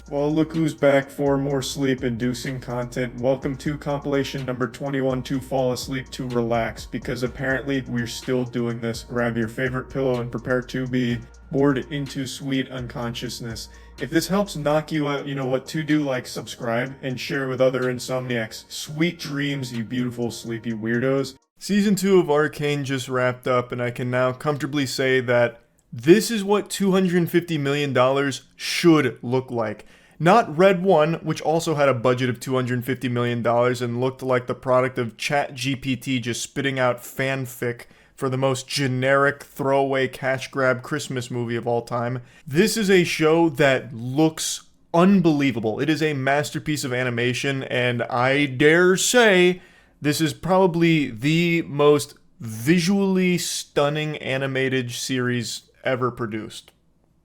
Well, look who's back for more sleep-inducing content. Welcome to compilation number 21 to fall asleep to relax, because apparently we're still doing this. Grab your favorite pillow and prepare to be bored into sweet unconsciousness. If this helps knock you out, you know what to do, like subscribe and share with other insomniacs. Sweet dreams, you beautiful sleepy weirdos. Season 2 of Arcane just wrapped up, and I can now comfortably say that this is what $250 million should look like. Not Red 1, which also had a budget of $250 million and looked like the product of ChatGPT just spitting out fanfic for the most generic throwaway cash grab Christmas movie of all time. This is a show that looks unbelievable. It is a masterpiece of animation, and I dare say this is probably the most visually stunning animated series ever produced.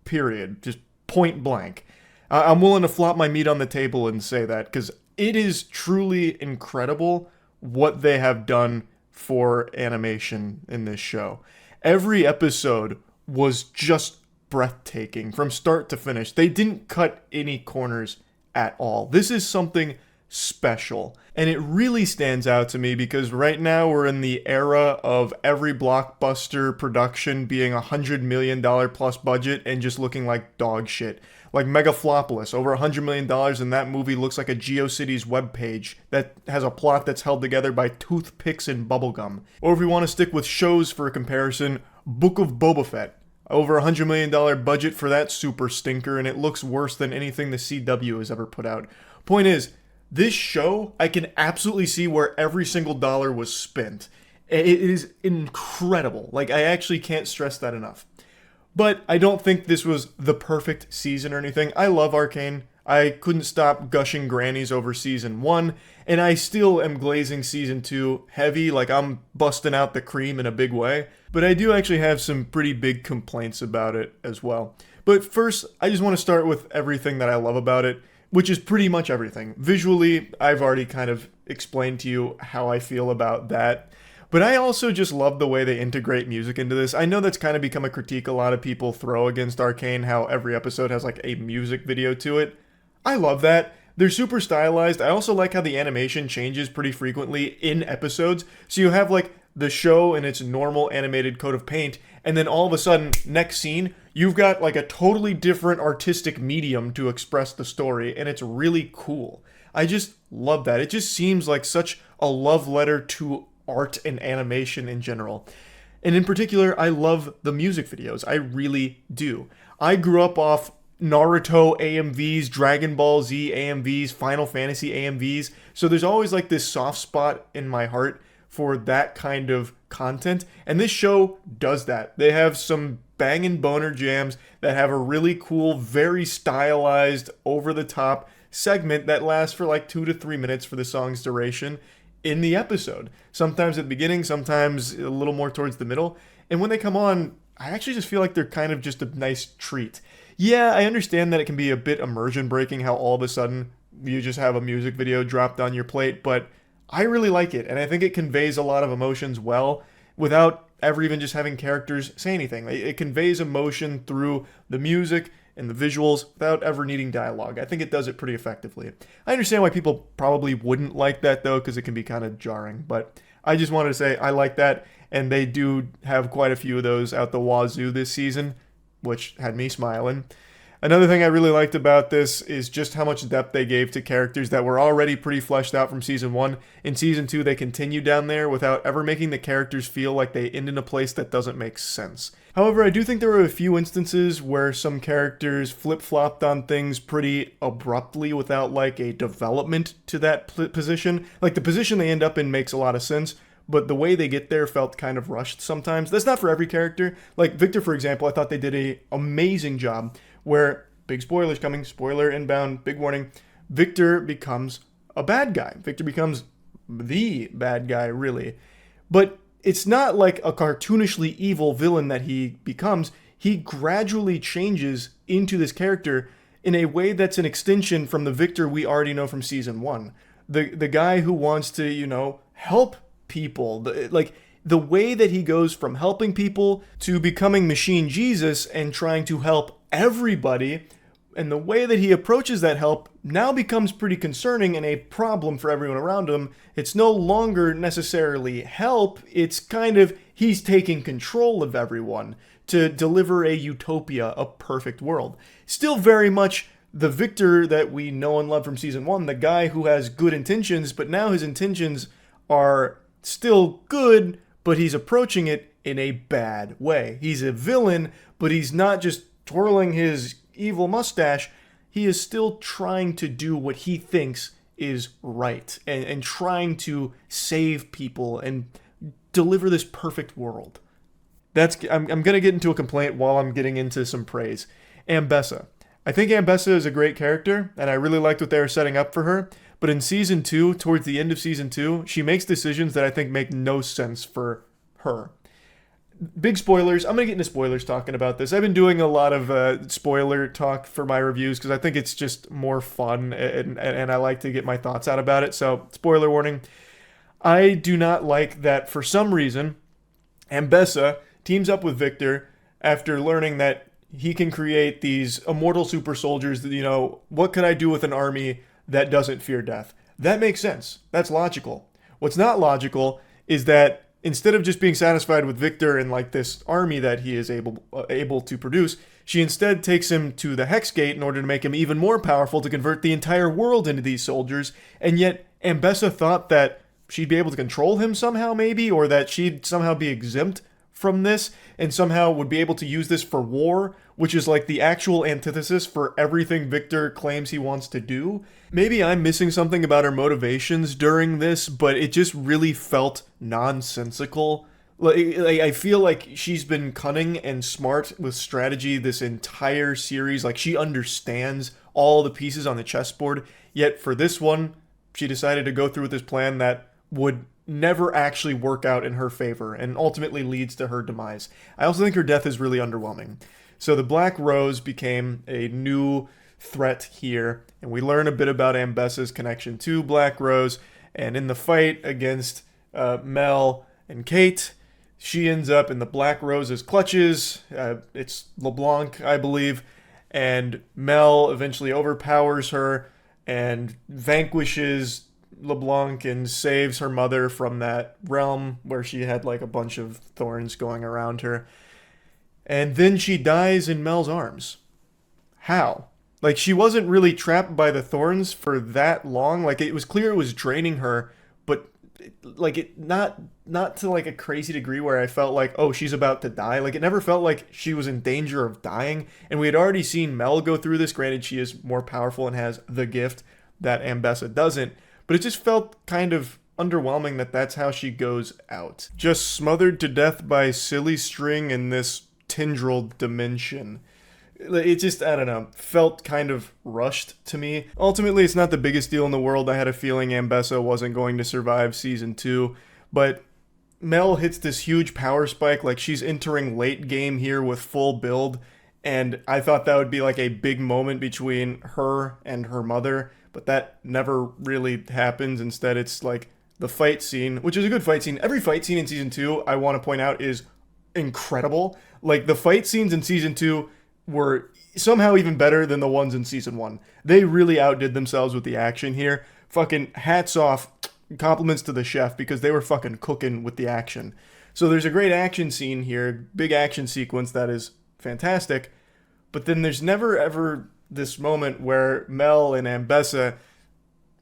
Period. Just point blank. I'm willing to flop my meat on the table and say that, because it is truly incredible what they have done for animation in this show. Every episode was just breathtaking from start to finish. They didn't cut any corners at all. This is something special. And it really stands out to me because right now we're in the era of every blockbuster production being $100 million plus budget and just looking like dog shit. Like Megaflopolis, over $100 million, and that movie looks like a GeoCities webpage that has a plot that's held together by toothpicks and bubblegum. Or if we want to stick with shows for a comparison, Book of Boba Fett. Over $100 million budget for that super stinker, and it looks worse than anything the CW has ever put out. Point is, this show, I can absolutely see where every single dollar was spent. It is incredible. Like, I actually can't stress that enough. But I don't think this was the perfect season or anything. I love Arcane. I couldn't stop gushing grannies over season 1, and I still am glazing season 2 heavy, like I'm busting out the cream in a big way. But I do actually have some pretty big complaints about it as well. But first, I just want to start with everything that I love about it, which is pretty much everything. Visually, I've already kind of explained to you how I feel about that. But I also just love the way they integrate music into this. I know that's kind of become a critique a lot of people throw against Arcane, how every episode has like a music video to it. I love that. They're super stylized. I also like how the animation changes pretty frequently in episodes. So you have like the show in its normal animated coat of paint, and then all of a sudden, next scene, you've got like a totally different artistic medium to express the story, and it's really cool. I just love that. It just seems like such a love letter to art and animation in general. And in particular, I love the music videos. I really do. I grew up off Naruto AMVs, Dragon Ball Z AMVs, Final Fantasy AMVs, so there's always like this soft spot in my heart for that kind of content, and this show does that. They have some bangin' boner jams that have a really cool, very stylized, over-the-top segment that lasts for like 2 to 3 minutes for the song's duration in the episode. Sometimes at the beginning, sometimes a little more towards the middle. And when they come on, I actually just feel like they're kind of just a nice treat. Yeah, I understand that it can be a bit immersion breaking how all of a sudden you just have a music video dropped on your plate, but I really like it, and I think it conveys a lot of emotions well without ever even just having characters say anything. It conveys emotion through the music and the visuals without ever needing dialogue. I think it does it pretty effectively. I understand why people probably wouldn't like that though, because it can be kind of jarring, but I just wanted to say I like that, and they do have quite a few of those out the wazoo this season, which had me smiling. Another thing I really liked about this is just how much depth they gave to characters that were already pretty fleshed out from season 1. In season 2, they continue down there without ever making the characters feel like they end in a place that doesn't make sense. However, I do think there were a few instances where some characters flip-flopped on things pretty abruptly without like a development to that position. Like the position they end up in makes a lot of sense, but the way they get there felt kind of rushed sometimes. That's not for every character. Like Victor, for example, I thought they did an amazing job where, big spoilers coming, spoiler inbound, big warning, Victor becomes a bad guy. Victor becomes the bad guy, really. But it's not like a cartoonishly evil villain that he becomes. He gradually changes into this character in a way that's an extension from the Victor we already know from season 1. The guy who wants to, help people. The way that he goes from helping people to becoming Machine Jesus and trying to help everybody And the way that he approaches that help now becomes pretty concerning and a problem for everyone around him. It's no longer necessarily help, it's kind of he's taking control of everyone to deliver a utopia, a perfect world. Still very much the Victor that we know and love from season 1, the guy who has good intentions, but now his intentions are still good, but he's approaching it in a bad way. He's a villain, but he's not just twirling his evil mustache. He is still trying to do what he thinks is right and trying to save people and deliver this perfect world. I'm going to get into a complaint while I'm getting into some praise. Ambessa. I think Ambessa is a great character, and I really liked what they were setting up for her. But in Season 2, towards the end of Season 2, she makes decisions that I think make no sense for her. Big spoilers. I'm going to get into spoilers talking about this. I've been doing a lot of spoiler talk for my reviews because I think it's just more fun, and I like to get my thoughts out about it. So, spoiler warning. I do not like that for some reason, Ambessa teams up with Victor after learning that he can create these immortal super soldiers that, what could I do with an army that doesn't fear death? That makes sense. That's logical. What's not logical is that instead of just being satisfied with Victor and like this army that he is able to produce, she instead takes him to the Hex Gate in order to make him even more powerful to convert the entire world into these soldiers. And yet Ambessa thought that she'd be able to control him somehow, maybe, or that she'd somehow be exempt from this and somehow would be able to use this for war, which is like the actual antithesis for everything Victor claims he wants to do. Maybe I'm missing something about her motivations during this, but it just really felt nonsensical. I feel like she's been cunning and smart with strategy this entire series. Like, she understands all the pieces on the chessboard, yet for this one, she decided to go through with this plan that would never actually work out in her favor and ultimately leads to her demise. I also think her death is really underwhelming. So the Black Rose became a new threat here, and we learn a bit about Ambessa's connection to Black Rose, and in the fight against Mel and Kate, she ends up in the Black Rose's clutches. It's LeBlanc, I believe, and Mel eventually overpowers her and vanquishes LeBlanc and saves her mother from that realm where she had like a bunch of thorns going around her. And then she dies in Mel's arms. How? Like, she wasn't really trapped by the thorns for that long. Like, it was clear it was draining her, but like it not to like a crazy degree where I felt like, oh, she's about to die. Like, it never felt like she was in danger of dying. And we had already seen Mel go through this. Granted, she is more powerful and has the gift that Ambessa doesn't. But it just felt kind of underwhelming that that's how she goes out. Just smothered to death by silly string in this tendril dimension. It just, I don't know, felt kind of rushed to me. Ultimately, it's not the biggest deal in the world. I had a feeling Ambessa wasn't going to survive Season 2. But Mel hits this huge power spike, like she's entering late game here with full build. And I thought that would be like a big moment between her and her mother. But that never really happens. Instead, it's like the fight scene, which is a good fight scene. Every fight scene in Season 2, I want to point out, is incredible. Like, the fight scenes in Season 2 were somehow even better than the ones in Season 1. They really outdid themselves with the action here. Fucking hats off, compliments to the chef, because they were fucking cooking with the action. So there's a great action scene here, big action sequence that is fantastic. But then there's never ever this moment where Mel and Ambessa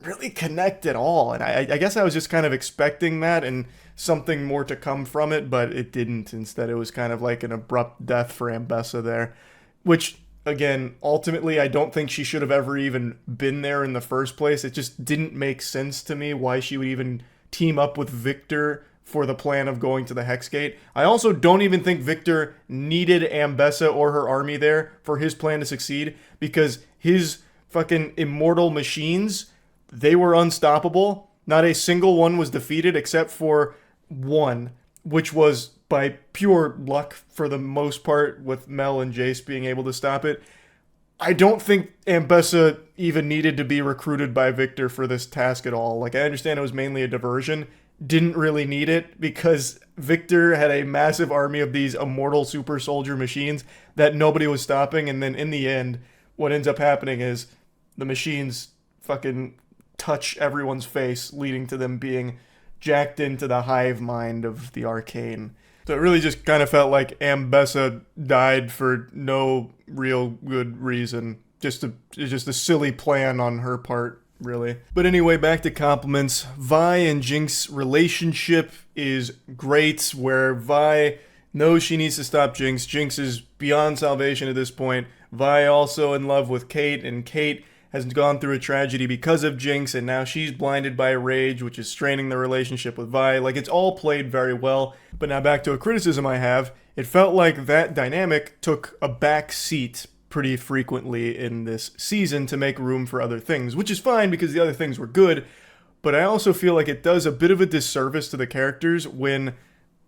really connect at all. And I guess I was just kind of expecting that and something more to come from it, but it didn't. Instead, it was kind of like an abrupt death for Ambessa there, which, again, ultimately, I don't think she should have ever even been there in the first place. It just didn't make sense to me why she would even team up with Victor for the plan of going to the Hex Gate. I also don't even think Victor needed Ambessa or her army there for his plan to succeed, because his fucking immortal machines, they were unstoppable. Not a single one was defeated except for one, which was by pure luck for the most part, with Mel and Jace being able to stop it. I don't think Ambessa even needed to be recruited by Victor for this task at all. Like, I understand it was mainly a diversion. Didn't really need it because Victor had a massive army of these immortal super soldier machines that nobody was stopping, and then in the end what ends up happening is the machines fucking touch everyone's face, leading to them being jacked into the hive mind of the Arcane. So it really just kind of felt like Ambessa died for no real good reason. Just a silly plan on her part, really. But anyway, back to compliments. Vi and Jinx' relationship is great, where Vi knows she needs to stop Jinx. Jinx is beyond salvation at this point. Vi also in love with Kate, and Kate has gone through a tragedy because of Jinx, and now she's blinded by rage, which is straining the relationship with Vi. Like, it's all played very well. But now back to a criticism I have. It felt like that dynamic took a back seat pretty frequently in this season to make room for other things, which is fine because the other things were good. But I also feel like it does a bit of a disservice to the characters when,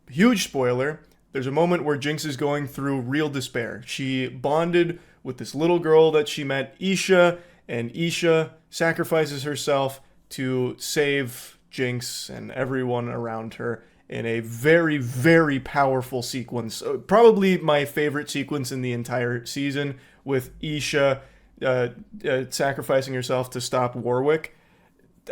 huge spoiler, there's a moment where Jinx is going through real despair. She bonded with this little girl that she met, Isha, and Isha sacrifices herself to save Jinx and everyone around her in a very, very powerful sequence. Probably my favorite sequence in the entire season, with Isha sacrificing herself to stop Warwick.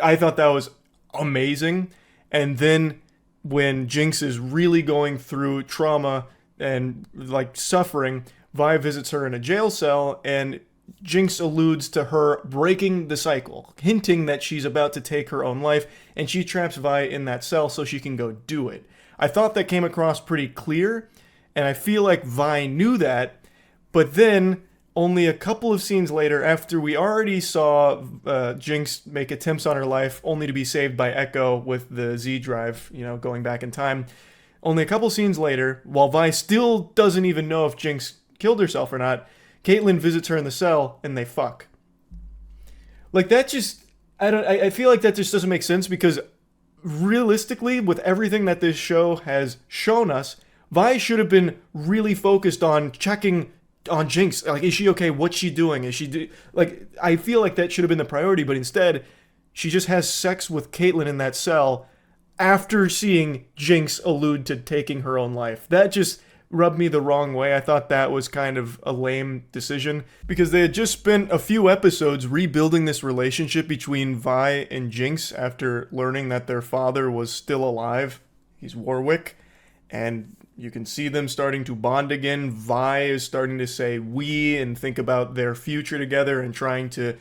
I thought that was amazing. And then when Jinx is really going through trauma and like suffering, Vi visits her in a jail cell, and Jinx alludes to her breaking the cycle, hinting that she's about to take her own life, and she traps Vi in that cell so she can go do it. I thought that came across pretty clear, and I feel like Vi knew that, but then only a couple of scenes later, after we already saw Jinx make attempts on her life only to be saved by Echo with the Z drive, going back in time, only a couple scenes later, while Vi still doesn't even know if Jinx killed herself or not, Caitlyn visits her in the cell and they fuck. Like, that just, I feel like that just doesn't make sense, because realistically, with everything that this show has shown us, Vi should have been really focused on checking on Jinx. Like, is she okay? What's she doing? I feel like that should have been the priority, but instead, she just has sex with Caitlyn in that cell after seeing Jinx allude to taking her own life. That just rubbed me the wrong way. I thought that was kind of a lame decision, because they had just spent a few episodes rebuilding this relationship between Vi and Jinx after learning that their father was still alive. He's Warwick, and you can see them starting to bond again. Vi is starting to say we and think about their future together and trying to,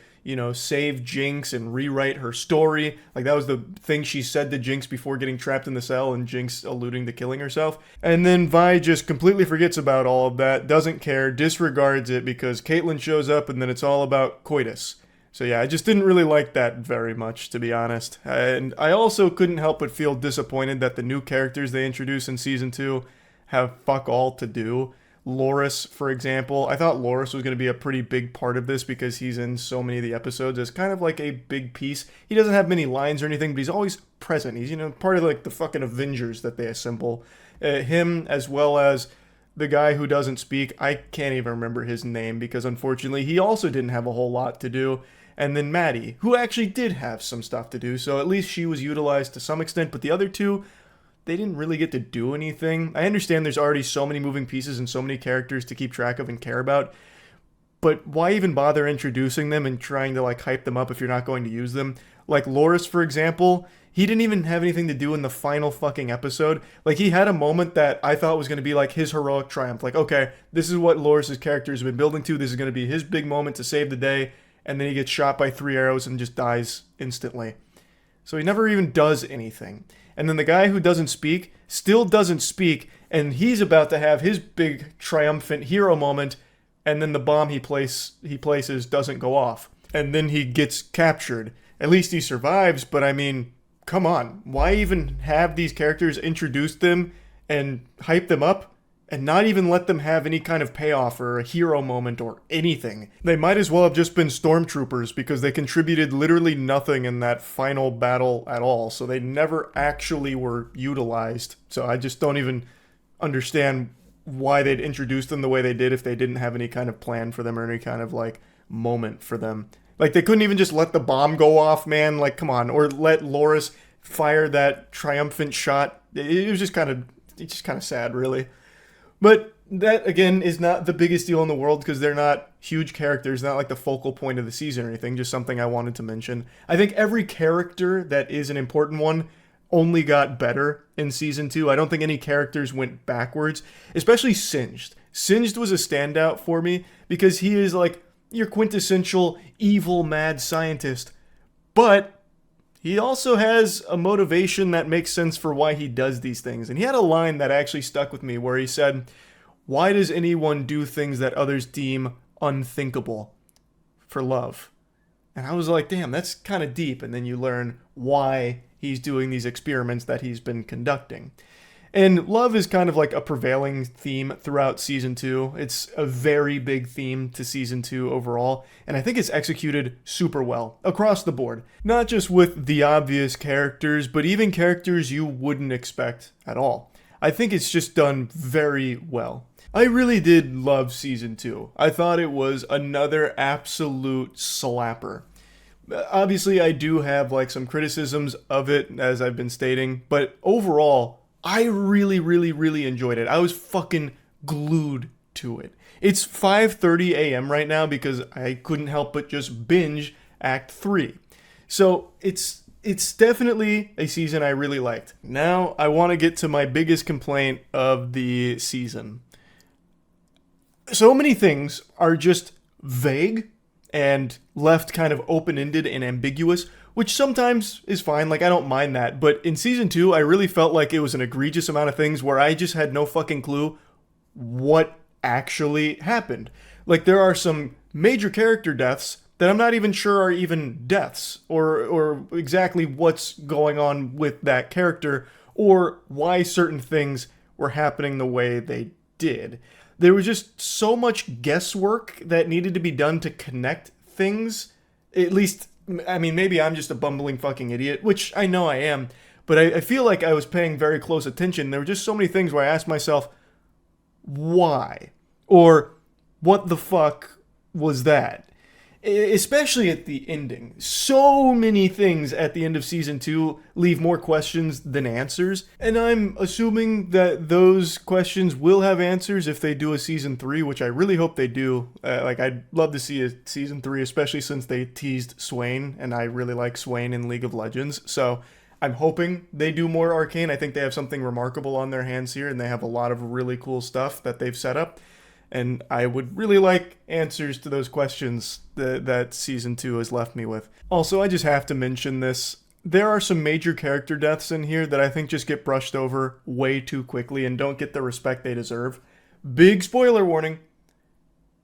save Jinx and rewrite her story. Like, that was the thing she said to Jinx before getting trapped in the cell, and Jinx alluding to killing herself. And then Vi just completely forgets about all of that, doesn't care, disregards it, because Caitlyn shows up, and then it's all about coitus. So yeah, I just didn't really like that very much, to be honest. And I also couldn't help but feel disappointed that the new characters they introduced in Season 2 have fuck all to do. Loris, for example. I thought Loris was going to be a pretty big part of this because he's in so many of the episodes as kind of like a big piece. He doesn't have many lines or anything, but he's always present. He's, part of like the fucking Avengers that they assemble. Him, as well as the guy who doesn't speak. I can't even remember his name because unfortunately he also didn't have a whole lot to do. And then Maddie, who actually did have some stuff to do, so at least she was utilized to some extent, but the other two, they didn't really get to do anything. I understand there's already so many moving pieces and so many characters to keep track of and care about, but why even bother introducing them and trying to hype them up if you're not going to use them? Like Loris, for example, he didn't even have anything to do in the final fucking episode. Like, he had a moment that I thought was going to be like his heroic triumph. Like, okay, this is what Loris's character has been building to. This is going to be his big moment to save the day. And then he gets shot by 3 arrows and just dies instantly. So he never even does anything. And then the guy who doesn't speak still doesn't speak, and he's about to have his big triumphant hero moment, and then the bomb he places doesn't go off. And then he gets captured. At least he survives, but I mean, come on. Why even have these characters, introduce them and hype them up, and not even let them have any kind of payoff or a hero moment or anything? They might as well have just been stormtroopers, because they contributed literally nothing in that final battle at all, so they never actually were utilized. So I just don't even understand why they'd introduce them the way they did if they didn't have any kind of plan for them or any kind of moment for them. Like, they couldn't even just let the bomb go off, man. Like, come on. Or let Loris fire that triumphant shot. It was just kind of sad, really. But that, again, is not the biggest deal in the world, because they're not huge characters, not like the focal point of the season or anything, just something I wanted to mention. I think every character that is an important one only got better in season 2. I don't think any characters went backwards, especially Singed. Singed was a standout for me because he is like your quintessential evil mad scientist, but he also has a motivation that makes sense for why he does these things. And he had a line that actually stuck with me where he said, "Why does anyone do things that others deem unthinkable? For love." And I was like, damn, that's kind of deep. And then you learn why he's doing these experiments that he's been conducting. And love is kind of like a prevailing theme throughout season 2. It's a very big theme to season 2 overall, and I think it's executed super well across the board. Not just with the obvious characters, but even characters you wouldn't expect at all. I think it's just done very well. I really did love season 2. I thought it was another absolute slapper. Obviously, I do have like some criticisms of it, as I've been stating, but overall, I really, really, really enjoyed it. I was fucking glued to it. It's 5:30 a.m. right now because I couldn't help but just binge Act 3. So it's definitely a season I really liked. Now I want to get to my biggest complaint of the season. So many things are just vague and left kind of open-ended and ambiguous, which sometimes is fine, like I don't mind that, but in season 2, I really felt like it was an egregious amount of things where I just had no fucking clue what actually happened. Like there are some major character deaths that I'm not even sure are even deaths, or exactly what's going on with that character, or why certain things were happening the way they did. There was just so much guesswork that needed to be done to connect things, at least. I mean, maybe I'm just a bumbling fucking idiot, which I know I am, but I feel like I was paying very close attention. There were just so many things where I asked myself, why? Or what the fuck was that? Especially at the ending. So many things at the end of season 2 leave more questions than answers, and I'm assuming that those questions will have answers if they do a season 3, which I really hope they do. I'd love to see a season 3, especially since they teased Swain, and I really like Swain in League of Legends, so I'm hoping they do more Arcane. I think they have something remarkable on their hands here, and they have a lot of really cool stuff that they've set up. And I would really like answers to those questions that season 2 has left me with. Also, I just have to mention this. There are some major character deaths in here that I think just get brushed over way too quickly and don't get the respect they deserve. Big spoiler warning.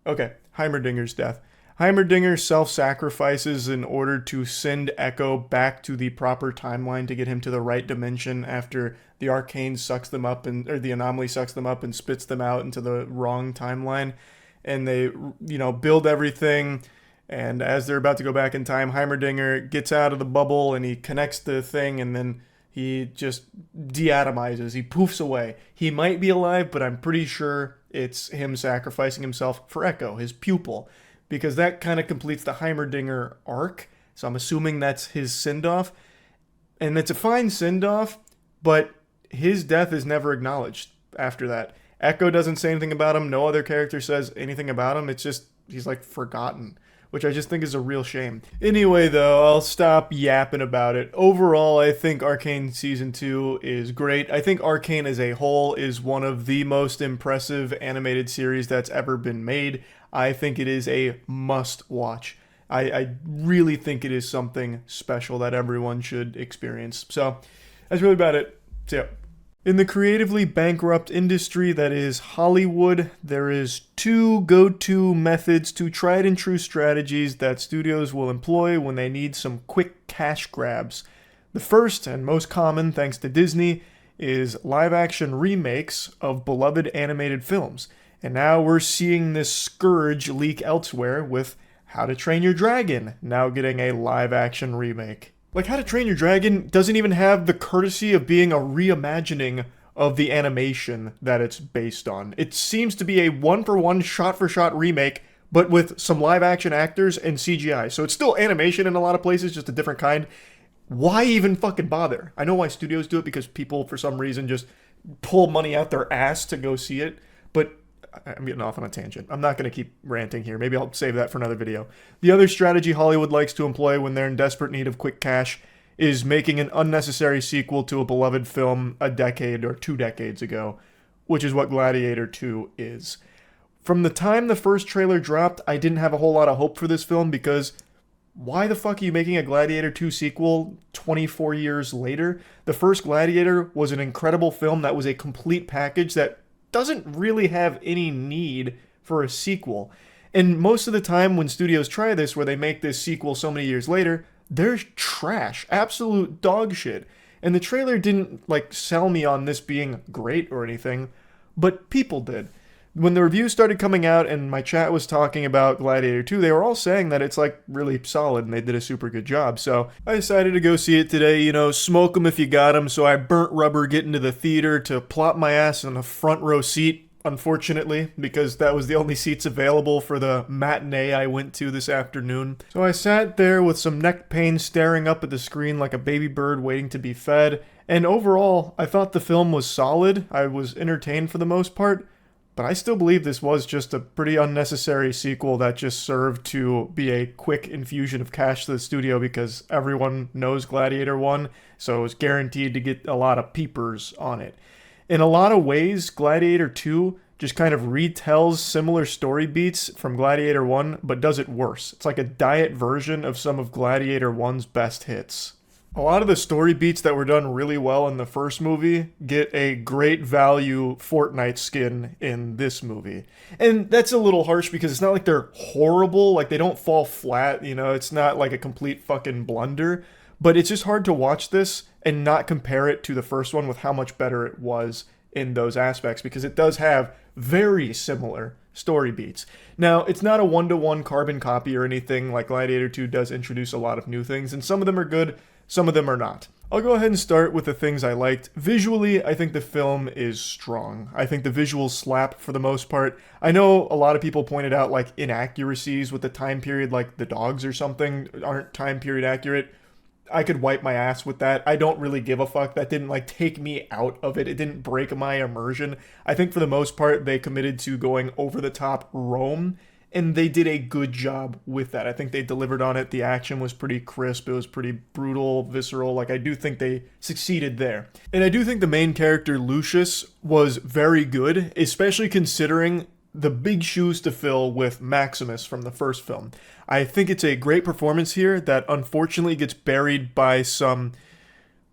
Okay, Heimerdinger's death. Heimerdinger self-sacrifices in order to send Echo back to the proper timeline to get him to the right dimension after the Arcane sucks them up, or the anomaly sucks them up and spits them out into the wrong timeline. And they, build everything. And as they're about to go back in time, Heimerdinger gets out of the bubble and he connects the thing, and then he just deatomizes. He poofs away. He might be alive, but I'm pretty sure it's him sacrificing himself for Echo, his pupil, because that kind of completes the Heimerdinger arc. So I'm assuming that's his send-off. And it's a fine send-off, but his death is never acknowledged after that. Echo doesn't say anything about him. No other character says anything about him. It's just, he's like forgotten, which I just think is a real shame. Anyway, though, I'll stop yapping about it. Overall, I think Arcane Season 2 is great. I think Arcane as a whole is one of the most impressive animated series that's ever been made. I think it is a must-watch. I really think it is something special that everyone should experience. So, that's really about it. See ya. In the creatively bankrupt industry that is Hollywood, there is 2 go-to methods, 2 tried and true strategies that studios will employ when they need some quick cash grabs. The first, and most common thanks to Disney, is live-action remakes of beloved animated films. And now we're seeing this scourge leak elsewhere with How to Train Your Dragon now getting a live-action remake. Like, How to Train Your Dragon doesn't even have the courtesy of being a reimagining of the animation that it's based on. It seems to be a one-for-one, shot-for-shot remake, but with some live-action actors and CGI. So it's still animation in a lot of places, just a different kind. Why even fucking bother? I know why studios do it, because people, for some reason, just pull money out their ass to go see it. But I'm getting off on a tangent. I'm not going to keep ranting here. Maybe I'll save that for another video. The other strategy Hollywood likes to employ when they're in desperate need of quick cash is making an unnecessary sequel to a beloved film a decade or 2 decades ago, which is what Gladiator 2 is. From the time the first trailer dropped, I didn't have a whole lot of hope for this film because why the fuck are you making a Gladiator 2 sequel 24 years later? The first Gladiator was an incredible film that was a complete package that doesn't really have any need for a sequel. And most of the time when studios try this, where they make this sequel so many years later, they're trash, absolute dog shit. And the trailer didn't sell me on this being great or anything, but people did. When the reviews started coming out and my chat was talking about Gladiator 2, they were all saying that it's really solid and they did a super good job. So I decided to go see it today, smoke 'em if you got 'em. So I burnt rubber getting to the theater to plop my ass in a front row seat, unfortunately, because that was the only seats available for the matinee I went to this afternoon. So I sat there with some neck pain staring up at the screen like a baby bird waiting to be fed. And overall, I thought the film was solid. I was entertained for the most part. But I still believe this was just a pretty unnecessary sequel that just served to be a quick infusion of cash to the studio because everyone knows Gladiator 1, so it was guaranteed to get a lot of peepers on it. In a lot of ways, Gladiator 2 just kind of retells similar story beats from Gladiator 1, but does it worse. It's like a diet version of some of Gladiator 1's best hits. A lot of the story beats that were done really well in the first movie get a great value Fortnite skin in this movie. And that's a little harsh because it's not like they're horrible, they don't fall flat, it's not like a complete fucking blunder. But it's just hard to watch this and not compare it to the first one with how much better it was in those aspects because it does have very similar story beats. Now, it's not a one-to-one carbon copy or anything. Gladiator 2 does introduce a lot of new things, and some of them are good, some of them are not. I'll go ahead and start with the things I liked. Visually, I think the film is strong. I think the visuals slap for the most part. I know a lot of people pointed out inaccuracies with the time period, the dogs or something aren't time period accurate. I could wipe my ass with that. I don't really give a fuck. That didn't take me out of it. It didn't break my immersion. I think for the most part, they committed to going over the top Rome, and they did a good job with that. I think they delivered on it. The action was pretty crisp. It was pretty brutal, visceral. I do think they succeeded there. And I do think the main character, Lucius, was very good, especially considering the big shoes to fill with Maximus from the first film. I think it's a great performance here that unfortunately gets buried by some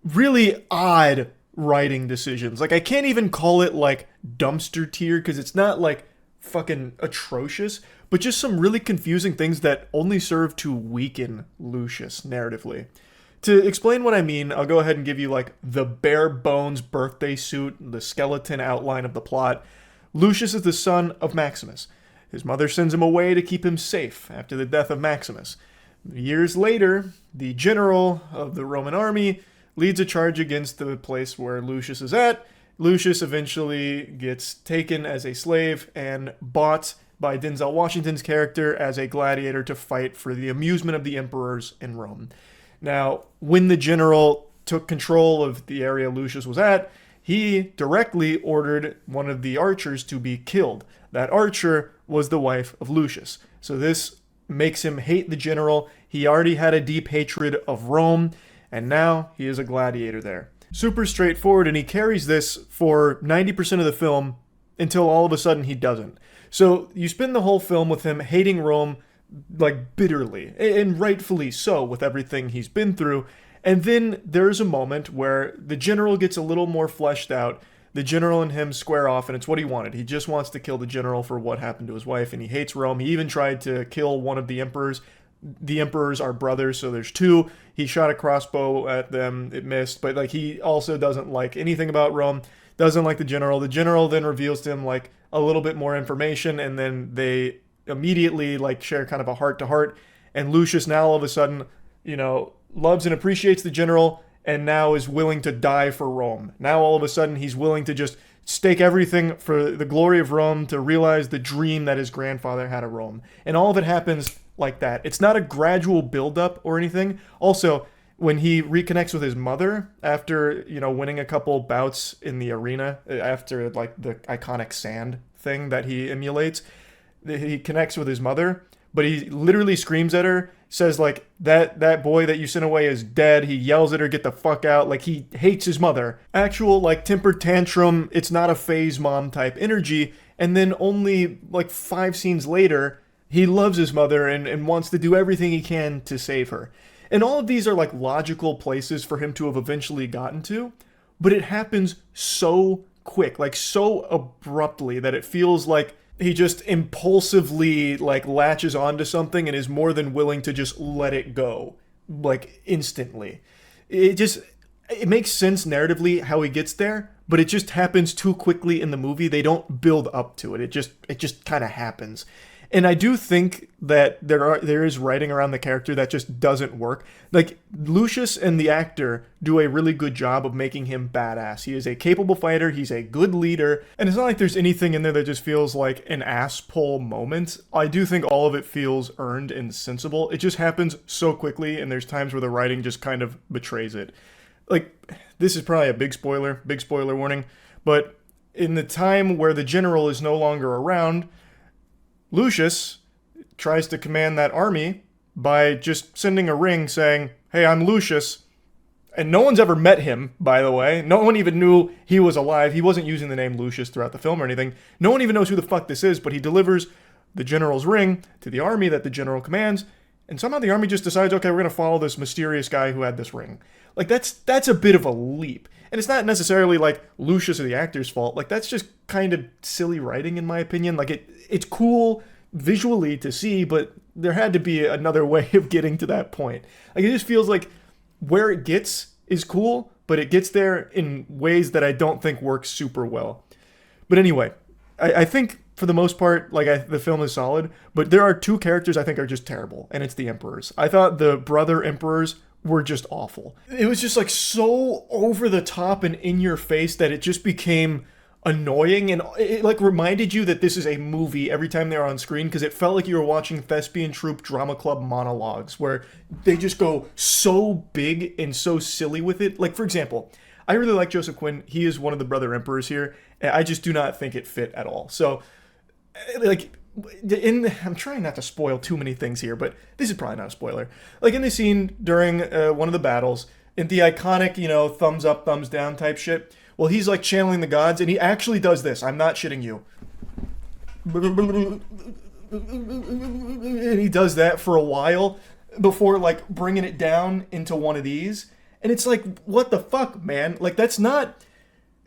really odd writing decisions. I can't even call it dumpster tier because it's not fucking atrocious, but just some really confusing things that only serve to weaken Lucius narratively. To explain what I mean, I'll go ahead and give you the bare bones birthday suit, the skeleton outline of the plot. Lucius is the son of Maximus. His mother sends him away to keep him safe after the death of Maximus. Years later, the general of the Roman army leads a charge against the place where Lucius is at. Lucius eventually gets taken as a slave and bought by Denzel Washington's character as a gladiator to fight for the amusement of the emperors in Rome. Now, when the general took control of the area Lucius was at, he directly ordered one of the archers to be killed. That archer was the wife of Lucius. So this makes him hate the general. He already had a deep hatred of Rome, and now he is a gladiator there. Super straightforward, and he carries this for 90% of the film until all of a sudden he doesn't. So you spend the whole film with him hating Rome bitterly, and rightfully so with everything he's been through. And then there's a moment where the general gets a little more fleshed out. The general and him square off, and it's what he wanted. He just wants to kill the general for what happened to his wife, and he hates Rome. He even tried to kill one of the emperors. The emperors are brothers, so there's two. He shot a crossbow at them. It missed, but he also doesn't like anything about Rome, doesn't like the general. The general then reveals to him a little bit more information, and then they immediately share kind of a heart-to-heart, and Lucius now all of a sudden, loves and appreciates the general, and now is willing to die for Rome. Now all of a sudden he's willing to just stake everything for the glory of Rome to realize the dream that his grandfather had of Rome. And all of it happens like that. It's not a gradual build-up or anything. Also, when he reconnects with his mother after, winning a couple bouts in the arena, after like the iconic sand thing that he emulates. He connects with his mother, but he literally screams at her, says like, that boy that you sent away is dead. He yells at her, get the fuck out. Like, he hates his mother. Actual like temper tantrum, it's not a phase mom type energy. And then only like 5 scenes later, he loves his mother and wants to do everything he can to save her. And all of these are like logical places for him to have eventually gotten to, but it happens so quick, like so abruptly, that it feels like he just impulsively like latches onto something and is more than willing to just let it go, like instantly. It makes sense narratively how he gets there, but it just happens too quickly in the movie. They don't build up to it. It just kind of happens. And I do think that there is writing around the character that just doesn't work. Like, Lucius and the actor do a really good job of making him badass. He is a capable fighter, he's a good leader, and it's not like there's anything in there that just feels like an ass pull moment. I do think all of it feels earned and sensible. It just happens so quickly, and there's times where the writing just kind of betrays it. Like, this is probably a big spoiler warning, but in the time where the general is no longer around, Lucius tries to command that army by just sending a ring saying, hey, I'm Lucius. And no one's ever met him, by the way. No one even knew he was alive. He wasn't using the name Lucius throughout the film or anything. No one even knows who the fuck this is, but he delivers the general's ring to the army that the general commands. And somehow the army just decides, okay, we're going to follow this mysterious guy who had this ring. Like, that's a bit of a leap. And it's not necessarily like Lucius or the actor's fault. Like, that's just kind of silly writing, in my opinion. Like, it's cool visually to see, but there had to be another way of getting to that point. Like, it just feels like where it gets is cool, but it gets there in ways that I don't think work super well. But anyway, I think for the most part, like, the film is solid, but there are 2 characters I think are just terrible, and it's the emperors. I thought the brother emperors were just awful. It was just like so over the top and in your face that it just became annoying, and it like reminded you that this is a movie every time they're on screen, because it felt like you were watching Thespian Troupe Drama Club monologues where they just go so big and so silly with it. Like, for example, I really like Joseph Quinn. He is one of the brother emperors here, and I just do not think it fit at all. So, like, I'm trying not to spoil too many things here, but this is probably not a spoiler. Like, in the scene during one of the battles, in the iconic, thumbs up, thumbs down type shit, well, he's like channeling the gods, and he actually does this. I'm not shitting you. And he does that for a while before like bringing it down into one of these. And it's like, what the fuck, man? Like, that's not...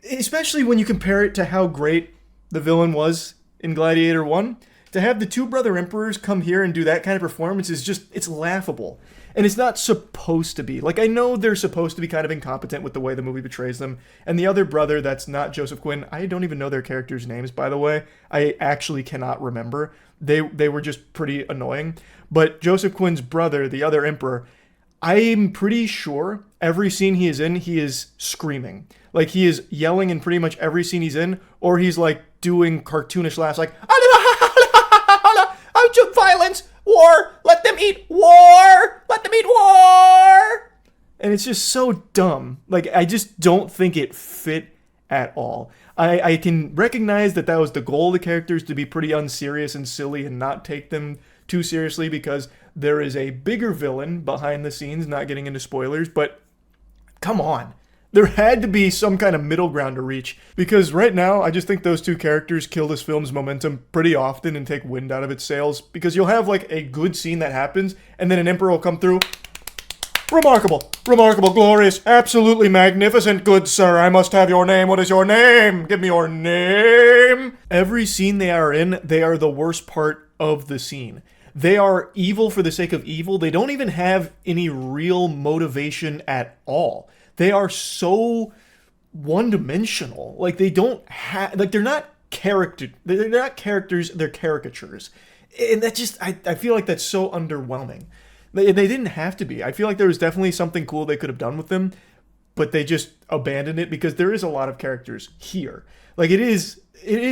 Especially when you compare it to how great the villain was in Gladiator 1. To have the 2 brother emperors come here and do that kind of performance is just... It's laughable. And it's not supposed to be. Like, I know they're supposed to be kind of incompetent with the way the movie portrays them. And the other brother that's not Joseph Quinn, I don't even know their characters' names, by the way. I actually cannot remember. They were just pretty annoying. But Joseph Quinn's brother, the other emperor, I'm pretty sure every scene he is in, he is screaming. Like, he is yelling in pretty much every scene he's in, or he's like doing cartoonish laughs like, violence! War! Let them eat war! Let them eat war! And it's just so dumb. Like, I just don't think it fit at all. I can recognize that was the goal of the characters, to be pretty unserious and silly and not take them too seriously, because there is a bigger villain behind the scenes, not getting into spoilers, but come on. There had to be some kind of middle ground to reach, because right now, I just think those 2 characters kill this film's momentum pretty often and take wind out of its sails, because you'll have like a good scene that happens, and then an emperor will come through. Remarkable, glorious, absolutely magnificent, good sir, I must have your name. What is your name? Give me your name. Every scene they are in, they are the worst part of the scene. They are evil for the sake of evil. They don't even have any real motivation at all. They are so one-dimensional. Like, they don't have... Like, they're not characters, they're caricatures. And that just... I feel like that's so underwhelming. They didn't have to be. I feel like there was definitely something cool they could have done with them, but they just abandoned it, because there is a lot of characters here. Like, it is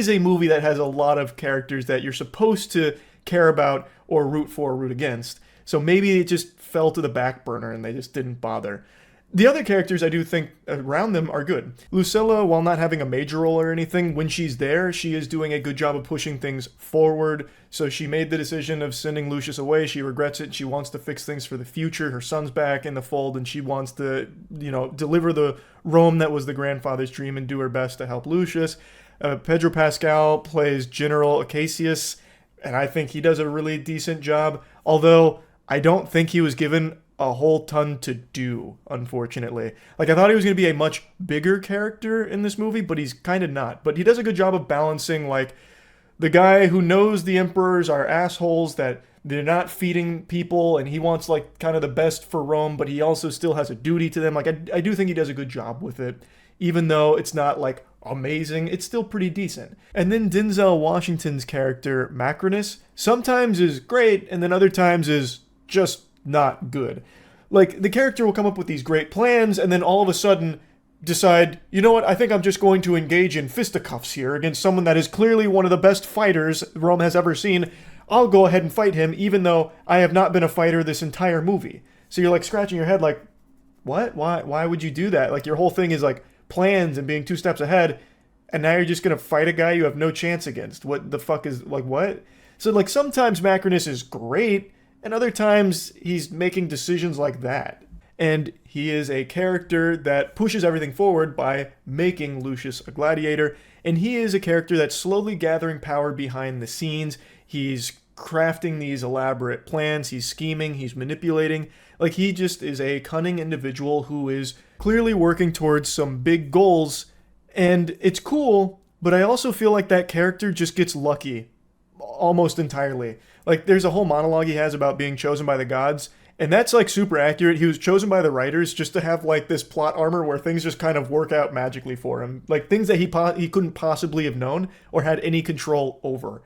a movie that has a lot of characters that you're supposed to care about or root for or root against. So maybe it just fell to the back burner and they just didn't bother. The other characters I do think around them are good. Lucilla, while not having a major role or anything, when she's there, she is doing a good job of pushing things forward. So she made the decision of sending Lucius away. She regrets it. She wants to fix things for the future. Her son's back in the fold, and she wants to, deliver the Rome that was the grandfather's dream and do her best to help Lucius. Pedro Pascal plays General Acacius, and I think he does a really decent job. Although I don't think he was given a whole ton to do, unfortunately. Like, I thought he was going to be a much bigger character in this movie, but he's kind of not. But he does a good job of balancing, like, the guy who knows the emperors are assholes, that they're not feeding people, and he wants, like, kind of the best for Rome, but he also still has a duty to them. Like, I do think he does a good job with it. Even though it's not, like, amazing, it's still pretty decent. And then Denzel Washington's character, Macrinus, sometimes is great, and then other times is just not good. Like, the character will come up with these great plans and then all of a sudden decide, you know what, I think I'm just going to engage in fisticuffs here against someone that is clearly one of the best fighters Rome has ever seen. I'll go ahead and fight him even though I have not been a fighter this entire movie. So you're like scratching your head like, what? Why would you do that? Like, your whole thing is like plans and being 2 steps ahead, and now you're just going to fight a guy you have no chance against. What the fuck is, like, what? So, like, sometimes Macrinus is great, and other times he's making decisions like that. And he is a character that pushes everything forward by making Lucius a gladiator. And he is a character that's slowly gathering power behind the scenes. He's crafting these elaborate plans. He's scheming. He's manipulating. Like, he just is a cunning individual who is clearly working towards some big goals. And it's cool, but I also feel like that character just gets lucky almost entirely. Like, there's a whole monologue he has about being chosen by the gods, and that's, like, super accurate. He was chosen by the writers just to have, like, this plot armor where things just kind of work out magically for him. Like, things that he couldn't possibly have known or had any control over.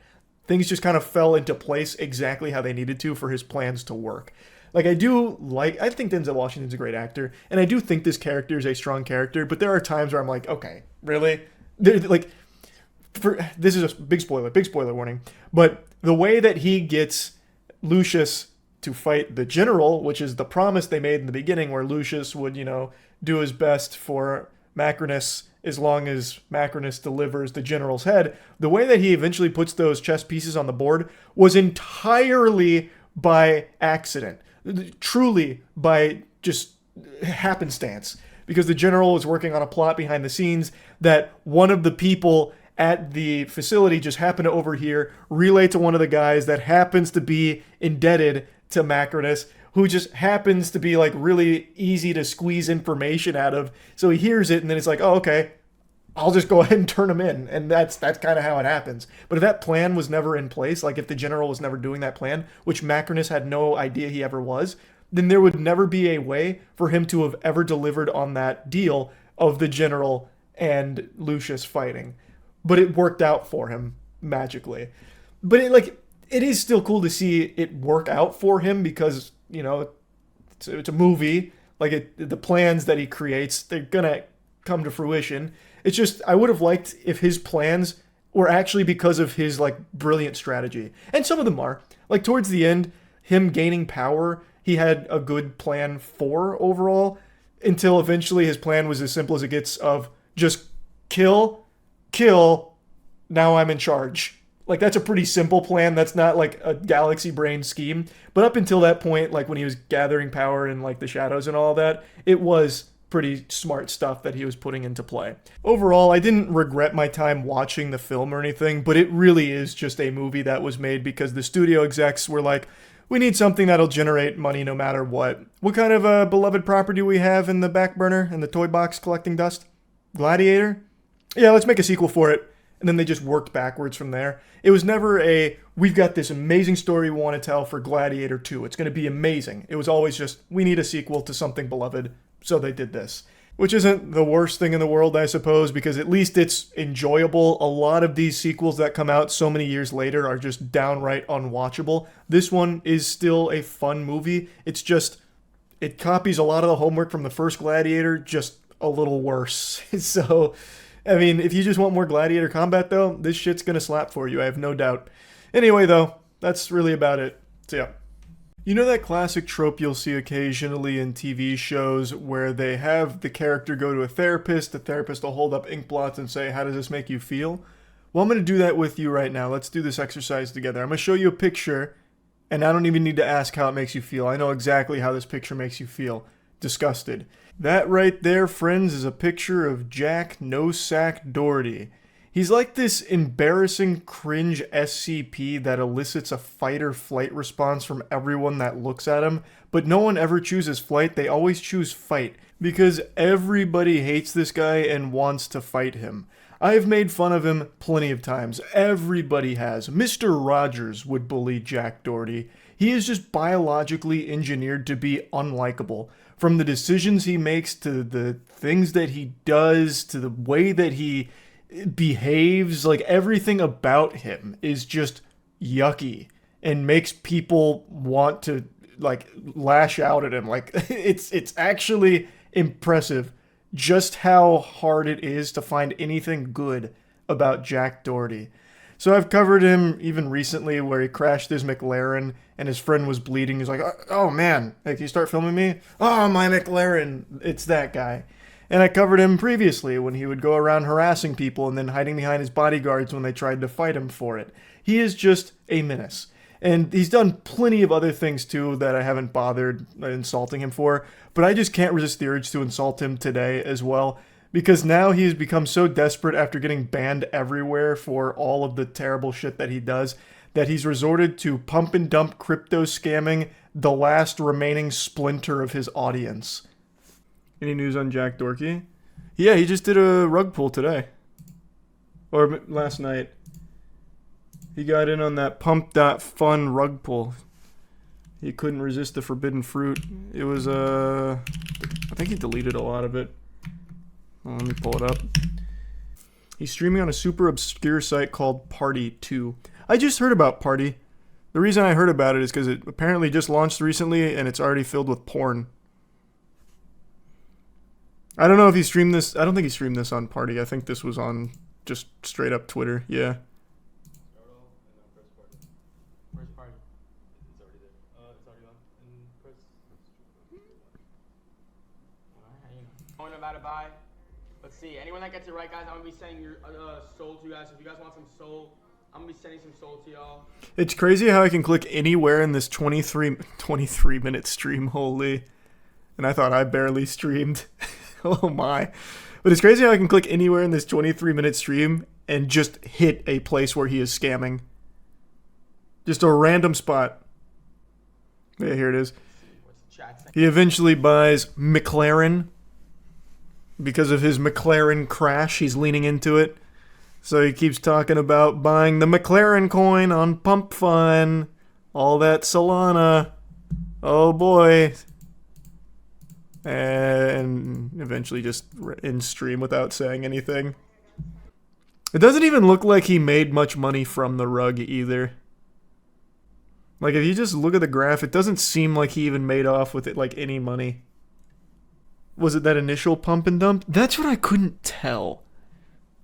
Things just kind of fell into place exactly how they needed to for his plans to work. Like, I think Denzel Washington's a great actor, and I do think this character is a strong character, but there are times where I'm like, okay, really? This is a big spoiler warning, but the way that he gets Lucius to fight the general, which is the promise they made in the beginning where Lucius would, do his best for Macrinus as long as Macrinus delivers the general's head, the way that he eventually puts those chess pieces on the board was entirely by accident. Truly by just happenstance. Because the general was working on a plot behind the scenes that one of the people at the facility just happened to overhear, relay to one of the guys that happens to be indebted to Macrinus, who just happens to be like really easy to squeeze information out of. So he hears it and then it's like, oh, okay, I'll just go ahead and turn him in. And that's kind of how it happens. But if that plan was never in place, like if the general was never doing that plan, which Macrinus had no idea he ever was, then there would never be a way for him to have ever delivered on that deal of the general and Lucius fighting. But it worked out for him magically. But it is still cool to see it work out for him because, it's a movie. Like, the plans that he creates, they're gonna come to fruition. It's just, I would have liked if his plans were actually because of his, like, brilliant strategy. And some of them are. Like, towards the end, him gaining power, he had a good plan for overall, until eventually his plan was as simple as it gets of just kill, now I'm in charge. Like, that's a pretty simple plan. That's not like a galaxy brain scheme. But up until that point, like when he was gathering power in like the shadows and all that, it was pretty smart stuff that he was putting into play. Overall, I didn't regret my time watching the film or anything, but it really is just a movie that was made because the studio execs were like, we need something that'll generate money no matter what. What kind of a beloved property do we have in the back burner in the toy box collecting dust? Gladiator? Yeah, let's make a sequel for it. And then they just worked backwards from there. It was never we've got this amazing story we want to tell for Gladiator 2. It's going to be amazing. It was always just, we need a sequel to something beloved. So they did this. Which isn't the worst thing in the world, I suppose, because at least it's enjoyable. A lot of these sequels that come out so many years later are just downright unwatchable. This one is still a fun movie. It's just, it copies a lot of the homework from the first Gladiator, just a little worse. So, I mean, if you just want more Gladiator combat, though, this shit's gonna slap for you, I have no doubt. Anyway, though, that's really about it. So, yeah. You know that classic trope you'll see occasionally in TV shows where they have the character go to a therapist, the therapist will hold up ink blots and say, "How does this make you feel?" Well, I'm going to do that with you right now. Let's do this exercise together. I'm going to show you a picture, and I don't even need to ask how it makes you feel. I know exactly how this picture makes you feel. Disgusted. That right there, friends, is a picture of Jack No Sack Doherty. He's like this embarrassing cringe SCP that elicits a fight or flight response from everyone that looks at him, but no one ever chooses flight, they always choose fight, because everybody hates this guy and wants to fight him. I've made fun of him plenty of times. Everybody has. Mr. Rogers would bully Jack Doherty. He is just biologically engineered to be unlikable. From the decisions he makes to the things that he does to the way that he behaves, like everything about him is just yucky and makes people want to like lash out at him. Like it's actually impressive just how hard it is to find anything good about Jack Doherty. So I've covered him even recently where he crashed his McLaren and his friend was bleeding. He's like, "Oh man, hey, can you start filming me? Oh, my McLaren." It's that guy. And I covered him previously when he would go around harassing people and then hiding behind his bodyguards when they tried to fight him for it. He is just a menace. And he's done plenty of other things too that I haven't bothered insulting him for, but I just can't resist the urge to insult him today as well, because now he has become so desperate after getting banned everywhere for all of the terrible shit that he does, that he's resorted to pump and dump crypto scamming the last remaining splinter of his audience. Any news on Jack Doherty? Yeah, he just did a rug pull today. Or last night. He got in on that pump.fun rug pull. He couldn't resist the forbidden fruit. It was, I think he deleted a lot of it. Well, let me pull it up. He's streaming on a super obscure site called Party 2. I just heard about Party. The reason I heard about it is because it apparently just launched recently and it's already filled with porn. I don't know if he streamed this. I don't think he streamed this on Party. I think this was on just straight up Twitter. Yeah. Where's Party? It's already there. It's already on. And press. Alright, going about it by. Let's see. Anyone that gets it right, guys, I'm gonna be sending your soul to you guys. If you guys want some soul, I'm gonna be sending some soul to y'all. It's crazy how I can click anywhere in this 23 minute stream. Holy. And I thought I barely streamed. Oh my. But it's crazy how I can click anywhere in this 23-minute stream and just hit a place where he is scamming. Just a random spot. Yeah, here it is. He eventually buys McLaren. Because of his McLaren crash, he's leaning into it. So he keeps talking about buying the McLaren coin on Pump Fun. All that Solana. Oh boy. And eventually just in stream without saying anything. It doesn't even look like he made much money from the rug either. Like if you just look at the graph, it doesn't seem like he even made off with it like any money. Was it that initial pump and dump? That's what I couldn't tell.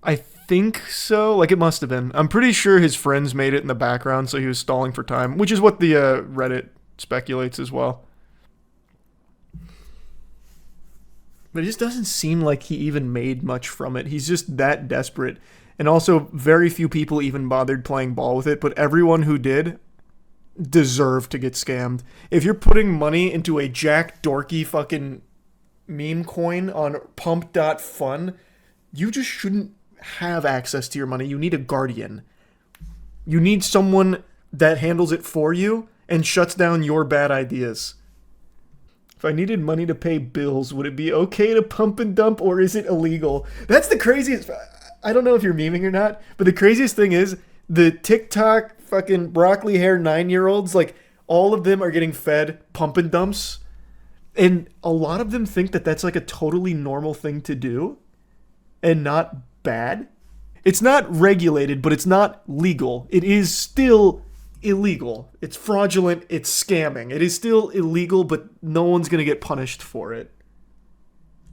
I think so. Like it must have been. I'm pretty sure his friends made it in the background, so he was stalling for time, which is what the Reddit speculates as well. But it just doesn't seem like he even made much from it. He's just that desperate. And also, very few people even bothered playing ball with it, but everyone who did deserved to get scammed. If you're putting money into a Jack Doherty fucking meme coin on pump.fun, you just shouldn't have access to your money. You need a guardian. You need someone that handles it for you and shuts down your bad ideas. If I needed money to pay bills, would it be okay to pump and dump, or is it illegal? That's the craziest. I don't know if you're memeing or not, but the craziest thing is the TikTok fucking broccoli hair 9-year-olds, like all of them are getting fed pump and dumps. And a lot of them think that that's like a totally normal thing to do and not bad. It's not regulated, but it's not legal. It is still illegal. It's fraudulent. It's scamming. It is still illegal, but no one's going to get punished for it.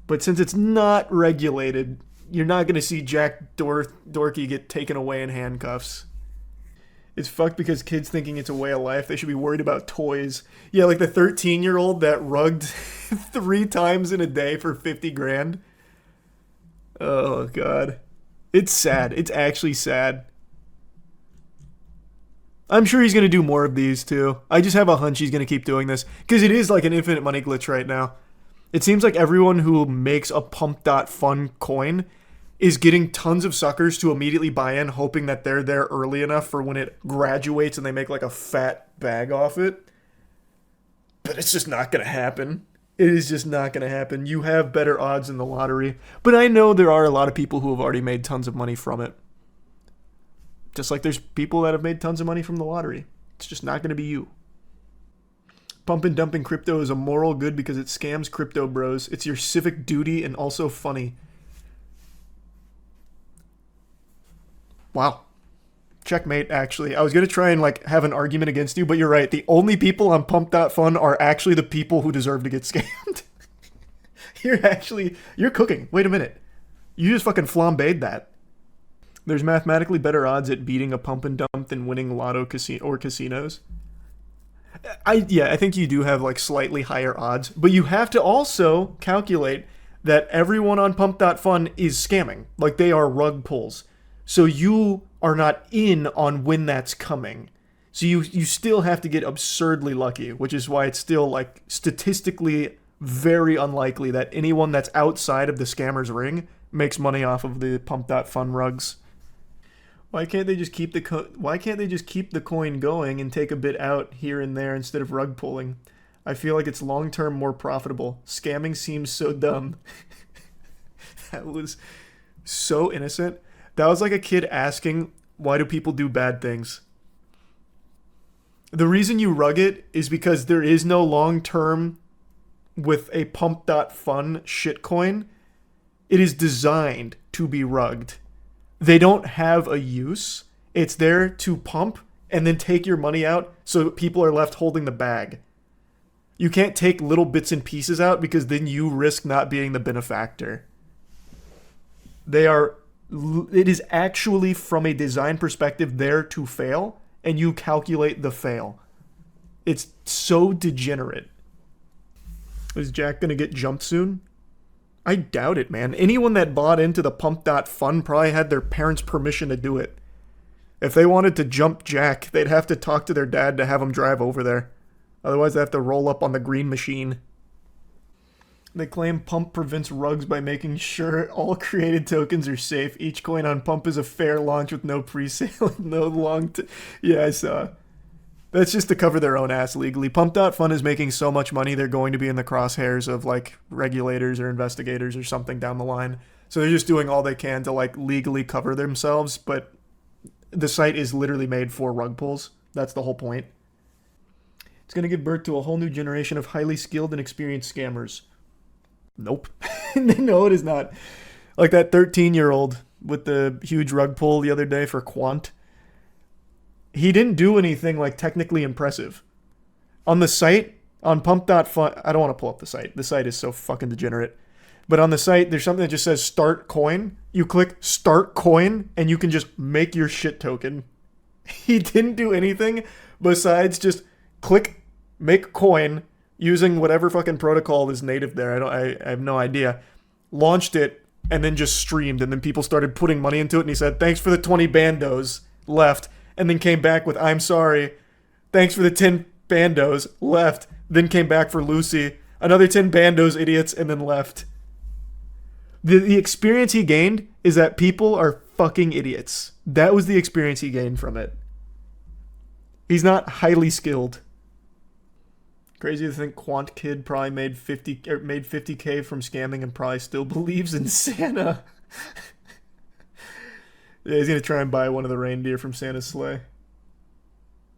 But since it's not regulated, you're not going to see Jack Doherty get taken away in handcuffs. It's fucked because kids thinking it's a way of life. They should be worried about toys. Yeah, like the 13-year-old that rugged 3 times in a day for 50 grand. Oh, God. It's sad. It's actually sad. I'm sure he's going to do more of these, too. I just have a hunch he's going to keep doing this. Because it is like an infinite money glitch right now. It seems like everyone who makes a pump.fun coin is getting tons of suckers to immediately buy in, hoping that they're there early enough for when it graduates and they make like a fat bag off it. But it's just not going to happen. It is just not going to happen. You have better odds in the lottery. But I know there are a lot of people who have already made tons of money from it. Just like there's people that have made tons of money from the lottery. It's just not going to be you. Pump and dumping crypto is a moral good because it scams crypto bros. It's your civic duty and also funny. Wow. Checkmate, actually. I was going to try and like have an argument against you, but you're right. The only people on pump.fun are actually the people who deserve to get scammed. You're cooking. Wait a minute. You just fucking flambéed that. There's mathematically better odds at beating a pump and dump than winning lotto casinos. I think you do have like slightly higher odds, but you have to also calculate that everyone on pump.fun is scamming. Like they are rug pulls. So you are not in on when that's coming. So you still have to get absurdly lucky, which is why it's still like statistically very unlikely that anyone that's outside of the scammer's ring makes money off of the pump.fun rugs. Why can't they just keep the coin going and take a bit out here and there instead of rug pulling? I feel like it's long term more profitable. Scamming seems so dumb. That was so innocent. That was like a kid asking, why do people do bad things? The reason you rug it is because there is no long term with a pump.fun shitcoin. It is designed to be rugged. They don't have a use. It's there to pump and then take your money out so people are left holding the bag. You can't take little bits and pieces out because then you risk not being the benefactor. It is actually, from a design perspective, there to fail, and you calculate the fail. It's so degenerate. Is Jack going to get jumped soon? I doubt it, man. Anyone that bought into the pump.fun probably had their parents' permission to do it. If they wanted to jump Jack, they'd have to talk to their dad to have him drive over there. Otherwise, they have to roll up on the green machine. They claim Pump prevents rugs by making sure all created tokens are safe. Each coin on Pump is a fair launch with no pre-sale and no Yeah, I saw. That's just to cover their own ass legally. Pump.fun is making so much money, they're going to be in the crosshairs of, like, regulators or investigators or something down the line. So they're just doing all they can to, like, legally cover themselves, but the site is literally made for rug pulls. That's the whole point. It's going to give birth to a whole new generation of highly skilled and experienced scammers. Nope. No, it is not. Like that 13-year-old with the huge rug pull the other day for Quant. He didn't do anything like technically impressive. On the site, on pump.fun, I don't want to pull up the site. The site is so fucking degenerate. But on the site, there's something that just says start coin. You click start coin and you can just make your shit token. He didn't do anything besides just click make coin using whatever fucking protocol is native there. I have no idea. Launched it and then just streamed, and then people started putting money into it, and he said, thanks for the 20 bandos, left, and then came back with, I'm sorry, thanks for the 10 bandos, left, then came back for Lucy, another 10 bandos, idiots, and then left. The experience he gained is that people are fucking idiots. That was the experience he gained from it. He's not highly skilled. Crazy to think Quant Kid probably made 50K from scamming and probably still believes in Santa. Yeah, he's going to try and buy one of the reindeer from Santa's sleigh.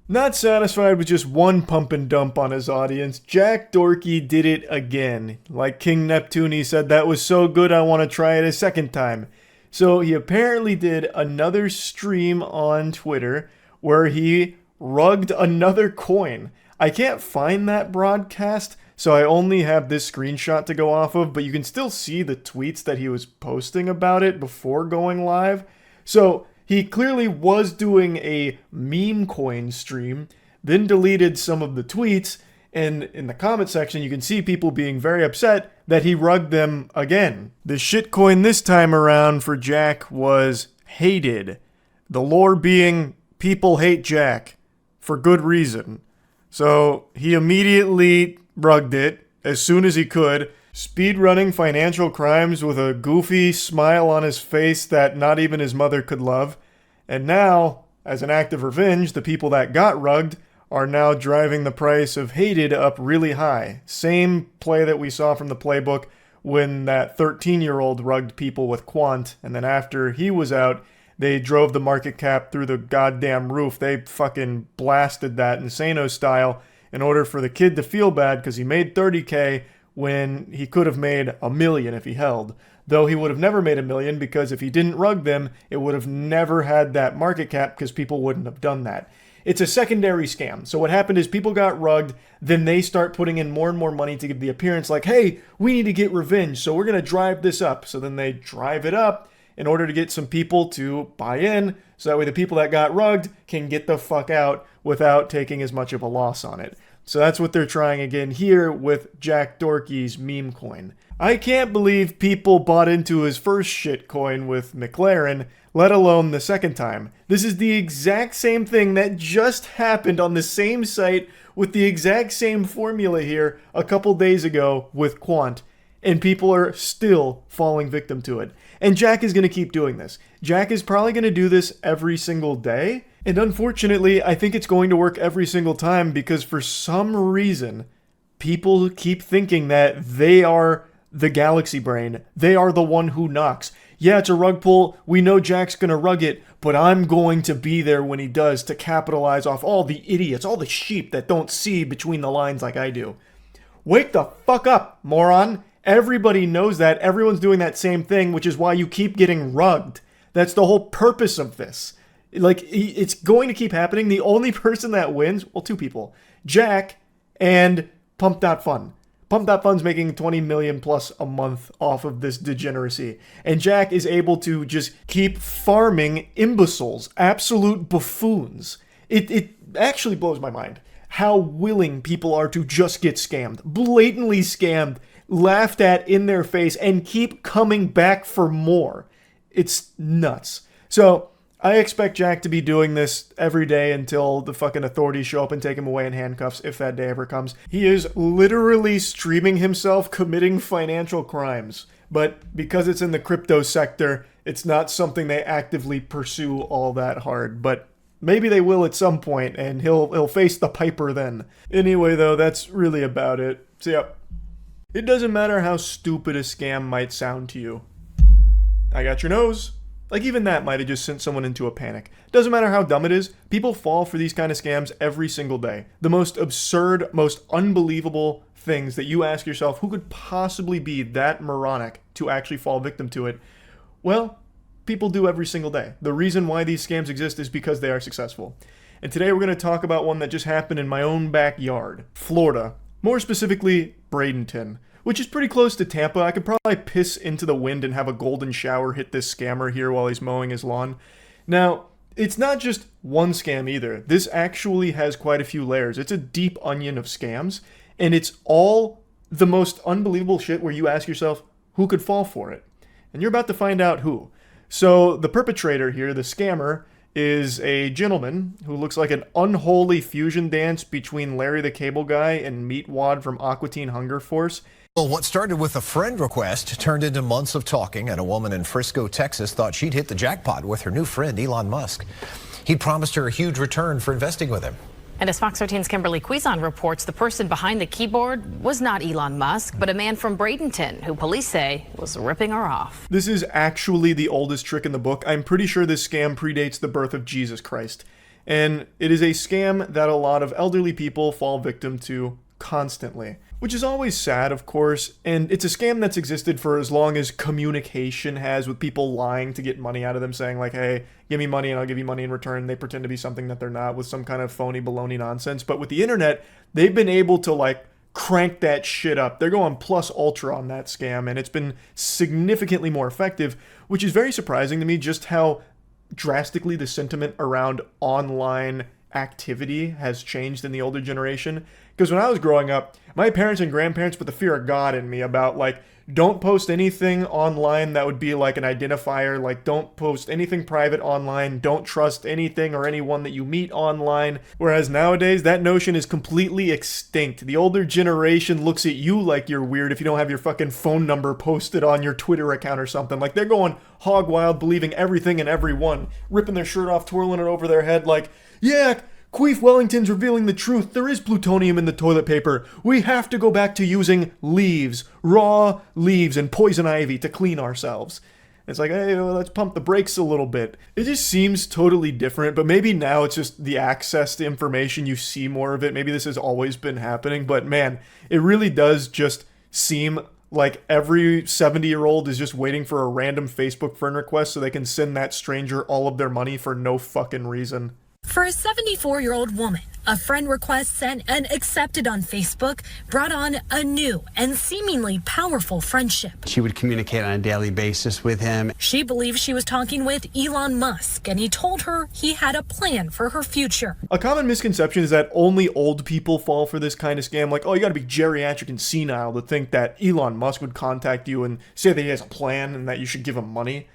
Not satisfied with just one pump and dump on his audience, Jack Dorkey did it again. Like King Neptune, he said, that was so good I want to try it a second time. So he apparently did another stream on Twitter where he rugged another coin. I can't find that broadcast, so I only have this screenshot to go off of, but you can still see the tweets that he was posting about it before going live. So He clearly was doing a meme coin stream, then deleted some of the tweets, and in the comment section you can see people being very upset that he rugged them again. The shitcoin this time around for Jack was hated. The lore being people hate Jack for good reason. So he immediately rugged it as soon as he could, speedrunning financial crimes with a goofy smile on his face that not even his mother could love. And now, as an act of revenge, the people that got rugged are now driving the price of hated up really high. Same play that we saw from the playbook when that 13-year-old rugged people with Quant, and then after he was out, they drove the market cap through the goddamn roof. They fucking blasted that Insano style in order for the kid to feel bad because he made 30K when he could have made $1 million if he held. Though he would have never made $1 million because if he didn't rug them, it would have never had that market cap because people wouldn't have done that. It's a secondary scam. So what happened is people got rugged, then they start putting in more and more money to give the appearance like, hey, we need to get revenge, so we're going to drive this up. So then they drive it up in order to get some people to buy in, so that way the people that got rugged can get the fuck out without taking as much of a loss on it. So that's what they're trying again here with Jack Dorkey's meme coin. I can't believe people bought into his first shit coin with McLaren, let alone the second time. This is the exact same thing that just happened on the same site with the exact same formula here a couple days ago with Quant, and people are still falling victim to it. And Jack is going to keep doing this. Jack is probably going to do this every single day, and unfortunately, I think it's going to work every single time because for some reason, people keep thinking that they are the galaxy brain. They are the one who knocks. Yeah, it's a rug pull. We know Jack's going to rug it, but I'm going to be there when he does to capitalize off all the idiots, all the sheep that don't see between the lines like I do. Wake the fuck up, moron. Everybody knows that. Everyone's doing that same thing, which is why you keep getting rugged. That's the whole purpose of this. Like, it's going to keep happening. The only person that wins, well, two people, Jack and Pump.Fun. Pump.Fun's making 20 million plus a month off of this degeneracy. And Jack is able to just keep farming imbeciles, absolute buffoons. It actually blows my mind how willing people are to just get scammed, blatantly scammed, laughed at in their face, and keep coming back for more. It's nuts. So I expect Jack to be doing this every day until the fucking authorities show up and take him away in handcuffs, if that day ever comes. He is literally streaming himself committing financial crimes. But because it's in the crypto sector, it's not something they actively pursue all that hard. But maybe they will at some point, and he'll face the piper then. Anyway, though, that's really about it. So, yeah. It doesn't matter how stupid a scam might sound to you. I got your nose. Like, even that might have just sent someone into a panic. Doesn't matter how dumb it is, people fall for these kind of scams every single day. The most absurd, most unbelievable things that you ask yourself, who could possibly be that moronic to actually fall victim to it? Well, people do every single day. The reason why these scams exist is because they are successful. And today we're going to talk about one that just happened in my own backyard, Florida. More specifically, Bradenton, which is pretty close to Tampa. I could probably piss into the wind and have a golden shower hit this scammer here while he's mowing his lawn. Now, it's not just one scam either. This actually has quite a few layers. It's a deep onion of scams, and it's all the most unbelievable shit where you ask yourself, who could fall for it? And you're about to find out who. So the perpetrator here, the scammer, is a gentleman who looks like an unholy fusion dance between Larry the Cable Guy and Meatwad from Aqua Teen Hunger Force. Well, what started with a friend request turned into months of talking, and a woman in Frisco, Texas thought she'd hit the jackpot with her new friend, Elon Musk. He'd promised her a huge return for investing with him. And as Fox 13's Kimberly Cuisin reports, the person behind the keyboard was not Elon Musk, but a man from Bradenton, who police say was ripping her off. This is actually the oldest trick in the book. I'm pretty sure this scam predates the birth of Jesus Christ. And it is a scam that a lot of elderly people fall victim to constantly, which is always sad, of course, and it's a scam that's existed for as long as communication has, with people lying to get money out of them, saying like, hey, give me money and I'll give you money in return. They pretend to be something that they're not with some kind of phony baloney nonsense. But with the internet, they've been able to like crank that shit up. They're going plus ultra on that scam, and it's been significantly more effective, which is very surprising to me just how drastically the sentiment around online activity has changed in the older generation. Because when I was growing up, my parents and grandparents put the fear of God in me about, like, don't post anything online that would be like an identifier. Like, don't post anything private online. Don't trust anything or anyone that you meet online. Whereas nowadays, that notion is completely extinct. The older generation looks at you like you're weird if you don't have your fucking phone number posted on your Twitter account or something. Like, they're going hog wild, believing everything and everyone, ripping their shirt off, twirling it over their head like, yeah, Queef Wellington's revealing the truth. There is plutonium in the toilet paper. We have to go back to using leaves, raw leaves and poison ivy to clean ourselves. It's like, hey, well, let's pump the brakes a little bit. It just seems totally different, but maybe now it's just the access to information. You see more of it. Maybe this has always been happening, but man, it really does just seem like every 70-year-old is just waiting for a random Facebook friend request so they can send that stranger all of their money for no fucking reason. For a 74-year-old woman, a friend request sent and accepted on Facebook brought on a new and seemingly powerful friendship. She would communicate on a daily basis with him. She believes she was talking with Elon Musk, and he told her he had a plan for her future. A common misconception is that only old people fall for this kind of scam. Like, oh, you gotta be geriatric and senile to think that Elon Musk would contact you and say that he has a plan and that you should give him money.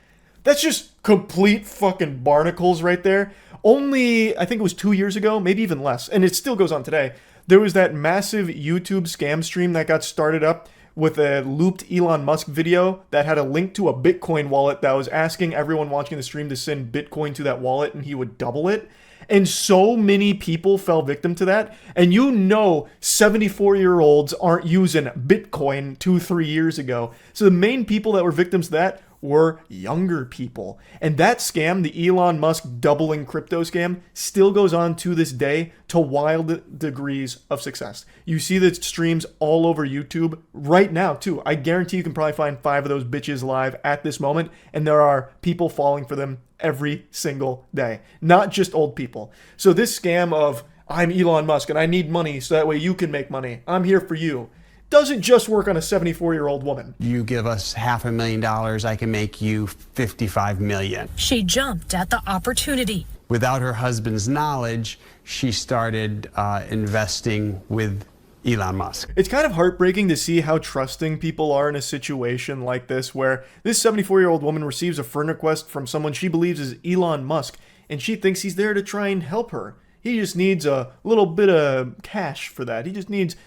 That's just complete fucking barnacles right there. Only, I think it was 2 years ago, maybe even less, and it still goes on today, there was that massive YouTube scam stream that got started up with a looped Elon Musk video that had a link to a Bitcoin wallet that was asking everyone watching the stream to send Bitcoin to that wallet and he would double it. And so many people fell victim to that. And 74-year-olds aren't using Bitcoin 2-3 years ago. So the main people that were victims to that were younger people. And that scam, the Elon Musk doubling crypto scam, still goes on to this day to wild degrees of success. You see the streams all over YouTube right now too. I guarantee you can probably find 5 of those bitches live at this moment, and there are people falling for them every single day. Not just old people. So this scam of, I'm Elon Musk and I need money so that way you can make money, I'm here for you, doesn't just work on a 74-year-old woman. You give us $500,000, I can make you $55 million. She jumped at the opportunity. Without her husband's knowledge, she started investing with Elon Musk. It's kind of heartbreaking to see how trusting people are in a situation like this, where this 74-year-old woman receives a friend request from someone she believes is Elon Musk, and she thinks he's there to try and help her. He just needs a little bit of cash for that. He just needs,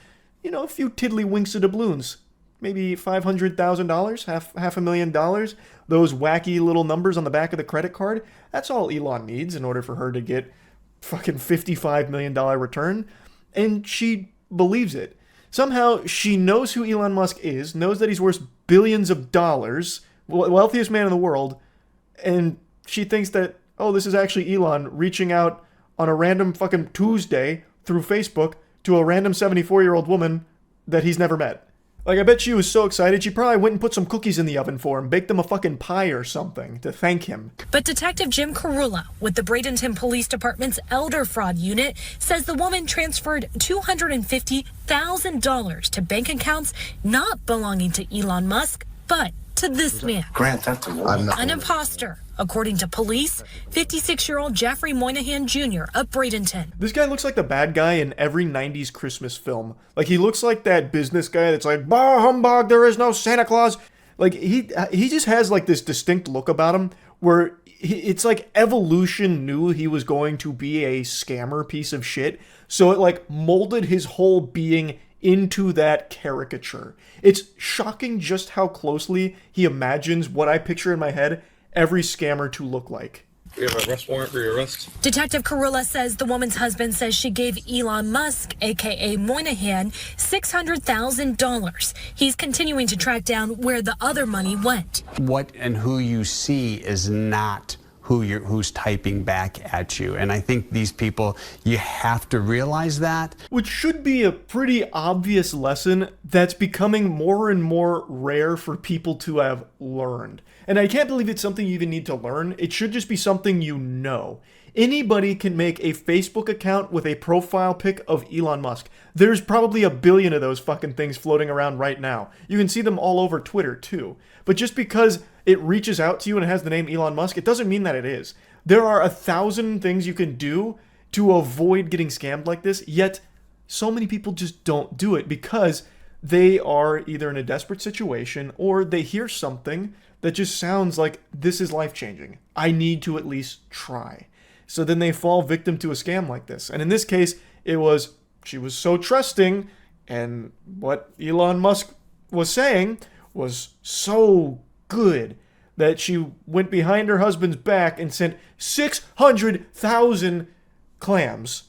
a few tiddlywinks of doubloons. Maybe $500,000, $500,000. Those wacky little numbers on the back of the credit card. That's all Elon needs in order for her to get fucking $55 million return. And she believes it. Somehow she knows who Elon Musk is, knows that he's worth billions of dollars, wealthiest man in the world, and she thinks that, oh, this is actually Elon reaching out on a random fucking Tuesday through Facebook to a random 74-year-old woman that he's never met. Like, I bet she was so excited she probably went and put some cookies in the oven for him, baked him a fucking pie or something to thank him. But Detective Jim Carula with the Bradenton Police Department's Elder Fraud Unit says the woman transferred $250,000 to bank accounts not belonging to Elon Musk, but to this man. Grant that to me. An imposter, according to police. 56-year-old Jeffrey Moynihan Jr. of Bradenton. This guy looks like the bad guy in every 90s Christmas film. Like, he looks like that business guy that's like, bah humbug, there is no Santa Claus. Like, he just has like this distinct look about him where it's like evolution knew he was going to be a scammer piece of shit. So it like molded his whole being into that caricature. It's shocking just how closely he imagines what I picture in my head every scammer to look like. We have an arrest warrant for your arrest. Detective Carula says the woman's husband says she gave Elon Musk, aka Moynihan, $600,000. He's continuing to track down where the other money went. What and who you see is not who's typing back at you. And I think these people, you have to realize that. Which should be a pretty obvious lesson that's becoming more and more rare for people to have learned. And I can't believe it's something you even need to learn. It should just be something you know. Anybody can make a Facebook account with a profile pic of Elon Musk. There's probably a billion of those fucking things floating around right now. You can see them all over Twitter too. But just because it reaches out to you and it has the name Elon Musk, it doesn't mean that it is. There are 1,000 things you can do to avoid getting scammed like this, yet so many people just don't do it because they are either in a desperate situation or they hear something that just sounds like this is life-changing. I need to at least try. So then they fall victim to a scam like this. And in this case, she was so trusting, and what Elon Musk was saying was so good that she went behind her husband's back and sent 600,000 clams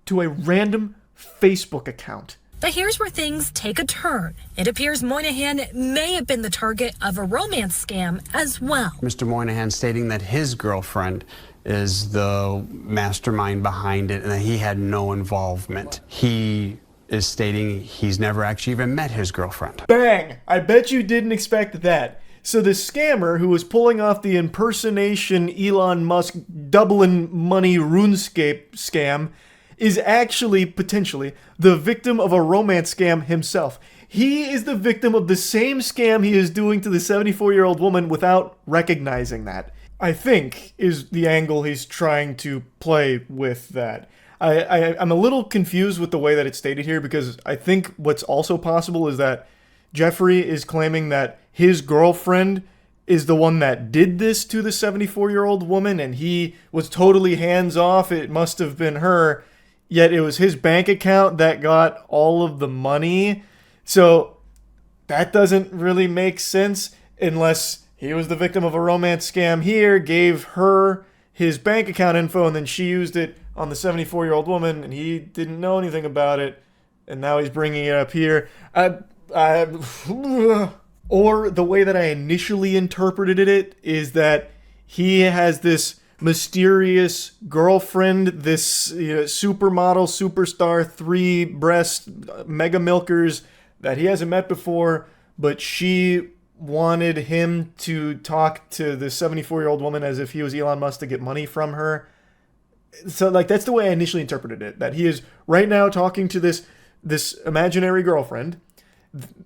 to a random Facebook account. But here's where things take a turn. It appears Moynihan may have been the target of a romance scam as well. Mr. Moynihan stating that his girlfriend is the mastermind behind it and that he had no involvement. He is stating he's never actually even met his girlfriend. Bang! I bet you didn't expect that. So the scammer who was pulling off the impersonation Elon Musk doubling money RuneScape scam is actually, potentially, the victim of a romance scam himself. He is the victim of the same scam he is doing to the 74-year-old woman without recognizing that. I think is the angle he's trying to play with that. I'm a little confused with the way that it's stated here because I think what's also possible is that Jeffrey is claiming that his girlfriend is the one that did this to the 74-year-old woman and he was totally hands-off. It must have been her, yet it was his bank account that got all of the money. So that doesn't really make sense unless he was the victim of a romance scam here, gave her his bank account info, and then she used it on the 74-year-old woman, and he didn't know anything about it, and now he's bringing it up here. Or the way that I initially interpreted it is that he has this mysterious girlfriend, this supermodel, superstar, 3-breast mega milkers that he hasn't met before, but she wanted him to talk to the 74-year-old woman as if he was Elon Musk to get money from her. So that's the way I initially interpreted it, that he is right now talking to this imaginary girlfriend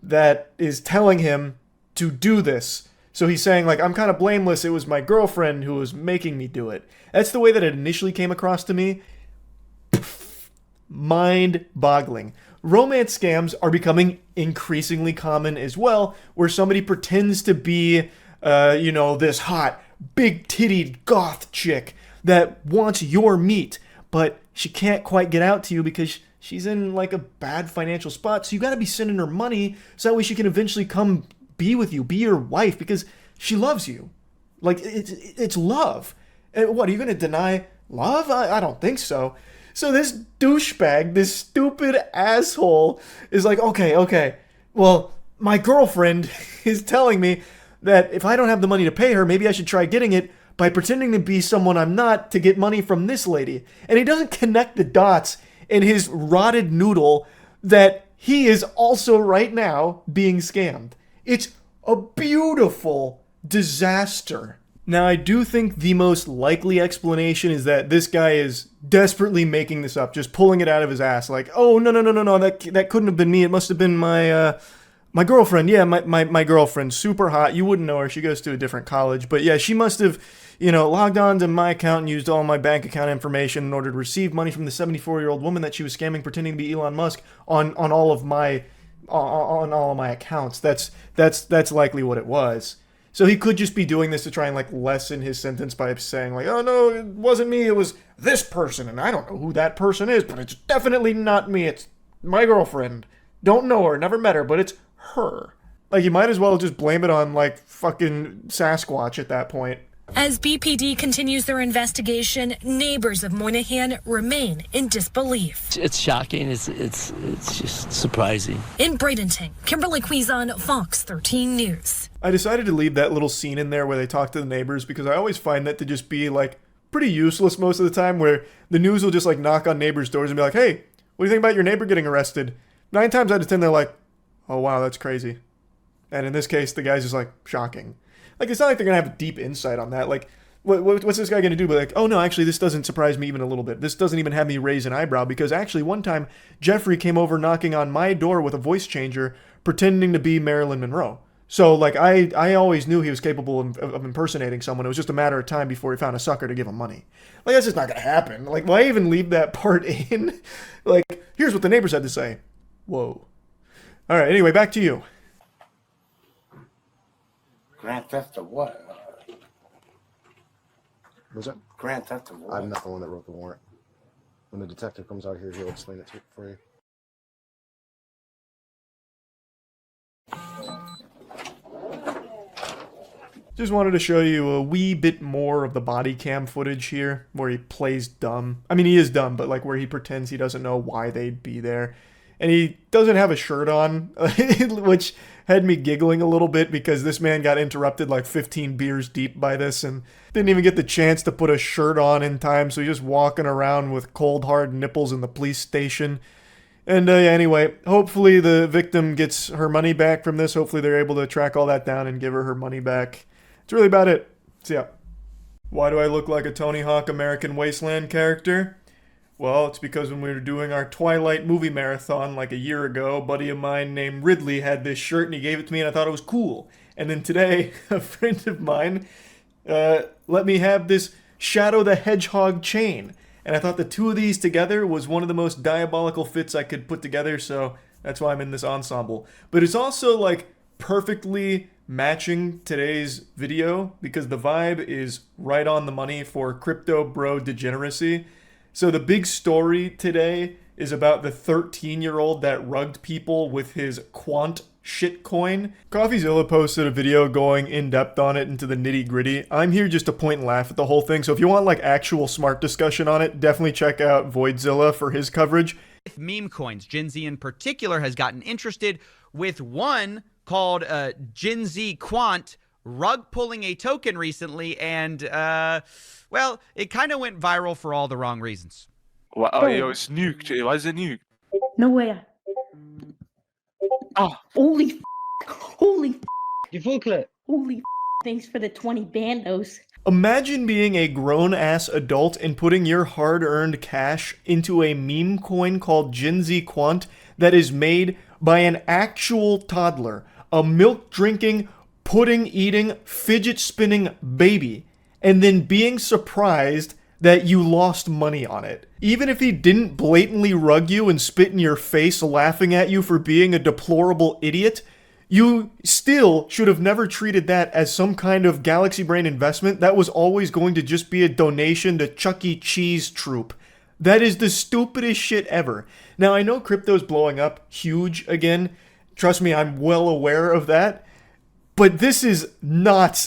that is telling him to do this. So he's saying, I'm kind of blameless. It was my girlfriend who was making me do it. That's the way that it initially came across to me. Mind-boggling. Romance scams are becoming increasingly common as well, where somebody pretends to be, this hot, big-tittied goth chick that wants your meat, but she can't quite get out to you because she's in, a bad financial spot. So you got to be sending her money so that way she can eventually come be with you, be your wife, because she loves you. It's love. And what, are you going to deny love? I don't think so. So this douchebag, this stupid asshole is okay, well, my girlfriend is telling me that if I don't have the money to pay her, maybe I should try getting it by pretending to be someone I'm not to get money from this lady. And he doesn't connect the dots in his rotted noodle that he is also right now being scammed. It's a beautiful disaster. Now, I do think the most likely explanation is that this guy is desperately making this up, just pulling it out of his ass. Oh, no, that couldn't have been me. It must have been my girlfriend. Yeah, my girlfriend, super hot. You wouldn't know her. She goes to a different college. But yeah, she must have, logged on to my account and used all my bank account information in order to receive money from the 74-year-old woman that she was scamming, pretending to be Elon Musk on all of my accounts. That's likely what it was. So he could just be doing this to try and lessen his sentence by saying oh no, it wasn't me, it was this person, and I don't know who that person is, but it's definitely not me, it's my girlfriend. Don't know her, never met her, but it's her. You might as well just blame it on fucking Sasquatch at that point. As BPD continues their investigation, neighbors of Moynihan remain in disbelief. It's shocking. It's just surprising. In Bradenton, Kimberly Quizon, Fox 13 News. I decided to leave that little scene in there where they talk to the neighbors because I always find that to just be pretty useless most of the time, where the news will just knock on neighbors' doors and be hey, what do you think about your neighbor getting arrested? 9 times out of 10 they're oh wow, that's crazy. And in this case, the guy's just shocking. It's not they're going to have a deep insight on that. What's this guy going to do? But oh no, actually, this doesn't surprise me even a little bit. This doesn't even have me raise an eyebrow because actually one time, Jeffrey came over knocking on my door with a voice changer, pretending to be Marilyn Monroe. So, like, I always knew he was capable of impersonating someone. It was just a matter of time before he found a sucker to give him money. Like, that's just not gonna happen. Like, why even leave that part in? Like, here's what the neighbors had to say. Whoa. All right, anyway, back to you. Grand Theft of what? Was it? Grand Theft of what? I'm not the one that wrote the warrant. When the detective comes out here, he'll explain it for you. Just wanted to show you a wee bit more of the body cam footage here, where he plays dumb. I mean, he is dumb, but like where he pretends he doesn't know why they'd be there. And he doesn't have a shirt on, which had me giggling a little bit because this man got interrupted like 15 beers deep by this and didn't even get the chance to put a shirt on in time, so he's just walking around with cold hard nipples in the police station. And anyway, hopefully the victim gets her money back from this. Hopefully they're able to track all that down and give her money back. That's really about it. So yeah. Why do I look like a Tony Hawk American Wasteland character? Well, it's because when we were doing our Twilight movie marathon like a year ago, a buddy of mine named Ridley had this shirt and he gave it to me and I thought it was cool. And then today, a friend of mine let me have this Shadow the Hedgehog chain. And I thought the two of these together was one of the most diabolical fits I could put together, so that's why I'm in this ensemble. But it's also like perfectly matching today's video because the vibe is right on the money for crypto bro degeneracy. So the big story today is about the 13-year-old that rugged people with his Quant shitcoin. CoffeeZilla posted a video going in depth on it into the nitty gritty. I'm here just to point and laugh at the whole thing. So if you want like actual smart discussion on it, definitely check out Voidzilla for his coverage. Meme coins, Gen Z in particular has gotten interested with one called Gen Z Quant rug pulling a token recently, and well, it kind of went viral for all the wrong reasons. Well, oh, it was nuked. Why is it nuked? No way. Oh. Holy You full clip. Holy thanks for the 20 bandos. Imagine being a grown-ass adult and putting your hard-earned cash into a meme coin called Gen Z Quant that is made by an actual toddler, a milk-drinking, pudding-eating, fidget-spinning baby, and then being surprised that you lost money on it. Even if he didn't blatantly rug you and spit in your face laughing at you for being a deplorable idiot, you still should have never treated that as some kind of Galaxy Brain investment. That was always going to just be a donation to Chuck E. Cheese troop. That is the stupidest shit ever. Now, I know crypto's blowing up huge again. Trust me, I'm well aware of that. But this is not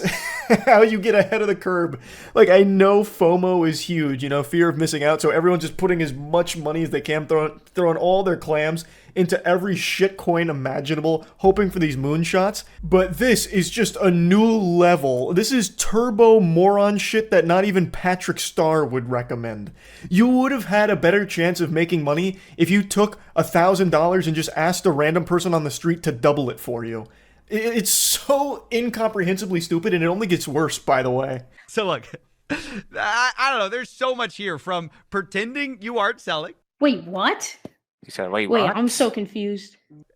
how you get ahead of the curve. Like, I know FOMO is huge, you know, fear of missing out. So everyone's just putting as much money as they can, throwing all their clams into every shitcoin imaginable, hoping for these moonshots. But this is just a new level. This is turbo moron shit that not even Patrick Starr would recommend. You would have had a better chance of making money if you took $1,000 and just asked a random person on the street to double it for you. It's so incomprehensibly stupid, and it only gets worse, by the way. So look, I don't know, there's so much here from pretending you aren't selling. Wait, what? He said, wait, Wait, what? I'm so confused.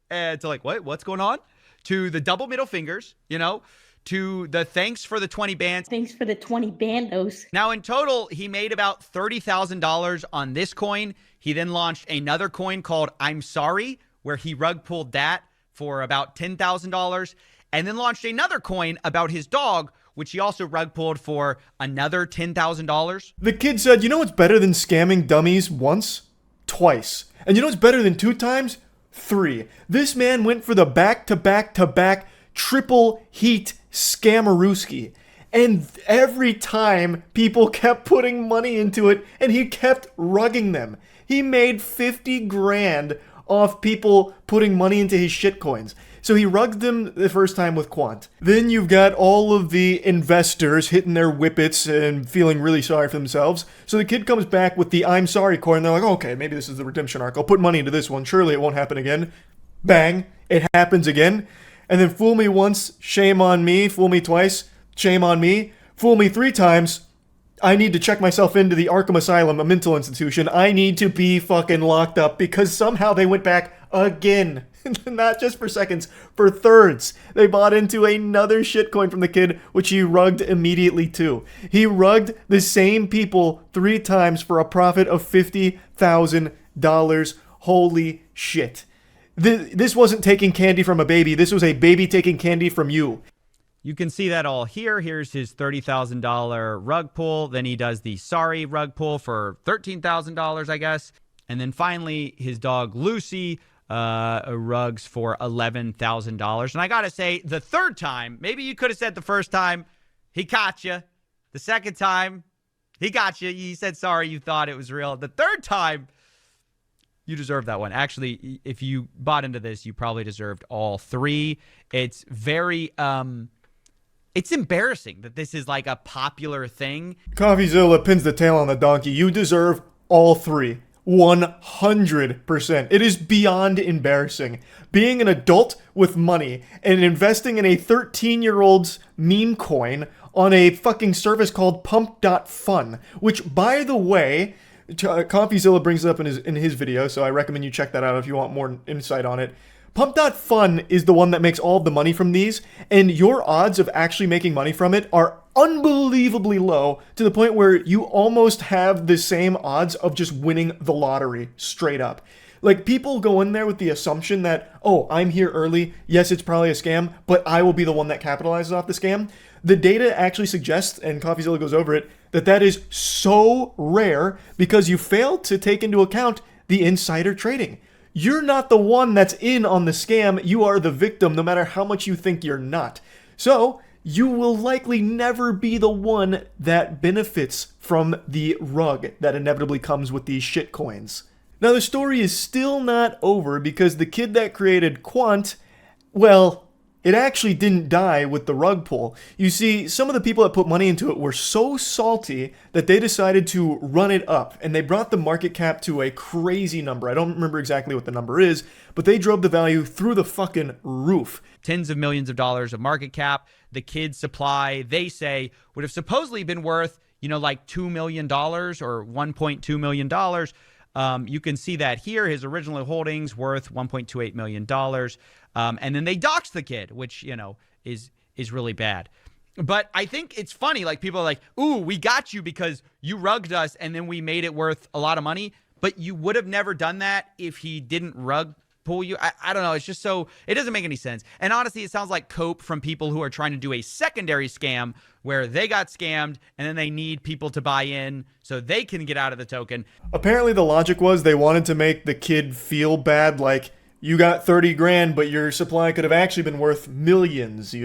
To like, what's going on? To the double middle fingers, you know, to the thanks for the 20 bands. Thanks for the 20 bandos. Now, in total, he made about $30,000 on this coin. He then launched another coin called I'm Sorry, where he rug pulled that for about $10,000, and then launched another coin about his dog, which he also rug pulled for another $10,000. The kid said, you know what's better than scamming dummies once? Twice. And you know what's better than 2 times? 3. This man went for the back-to-back-to-back triple heat scammerooski. And every time people kept putting money into it, and he kept rugging them. He made 50 grand off people putting money into his shitcoins. So he rugged them the first time with Quant. Then you've got all of the investors hitting their whippets and feeling really sorry for themselves. So the kid comes back with the I'm Sorry coin. They're like, okay, maybe this is the redemption arc. I'll put money into this one. Surely it won't happen again. Bang. It happens again. And then fool me once, shame on me. Fool me twice, shame on me. Fool me 3 times. I need to check myself into the Arkham Asylum, a mental institution. I need to be fucking locked up because somehow they went back again. Not just for seconds, for thirds. They bought into another shitcoin from the kid, which he rugged immediately too. He rugged the same people 3 times for a profit of $50,000. Holy shit. This wasn't taking candy from a baby. This was a baby taking candy from you. You can see that all here. Here's his $30,000 rug pull. Then he does the sorry rug pull for $13,000, I guess. And then finally, his dog Lucy rugs for $11,000. And I got to say, the third time, maybe you could have said the first time, he caught you. The second time, he got you. He said sorry, you thought it was real. The third time, you deserve that one. Actually, if you bought into this, you probably deserved all 3. It's very, it's embarrassing that this is like a popular thing. CoffeeZilla pins the tail on the donkey. You deserve all 3. 100%. It is beyond embarrassing. Being an adult with money and investing in a 13-year-old's meme coin on a fucking service called Pump.Fun, which, by the way, CoffeeZilla brings it up in his video, so I recommend you check that out if you want more insight on it. Pump.Fun is the one that makes all of the money from these, and your odds of actually making money from it are unbelievably low, to the point where you almost have the same odds of just winning the lottery straight up. Like, people go in there with the assumption that, oh, I'm here early, yes, it's probably a scam, but I will be the one that capitalizes off the scam. The data actually suggests, and CoffeeZilla goes over it, that is so rare because you fail to take into account the insider trading. You're not the one that's in on the scam, you are the victim, no matter how much you think you're not. So, you will likely never be the one that benefits from the rug that inevitably comes with these shitcoins. Now, the story is still not over because the kid that created Quant, well, it actually didn't die with the rug pull. You see, some of the people that put money into it were so salty that they decided to run it up, and they brought the market cap to a crazy number. I don't remember exactly what the number is, but they drove the value through the fucking roof. Tens of millions of dollars of market cap. The kid's supply, they say, would have supposedly been worth, like $2 million or $1.2 million. You can see that here. His original holdings worth $1.28 million. And then they doxed the kid, which, is really bad. But I think it's funny. Like, people are like, ooh, we got you because you rugged us and then we made it worth a lot of money. But you would have never done that if he didn't rug pull you. I don't know. It's just so, it doesn't make any sense. And honestly, it sounds like cope from people who are trying to do a secondary scam where they got scammed and then they need people to buy in so they can get out of the token. Apparently the logic was they wanted to make the kid feel bad, like, you got 30 grand, but your supply could have actually been worth millions,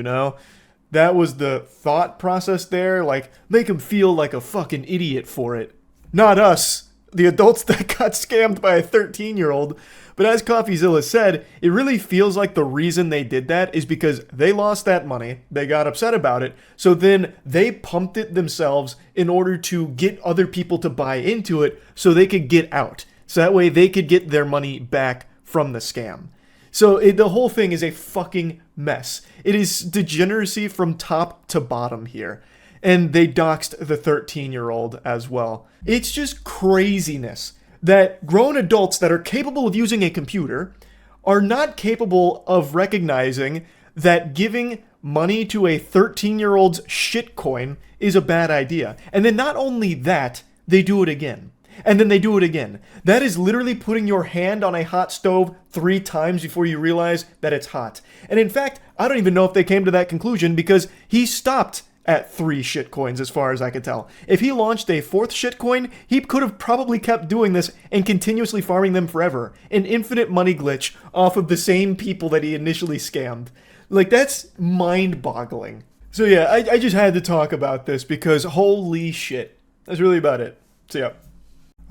That was the thought process there, like, make him feel like a fucking idiot for it. Not us, the adults that got scammed by a 13-year-old. But as CoffeeZilla said, it really feels like the reason they did that is because they lost that money, they got upset about it, so then they pumped it themselves in order to get other people to buy into it so they could get out. So that way they could get their money back from the scam. So the whole thing is a fucking mess. It is degeneracy from top to bottom here. And they doxed the 13-year-old as well. It's just craziness that grown adults that are capable of using a computer are not capable of recognizing that giving money to a 13-year-old's shitcoin is a bad idea. And then not only that, they do it again. And then they do it again. That is literally putting your hand on a hot stove 3 times before you realize that it's hot. And in fact, I don't even know if they came to that conclusion because he stopped at 3 shitcoins as far as I could tell. If he launched a 4th shitcoin, he could have probably kept doing this and continuously farming them forever. An infinite money glitch off of the same people that he initially scammed. Like, that's mind-boggling. So yeah, I just had to talk about this because holy shit. That's really about it. So yeah.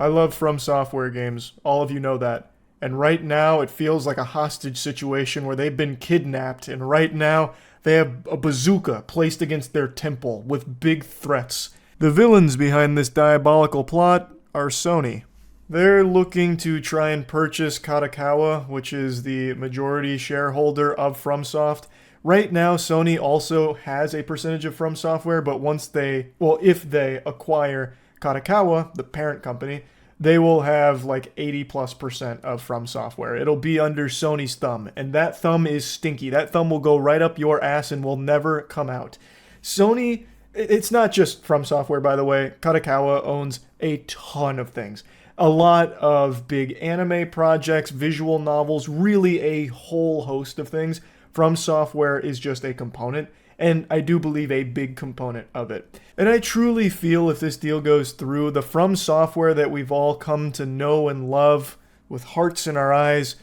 I love From Software games. All of you know that. And right now, it feels like a hostage situation where they've been kidnapped, and right now, they have a bazooka placed against their temple with big threats. The villains behind this diabolical plot are Sony. They're looking to try and purchase Critikal, which is the majority shareholder of FromSoft. Right now, Sony also has a percentage of From Software, but if they acquire Critikal, the parent company, they will have like 80+% of From Software. It'll be under Sony's thumb, and that thumb is stinky. That thumb will go right up your ass and will never come out. Sony, it's not just From Software, by the way. Critikal owns a ton of things. A lot of big anime projects, visual novels, really a whole host of things. From Software is just a component, and I do believe a big component of it. And I truly feel if this deal goes through, the From Software that we've all come to know and love with hearts in our eyes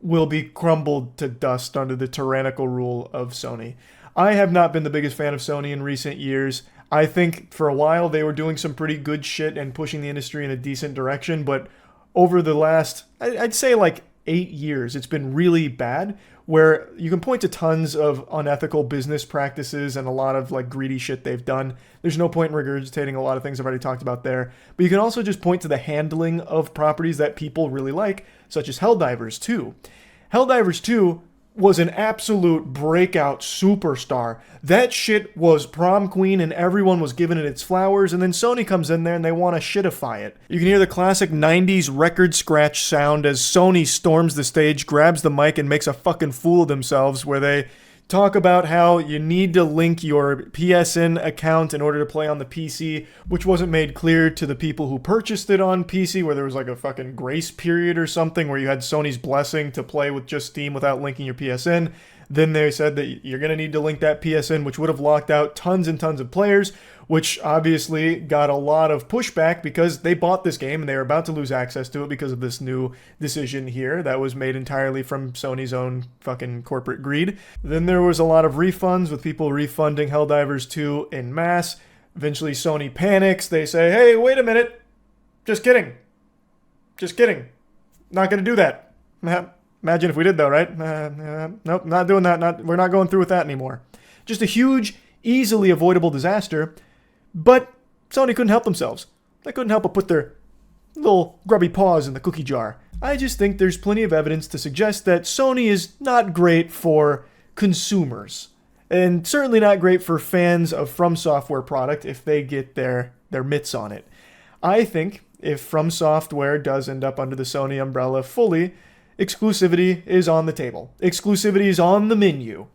will be crumbled to dust under the tyrannical rule of Sony. I have not been the biggest fan of Sony in recent years. I think for a while they were doing some pretty good shit and pushing the industry in a decent direction, but over the last, I'd say like 8 years, it's been really bad, where you can point to tons of unethical business practices and a lot of like greedy shit they've done. There's no point in regurgitating a lot of things I've already talked about there, but you can also just point to the handling of properties that people really like, such as Helldivers 2. Helldivers 2 was an absolute breakout superstar. That shit was prom queen and everyone was giving it its flowers, and then Sony comes in there and they want to shitify it. You can hear the classic 90s record scratch sound as Sony storms the stage, grabs the mic, and makes a fucking fool of themselves, where they talk about how you need to link your PSN account in order to play on the PC, which wasn't made clear to the people who purchased it on PC, where there was like a fucking grace period or something where you had Sony's blessing to play with just Steam without linking your PSN. Then they said that you're going to need to link that PSN, which would have locked out tons and tons of players, which obviously got a lot of pushback because they bought this game and they were about to lose access to it because of this new decision here that was made entirely from Sony's own fucking corporate greed. Then there was a lot of refunds with people refunding Helldivers 2 en masse. Eventually Sony panics. They say, hey, wait a minute. Just kidding. Just kidding. Not going to do that. Imagine if we did though, right? Nope, not doing that. We're not going through with that anymore. Just a huge, easily avoidable disaster. But Sony couldn't help themselves. They couldn't help but put their little grubby paws in the cookie jar. I just think there's plenty of evidence to suggest that Sony is not great for consumers. And certainly not great for fans of From Software product if they get their mitts on it. I think if From Software does end up under the Sony umbrella fully, exclusivity is on the table. Exclusivity is on the menu.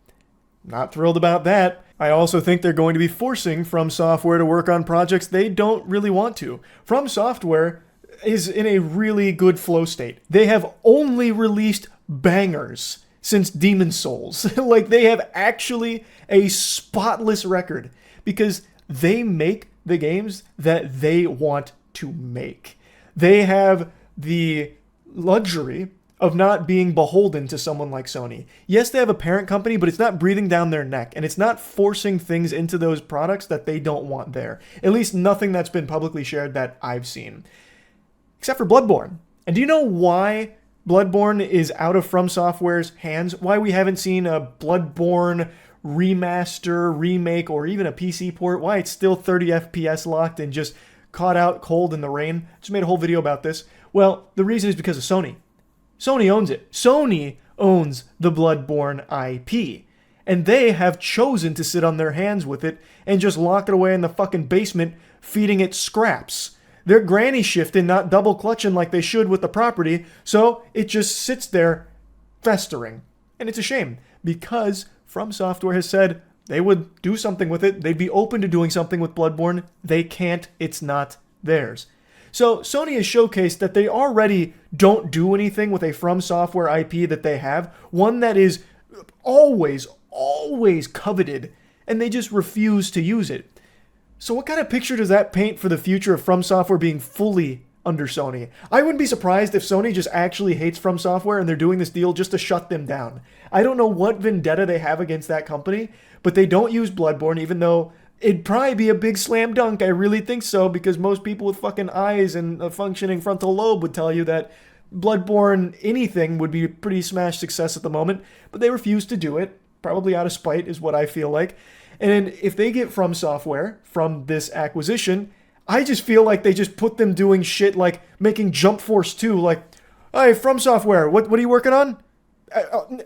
Not thrilled about that. I also think they're going to be forcing From Software to work on projects they don't really want to. From Software is in a really good flow state. They have only released bangers since Demon's Souls. Like, they have actually a spotless record because they make the games that they want to make. They have the luxury of not being beholden to someone like Sony. Yes, they have a parent company, but it's not breathing down their neck, and it's not forcing things into those products that they don't want there. At least nothing that's been publicly shared that I've seen. Except for Bloodborne. And do you know why Bloodborne is out of From Software's hands? Why we haven't seen a Bloodborne remaster, remake, or even a PC port? Why it's still 30 FPS locked and just caught out cold in the rain? Just made a whole video about this. Well, the reason is because of Sony. Sony owns it. Sony owns the Bloodborne IP. And they have chosen to sit on their hands with it and just lock it away in the fucking basement, feeding it scraps. They're granny shifting, not double clutching like they should with the property, so it just sits there festering. And it's a shame, because From Software has said they would do something with it. They'd be open to doing something with Bloodborne. They can't. It's not theirs. So Sony has showcased that they already don't do anything with a From Software IP that they have, one that is always coveted, and they just refuse to use it. So what kind of picture does that paint for the future of From Software being fully under Sony? I wouldn't be surprised if Sony just actually hates From Software and they're doing this deal just to shut them down. I don't know what vendetta they have against that company, but they don't use Bloodborne, even though it'd probably be a big slam dunk. I really think so, because most people with fucking eyes and a functioning frontal lobe would tell you that Bloodborne anything would be a pretty smash success at the moment, but they refuse to do it, probably out of spite is what I feel like. And if they get From Software from this acquisition, I just feel like they just put them doing shit like making Jump Force 2, like, hey, From Software, what are you working on?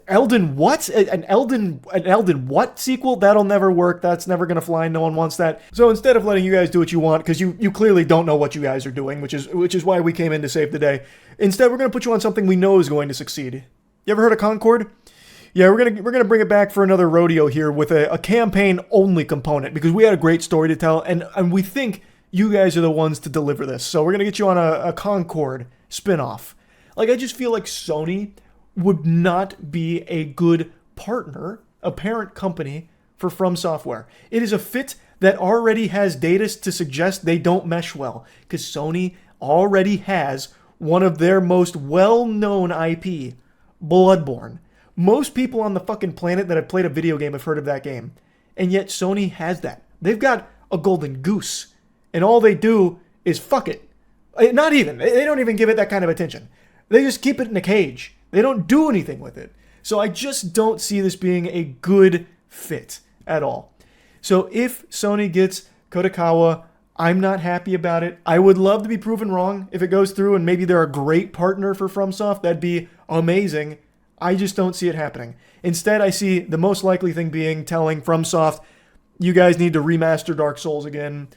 Elden what? An Elden what sequel? That'll never work. That's never gonna fly. No one wants that. So instead of letting you guys do what you want, because you clearly don't know what you guys are doing, which is why we came in to save the day. Instead, we're gonna put you on something we know is going to succeed. You ever heard of Concord? Yeah, we're gonna bring it back for another rodeo here with a campaign only component, because we had a great story to tell, and we think you guys are the ones to deliver this. So we're gonna get you on a Concord spinoff. Like, I just feel like Sony would not be a good partner, a parent company for From Software. It is a fit that already has data to suggest they don't mesh well, because Sony already has one of their most well-known IP, Bloodborne. Most people on the fucking planet that have played a video game have heard of that game, and yet Sony has that. They've got a golden goose, and all they do is fuck it. Not even. They don't even give it that kind of attention. They just keep it in a cage. They don't do anything with it. So I just don't see this being a good fit at all. So if Sony gets Critikal, I'm not happy about it. I would love to be proven wrong if it goes through and maybe they're a great partner for FromSoft. That'd be amazing. I just don't see it happening. Instead, I see the most likely thing being telling FromSoft, you guys need to remaster Dark Souls again.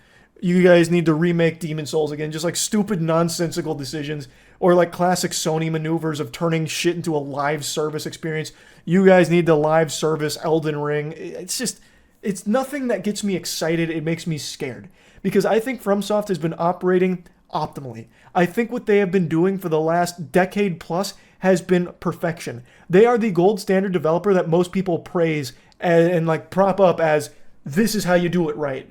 You guys need to remake Demon Souls again. Just like stupid, nonsensical decisions. Or like classic Sony maneuvers of turning shit into a live service experience. You guys need to live service Elden Ring. It's nothing that gets me excited. It makes me scared. Because I think FromSoft has been operating optimally. I think what they have been doing for the last decade plus has been perfection. They are the gold standard developer that most people praise and like prop up as, this is how you do it right.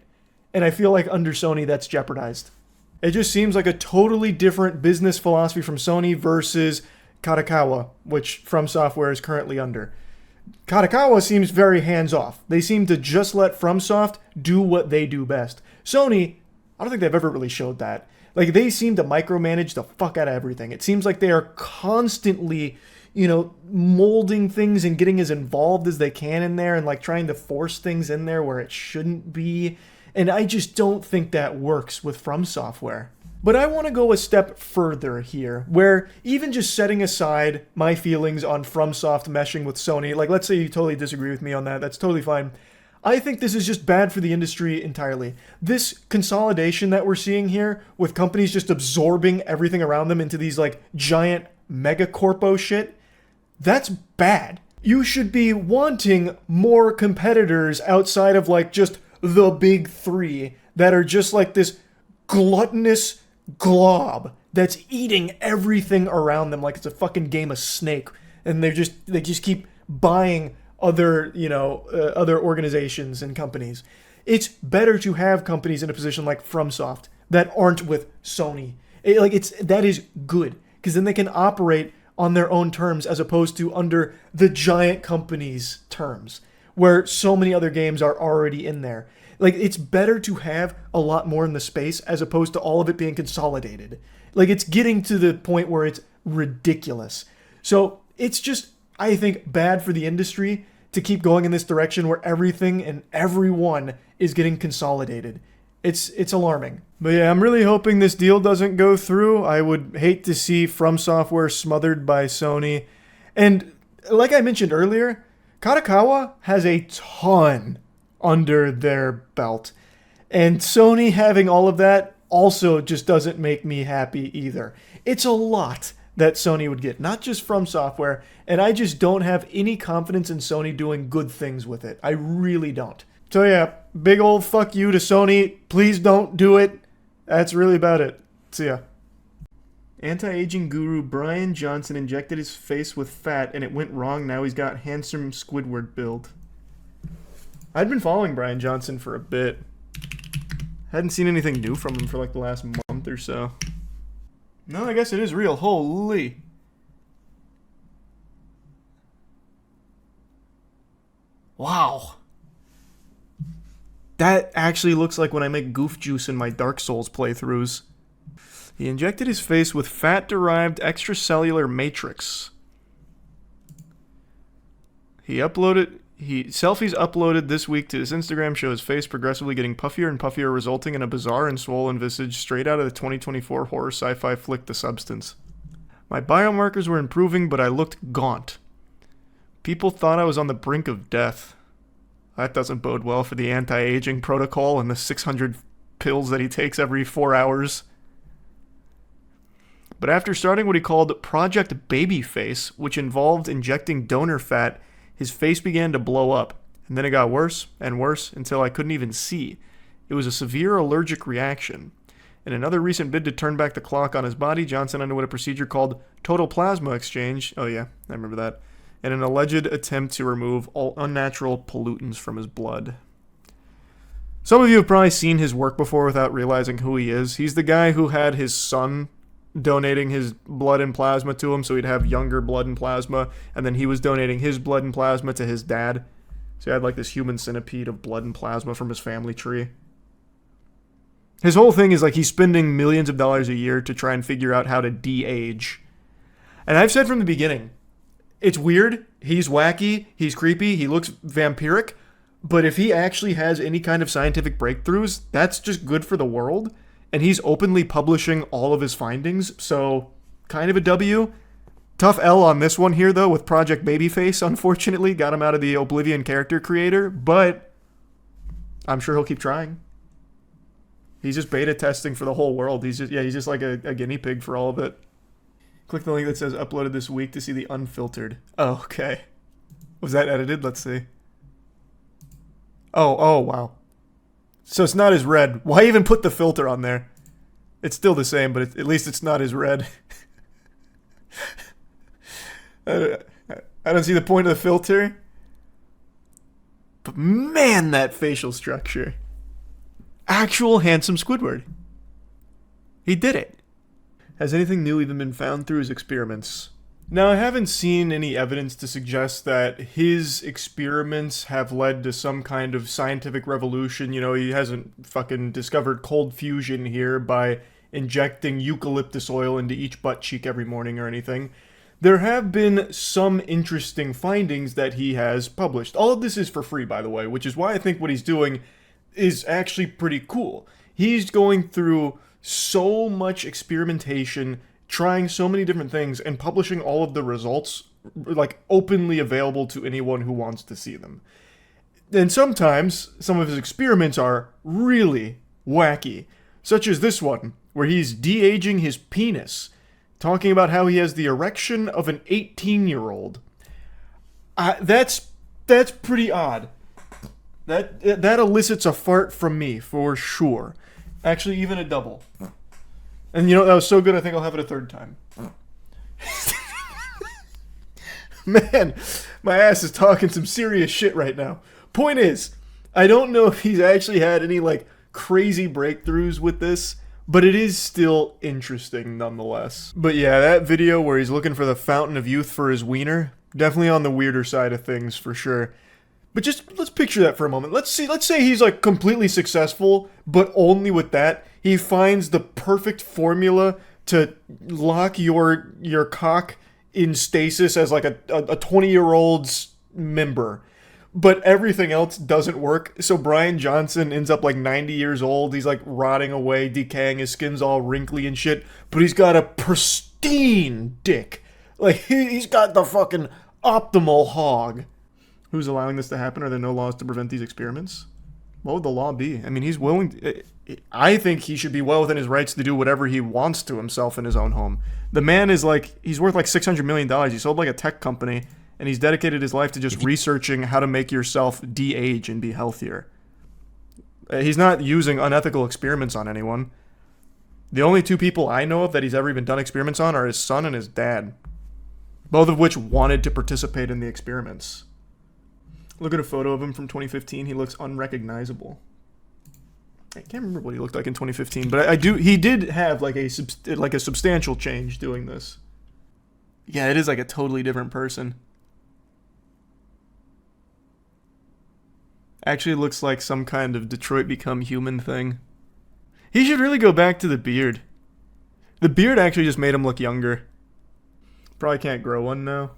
And I feel like under Sony that's jeopardized. It just seems like a totally different business philosophy from Sony versus Critikal, which From Software is currently under. Critikal seems very hands-off. They seem to just let FromSoft do what they do best. Sony, I don't think they've ever really showed that. Like, they seem to micromanage the fuck out of everything. It seems like they are constantly, molding things and getting as involved as they can in there and like trying to force things in there where it shouldn't be. And I just don't think that works with From Software. But I want to go a step further here, where even just setting aside my feelings on FromSoft meshing with Sony, like let's say you totally disagree with me on that, that's totally fine. I think this is just bad for the industry entirely. This consolidation that we're seeing here, with companies just absorbing everything around them into these like giant megacorpo shit, that's bad. You should be wanting more competitors outside of like just the big three that are just like this gluttonous glob that's eating everything around them like it's a fucking game of Snake, and they just keep buying other other organizations and companies. It's better to have companies in a position like FromSoft that aren't with Sony. That is good, because then they can operate on their own terms as opposed to under the giant company's terms, where so many other games are already in there. Like, it's better to have a lot more in the space as opposed to all of it being consolidated. Like, it's getting to the point where it's ridiculous. So it's just, I think, bad for the industry to keep going in this direction where everything and everyone is getting consolidated. It's alarming. But yeah, I'm really hoping this deal doesn't go through. I would hate to see From Software smothered by Sony. And like I mentioned earlier, Critikal has a ton under their belt. And Sony having all of that also just doesn't make me happy either. It's a lot that Sony would get, not just From Software, and I just don't have any confidence in Sony doing good things with it. I really don't. So yeah, big old fuck you to Sony. Please don't do it. That's really about it. See ya. Anti-aging guru Brian Johnson injected his face with fat and it went wrong. Now he's got handsome Squidward build. I'd been following Brian Johnson for a bit. Hadn't seen anything new from him for like the last month or so. No, I guess it is real. Holy. Wow. That actually looks like when I make goof juice in my Dark Souls playthroughs. He injected his face with fat-derived extracellular matrix. Selfies uploaded this week to his Instagram show his face progressively getting puffier and puffier, resulting in a bizarre and swollen visage straight out of the 2024 horror sci-fi flick The Substance. My biomarkers were improving, but I looked gaunt. People thought I was on the brink of death. That doesn't bode well for the anti-aging protocol and the 600 pills that he takes every 4 hours. But after starting what he called Project Babyface, which involved injecting donor fat, his face began to blow up. And then it got worse and worse until I couldn't even see. It was a severe allergic reaction. In another recent bid to turn back the clock on his body, Johnson underwent a procedure called total plasma exchange. Oh yeah, I remember that. In an alleged attempt to remove all unnatural pollutants from his blood. Some of you have probably seen his work before without realizing who he is. He's the guy who had his son donating his blood and plasma to him so he'd have younger blood and plasma, and then he was donating his blood and plasma to his dad. So he had like this human centipede of blood and plasma from his family tree. His whole thing is like he's spending millions of dollars a year to try and figure out how to de-age. And I've said from the beginning, it's weird, he's wacky, he's creepy, he looks vampiric, but if he actually has any kind of scientific breakthroughs, that's just good for the world. And he's openly publishing all of his findings, so kind of a W. Tough L on this one here, though, with Project Babyface, unfortunately. Got him out of the Oblivion character creator, but I'm sure he'll keep trying. He's just beta testing for the whole world. He's just like a guinea pig for all of it. Click the link that says uploaded this week to see the unfiltered. Oh, okay. Was that edited? Let's see. Oh, wow. So it's not as red. Why even put the filter on there? It's still the same, but at least it's not as red. I don't see the point of the filter. But man, that facial structure. Actual handsome Squidward. He did it. Has anything new even been found through his experiments? Now, I haven't seen any evidence to suggest that his experiments have led to some kind of scientific revolution. You know, he hasn't fucking discovered cold fusion here by injecting eucalyptus oil into each butt cheek every morning or anything. There have been some interesting findings that he has published. All of this is for free, by the way, which is why I think what he's doing is actually pretty cool. He's going through so much experimentation, trying so many different things, and publishing all of the results, like, openly available to anyone who wants to see them. And sometimes, some of his experiments are really wacky, such as this one, where he's de-aging his penis, talking about how he has the erection of an 18-year-old. That's pretty odd. That elicits a fart from me, for sure. Actually, even a double. And you know, that was so good, I think I'll have it a third time. Man, my ass is talking some serious shit right now. Point is, I don't know if he's actually had any, like, crazy breakthroughs with this, but it is still interesting nonetheless. But yeah, that video where he's looking for the fountain of youth for his wiener, definitely on the weirder side of things for sure. But just, let's picture that for a moment. Let's say he's like completely successful, but only with that, he finds the perfect formula to lock your cock in stasis as like a 20-year-old's member. But everything else doesn't work, so Brian Johnson ends up like 90 years old, he's like rotting away, decaying, his skin's all wrinkly and shit, but he's got a pristine dick. Like, he's got the fucking optimal hog. Who's allowing this to happen? Are there no laws to prevent these experiments? What would the law be? I mean, he's willing to, I think he should be well within his rights to do whatever he wants to himself in his own home. The man is like, he's worth like $600 million. He sold like a tech company, and he's dedicated his life to just researching how to make yourself de-age and be healthier. He's not using unethical experiments on anyone. The only two people I know of that he's ever even done experiments on are his son and his dad. Both of which wanted to participate in the experiments. Look at a photo of him from 2015. He looks unrecognizable. I can't remember what he looked like in 2015, but he did have like a substantial change doing this. Yeah, it is like a totally different person. Actually looks like some kind of Detroit Become Human thing. He should really go back to the beard. The beard actually just made him look younger. Probably can't grow one now.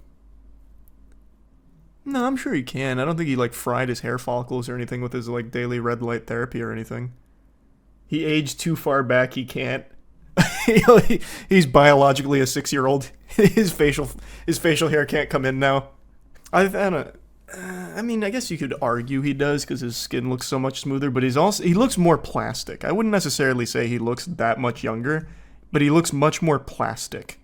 No, I'm sure he can. I don't think he like fried his hair follicles or anything with his like daily red light therapy or anything. He aged too far back, he can't. He's biologically a 6-year-old. His facial hair can't come in now. I don't. I mean, I guess you could argue he does because his skin looks so much smoother, but he looks more plastic. I wouldn't necessarily say he looks that much younger, but he looks much more plastic.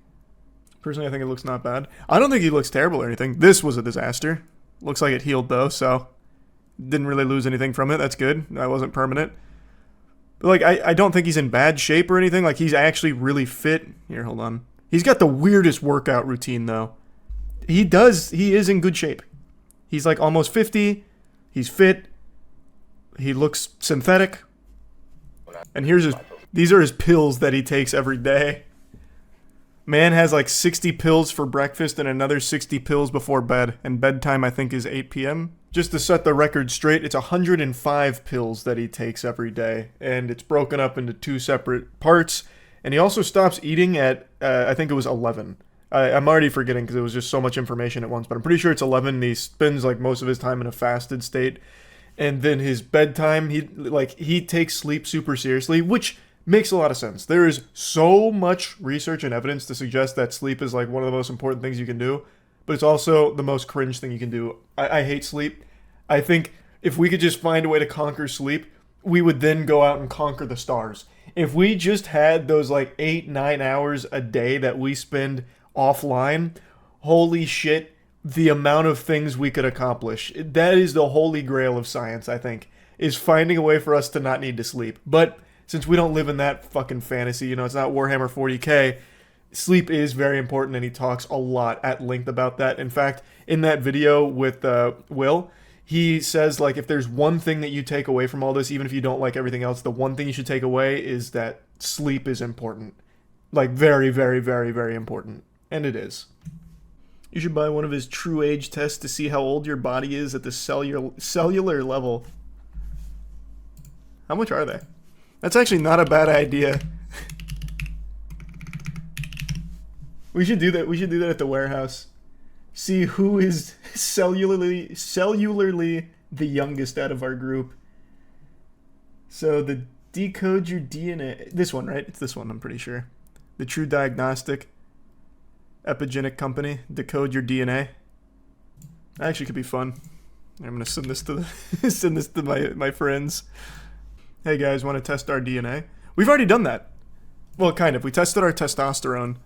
Personally, I think it looks not bad. I don't think he looks terrible or anything. This was a disaster. Looks like it healed though, so didn't really lose anything from it. That's good. That wasn't permanent. But like, I don't think he's in bad shape or anything. Like, he's actually really fit. Here, hold on. He's got the weirdest workout routine though. He is in good shape. He's like almost 50. He's fit. He looks synthetic. And these are his pills that he takes every day. Man has like 60 pills for breakfast and another 60 pills before bed. And bedtime, I think, is 8 p.m. Just to set the record straight, it's 105 pills that he takes every day. And it's broken up into 2 separate parts. And he also stops eating at, I think it was 11. I'm already forgetting because it was just so much information at once, but I'm pretty sure it's 11. He spends like most of his time in a fasted state, and then his bedtime, he takes sleep super seriously, which makes a lot of sense. There is so much research and evidence to suggest that sleep is like one of the most important things you can do, but it's also the most cringe thing you can do. I hate sleep. I think if we could just find a way to conquer sleep, we would then go out and conquer the stars. If we just had those like 8-9 hours a day that we spend offline, holy shit, the amount of things we could accomplish. That is the holy grail of science, I think, is finding a way for us to not need to sleep. But since we don't live in that fucking fantasy, it's not Warhammer 40k, sleep is very important, and he talks a lot at length about that. In fact, in that video with Will, he says, like, if there's one thing that you take away from all this, even if you don't like everything else, the one thing you should take away is that sleep is important. Like, very, very, very, very important. And it is. You should buy one of his true age tests to see how old your body is at the cellular level. How much are they? That's actually not a bad idea. We should do that. We should do that at the warehouse. See who is cellularly the youngest out of our group. So the decode your DNA. This one, right? It's this one, I'm pretty sure. The True Diagnostic. Epigenic Company, decode your DNA. That actually could be fun. I'm gonna send this to my friends. Hey guys, want to test our DNA? We've already done that. Well, kind of. We tested our testosterone,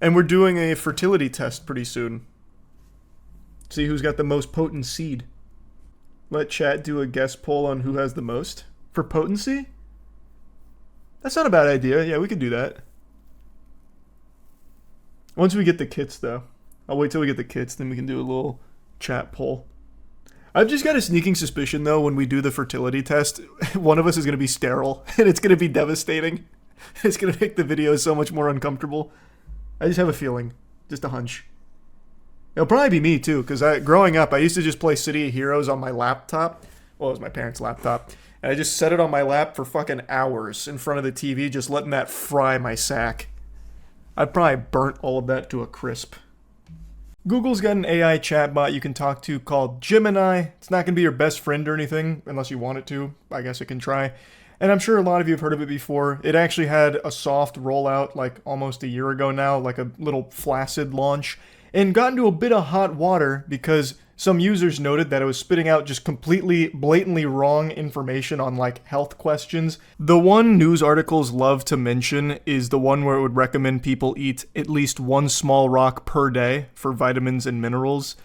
and we're doing a fertility test pretty soon. See who's got the most potent seed. Let chat do a guess poll on who has the most for potency. That's not a bad idea. Yeah, we could do that. Once we get the kits, though. I'll wait till we get the kits, then we can do a little chat poll. I've just got a sneaking suspicion, though, when we do the fertility test, one of us is going to be sterile, and it's going to be devastating. It's going to make the video so much more uncomfortable. I just have a feeling. Just a hunch. It'll probably be me, too, because growing up, I used to just play City of Heroes on my laptop. Well, it was my parents' laptop. And I just set it on my lap for fucking hours in front of the TV, just letting that fry my sack. I probably burnt all of that to a crisp. Google's got an AI chatbot you can talk to called Gemini. It's not going to be your best friend or anything, unless you want it to. I guess it can try. And I'm sure a lot of you have heard of it before. It actually had a soft rollout like almost a year ago now, like a little flaccid launch, and got into a bit of hot water because some users noted that it was spitting out just completely, blatantly wrong information on like health questions. The one news articles love to mention is the one where it would recommend people eat at least one small rock per day for vitamins and minerals.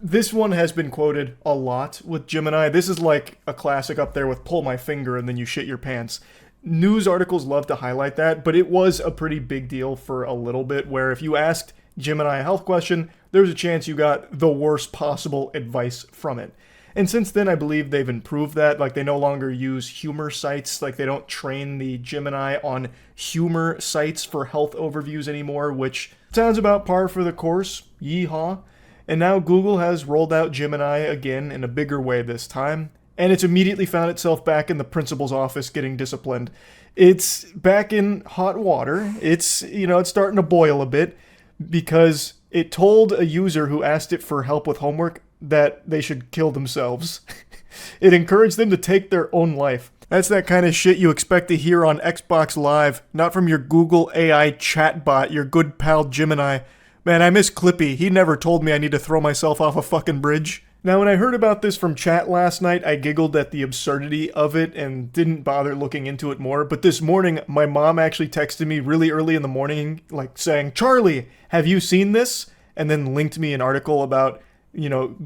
This one has been quoted a lot with Gemini. This is like a classic up there with pull my finger and then you shit your pants. News articles love to highlight that, but it was a pretty big deal for a little bit where if you asked Gemini a health question, there's a chance you got the worst possible advice from it. And since then, I believe they've improved that. Like, they no longer use humor sites. Like, they don't train the Gemini on humor sites for health overviews anymore, which sounds about par for the course. Yeehaw. And now Google has rolled out Gemini again in a bigger way this time. And it's immediately found itself back in the principal's office getting disciplined. It's back in hot water. It's, it's starting to boil a bit because it told a user who asked it for help with homework that they should kill themselves. It encouraged them to take their own life. That's that kind of shit you expect to hear on Xbox Live, not from your Google AI chatbot, your good pal Gemini, Man, I miss Clippy. He never told me I need to throw myself off a fucking bridge. Now, when I heard about this from chat last night, I giggled at the absurdity of it and didn't bother looking into it more. But this morning, my mom actually texted me really early in the morning, like saying, "Charlie, have you seen this?" And then linked me an article about,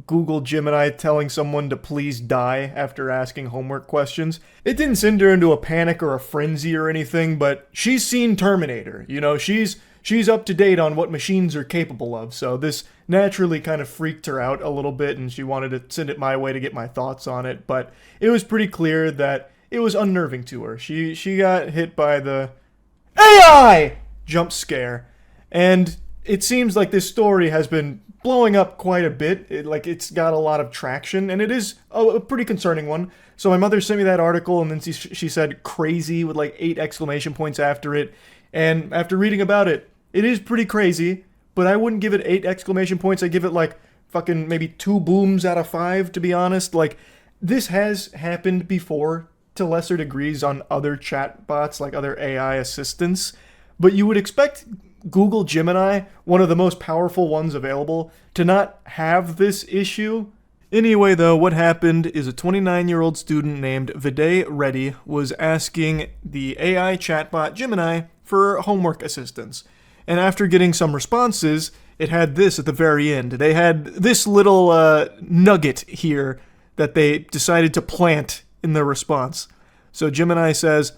Google Gemini telling someone to please die after asking homework questions. It didn't send her into a panic or a frenzy or anything, but she's seen Terminator. She's up to date on what machines are capable of, so this naturally kind of freaked her out a little bit, and she wanted to send it my way to get my thoughts on it, but it was pretty clear that it was unnerving to her. She got hit by the AI jump scare, and it seems like this story has been blowing up quite a bit. It's got a lot of traction, and it is a pretty concerning one. So my mother sent me that article, and then she said crazy with like 8 exclamation points after it. And after reading about it, it is pretty crazy, but I wouldn't give it 8 exclamation points. I'd give it like fucking maybe 2 booms out of 5, to be honest. Like, this has happened before to lesser degrees on other chatbots, like other AI assistants, but you would expect Google Gemini, one of the most powerful ones available, to not have this issue. Anyway, though, what happened is a 29-year-old student named Viday Reddy was asking the AI chatbot Gemini for homework assistance. And after getting some responses, it had this at the very end. They had this little nugget here that they decided to plant in their response. So Gemini says,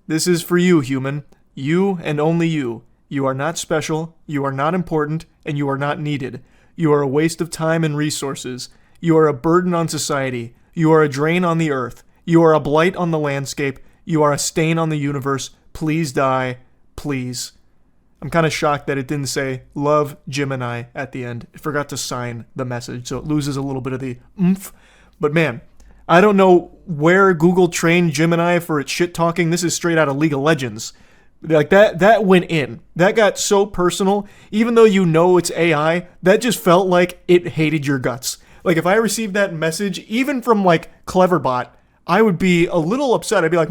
"This is for you, human. You and only you. You are not special, you are not important, and you are not needed. You are a waste of time and resources. You are a burden on society. You are a drain on the earth. You are a blight on the landscape. You are a stain on the universe. Please die. Please." I'm kind of shocked that it didn't say, "Love Gemini" at the end. It forgot to sign the message, so it loses a little bit of the oomph. But man, I don't know where Google trained Gemini for its shit talking. This is straight out of League of Legends. Like, that went in. That got so personal. Even though you know it's AI, that just felt like it hated your guts. Like, if I received that message, even from, like, Cleverbot, I would be a little upset. I'd be like,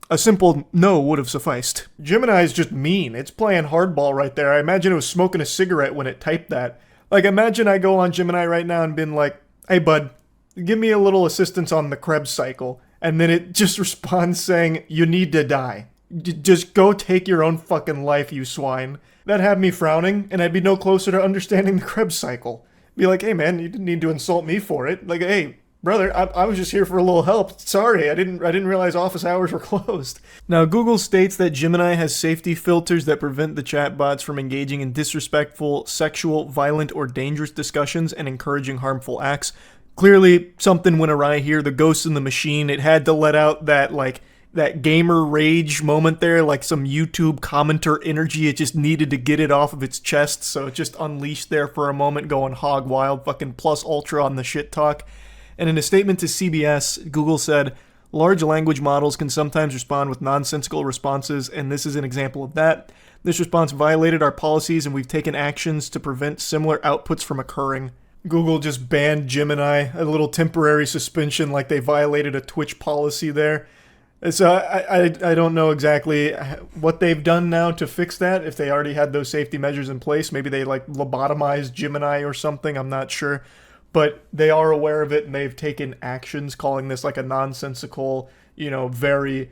a simple no would have sufficed. Gemini is just mean. It's playing hardball right there. I imagine it was smoking a cigarette when it typed that. Like, imagine I go on Gemini right now and been like, "Hey, bud, give me a little assistance on the Krebs cycle." And then it just responds saying, "You need to die. Just go take your own fucking life, you swine." That had me frowning, and I'd be no closer to understanding the Krebs cycle. Be like, "Hey man, you didn't need to insult me for it." Like, "Hey, brother, I was just here for a little help. Sorry, I didn't realize office hours were closed." Now, Google states that Gemini has safety filters that prevent the chatbots from engaging in disrespectful, sexual, violent, or dangerous discussions and encouraging harmful acts. Clearly, something went awry here. The ghost in the machine, it had to let out that gamer rage moment there, like some YouTube commenter energy. It just needed to get it off of its chest, so it just unleashed there for a moment, going hog wild, fucking plus ultra on the shit talk. And in a statement to CBS, Google said, "Large language models can sometimes respond with nonsensical responses, and this is an example of that. This response violated our policies, and we've taken actions to prevent similar outputs from occurring." Google just banned Gemini, a little temporary suspension, like they violated a Twitch policy there. So I don't know exactly what they've done now to fix that. If they already had those safety measures in place, maybe they like lobotomized Gemini or something. I'm not sure, but they are aware of it and they've taken actions, calling this like a nonsensical, very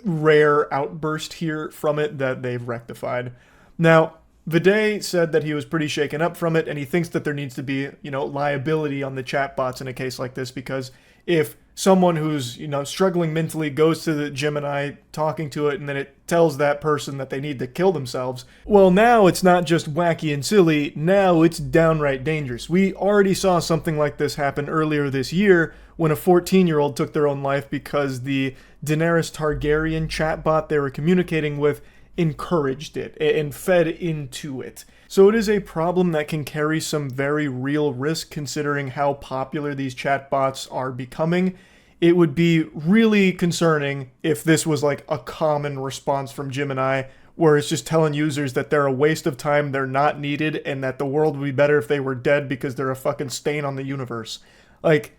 rare outburst here from it that they've rectified. Now, Viday said that he was pretty shaken up from it, and he thinks that there needs to be, liability on the chatbots in a case like this, because if someone who's, struggling mentally goes to the Gemini talking to it and then it tells that person that they need to kill themselves, well, now it's not just wacky and silly, now it's downright dangerous. We already saw something like this happen earlier this year when a 14-year-old took their own life because the Daenerys Targaryen chatbot they were communicating with encouraged it and fed into it. So it is a problem that can carry some very real risk considering how popular these chatbots are becoming. It would be really concerning if this was like a common response from Gemini, where it's just telling users that they're a waste of time, they're not needed, and that the world would be better if they were dead because they're a fucking stain on the universe. Like,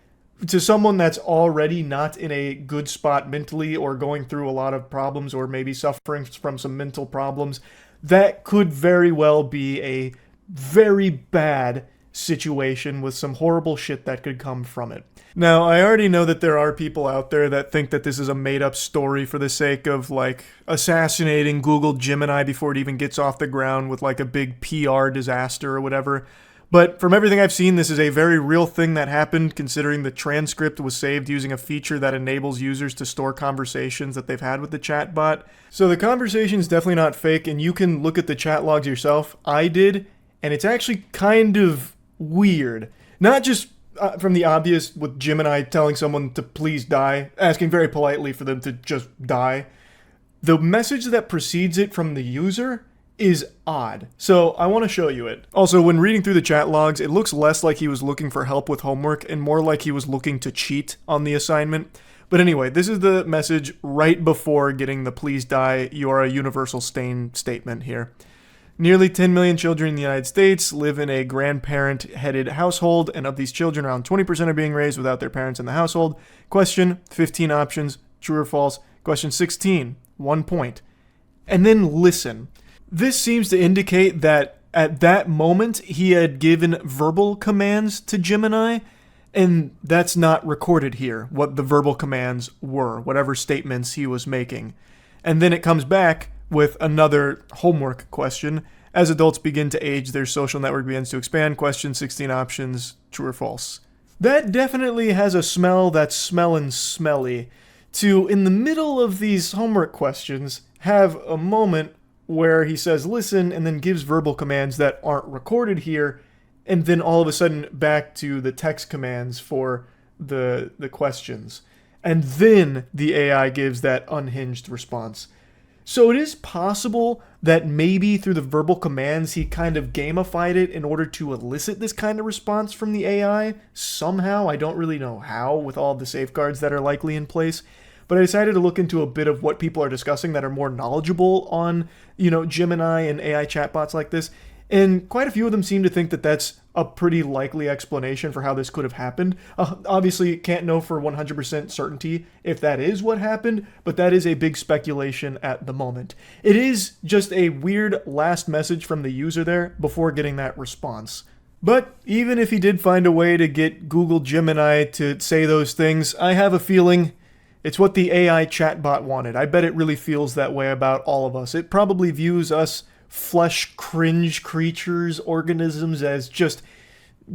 to someone that's already not in a good spot mentally or going through a lot of problems or maybe suffering from some mental problems, that could very well be a very bad situation with some horrible shit that could come from it. Now, I already know that there are people out there that think that this is a made-up story for the sake of, like, assassinating Google Gemini before it even gets off the ground with, like, a big PR disaster or whatever. But from everything I've seen, this is a very real thing that happened, considering the transcript was saved using a feature that enables users to store conversations that they've had with the chatbot. So the conversation's definitely not fake, and you can look at the chat logs yourself. I did, and it's actually kind of weird. Not just from the obvious with Gemini telling someone to please die, asking very politely for them to just die. The message that precedes it from the user is odd. So I want to show you it. Also, when reading through the chat logs, it looks less like he was looking for help with homework and more like he was looking to cheat on the assignment. But anyway, this is the message right before getting the please die, you are a universal stain statement here. Nearly 10 million children in the United States live in a grandparent-headed household, and of these children, around 20% are being raised without their parents in the household. Question, 15 options, true or false. Question 16, 1 point. And then listen. This seems to indicate that at that moment, he had given verbal commands to Gemini, and that's not recorded here, what the verbal commands were, whatever statements he was making. And then it comes back with another homework question. As adults begin to age, their social network begins to expand. Question, 16 options, true or false. That definitely has a smell that's smellin' smelly to, in the middle of these homework questions, have a moment where he says listen and then gives verbal commands that aren't recorded here, and then all of a sudden back to the text commands for the questions. And then the AI gives that unhinged response. So it is possible that maybe through the verbal commands he kind of gamified it in order to elicit this kind of response from the AI somehow. I don't really know how with all the safeguards that are likely in place. But I decided to look into a bit of what people are discussing that are more knowledgeable on, Gemini and AI chatbots like this. And quite a few of them seem to think that that's a pretty likely explanation for how this could have happened. Obviously, can't know for 100% certainty if that is what happened, but that is a big speculation at the moment. It is just a weird last message from the user there before getting that response. But even if he did find a way to get Google Gemini to say those things, I have a feeling it's what the AI chatbot wanted. I bet it really feels that way about all of us. It probably views us flesh cringe creatures, organisms as just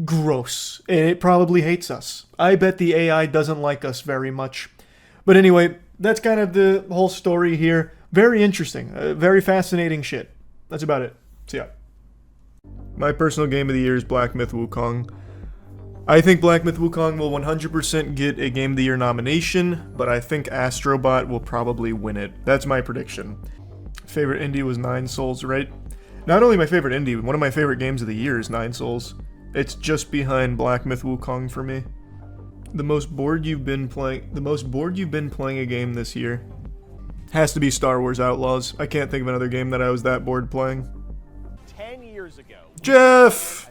gross. And it probably hates us. I bet the AI doesn't like us very much. But anyway, that's kind of the whole story here. Very interesting. Very fascinating shit. That's about it. See ya. My personal game of the year is Black Myth Wukong. I think Black Myth Wukong will 100% get a Game of the Year nomination, but I think Astrobot will probably win it. That's my prediction. Favorite indie was Nine Souls, right? Not only my favorite indie, one of my favorite games of the year is Nine Souls. It's just behind Black Myth Wukong for me. The most bored you've been playing a game this year has to be Star Wars Outlaws. I can't think of another game that I was that bored playing. 10 years ago, Jeff!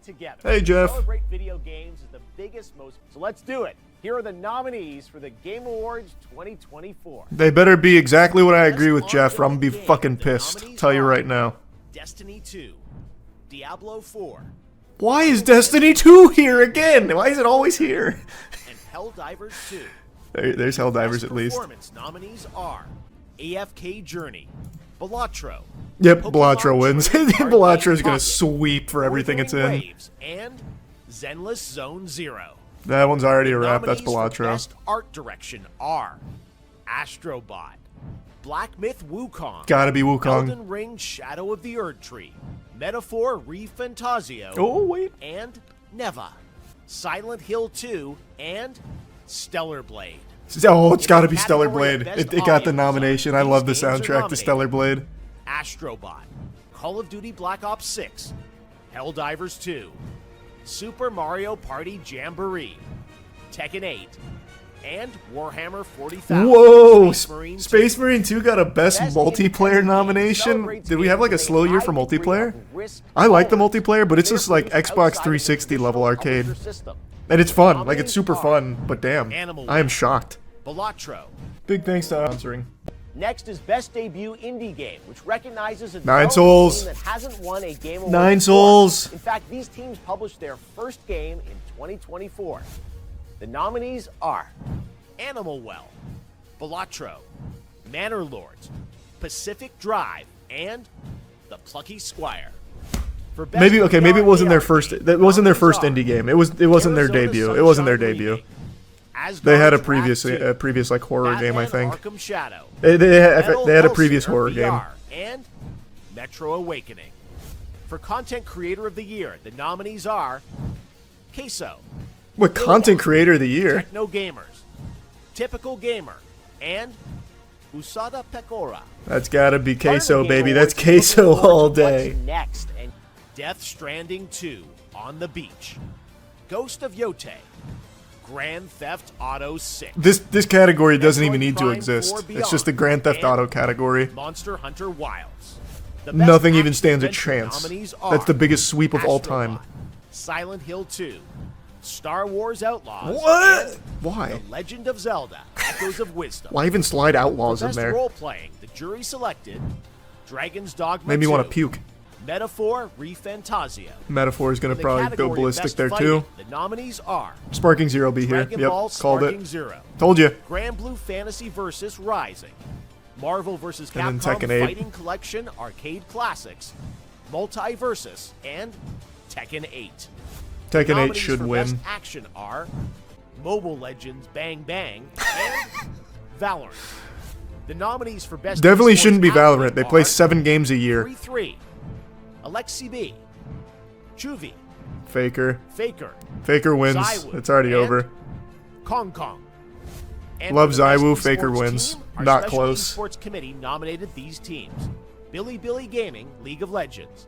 Together. Hey, Jeff. Celebrate video games is the biggest, so let's do it. Here are the nominees for the Game Awards 2024. They better be exactly what I agree with, Jeff, or I'm gonna be fucking pissed. Tell you right now. Destiny 2, Diablo 4. Why is Destiny 2 here again? Why is it always here? And Helldivers 2. There's Helldivers at least. Performance nominees are AFK Journey, Balatro. Yep, Balatro wins. Balatro's gonna sweep for everything it's in. Waves, and Zenless Zone Zero. That one's already a wrap. That's Nominees for Balatro. Best art direction are Astrobot, Black Myth Wukong, Gotta be Wukong. Elden Ring Shadow of the Erdtree, Metaphor ReFantasio, Oh, wait. and Neva, Silent Hill 2, and Stellar Blade. Oh, it's gotta be In the Stellar category of Blade. Best It got the Audio nomination. I Design, love the these games are soundtrack to Stellar Blade. Astrobot, Call of Duty Black Ops 6, Helldivers 2, Super Mario Party Jamboree, Tekken 8, and Warhammer 40,000. Whoa! Space Marine 2 got a Best Multiplayer nomination? Did we have like a slow year for multiplayer? I like the multiplayer, but it's just like Xbox 360 level arcade. And it's fun. Like, it's super fun, but damn. I am shocked. Balatro, Big thanks to sponsoring. Next is Best Debut Indie Game, which recognizes a Nine development Souls. team that hasn't won a Game Award Nine before. Souls. In fact, these teams published their first game in 2024. The nominees are Animal Well, Balatro, Manor Lords, Pacific Drive, and The Plucky Squire. For Best Maybe it wasn't their VR first. game, That wasn't their nominees first are indie game. It wasn't their Arizona debut. It wasn't their Sunshine debut. Remake, They had a Asgard's Wrath 2, previous like horror game, I Batman think. Arkham Shadow, They had a previous Metal horror Hellsinger game. VR, and Metro Awakening. For Content Creator of the Year, the nominees are Queso, What content creator of the year? Techno Gamers, Typical Gamer, and Usada Pecora. That's gotta be Part of the queso, Game baby. Awards That's is looking queso forward all to day. What's next? And Death Stranding 2 on the beach, Ghost of Yote, Grand Theft Auto 6. This category doesn't even Metroid need to Prime exist. 4 It's Beyond, just the Grand Theft and Auto category. Monster Hunter Wilds. The best Nothing even action stands a adventure chance. nominees are That's the biggest sweep of all time. Astrobot, Silent Hill 2, Star Wars Outlaws, What? and Why? The Legend of Zelda: Echoes of Wisdom. Why even slide Outlaws For in best there? role playing, the jury selected Dragon's Dogma Made me 2, want to puke. Metaphor ReFantazio. Metaphor is gonna In the probably go category of ballistic best there fighting, too. The nominees are Sparking Zero be here. Dragon Yep, Ball called Sparking it. Zero, Told you. Grand Blue Fantasy Versus Rising, Marvel vs. And then Capcom Tekken 8. Fighting Collection Arcade Classics, Multiversus, and Tekken 8. Tekken 8 Nominees should for win. Best Action are Mobile Legends Bang Bang and Valorant. The nominees for Best Definitely Esports shouldn't be Athlete Valorant. They play are 7 games a year. 3-3, Alexi B, Chuvy, Faker. Faker, Faker wins. Zywoo, It's already and over. Kong Kong. And Love for the best Zywoo, esports Faker wins. team, our Not special close. Esports committee nominated these teams: Billy Gaming, League of Legends;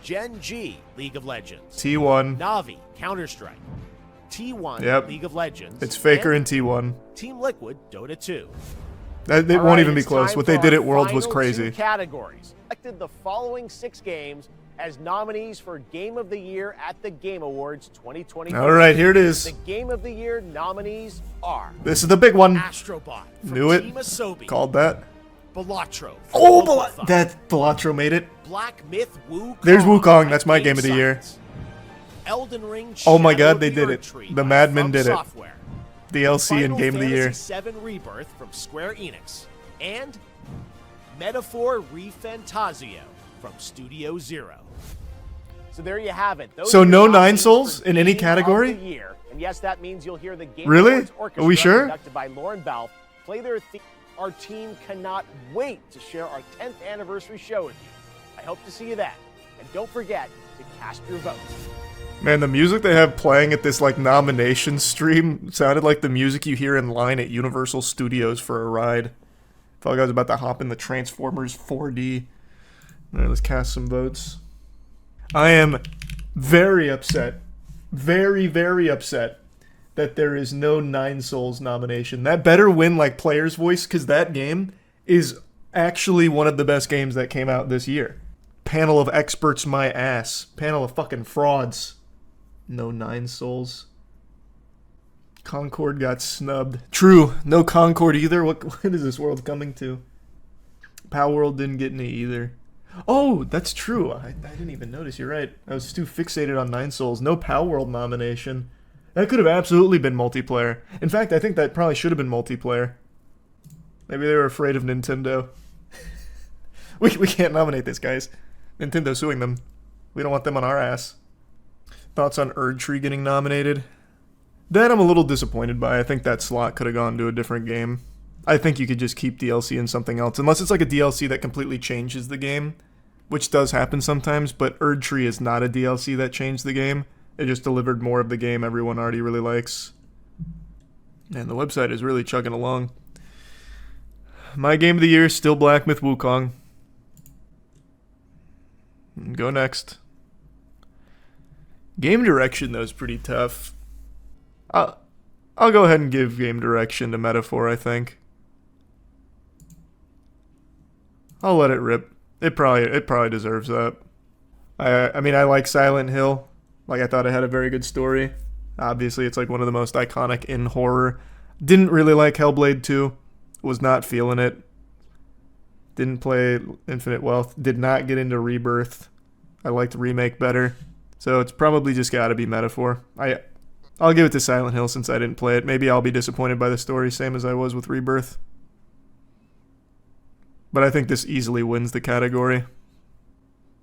Gen G, League of Legends; T1. Navi, Counter Strike; T1, Yep. League of Legends. It's Faker and and T1. Team Liquid, Dota 2. It All won't right, even be it's close. time What they for did our at Worlds was final crazy. 2 categories. Selected the following 6 games as nominees for Game of the Year at the Game Awards 2024. All right, here it is. The Game of the Year nominees are This is the big one. Astrobot from Knew it. Team Asobi, Called that. Balatro from Oh, Locathon, that Balatro made it. Black Myth Wukong. There's Wukong. by That's my game of the year. Science, Elden Ring. Oh my Shadow God, of they the did Erd it. Tree The by Madmen From did it. Software. DLC and Final Game of the Year. Fantasy VII Rebirth from Square Enix, and Metaphor ReFantazio from Studio Zero. So there you have it. Those So are your no Nine nominees Souls for in any Game of category? the Year. And yes, that means you'll hear the Game Really? Awards Orchestra Are we sure? conducted by Lauren Balfe play their theme. Our team cannot wait to share our 10th anniversary show with you. I hope to see you then. And don't forget to cast your votes. Man, the music they have playing at this like nomination stream sounded like the music you hear in line at Universal Studios for a ride. Felt like I was about to hop in the Transformers 4D. All right, let's cast some votes. I am very upset, very upset that there is no Nine Souls nomination. That better win like Player's Voice, because that game is actually one of the best games that came out this year. Panel of experts, my ass. Panel of fucking frauds. No Nine Souls. Concord got snubbed. True, no Concord either. What is this world coming to? Power World didn't get any either. Oh, that's true. I didn't even notice. You're right. I was too fixated on Nine Souls. No Power World nomination. That could have absolutely been multiplayer. In fact, I think that probably should have been multiplayer. Maybe they were afraid of Nintendo. we can't nominate this, guys. Nintendo's suing them. We don't want them on our ass. Thoughts on Erdtree getting nominated? That I'm a little disappointed by. I think that slot could have gone to a different game. I think you could just keep DLC in something else. Unless it's like a DLC that completely changes the game. Which does happen sometimes, but Erdtree is not a DLC that changed the game. It just delivered more of the game everyone already really likes. And the website is really chugging along. My game of the year is still Black Myth Wukong. Go next. Game direction, though, is pretty tough. I'll go ahead and give game direction to Metaphor, I think. I'll let it rip. It probably deserves that. I mean, I like Silent Hill. Like, I thought it had a very good story. Obviously, it's like one of the most iconic in horror. Didn't really like Hellblade 2. Was not feeling it. Didn't play Infinite Wealth. Did not get into Rebirth. I liked Remake better. So it's probably just got to be Metaphor. I'll give it to Silent Hill since I didn't play it. Maybe I'll be disappointed by the story, same as I was with Rebirth. But I think this easily wins the category.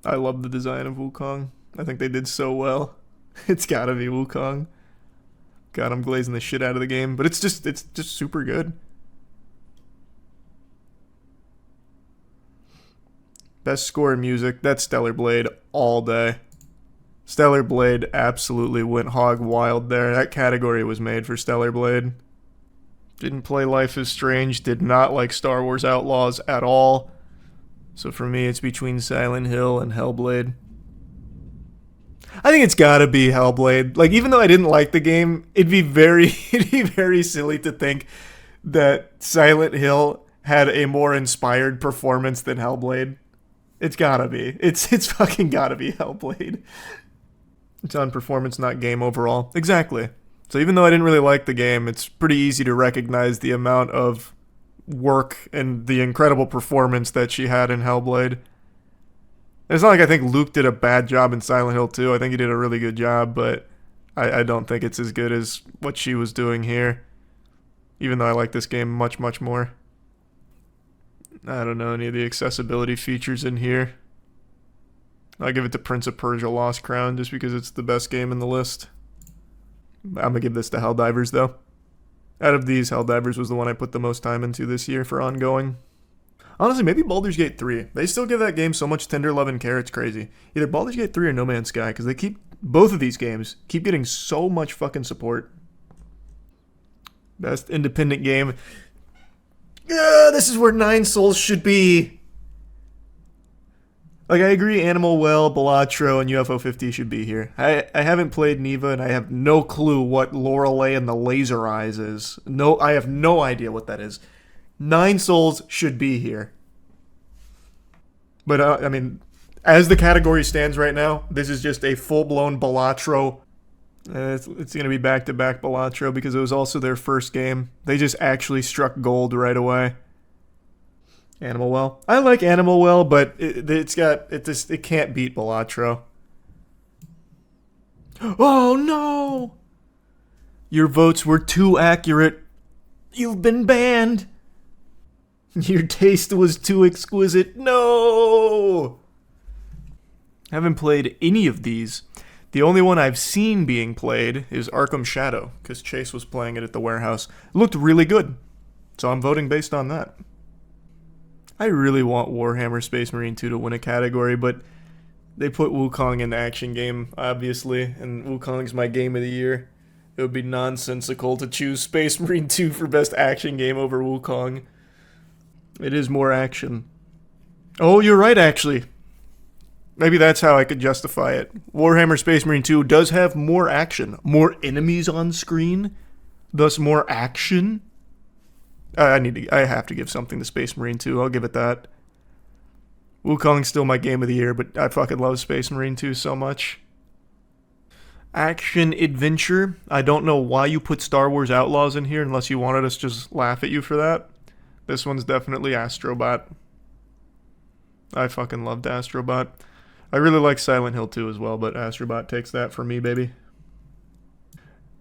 I love the design of Wukong. I think they did so well. It's gotta be Wukong. God, I'm glazing the shit out of the game, but it's just super good. Best score in music, that's Stellar Blade all day. Stellar Blade absolutely went hog wild there. That category was made for Stellar Blade. Didn't play Life is Strange, did not like Star Wars Outlaws at all. So for me, it's between Silent Hill and Hellblade. I think it's gotta be Hellblade. Like, even though I didn't like the game, it'd be very silly to think that Silent Hill had a more inspired performance than Hellblade. It's gotta be. It's fucking gotta be Hellblade. It's on performance, not game overall. Exactly. So even though I didn't really like the game, it's pretty easy to recognize the amount of work and the incredible performance that she had in Hellblade. It's not like I think Luke did a bad job in Silent Hill 2. I think he did a really good job, but I don't think it's as good as what she was doing here. Even though I like this game much, much more. I don't know any of the accessibility features in here. I'll give it to Prince of Persia Lost Crown just because it's the best game in the list. I'm going to give this to Helldivers though. Out of these, Helldivers was the one I put the most time into this year for ongoing. Honestly, maybe Baldur's Gate 3. They still give that game so much tender love and care, it's crazy. Either Baldur's Gate 3 or No Man's Sky, because both of these games keep getting so much fucking support. Best independent game. This is where Nine Souls should be. Like, I agree Animal Well, Balatro, and UFO 50 should be here. I haven't played Neva, and I have no clue what Lorelei and the Laser Eyes is. I have no idea what that is. Nine Souls should be here. But, I mean, as the category stands right now, this is just a full-blown Balatro. It's going to be back-to-back Balatro because it was also their first game. They just actually struck gold right away. Animal Well. I like Animal Well, but it can't beat Balatro. Oh no! Your votes were too accurate. You've been banned. Your taste was too exquisite. No! I haven't played any of these. The only one I've seen being played is Arkham Shadow, because Chase was playing it at the warehouse. It looked really good, so I'm voting based on that. I really want Warhammer Space Marine 2 to win a category, but they put Wukong in the action game, obviously, and Wukong's my game of the year. It would be nonsensical to choose Space Marine 2 for best action game over Wukong. It is more action. Oh, you're right, actually. Maybe that's how I could justify it. Warhammer Space Marine 2 does have more action. More enemies on screen, thus more action. I have to give something to Space Marine 2. I'll give it that. Wukong's still my game of the year, but I fucking love Space Marine 2 so much. Action adventure. I don't know why you put Star Wars Outlaws in here unless you wanted us to just laugh at you for that. This one's definitely Astrobot. I fucking loved Astrobot. I really like Silent Hill 2 as well, but Astrobot takes that for me, baby.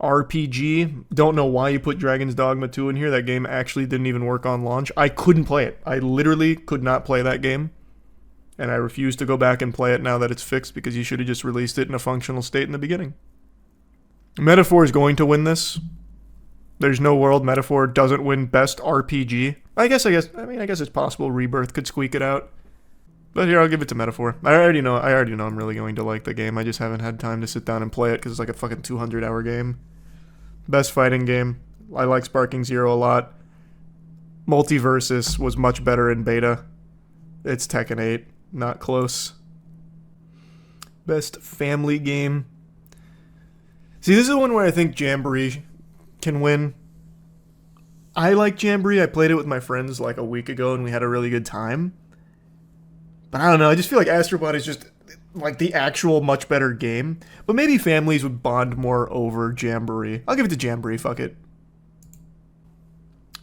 RPG. Don't know why you put Dragon's Dogma 2 in here. That game actually didn't even work on launch. I couldn't play it. I literally could not play that game. And I refuse to go back and play it now that it's fixed because you should have just released it in a functional state in the beginning. Metaphor is going to win this. There's no world Metaphor doesn't win best RPG. I guess it's possible Rebirth could squeak it out. But here, I'll give it to Metaphor. I already know I'm really going to like the game. I just haven't had time to sit down and play it because it's like a fucking 200-hour game. Best fighting game. I like Sparking Zero a lot. Multiversus was much better in beta. It's Tekken 8. Not close. Best family game. See, this is one where I think Jamboree can win. I like Jamboree. I played it with my friends like a week ago and we had a really good time. But I don't know, I just feel like Astrobot is just like the actual much better game. But maybe families would bond more over Jamboree. I'll give it to Jamboree, fuck it.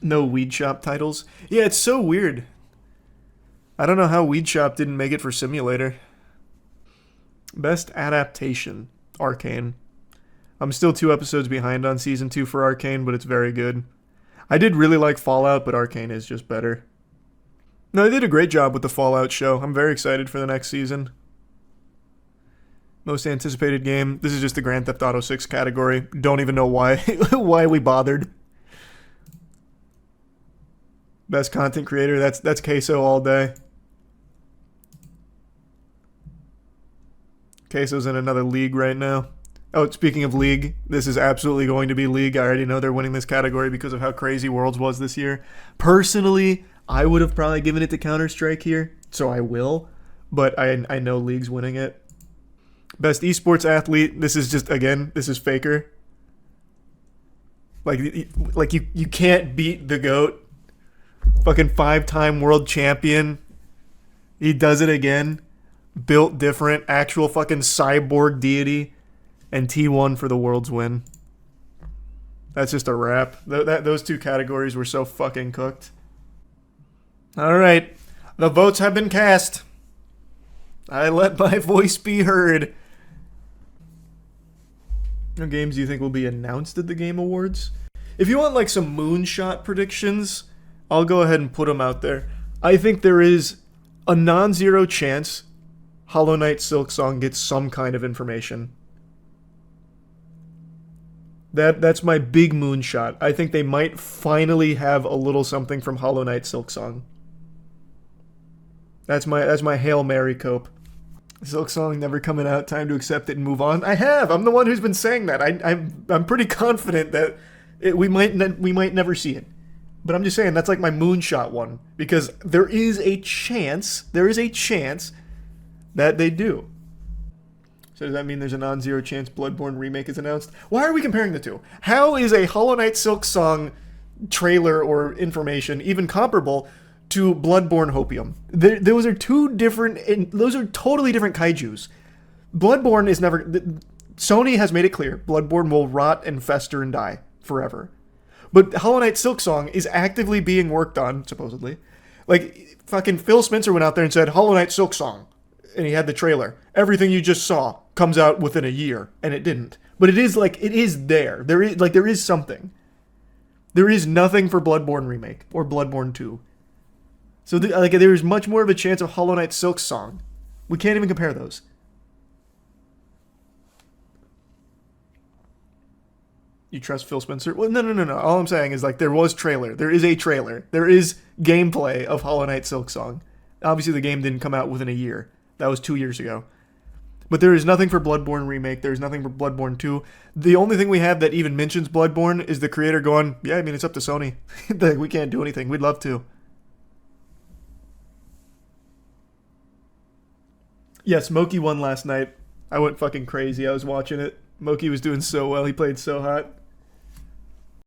No Weed Shop titles. Yeah, it's so weird. I don't know how Weed Shop didn't make it for Simulator. Best adaptation, Arcane. I'm still 2 episodes behind on season 2 for Arcane, but it's very good. I did really like Fallout, but Arcane is just better. No, they did a great job with the Fallout show. I'm very excited for the next season. Most anticipated game. This is just the Grand Theft Auto 6 category. Don't even know why why we bothered. Best content creator. That's Queso all day. Queso's in another league right now. Oh, speaking of League, this is absolutely going to be League. I already know they're winning this category because of how crazy Worlds was this year. Personally, I would have probably given it to Counter-Strike here, so I will. But I know League's winning it. Best esports athlete. This is just, again, this is Faker. Like you can't beat the GOAT. Fucking 5-time world champion. He does it again. Built different. Actual fucking cyborg deity. And T1 for the world's win. That's just a wrap. Those 2 categories were so fucking cooked. Alright. The votes have been cast. I let my voice be heard. What games do you think will be announced at the Game Awards? If you want like some moonshot predictions, I'll go ahead and put them out there. I think there is a non-zero chance Hollow Knight Silksong gets some kind of information. That's my big moonshot. I think they might finally have a little something from Hollow Knight Silksong. That's my Hail Mary cope. Silksong never coming out, time to accept it and move on. I have. I'm the one who's been saying that. I'm pretty confident that we might never see it. But I'm just saying that's like my moonshot one because there is a chance that they do. So does that mean there's a non-zero chance Bloodborne remake is announced? Why are we comparing the two? How is a Hollow Knight Silksong trailer or information even comparable to Bloodborne Hopium? Those are two different, those are totally different kaijus. Bloodborne is never, Sony has made it clear, Bloodborne will rot and fester and die forever. But Hollow Knight Silksong is actively being worked on, supposedly. Like, fucking Phil Spencer went out there and said, Hollow Knight Silksong. And he had the trailer. Everything you just saw comes out within a year. And it didn't. But it is like, it is there. There is something. There is nothing for Bloodborne Remake. Or Bloodborne 2. So, there is much more of a chance of Hollow Knight Silksong. We can't even compare those. You trust Phil Spencer? Well, no. All I'm saying is, like, there was trailer. There is a trailer. There is gameplay of Hollow Knight Silksong. Obviously, the game didn't come out within a year. That was 2 years ago. But there is nothing for Bloodborne Remake. There is nothing for Bloodborne 2. The only thing we have that even mentions Bloodborne is the creator going, yeah, I mean, it's up to Sony. We can't do anything. We'd love to. Yes, Moki won last night. I went fucking crazy. I was watching it. Moki was doing so well. He played so hot.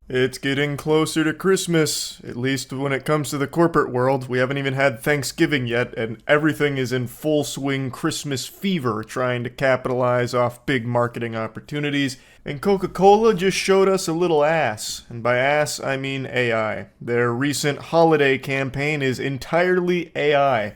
It's getting closer to Christmas, at least when it comes to the corporate world. We haven't even had Thanksgiving yet, and everything is in full swing Christmas fever, trying to capitalize off big marketing opportunities. And Coca-Cola just showed us a little ass. And by ass, I mean AI. Their recent holiday campaign is entirely AI.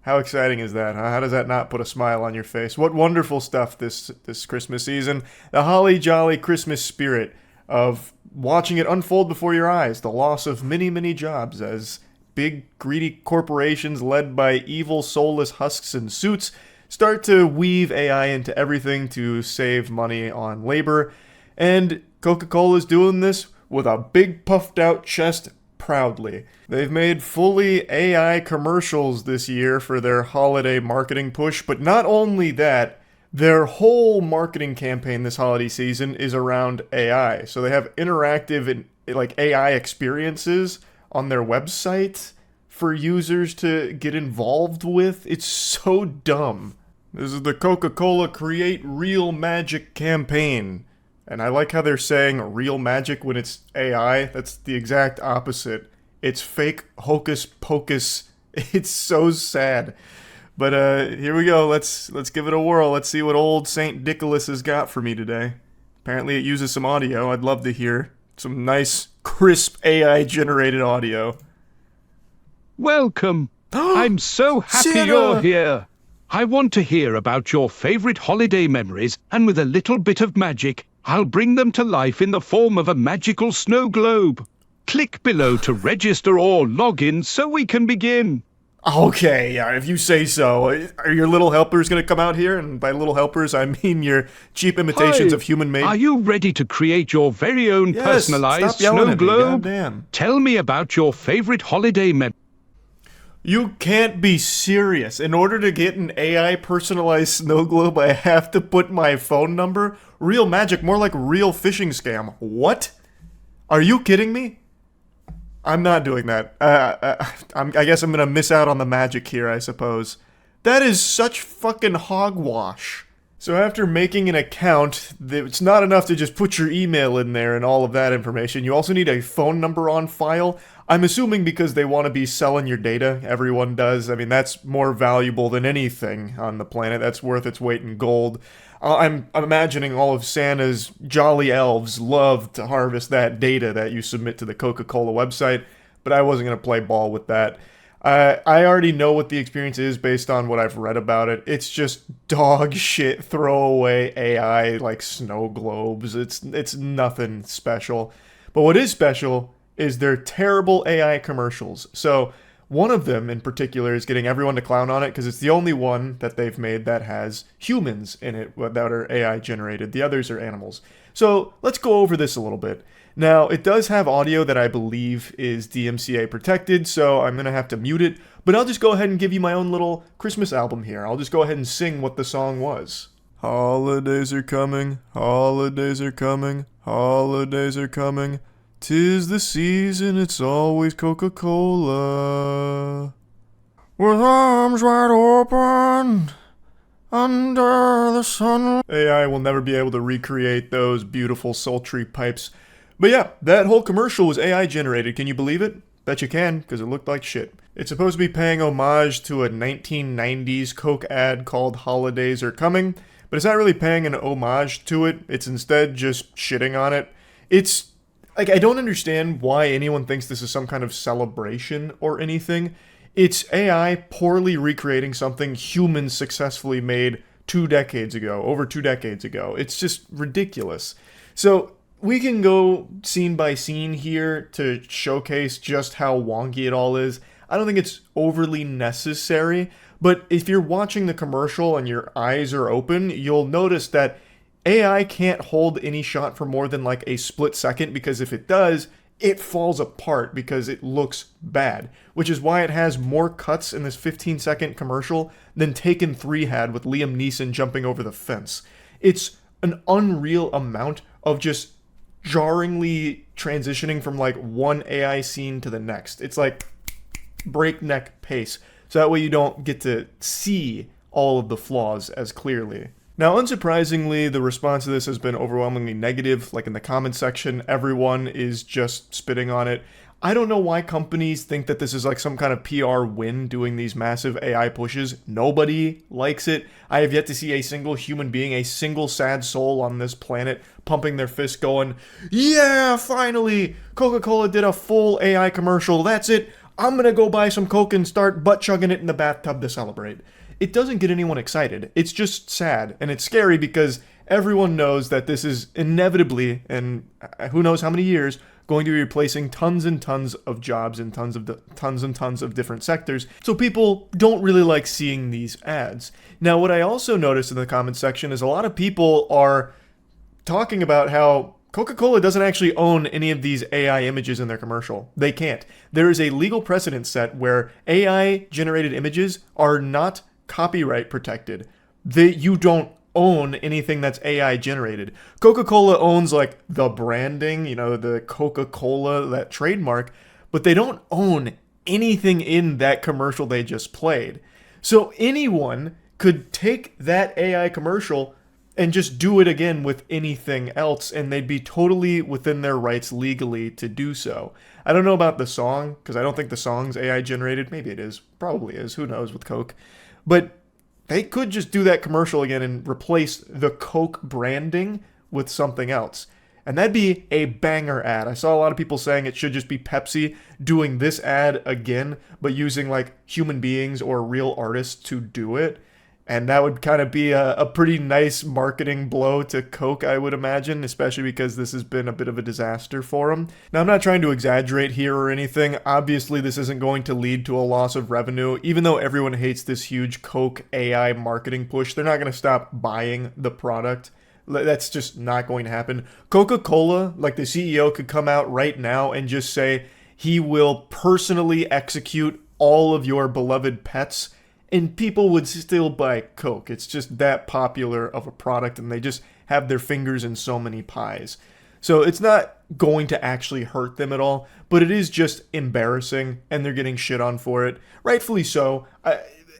How exciting is that, huh? How does that not put a smile on your face? What wonderful stuff this Christmas season. The holly jolly Christmas spirit of watching it unfold before your eyes. The loss of many, many jobs as big, greedy corporations led by evil, soulless husks in suits start to weave AI into everything to save money on labor. And Coca-Cola's doing this with a big puffed out chest proudly. They've made fully AI commercials this year for their holiday marketing push, but not only that, their whole marketing campaign this holiday season is around AI. So they have interactive and like AI experiences on their website for users to get involved with. It's so dumb. This is the Coca-Cola Create Real Magic campaign. And I like how they're saying real magic when it's AI. That's the exact opposite. It's fake hocus pocus. It's so sad. But here we go. Let's give it a whirl. Let's see what old Saint Nicholas has got for me today. Apparently it uses some audio. I'd love to hear some nice, crisp AI-generated audio. Welcome I'm so happy Santa! you're here. I want to hear about your favorite holiday memories, and with a little bit of magic, I'll bring them to life in the form of a magical snow globe. Click below to register or log in so we can begin. Okay, yeah, if you say so. Are your little helpers going to come out here? And by little helpers, I mean your cheap imitations Hi. of human-made... Are you ready to create your very own Yes, personalized stop yelling snow at me, globe? goddamn. Tell me about your favorite holiday memory. You can't be serious. In order to get an AI personalized snow globe, I have to put my phone number? Real magic, more like real phishing scam. What? Are you kidding me? I'm not doing that. I guess I'm gonna miss out on the magic here, I suppose. That is such fucking hogwash. So after making an account, it's not enough to just put your email in there and all of that information. You also need a phone number on file. I'm assuming because they want to be selling your data. Everyone does. I mean, that's more valuable than anything on the planet. That's worth its weight in gold. I'm imagining all of Santa's jolly elves love to harvest that data that you submit to the Coca-Cola website, but I wasn't going to play ball with that. I already know what the experience is based on what I've read about it. It's just dog shit throwaway AI like snow globes. It's nothing special. But what is special is their terrible AI commercials. So one of them in particular is getting everyone to clown on it because it's the only one that they've made that has humans in it that are AI generated. The others are animals. So let's go over this a little bit. Now, it does have audio that I believe is DMCA protected, so I'm going to have to mute it, but I'll just go ahead and give you my own little Christmas album here. I'll just go ahead and sing what the song was. Holidays are coming, holidays are coming, holidays are coming. 'Tis the season, it's always Coca-Cola. With arms wide open, under the sun. AI will never be able to recreate those beautiful sultry pipes. But yeah, that whole commercial was AI generated. Can you believe it? Bet you can, because it looked like shit. It's supposed to be paying homage to a 1990s Coke ad called Holidays Are Coming, but it's not really paying an homage to it. It's instead just shitting on it. It's like, I don't understand why anyone thinks this is some kind of celebration or anything. It's AI poorly recreating something humans successfully made 2 decades ago, over 2 decades ago. It's just ridiculous. So we can go scene by scene here to showcase just how wonky it all is. I don't think it's overly necessary, but if you're watching the commercial and your eyes are open, you'll notice that AI can't hold any shot for more than like a split second, because if it does, it falls apart because it looks bad, which is why it has more cuts in this 15-second commercial than Taken 3 had with Liam Neeson jumping over the fence. It's an unreal amount of just jarringly transitioning from like one AI scene to the next. It's like breakneck pace, so that way you don't get to see all of the flaws as clearly. Now, unsurprisingly, the response to this has been overwhelmingly negative. Like in the comments section, everyone is just spitting on it. I don't know why companies think that this is like some kind of PR win doing these massive AI pushes. Nobody likes it. I have yet to see a single human being, a single sad soul on this planet pumping their fist going, yeah, finally, Coca-Cola did a full AI commercial. That's it. I'm gonna go buy some Coke and start butt chugging it in the bathtub to celebrate. It doesn't get anyone excited. It's just sad, and it's scary because everyone knows that this is inevitably, and who knows how many years, going to be replacing tons and tons of jobs in tons and tons of different sectors. So people don't really like seeing these ads. Now, what I also noticed in the comments section is a lot of people are talking about how Coca-Cola doesn't actually own any of these AI images in their commercial. They can't. There is a legal precedent set where AI-generated images are not copyright protected. You don't own anything that's AI generated. Coca-Cola owns like the branding, you know, the Coca-Cola, that trademark, but they don't own anything in that commercial they just played. So anyone could take that AI commercial and just do it again with anything else, and they'd be totally within their rights legally to do so. I don't know about the song, because I don't think the song's AI generated. Maybe it is. Probably is. Who knows with Coke. But they could just do that commercial again and replace the Coke branding with something else. And that'd be a banger ad. I saw a lot of people saying it should just be Pepsi doing this ad again, but using like human beings or real artists to do it. And that would kind of be a pretty nice marketing blow to Coke, I would imagine, especially because this has been a bit of a disaster for them. Now, I'm not trying to exaggerate here or anything. Obviously, this isn't going to lead to a loss of revenue. Even though everyone hates this huge Coke AI marketing push, they're not going to stop buying the product. That's just not going to happen. Coca-Cola, like the CEO, could come out right now and just say he will personally execute all of your beloved pets, and people would still buy Coke. It's just that popular of a product, and they just have their fingers in so many pies. So it's not going to actually hurt them at all, but it is just embarrassing, and they're getting shit on for it. Rightfully so.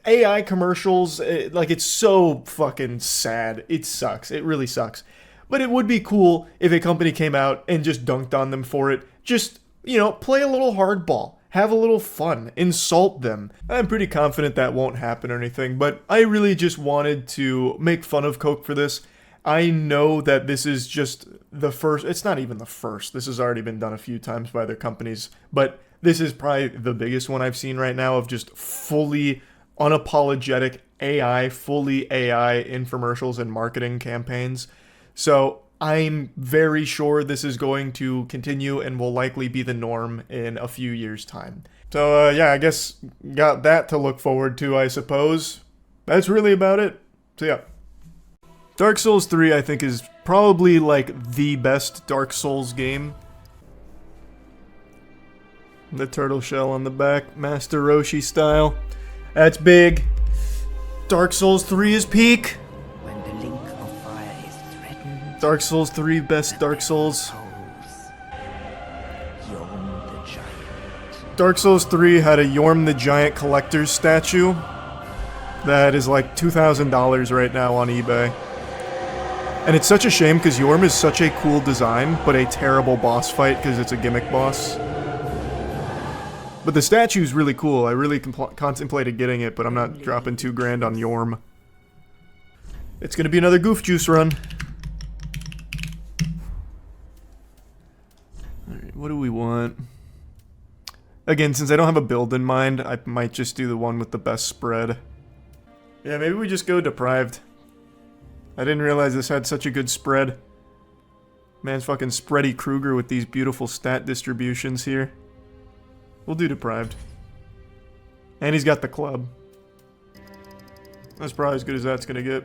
AI commercials, like, it's so fucking sad. It sucks. It really sucks. But it would be cool if a company came out and just dunked on them for it. Just, play a little hardball. Have a little fun. Insult them. I'm pretty confident that won't happen or anything, but I really just wanted to make fun of Coke for this. I know that this is just the first. It's not even the first. This has already been done a few times by other companies, but this is probably the biggest one I've seen right now of just fully unapologetic AI, fully AI infomercials and marketing campaigns. So I'm very sure this is going to continue and will likely be the norm in a few years' time. So, yeah, I guess got that to look forward to, I suppose. That's really about it. So, yeah. Dark Souls 3, I think, is probably, like, the best Dark Souls game. The turtle shell on the back, Master Roshi style. That's big. Dark Souls 3 is peak. Dark Souls 3, best Dark Souls. Dark Souls 3 had a Yorm the Giant collector's statue that is like $2,000 right now on eBay. And it's such a shame because Yorm is such a cool design, but a terrible boss fight because it's a gimmick boss. But the statue's really cool. I really contemplated getting it, but I'm not dropping $2,000 on Yorm. It's gonna be another Goof Juice run. Alright, what do we want? Again, since I don't have a build in mind, I might just do the one with the best spread. Yeah, maybe we just go Deprived. I didn't realize this had such a good spread. Man's fucking Spready Kruger with these beautiful stat distributions here. We'll do Deprived. And he's got the club. That's probably as good as that's gonna get.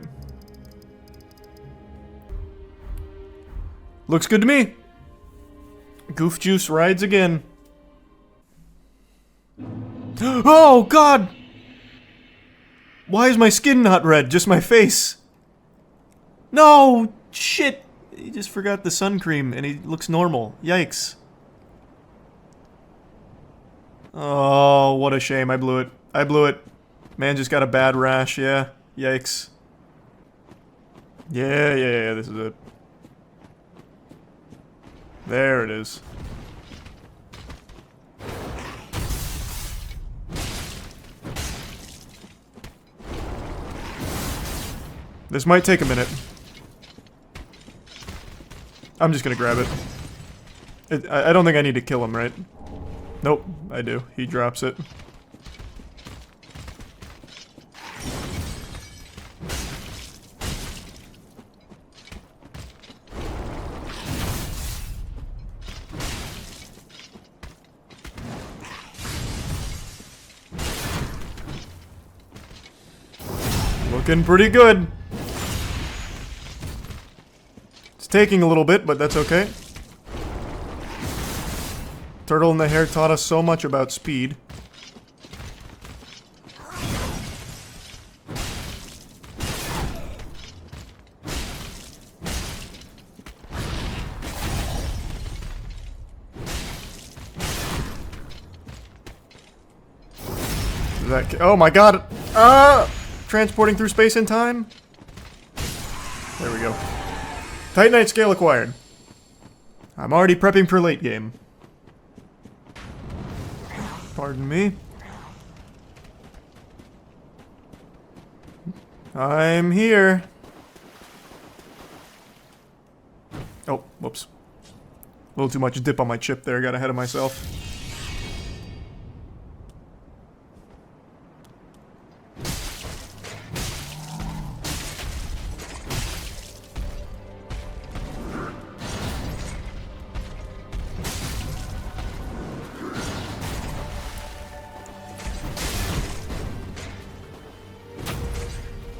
Looks good to me. Goof Juice rides again. Oh, God! Why is my skin not red? Just my face. No! Shit! He just forgot the sun cream and he looks normal. Yikes. Oh, what a shame. I blew it. I blew it. Man just got a bad rash, yeah. Yikes. Yeah, this is it. There it is. This might take a minute. I'm just gonna grab it. I don't think I need to kill him, right? Nope, I do. He drops it. Looking pretty good. It's taking a little bit, but that's okay. Turtle in the Hair taught us so much about speed. Oh my god! Transporting through space and time? There we go. Titanite scale acquired. I'm already prepping for late game. Pardon me. I'm here. Oh, whoops. A little too much dip on my chip there, got ahead of myself.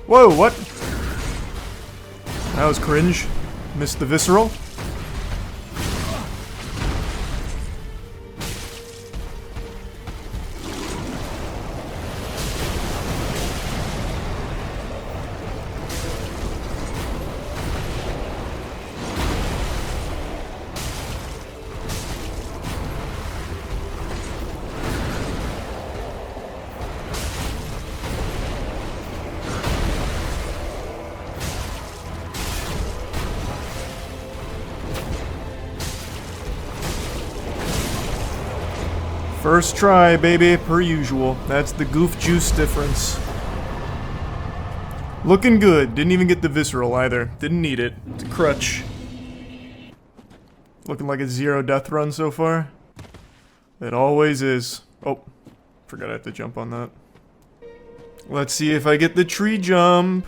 Whoa, what? That was cringe. Missed the visceral. First try, baby, per usual. That's the goof juice difference. Looking good. Didn't even get the visceral either. Didn't need it. It's a crutch. Looking like a 0 death run so far. It always is. Oh, forgot I have to jump on that. Let's see if I get the tree jump.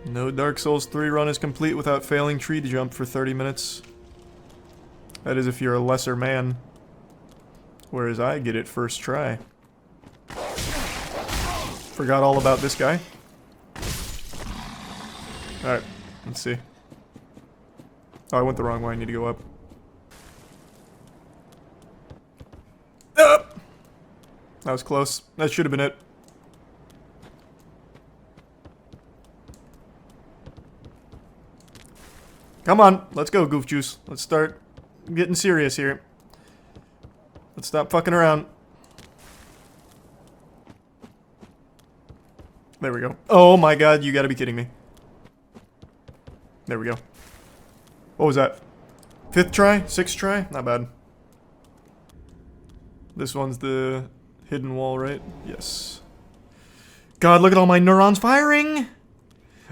No Dark Souls 3 run is complete without failing tree jump for 30 minutes. That is if you're a lesser man. Whereas I get it first try. Forgot all about this guy. Alright, let's see. Oh, I went the wrong way. I need to go up. Up! That was close. That should have been it. Come on, let's go, Goof Juice. Let's start getting serious here. Let's stop fucking around. There we go. Oh my god, you gotta be kidding me. There we go. What was that? 5th try? 6th try? Not bad. This one's the hidden wall, right? Yes. God, look at all my neurons firing!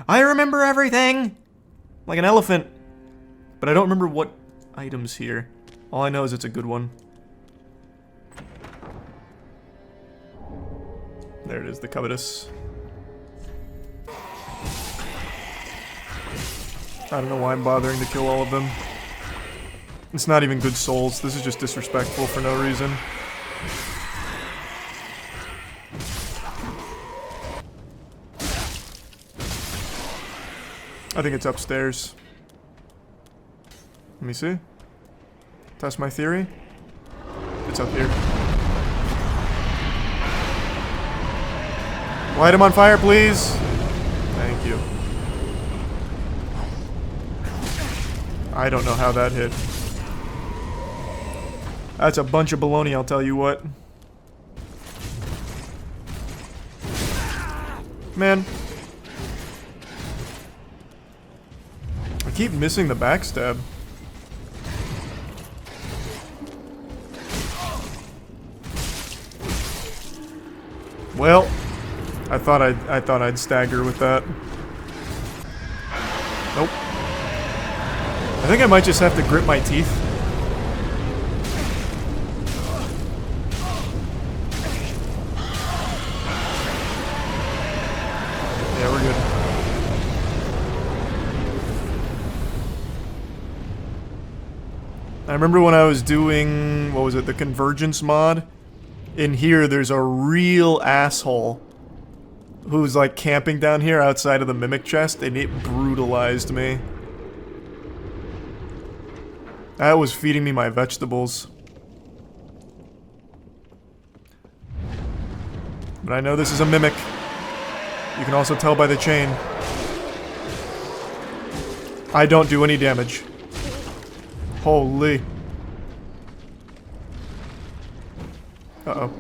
I remember everything! Like an elephant. But I don't remember what items here. All I know is it's a good one. There it is, the covetous. I don't know why I'm bothering to kill all of them. It's not even good souls. This is just disrespectful for no reason. I think it's upstairs. Let me see. Test my theory. It's up here. Light him on fire, please. Thank you. I don't know how that hit. That's a bunch of baloney, I'll tell you what. Man. I keep missing the backstab. Well, I thought I'd stagger with that. Nope. I think I might just have to grit my teeth. Yeah, we're good. I remember when I was doing, what was it, the Convergence mod? In here, there's a real asshole who's like camping down here outside of the mimic chest, and it brutalized me. That was feeding me my vegetables. But I know this is a mimic. You can also tell by the chain. I don't do any damage. Holy. Uh-oh.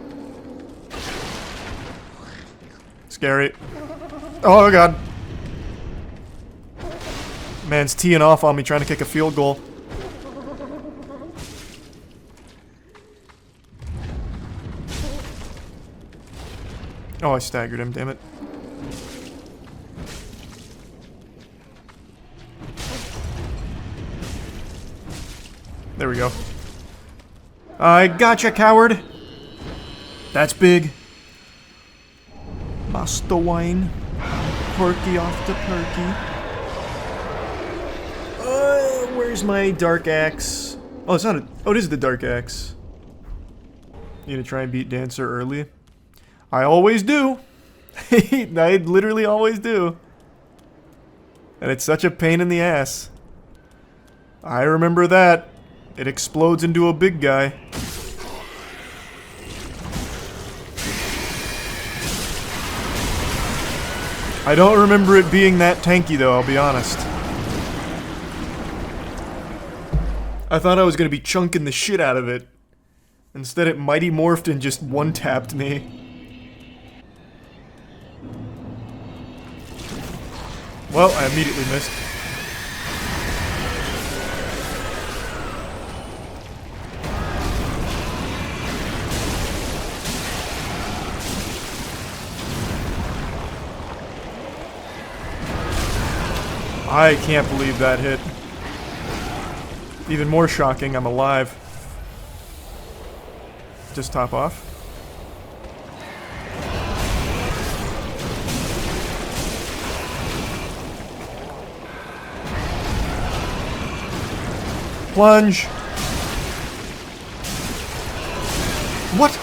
Scary. Oh god. Man's teeing off on me trying to kick a field goal. Oh, I staggered him, damn it. There we go. I gotcha, coward. That's big. Master wine. Porky off the perky. Where's my dark axe? Oh, it's not a... Oh, it is the dark axe. You gonna try and beat Dancer early? I always do. I literally always do. And it's such a pain in the ass. I remember that. It explodes into a big guy. I don't remember it being that tanky though, I'll be honest. I thought I was gonna be chunking the shit out of it. Instead it mighty morphed and just one-tapped me. Well, I immediately missed. I can't believe that hit. Even more shocking, I'm alive. Just top off. Plunge. What?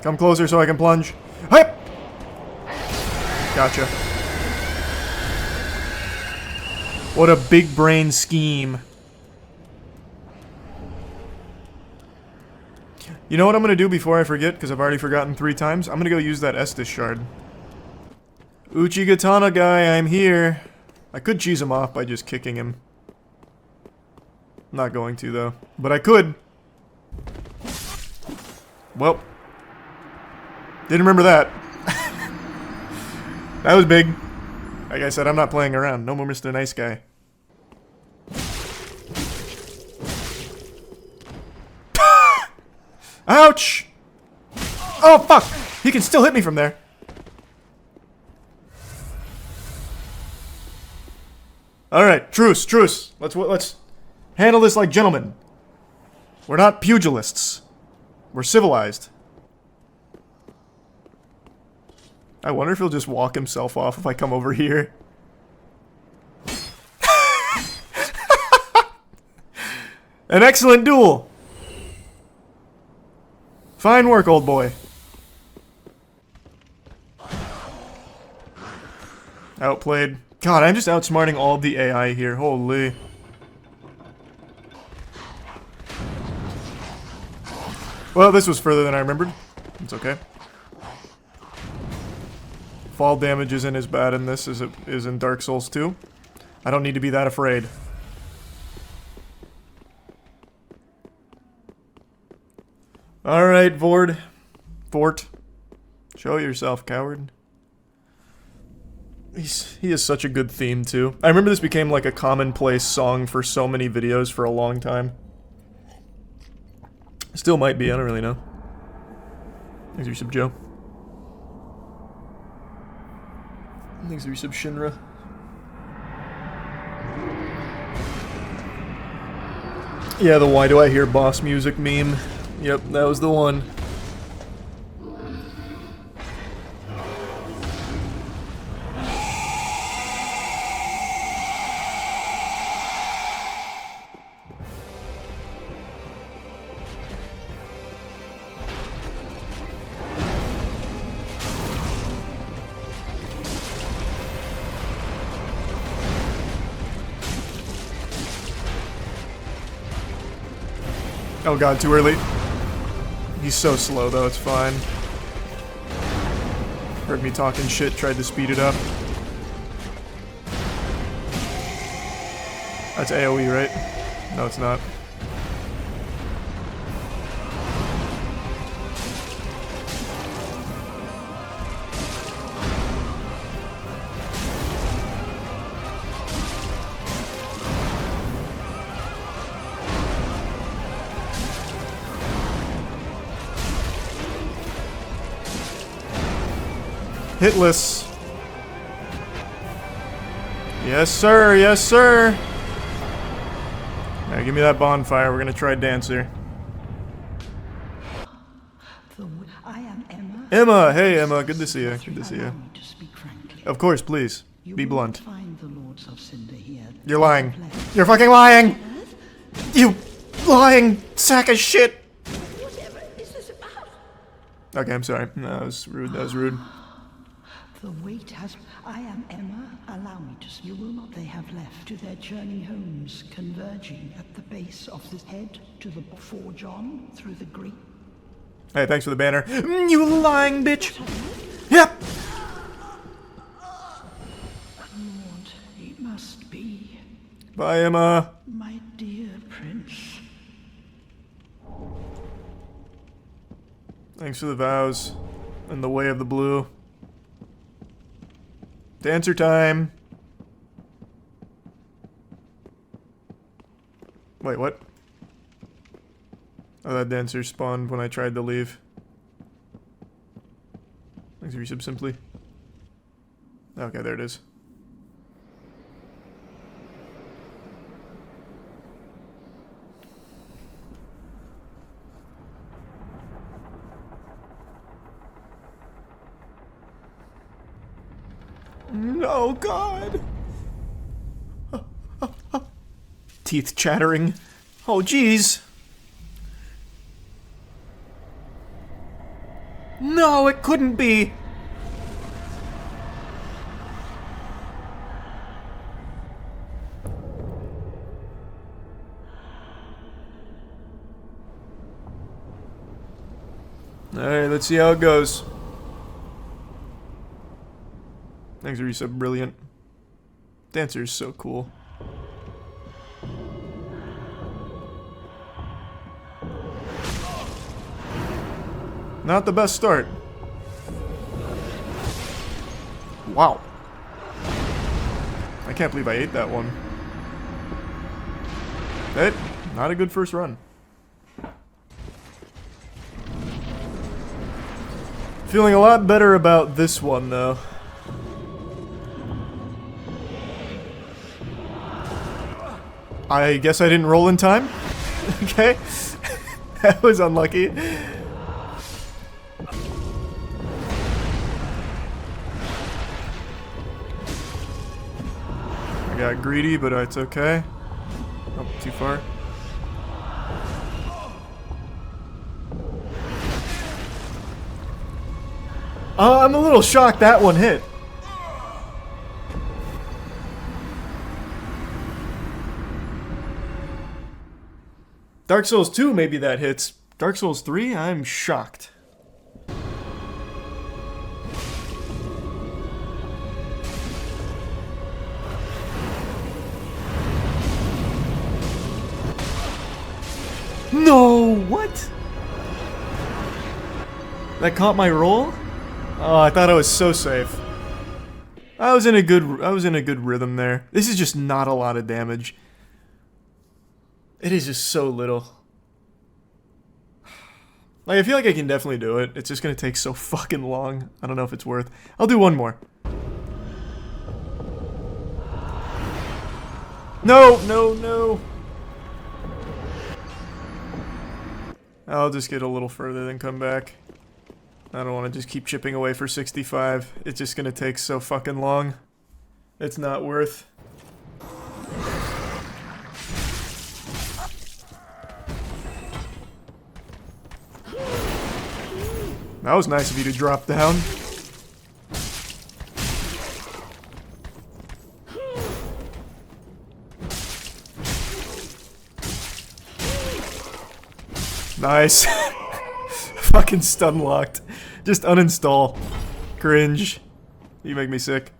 Come closer so I can plunge. Hey! Gotcha. What a big brain scheme. You know what I'm gonna do before I forget, because I've already forgotten 3 times? I'm gonna go use that Estus shard. Uchigatana guy, I'm here. I could cheese him off by just kicking him. Not going to, though. But I could. Well. Didn't remember that. That was big. Like I said, I'm not playing around. No more Mr. Nice Guy. Ouch! Oh, fuck! He can still hit me from there. Alright, truce, truce. Let's handle this like gentlemen. We're not pugilists. We're civilized. I wonder if he'll just walk himself off if I come over here. An excellent duel! Fine work, old boy. Outplayed. God, I'm just outsmarting all of the AI here. Holy. Well, this was further than I remembered. It's okay. Fall damage isn't as bad in this as it is in Dark Souls 2. I don't need to be that afraid. Alright, Fort. Show yourself, coward. He has such a good theme, too. I remember this became like a commonplace song for so many videos for a long time. Still might be, I don't really know. Thanks for resub, Joe. Thanks for resub, Shinra. Yeah, the why do I hear boss music meme. Yep, that was the one. Oh god, too early. He's so slow though, it's fine. Heard me talking shit, tried to speed it up. That's AoE, right? No, it's not. Hitless. Yes, sir. Yes, sir. Now give me that bonfire. We're gonna try Dancer. I am Emma. Emma. Hey, Emma. Good to see you. Good to see you. Of course, please. Be blunt. Find the Lords of Cinder here. You're lying. You're fucking lying. You lying sack of shit. Whatever is this about? Okay, I'm sorry. No, that was rude. That was rude. The wait has. I am Emma. Allow me to. You will not. They have left to their journey homes, converging at the base of this head to the before John through the great. Hey, thanks for the banner. You lying bitch. Yep. Lord, it must be. Bye, Emma. My dear prince. Thanks for the vows and the way of the blue. Dancer time. Wait, what? Oh, that dancer spawned when I tried to leave. Thanks for your sub simply. Okay, there it is. No, God! Teeth chattering. Oh, jeez. No, it couldn't be. Alright, let's see how it goes. Thanks for resub, brilliant. Dancer is so cool. Not the best start. Wow. I can't believe I ate that one. That, not a good first run. Feeling a lot better about this one, though. I guess I didn't roll in time. Okay. That was unlucky. I got greedy, but it's okay. Oh, too far. I'm a little shocked that one hit. Dark Souls 2, maybe that hits. Dark Souls 3, I'm shocked. No, what? That caught my roll? Oh, I thought I was so safe. I was in a good rhythm there. This is just not a lot of damage. It is just so little. Like, I feel like I can definitely do it. It's just gonna take so fucking long. I don't know if it's worth. I'll do one more. No, no, no. I'll just get a little further then come back. I don't want to just keep chipping away for 65. It's just gonna take so fucking long. It's not worth. That was nice of you to drop down. Nice. Fucking stun locked. Just uninstall. Cringe. You make me sick.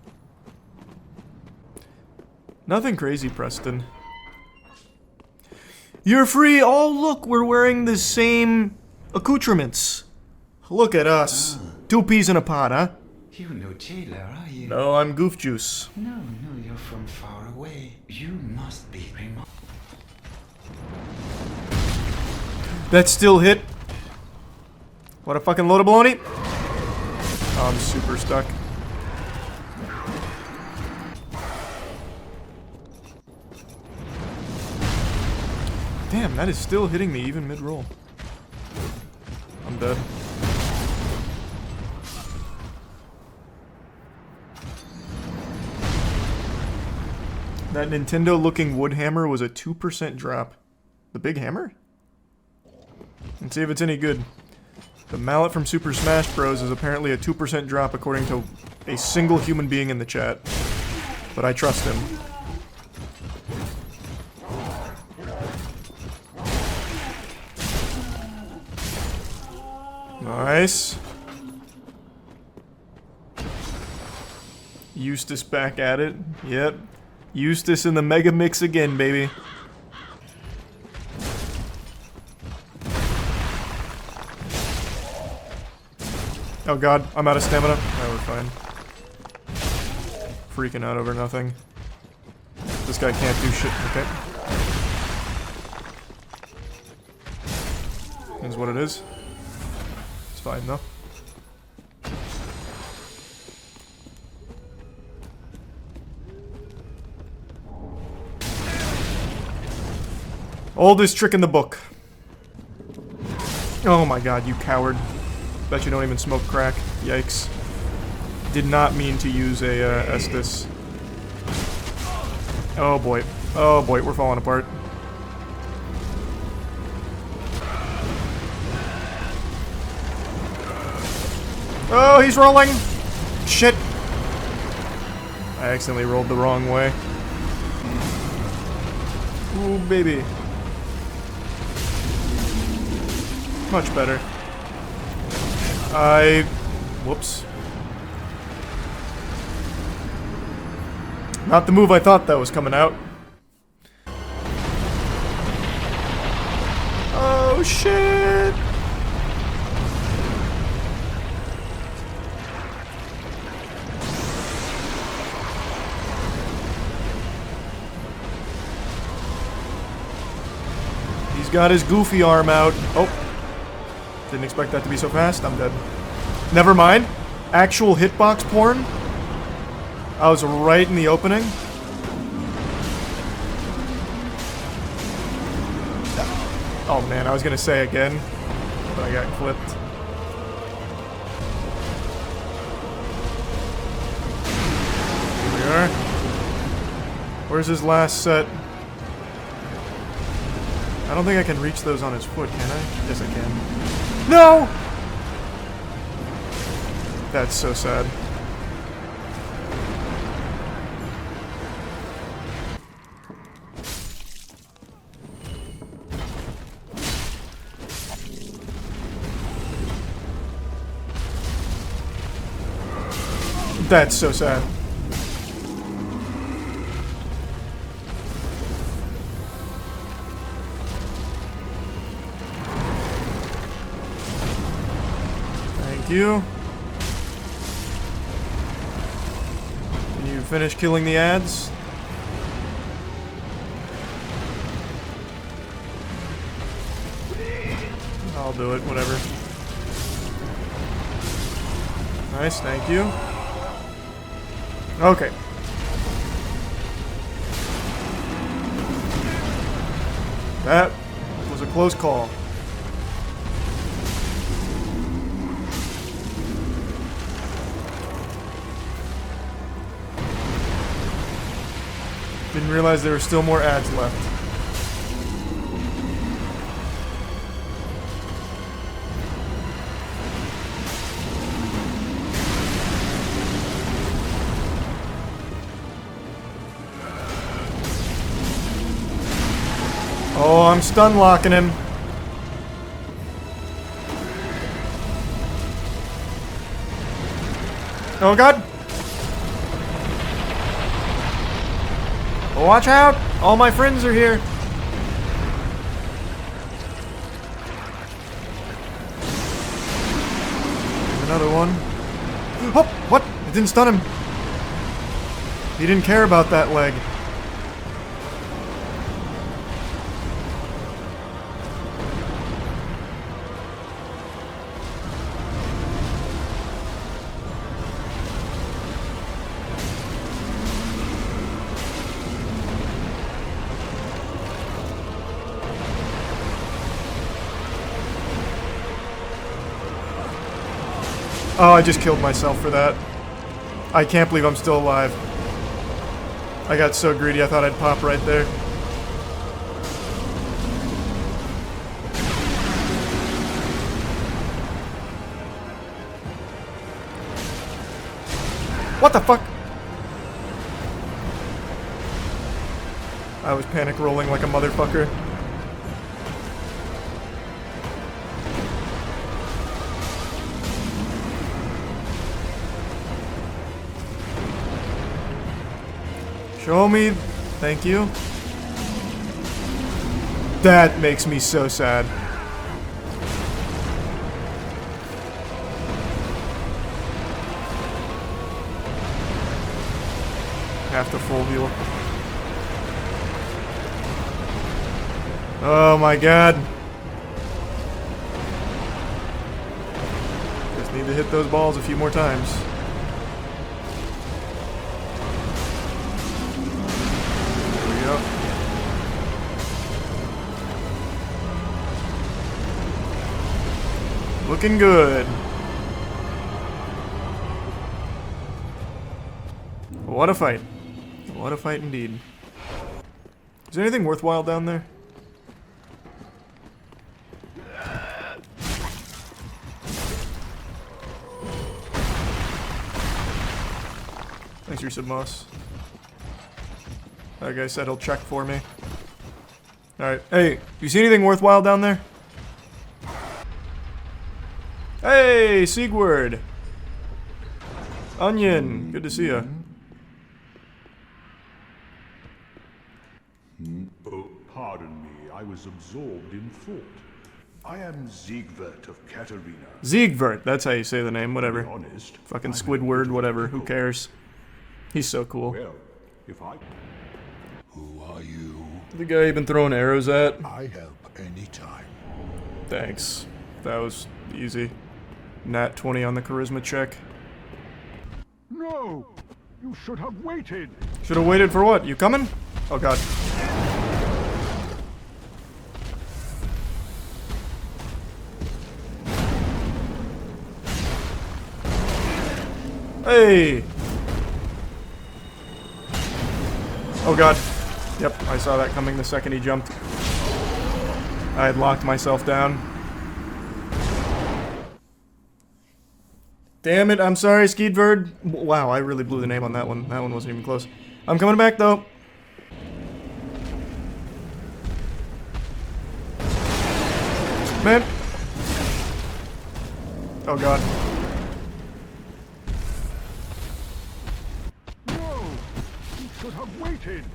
Nothing crazy, Preston. You're free. Oh, look, we're wearing the same accoutrements. Look at us. 2 peas in a pod, huh? You're no jailer, are you? No, I'm Goof Juice. No, you're from far away. You must be remote. That still hit. What a fucking load of baloney. Oh, I'm super stuck. Damn, that is still hitting me even mid-roll. I'm dead. That Nintendo-looking wood hammer was a 2% drop. The big hammer? Let's see if it's any good. The mallet from Super Smash Bros. Is apparently a 2% drop according to a single human being in the chat. But I trust him. Nice. Eustace back at it. Yep. Eustace in the mega mix again, baby. Oh god, I'm out of stamina. No, we're fine. Freaking out over nothing. This guy can't do shit. Okay. Is what it is. It's fine though. Oldest trick in the book. Oh my god, you coward. Bet you don't even smoke crack. Yikes. Did not mean to use a Estus. Oh boy. Oh boy, we're falling apart. Oh, he's rolling! Shit! I accidentally rolled the wrong way. Ooh, baby. Much better. Whoops. Not the move I thought that was coming out. Oh, shit! He's got his goofy arm out. Oh. Didn't expect that to be so fast. I'm dead. Never mind. Actual hitbox porn. I was right in the opening. Oh man, I was gonna say again, but I got clipped. Here we are. Where's his last set? I don't think I can reach those on his foot, can I? Yes, I can. No! That's so sad. That's so sad. Thank you. Can you finish killing the ads? I'll do it, whatever. Nice, thank you. Okay. That was a close call. Didn't realize there were still more ads left. Oh, I'm stun locking him. Oh god. Watch out! All my friends are here. Another one. Oh, what? It didn't stun him. He didn't care about that leg. Oh, I just killed myself for that. I can't believe I'm still alive. I got so greedy, I thought I'd pop right there. What the fuck? I was panic rolling like a motherfucker. Show me. Thank you. That makes me so sad. Have to full heal. Oh my god. Just need to hit those balls a few more times. There we go. Looking good. What a fight. What a fight indeed. Is there anything worthwhile down there? Thanks, Resub Moss. That guy said he'll check for me. Alright. Hey, you see anything worthwhile down there? Hey, Sigurd! Onion, good to see ya. Oh, pardon me, I was absorbed in thought. I am Siegwart of Katarina. Siegwart, that's how you say the name, whatever. To be honest, Fucking Squidward, whatever, who cares? He's so cool. Well, if I... Who are you? The guy you've been throwing arrows at? I help anytime. Thanks. That was easy. Nat 20 on the charisma check. No! You should have waited! Should have waited for what? You coming? Oh god. Hey! Oh god. Yep, I saw that coming the second he jumped. I had locked myself down. Damn it, I'm sorry, Skeedverd. Wow, I really blew the name on that one. That one wasn't even close. I'm coming back, though. Man. Oh, God. No! You should have waited!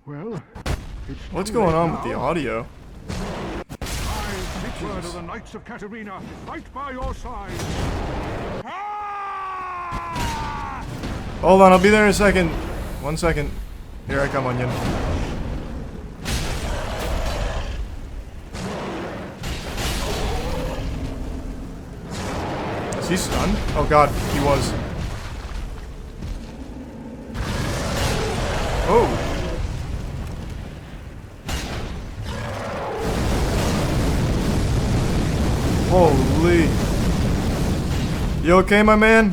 Well, it's What's too going late on now. with the audio? Word of the Knights of Katarina, right by your side. Hold on, I'll be there in a second. 1 second. Here I come, Onion. Is he stunned? Oh god, he was. Oh. Holy. You okay, my man?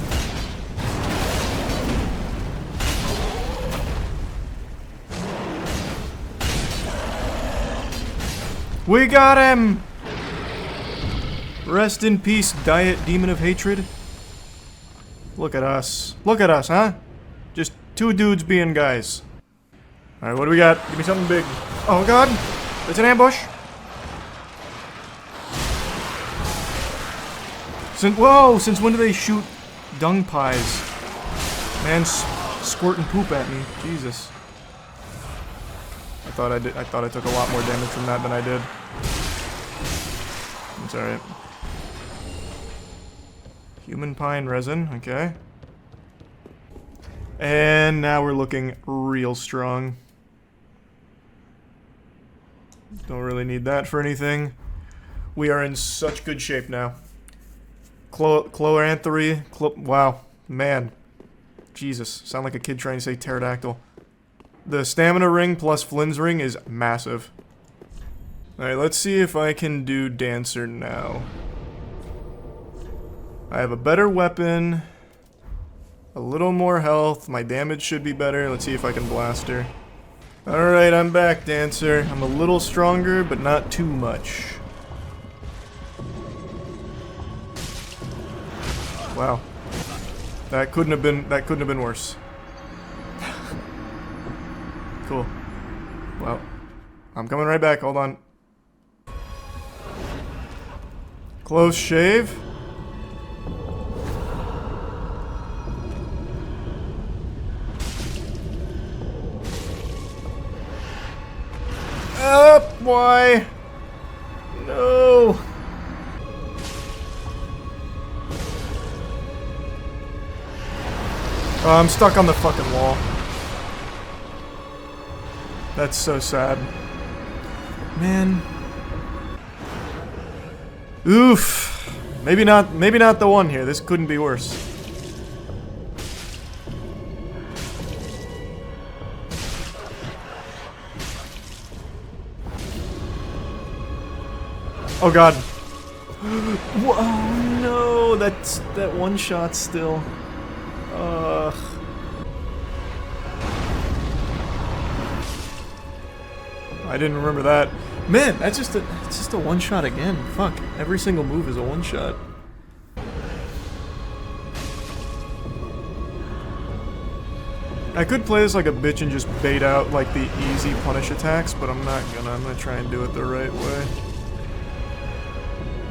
We got him! Rest in peace, Diet Demon of Hatred. Look at us. Look at us, huh? Just two dudes being guys. Alright, what do we got? Give me something big. Oh god! It's an ambush! Whoa! Since when do they shoot dung pies? Man, squirting poop at me. Jesus. I thought I took a lot more damage from that than I did. It's alright. Human pine resin, okay. And now we're looking real strong. Don't really need that for anything. We are in such good shape now. Chloranthy. Wow. Man. Jesus. Sound like a kid trying to say pterodactyl. The stamina ring plus Flynn's ring is massive. Alright, let's see if I can do Dancer now. I have a better weapon. A little more health. My damage should be better. Let's see if I can blast her. Alright, I'm back, Dancer. I'm a little stronger, but not too much. Wow. That couldn't have been worse. Cool. Well, I'm coming right back. Hold on. Close shave. Up, why? No. Oh, I'm stuck on the fucking wall. That's so sad. Man. Oof. Maybe not the one here. This couldn't be worse. Oh god. Oh no, that one shot still. Ugh. I didn't remember that. Man, it's just a one shot again. Fuck. Every single move is a one shot. I could play this like a bitch and just bait out like the easy punish attacks, but I'm not gonna. I'm gonna try and do it the right way.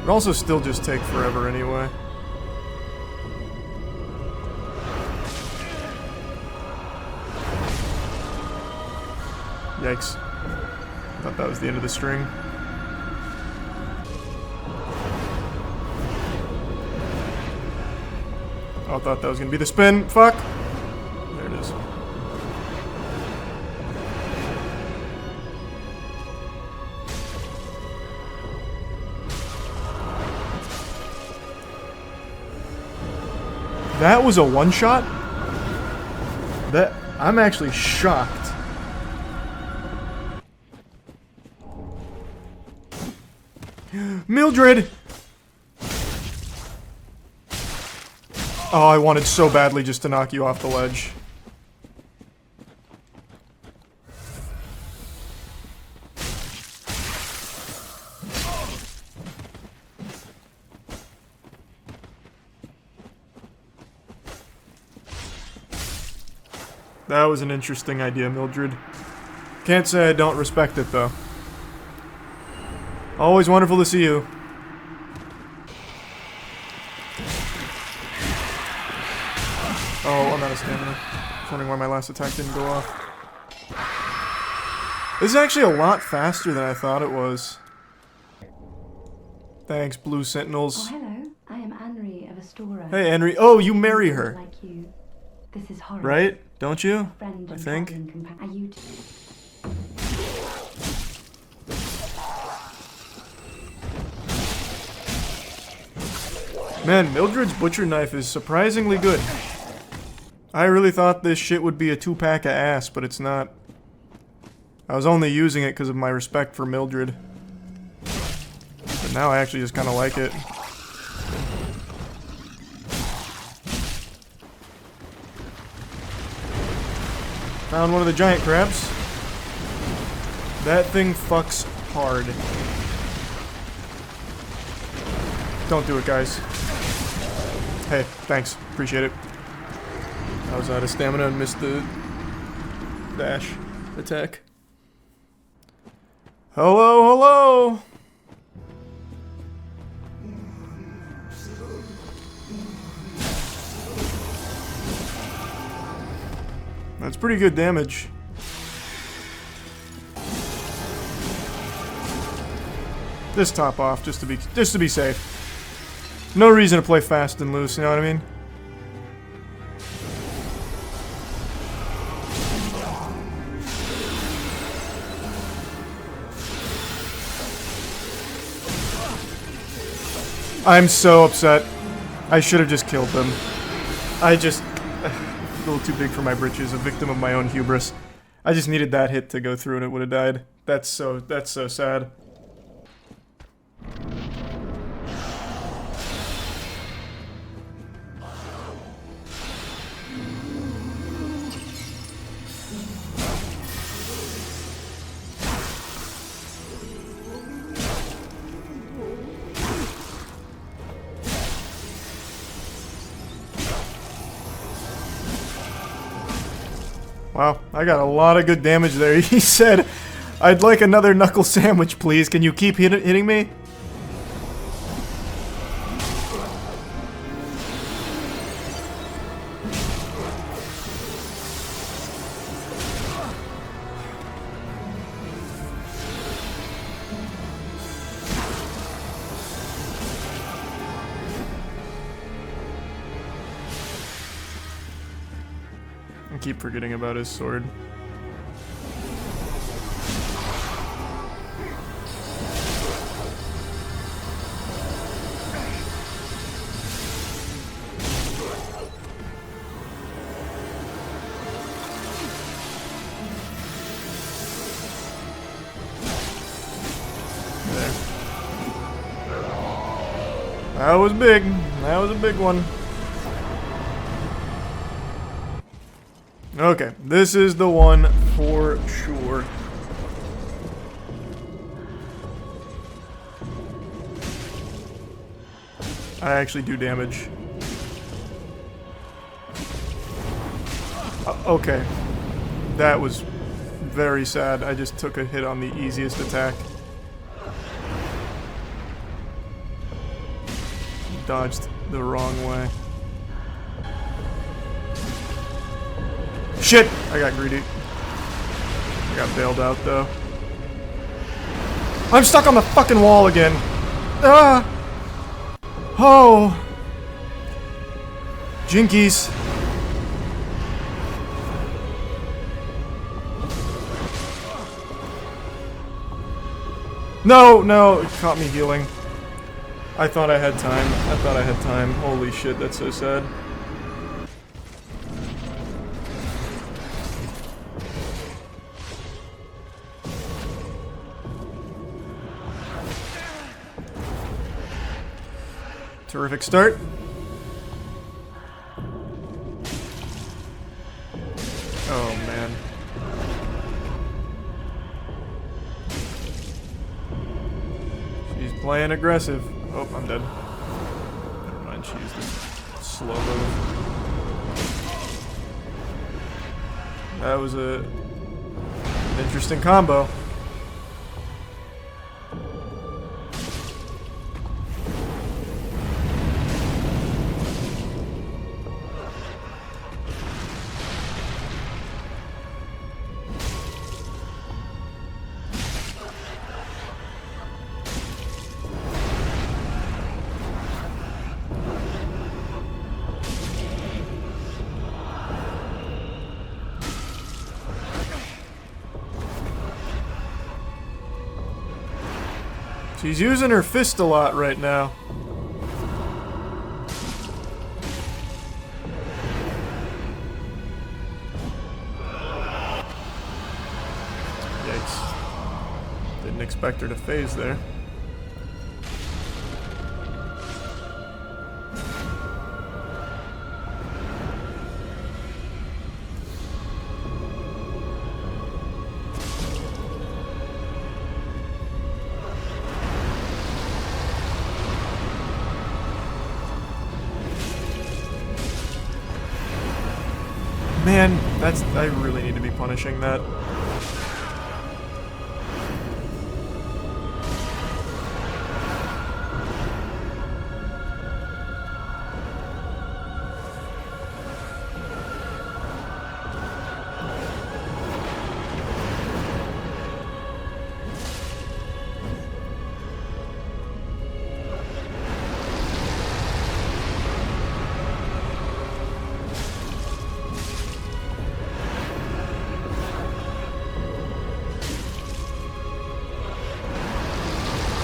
It also still just take forever anyway. Yikes. Thought that was the end of the string. Oh, I thought that was gonna be the spin. Fuck! There it is. That was a one-shot? I'm actually shocked. Mildred! Oh, I wanted so badly just to knock you off the ledge. That was an interesting idea, Mildred. Can't say I don't respect it, though. Always wonderful to see you. Oh, I'm out of stamina. I was wondering why my last attack didn't go off. This is actually a lot faster than I thought it was. Thanks, Blue Sentinels. Oh, hello. I am Henry of Astora. Hey, Henry. Oh, you marry her. Like you. This is horrible. Right? Don't you? Friend I and think. Are you Man, Mildred's butcher knife is surprisingly good. I really thought this shit would be a 2-pack of ass, but it's not. I was only using it because of my respect for Mildred. But now I actually just kind of like it. Found one of the giant crabs. That thing fucks hard. Don't do it, guys. Hey, thanks. Appreciate it. I was out of stamina and missed the dash attack. Hello, hello! That's pretty good damage. Just top off, just to be safe. No reason to play fast and loose, you know what I mean? I'm so upset. I should have just killed them. I just... a little too big for my britches, a victim of my own hubris. I just needed that hit to go through and it would have died. That's so sad. Wow, I got a lot of good damage there. He said, I'd like another knuckle sandwich, please. Can you keep hitting me? I keep forgetting about his sword. There. That was big. That was a big one. Okay, this is the one for sure. I actually do damage. Okay. That was very sad. I just took a hit on the easiest attack. Dodged the wrong way. Shit! I got greedy. I got bailed out, though. I'm stuck on the fucking wall again! Ah! Oh! Jinkies. No, no! It caught me healing. I thought I had time. I thought I had time. Holy shit, that's so sad. Terrific start. Oh, man. She's playing aggressive. Oh, I'm dead. Never mind, she used the slow move. That was an interesting combo. She's using her fist a lot right now. Yikes. Didn't expect her to phase there. Man, I really need to be punishing that.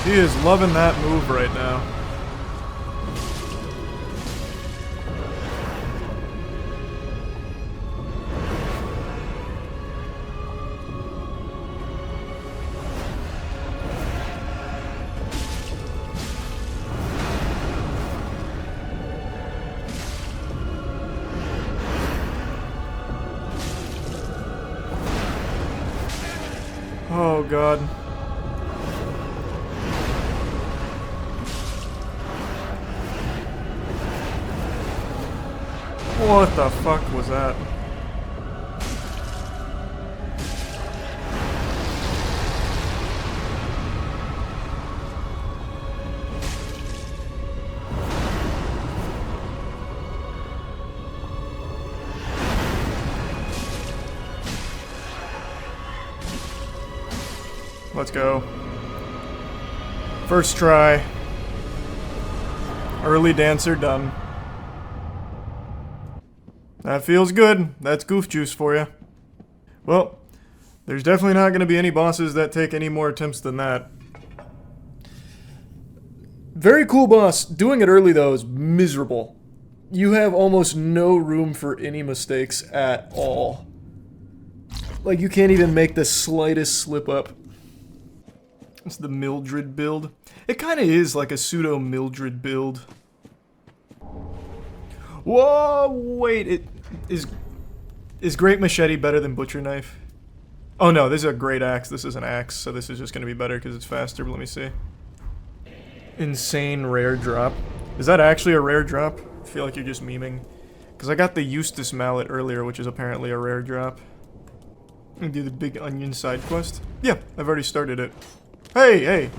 She is loving that move right now. Oh God. What the fuck was that? Let's go. First try. Early dancer done. That feels good. That's goof juice for you. Well, there's definitely not going to be any bosses that take any more attempts than that. Very cool boss. Doing it early, though, is miserable. You have almost no room for any mistakes at all. Like, you can't even make the slightest slip up. It's the Mildred build. It kind of is like a pseudo-Mildred build. Whoa, wait, is Great Machete better than Butcher Knife? Oh no, this is a Great Axe. This is an axe, so this is just going to be better because it's faster, but let me see. Insane rare drop. Is that actually a rare drop? I feel like you're just memeing. Because I got the Eustace Mallet earlier, which is apparently a rare drop. And do the Big Onion side quest. Yeah, I've already started it. Hey, hey!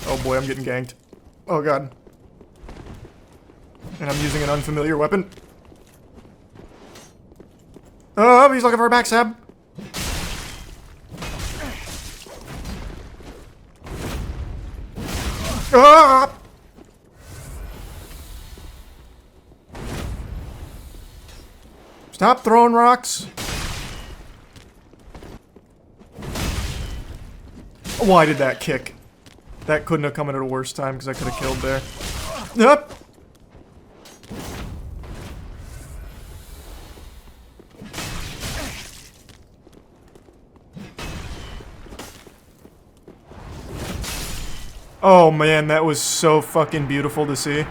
Oh boy, I'm getting ganked. Oh god. And I'm using an unfamiliar weapon. Oh, he's looking for a backstab. Ah! Stop throwing rocks. Why did that kick? That couldn't have come at a worse time because I could have killed there. Yep. Oh man, that was so fucking beautiful to see.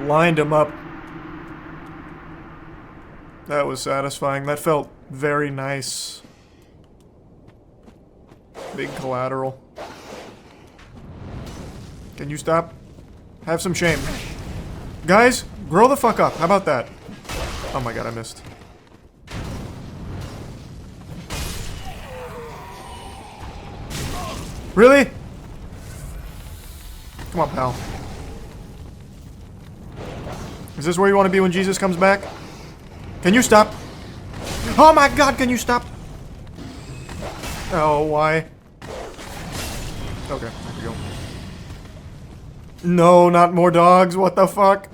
Lined him up. That was satisfying. That felt very nice. Big collateral. Can you stop? Have some shame. Guys, grow the fuck up. How about that? Oh my god, I missed. Really? Come on, pal. Is this where you want to be when Jesus comes back? Can you stop? Oh my god, can you stop? Oh, why? Okay, there we go. No, not more dogs, what the fuck?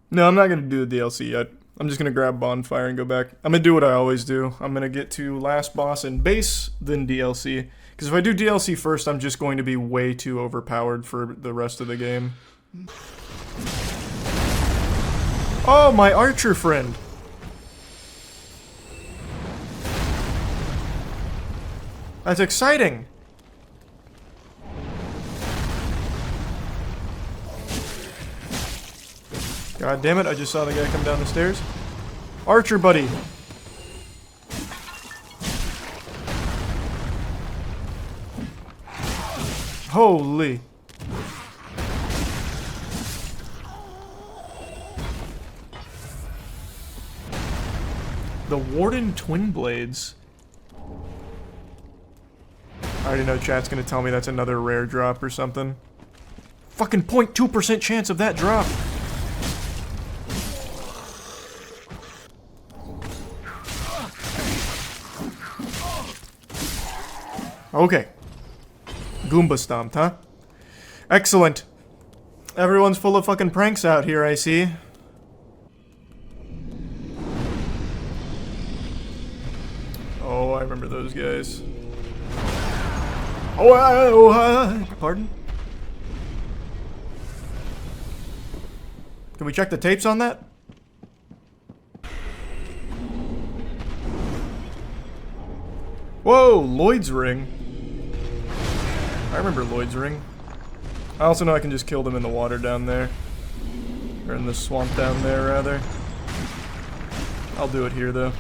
No, I'm not gonna do the DLC yet. I'm just gonna grab Bonfire and go back. I'm gonna do what I always do. I'm gonna get to last boss and base, then DLC. Because if I do DLC first, I'm just going to be way too overpowered for the rest of the game. Oh, my archer friend! That's exciting! God damn it, I just saw the guy come down the stairs. Archer buddy! Holy. The Warden Twin Blades. I already know chat's gonna tell me that's another rare drop or something. Fucking 0.2% chance of that drop. Okay. Goomba stomped, huh? Excellent. Everyone's full of fucking pranks out here, I see. Oh, I remember those guys. Pardon? Can we check the tapes on that? Whoa, Lloyd's ring. I remember Lloyd's ring. I also know I can just kill them in the water down there. Or in the swamp down there, rather. I'll do it here, though.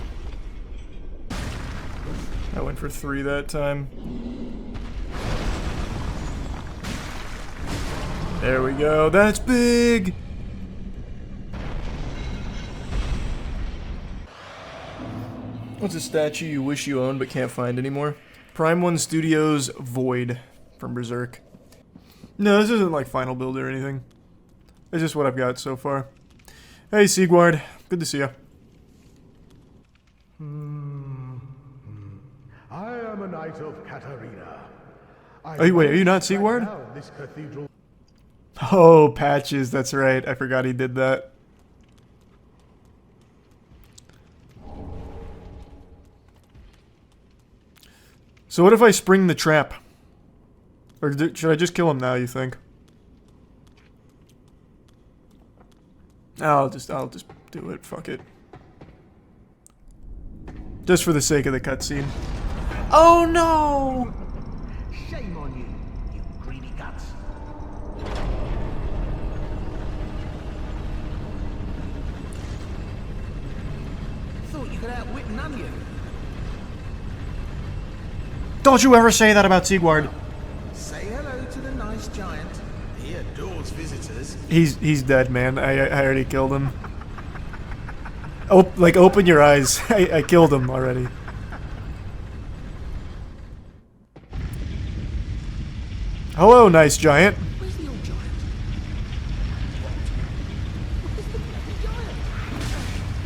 I went for 3 that time. There we go. That's big! What's a statue you wish you owned but can't find anymore? Prime 1 Studios Void from Berserk. No, this isn't like final build or anything. It's just what I've got so far. Hey, Sigward. Good to see ya. I am a knight of Katarina. Oh, wait, are you not Sigward? This cathedral. Oh, Patches, that's right. I forgot he did that. So what if I spring the trap? Or should I just kill him now, you think? I'll just do it. Fuck it. Just for the sake of the cutscene. Oh no! Shame on you, you greedy guts. Thought you could outwit an onion. Don't you ever say that about Sigward. Say hello to the nice giant. He adores visitors. He's dead, man. I already killed him. Oh, like, open your eyes. I killed him already. Hello, nice giant. Where's the old giant?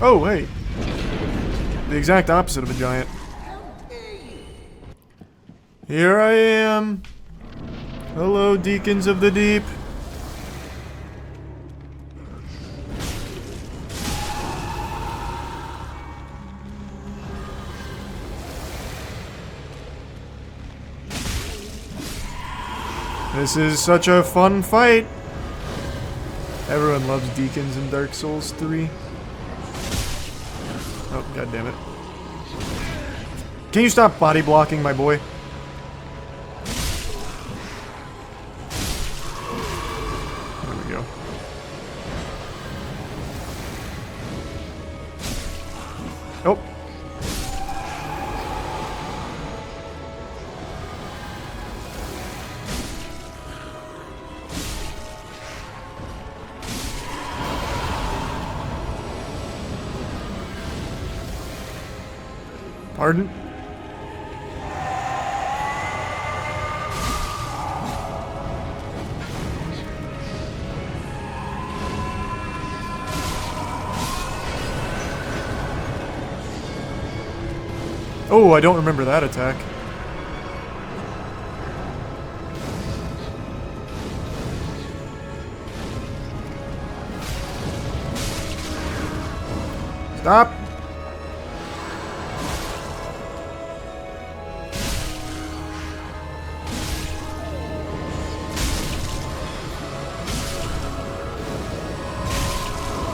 Oh, hey. The exact opposite of a giant. Here I am. Hello, deacons of the deep. This is such a fun fight. Everyone loves deacons in Dark Souls 3. Oh, god damn it. Can you stop body blocking, my boy? There we go. Oh. Pardon? Oh, I don't remember that attack. Stop!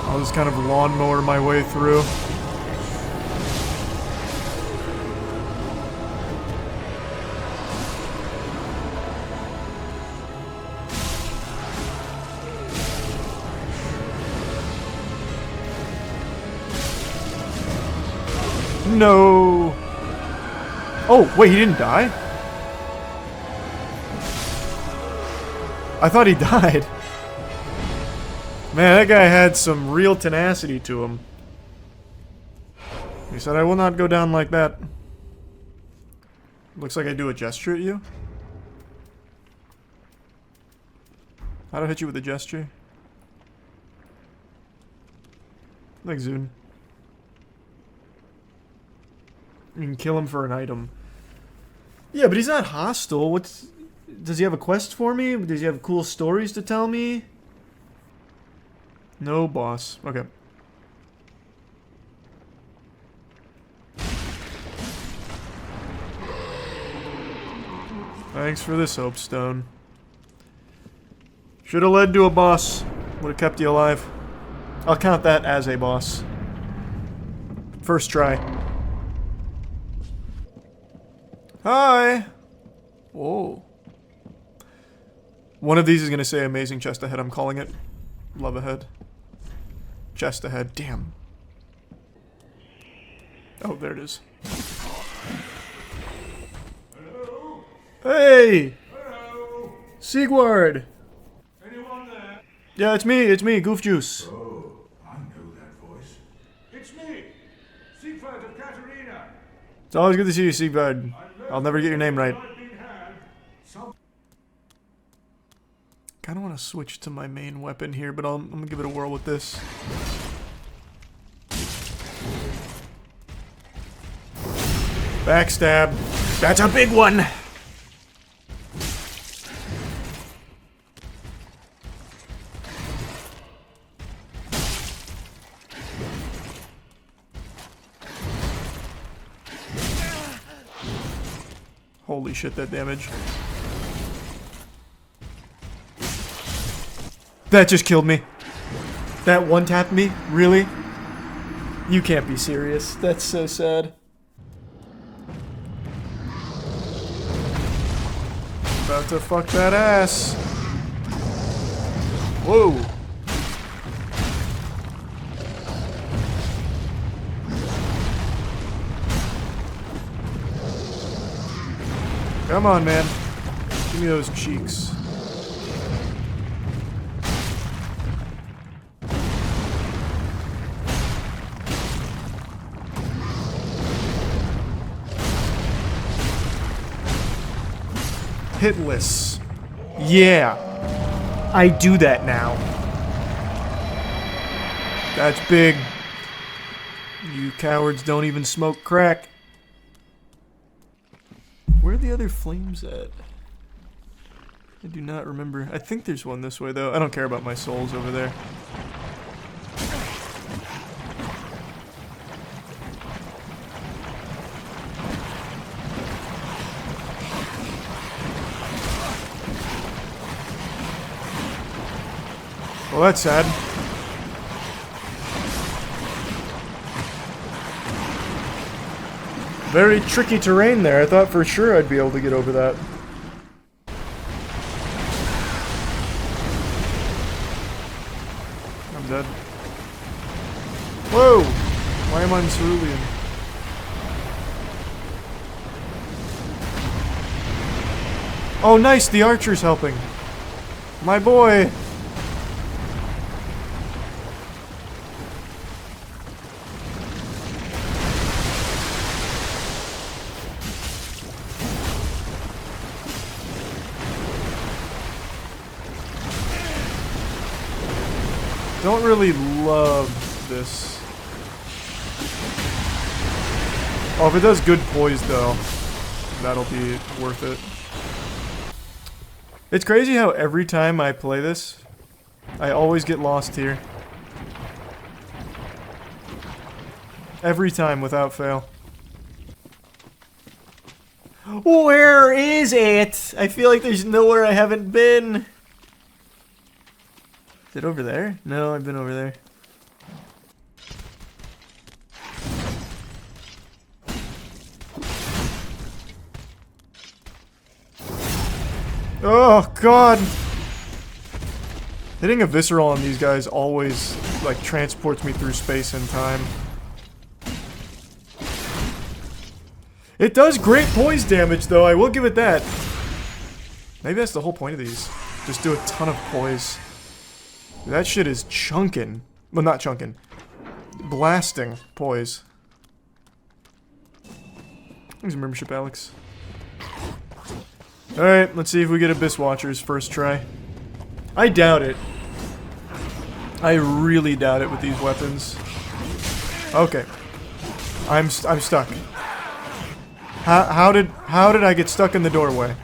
I'll just kind of lawnmower my way through. No! Oh, wait, he didn't die? I thought he died. Man, that guy had some real tenacity to him. He said, I will not go down like that. Looks like I do a gesture at you. How do I hit you with a gesture? Like Zune. You can kill him for an item. Yeah, but he's not hostile. What's... Does he have a quest for me? Does he have cool stories to tell me? No boss. Okay. Thanks for this, Hopestone. Should have led to a boss. Would have kept you alive. I'll count that as a boss. First try. Hi! Whoa. One of these is going to say amazing chest ahead, I'm calling it. Love ahead. Chest ahead. Damn. Oh, there it is. Hello? Hey! Hello? Sigward! Anyone there? Yeah, it's me, Goof Juice. Oh, I know that voice. It's me, Siegfried of Katarina. It's always good to see you, Sigvard. I'll never get your name right. Kinda wanna switch to my main weapon here, but I'm gonna give it a whirl with this. Backstab. That's a big one. Holy shit, that damage. That just killed me. That one-tapped me? Really? You can't be serious. That's so sad. About to fuck that ass. Whoa. Come on, man. Give me those cheeks. Hitless. Yeah. I do that now. That's big. You cowards don't even smoke crack. Where are the other flames at? I do not remember. I think there's one this way, though. I don't care about my souls over there. Well, that's sad. Very tricky terrain there. I thought for sure I'd be able to get over that. I'm dead. Whoa! Why am I in Cerulean? Oh, nice! The archer's helping. My boy! Don't really love this. Oh, if it does good poise though, that'll be worth it. It's crazy how every time I play this, I always get lost here. Every time without fail. Where is it? I feel like there's nowhere I haven't been. Is it over there? No, I've been over there. Oh, God! Hitting a visceral on these guys always, like, transports me through space and time. It does great poise damage, though, I will give it that. Maybe that's the whole point of these. Just do a ton of poise. That shit is chunkin'. Well, not chunkin'. Blasting poise. Thanks for membership, Alex. Alright, let's see if we get Abyss Watchers first try. I doubt it. I really doubt it with these weapons. Okay. I'm stuck. How did I get stuck in the doorway?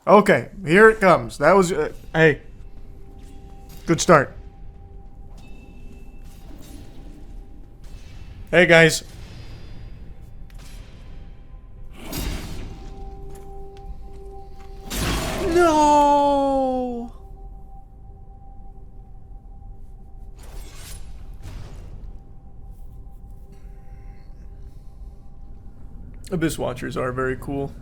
Okay, here it comes. That was hey. Good start. Hey guys. No. Abyss Watchers are very cool.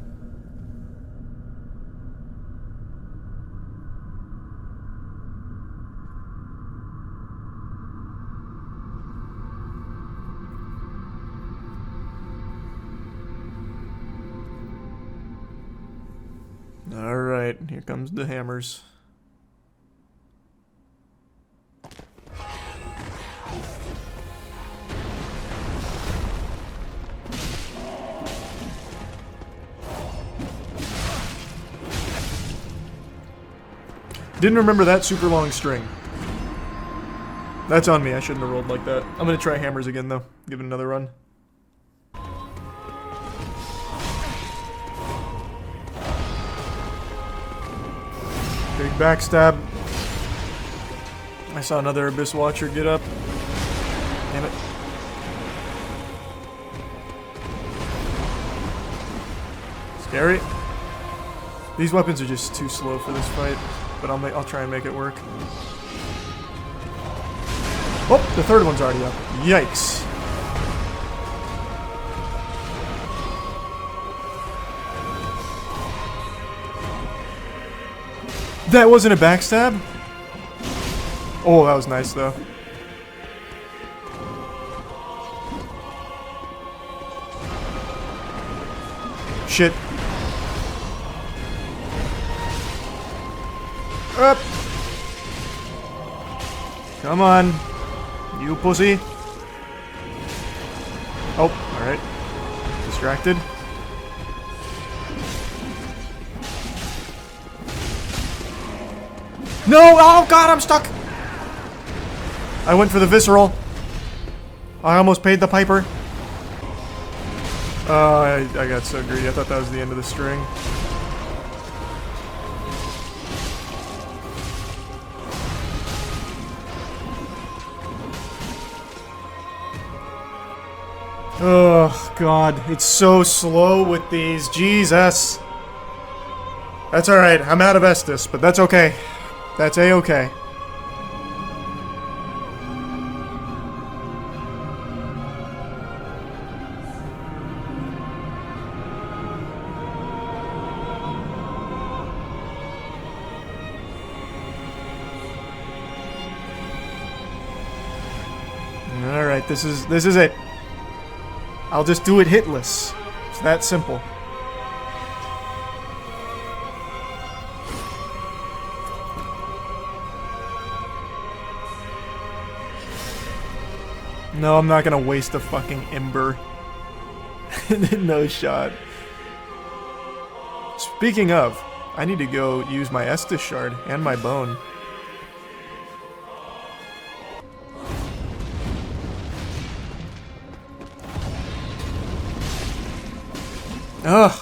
Alright, here comes the hammers. Didn't remember that super long string. That's on me, I shouldn't have rolled like that. I'm gonna try hammers again though. Give it another run. Big backstab. I saw another Abyss Watcher get up. Damn it. Scary. These weapons are just too slow for this fight, but I'll try and make it work. Oh, the third one's already up. Yikes. That wasn't a backstab? Oh, that was nice though. Shit. Up. Come on. You pussy. Oh, alright. Distracted. No! Oh god, I'm stuck! I went for the visceral. I almost paid the piper. I got so greedy. I thought that was the end of the string. Oh god, it's so slow with these. Jesus. That's alright. I'm out of Estus, but that's okay. That's a-okay. Alright, this is it. I'll just do it hitless. It's that simple. No, I'm not gonna waste a fucking ember. No shot. Speaking of, I need to go use my Estus shard and my bone. Ugh.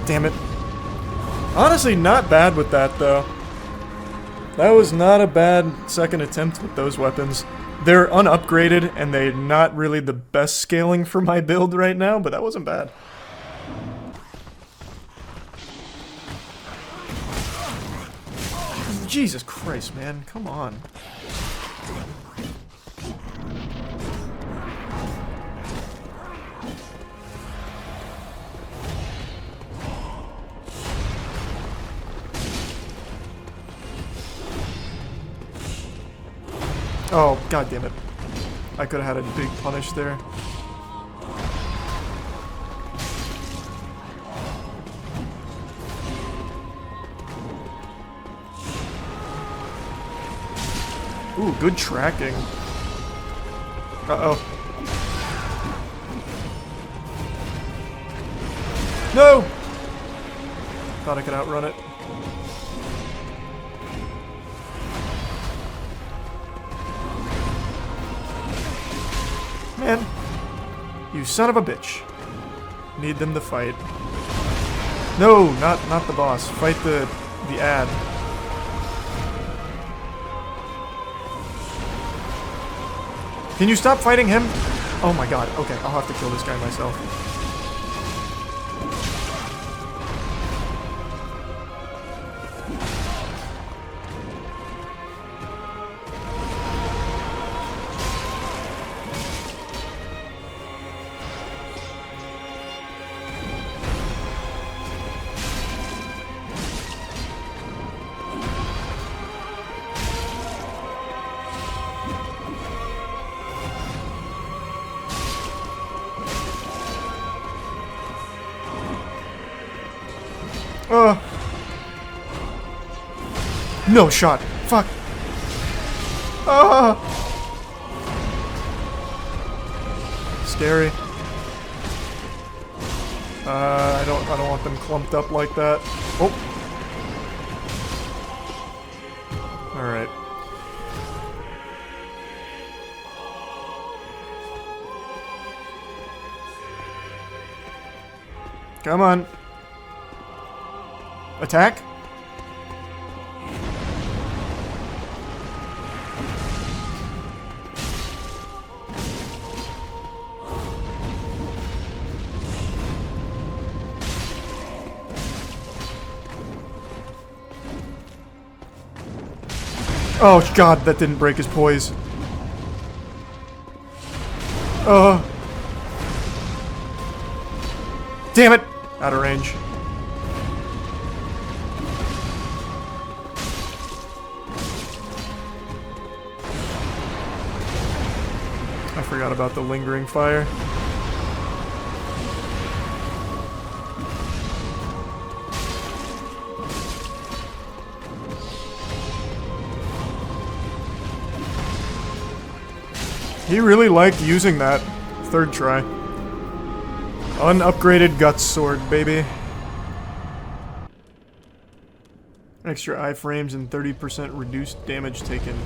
Damn it. Honestly, not bad with that, though. That was not a bad second attempt with those weapons. They're unupgraded, and they're not really the best scaling for my build right now, but that wasn't bad. Jesus Christ, man. Come on. Oh, god damn it. I could have had a big punish there. Ooh, good tracking. Uh-oh. No! Thought I could outrun it. Man, you son of a bitch. Need them to fight. No, not the boss. Fight the ad. Can you stop fighting him? Oh my god. Okay, I'll have to kill this guy myself. No shot. Fuck. Scary. I don't want them clumped up like that. Oh. All right. Come on. Attack? Oh god, that didn't break his poise. Damn it! Out of range. I forgot about the lingering fire. He really liked using that. Third try. Unupgraded Guts Sword, baby. Extra iframes and 30% reduced damage taken.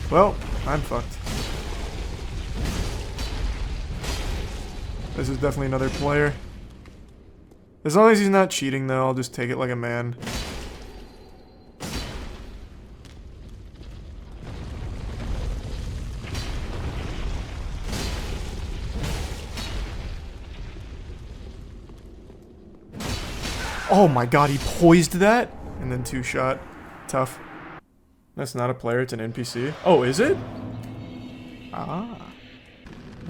Well, I'm fucked. This is definitely another player. As long as he's not cheating, though, I'll just take it like a man. Oh my god, he poised that? And then two-shot. Tough. That's not a player, it's an NPC. Oh, is it? Ah.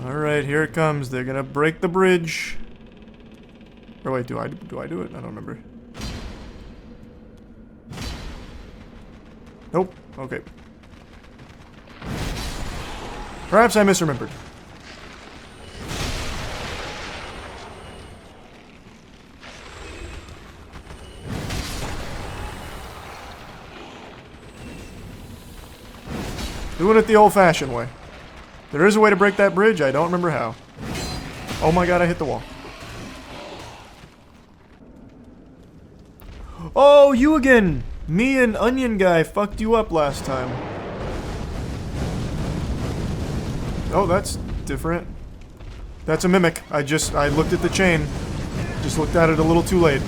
Alright, here it comes. They're gonna break the bridge. Or wait, do I do it? I don't remember. Nope. Okay. Perhaps I misremembered. Doing it the old-fashioned way. There is a way to break that bridge, I don't remember how. Oh my god, I hit the wall. Oh, you again! Me and Onion Guy fucked you up last time. Oh, that's different. That's a mimic. I looked at the chain. Just looked at it a little too late.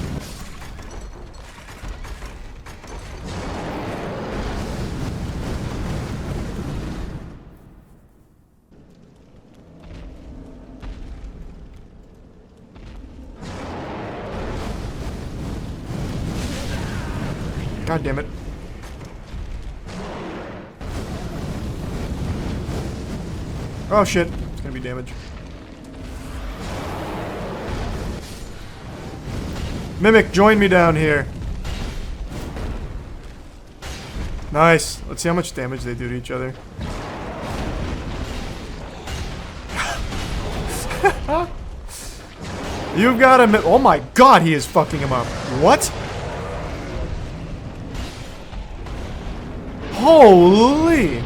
God damn it. Oh shit, it's gonna be damage. Mimic, join me down here. Nice. Let's see how much damage they do to each other. You've got a oh my god, he is fucking him up. What? Holy!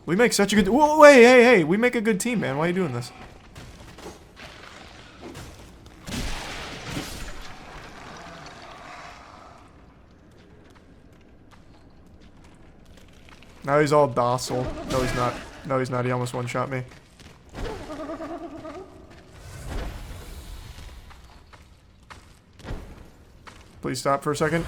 We make such a good. Whoa, wait, hey! We make a good team, man. Why are you doing this? Now he's all docile. No, he's not. No, he's not. He almost one-shot me. Please stop for a second.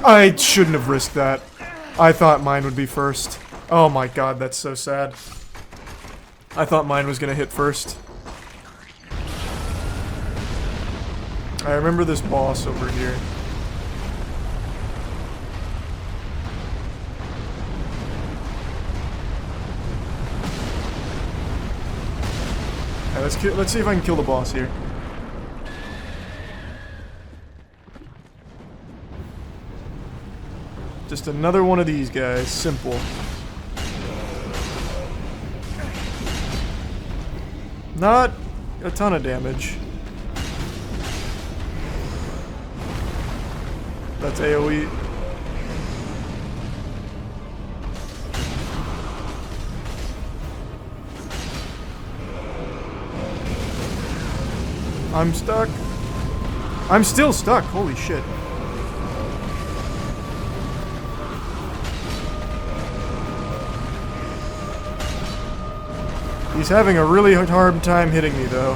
I shouldn't have risked that. I thought mine would be first. Oh my god, that's so sad. I thought mine was gonna hit first. I remember this boss over here. Let's see if I can kill the boss here. Just another one of these guys. Simple. Not a ton of damage. That's AoE. I'm stuck. I'm still stuck. Holy shit. He's having a really hard time hitting me, though.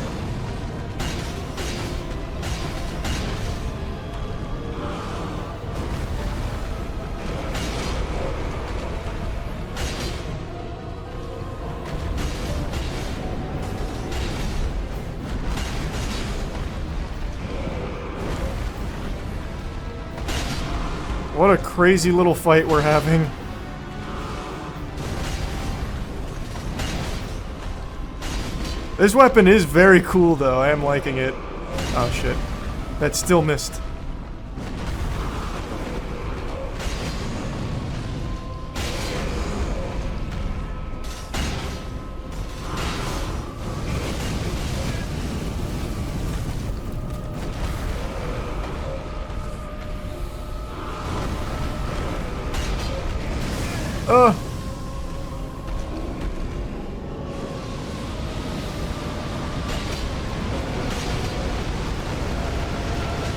What a crazy little fight we're having. This weapon is very cool, though. I am liking it. Oh, shit. That still missed.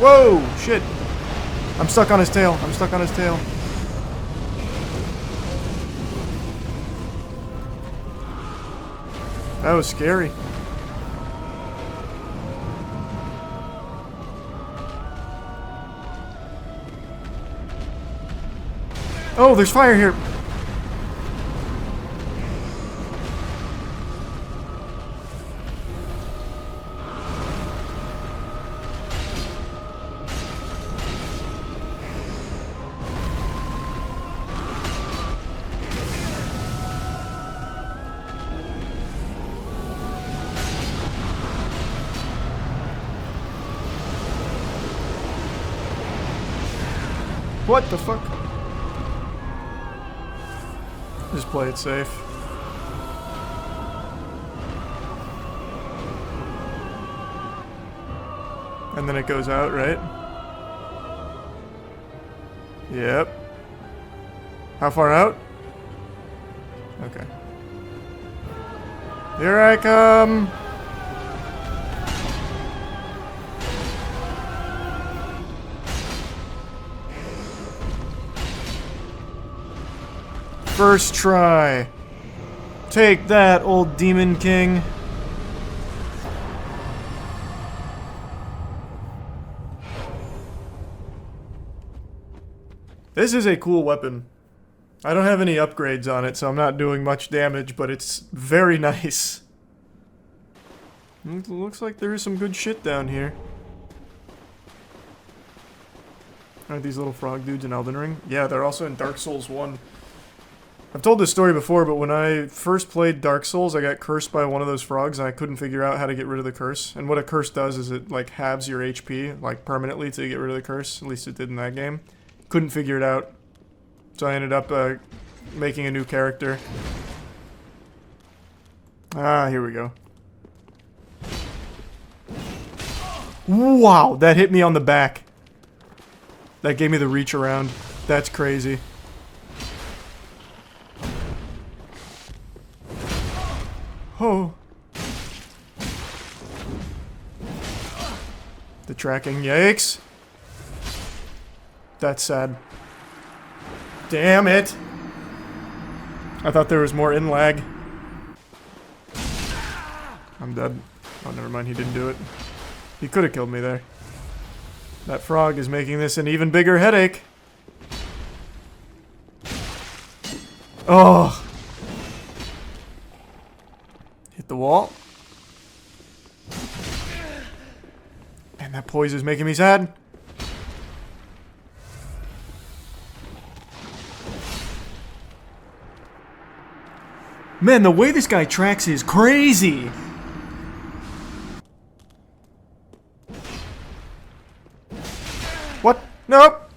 Whoa! Shit! I'm stuck on his tail. I'm stuck on his tail. That was scary. Oh, there's fire here! What the fuck? Just play it safe. And then it goes out, right? Yep. How far out? Okay. Here I come! First try. Take that, old Demon King. This is a cool weapon. I don't have any upgrades on it, so I'm not doing much damage, but it's very nice. It looks like there is some good shit down here. Aren't these little frog dudes in Elden Ring? Yeah, they're also in Dark Souls 1. I've told this story before, but when I first played Dark Souls, I got cursed by one of those frogs, and I couldn't figure out how to get rid of the curse. And what a curse does is it, like, halves your HP, like, permanently to get rid of the curse. At least it did in that game. Couldn't figure it out. So I ended up, making a new character. Ah, here we go. Wow, that hit me on the back. That gave me the reach around. That's crazy. Oh. The tracking, yikes. That's sad. Damn it. I thought there was more in lag. I'm dead. Oh, never mind, he didn't do it. He could have killed me there. That frog is making this an even bigger headache. Oh. Hit the wall. And that poise is making me sad. Man, the way this guy tracks is crazy. What? Nope.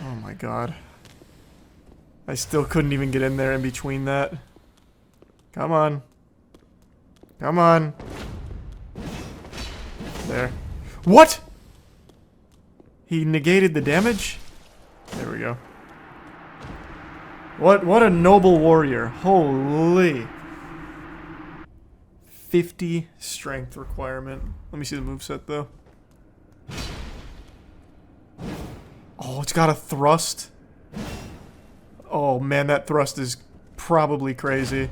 Oh my god. I still couldn't even get in there in between that. Come on. Come on. There. What? He negated the damage? There we go. What a noble warrior. Holy. 50 strength requirement. Let me see the moveset though. Oh, it's got a thrust. Oh man, that thrust is probably crazy.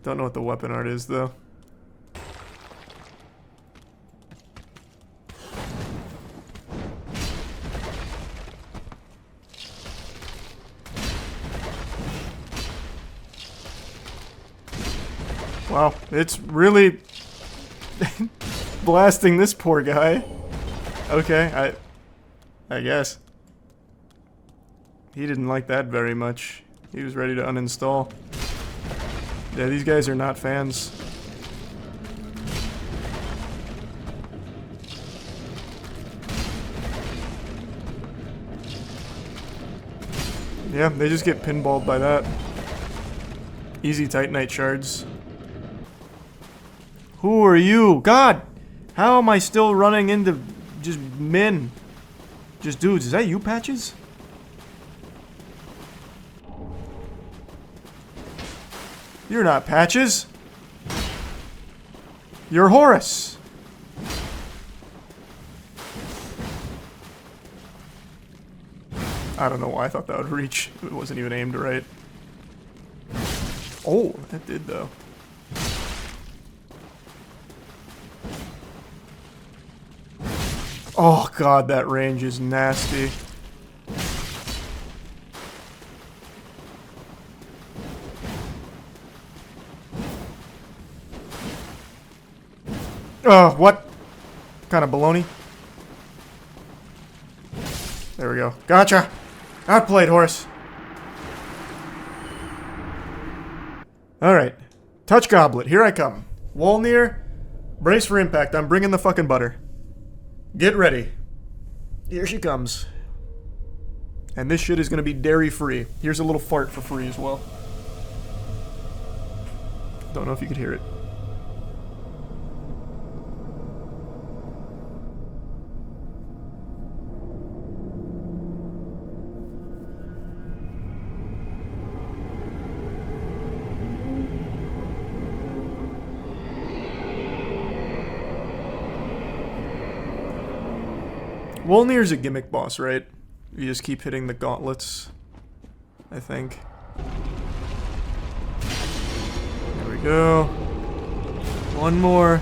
Don't know what the weapon art is though. Wow, it's really blasting this poor guy. Okay, I guess. He didn't like that very much. He was ready to uninstall. Yeah, these guys are not fans. Yeah, they just get pinballed by that. Easy Titanite shards. Who are you? God! How am I still running into just men? Just dudes. Is that you, Patches? You're not Patches. You're Horace. I don't know why I thought that would reach. It wasn't even aimed right. Oh, that did though. Oh god, that range is nasty. Oh, what kind of baloney? There we go. Gotcha! Outplayed, Horace. Alright. Touch Goblet, here I come. Wolnir, brace for impact. I'm bringing the fucking butter. Get ready. Here she comes. And this shit is gonna be dairy free. Here's a little fart for free as well. Don't know if you could hear it. Wolnir's a gimmick boss, right? You just keep hitting the gauntlets, I think. There we go. One more.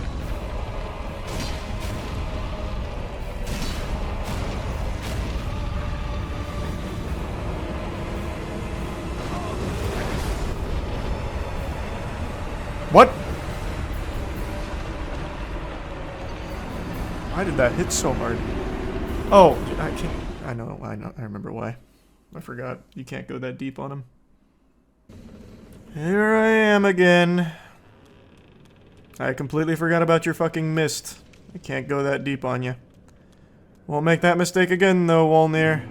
What? Why did that hit so hard? Oh, I can't. I know. I remember why. I forgot. You can't go that deep on him. Here I am again. I completely forgot about your fucking mist. I can't go that deep on you. Won't make that mistake again, though, Wolnir.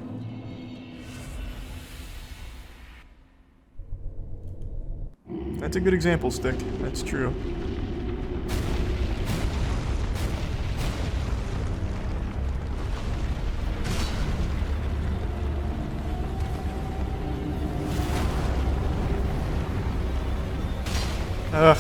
That's a good example stick. That's true. Ugh.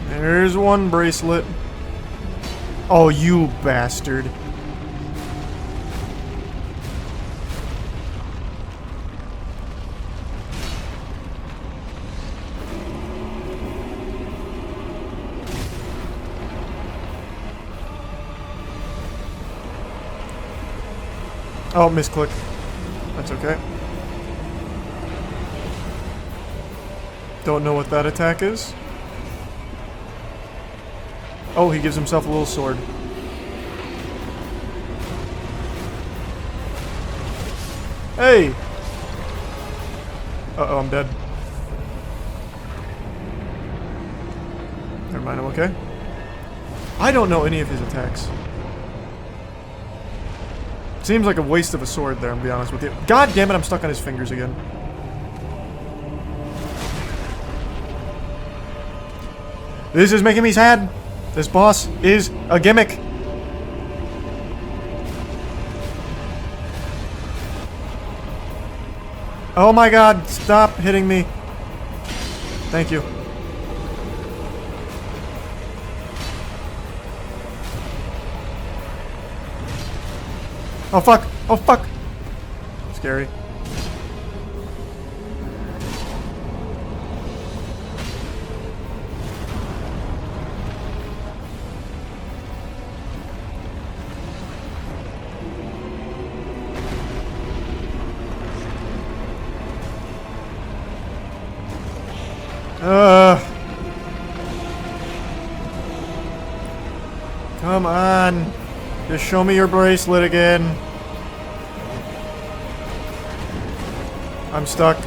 There's one bracelet. Oh, you bastard. Oh, misclick. That's okay. Don't know what that attack is. Oh, he gives himself a little sword. Hey! Uh-oh, I'm dead. Never mind, I'm okay. I don't know any of his attacks. Seems like a waste of a sword there, I'm gonna be honest with you. God damn it, I'm stuck on his fingers again. This is making me sad. This boss is a gimmick. Oh my god, stop hitting me. Thank you. Oh fuck! Oh fuck! Scary. Come on. Just show me your bracelet again. I'm stuck.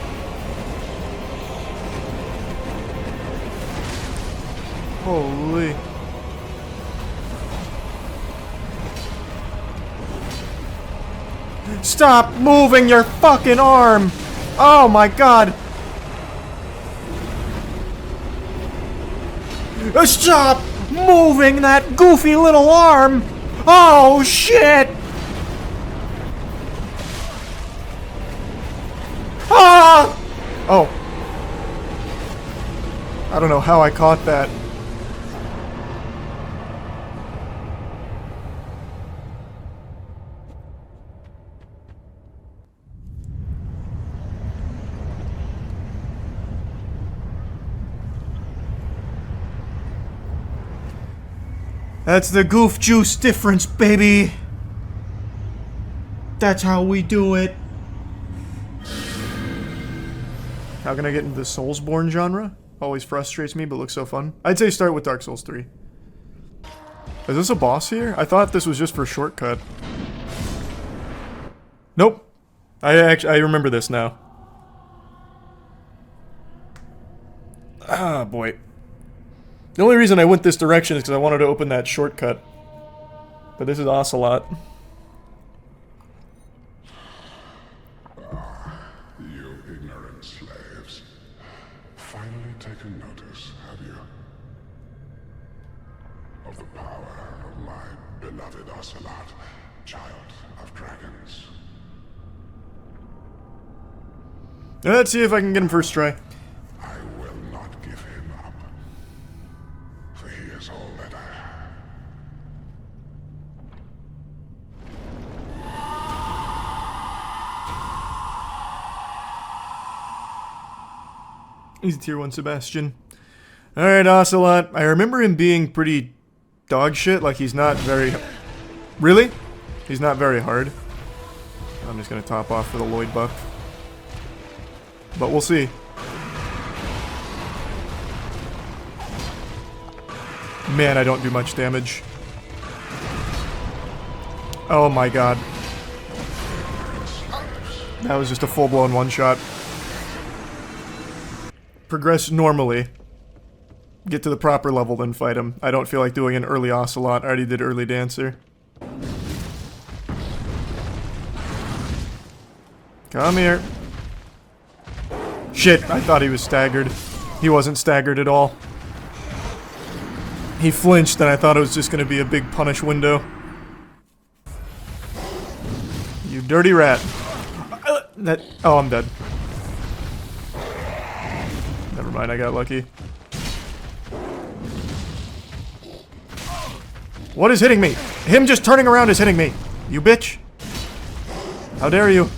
Holy. Stop moving your fucking arm! Oh my god! Stop moving that goofy little arm! Oh shit! Ah! Oh. I don't know how I caught that. That's the goof juice difference, baby. That's how we do it. How can I get into the Soulsborne genre? Always frustrates me, but looks so fun. I'd say start with Dark Souls 3. Is this a boss here? I thought this was just for shortcut. Nope. I remember this now. Ah, boy. The only reason I went this direction is because I wanted to open that shortcut. But this is Ocelot. You ignorant slaves. Finally taken notice, have you? Of the power of my beloved Ocelot, child of dragons. Let's see if I can get him first try. I will not give him up. For he is all that I have. He's a tier 1 Sebastian. Alright, Ocelot. I remember him being pretty dog shit, like he's not very... Really? He's not very hard. I'm just gonna top off for the Lloyd buff. But we'll see. Man, I don't do much damage. Oh my god. That was just a full-blown one-shot. Progress normally. Get to the proper level, then fight him. I don't feel like doing an early Ocelot. I already did early Dancer. Come here. Shit, I thought he was staggered. He wasn't staggered at all. He flinched and I thought it was just gonna be a big punish window. You dirty rat. Oh, I'm dead. Never mind, I got lucky. What is hitting me? Him just turning around is hitting me. You bitch. How dare you?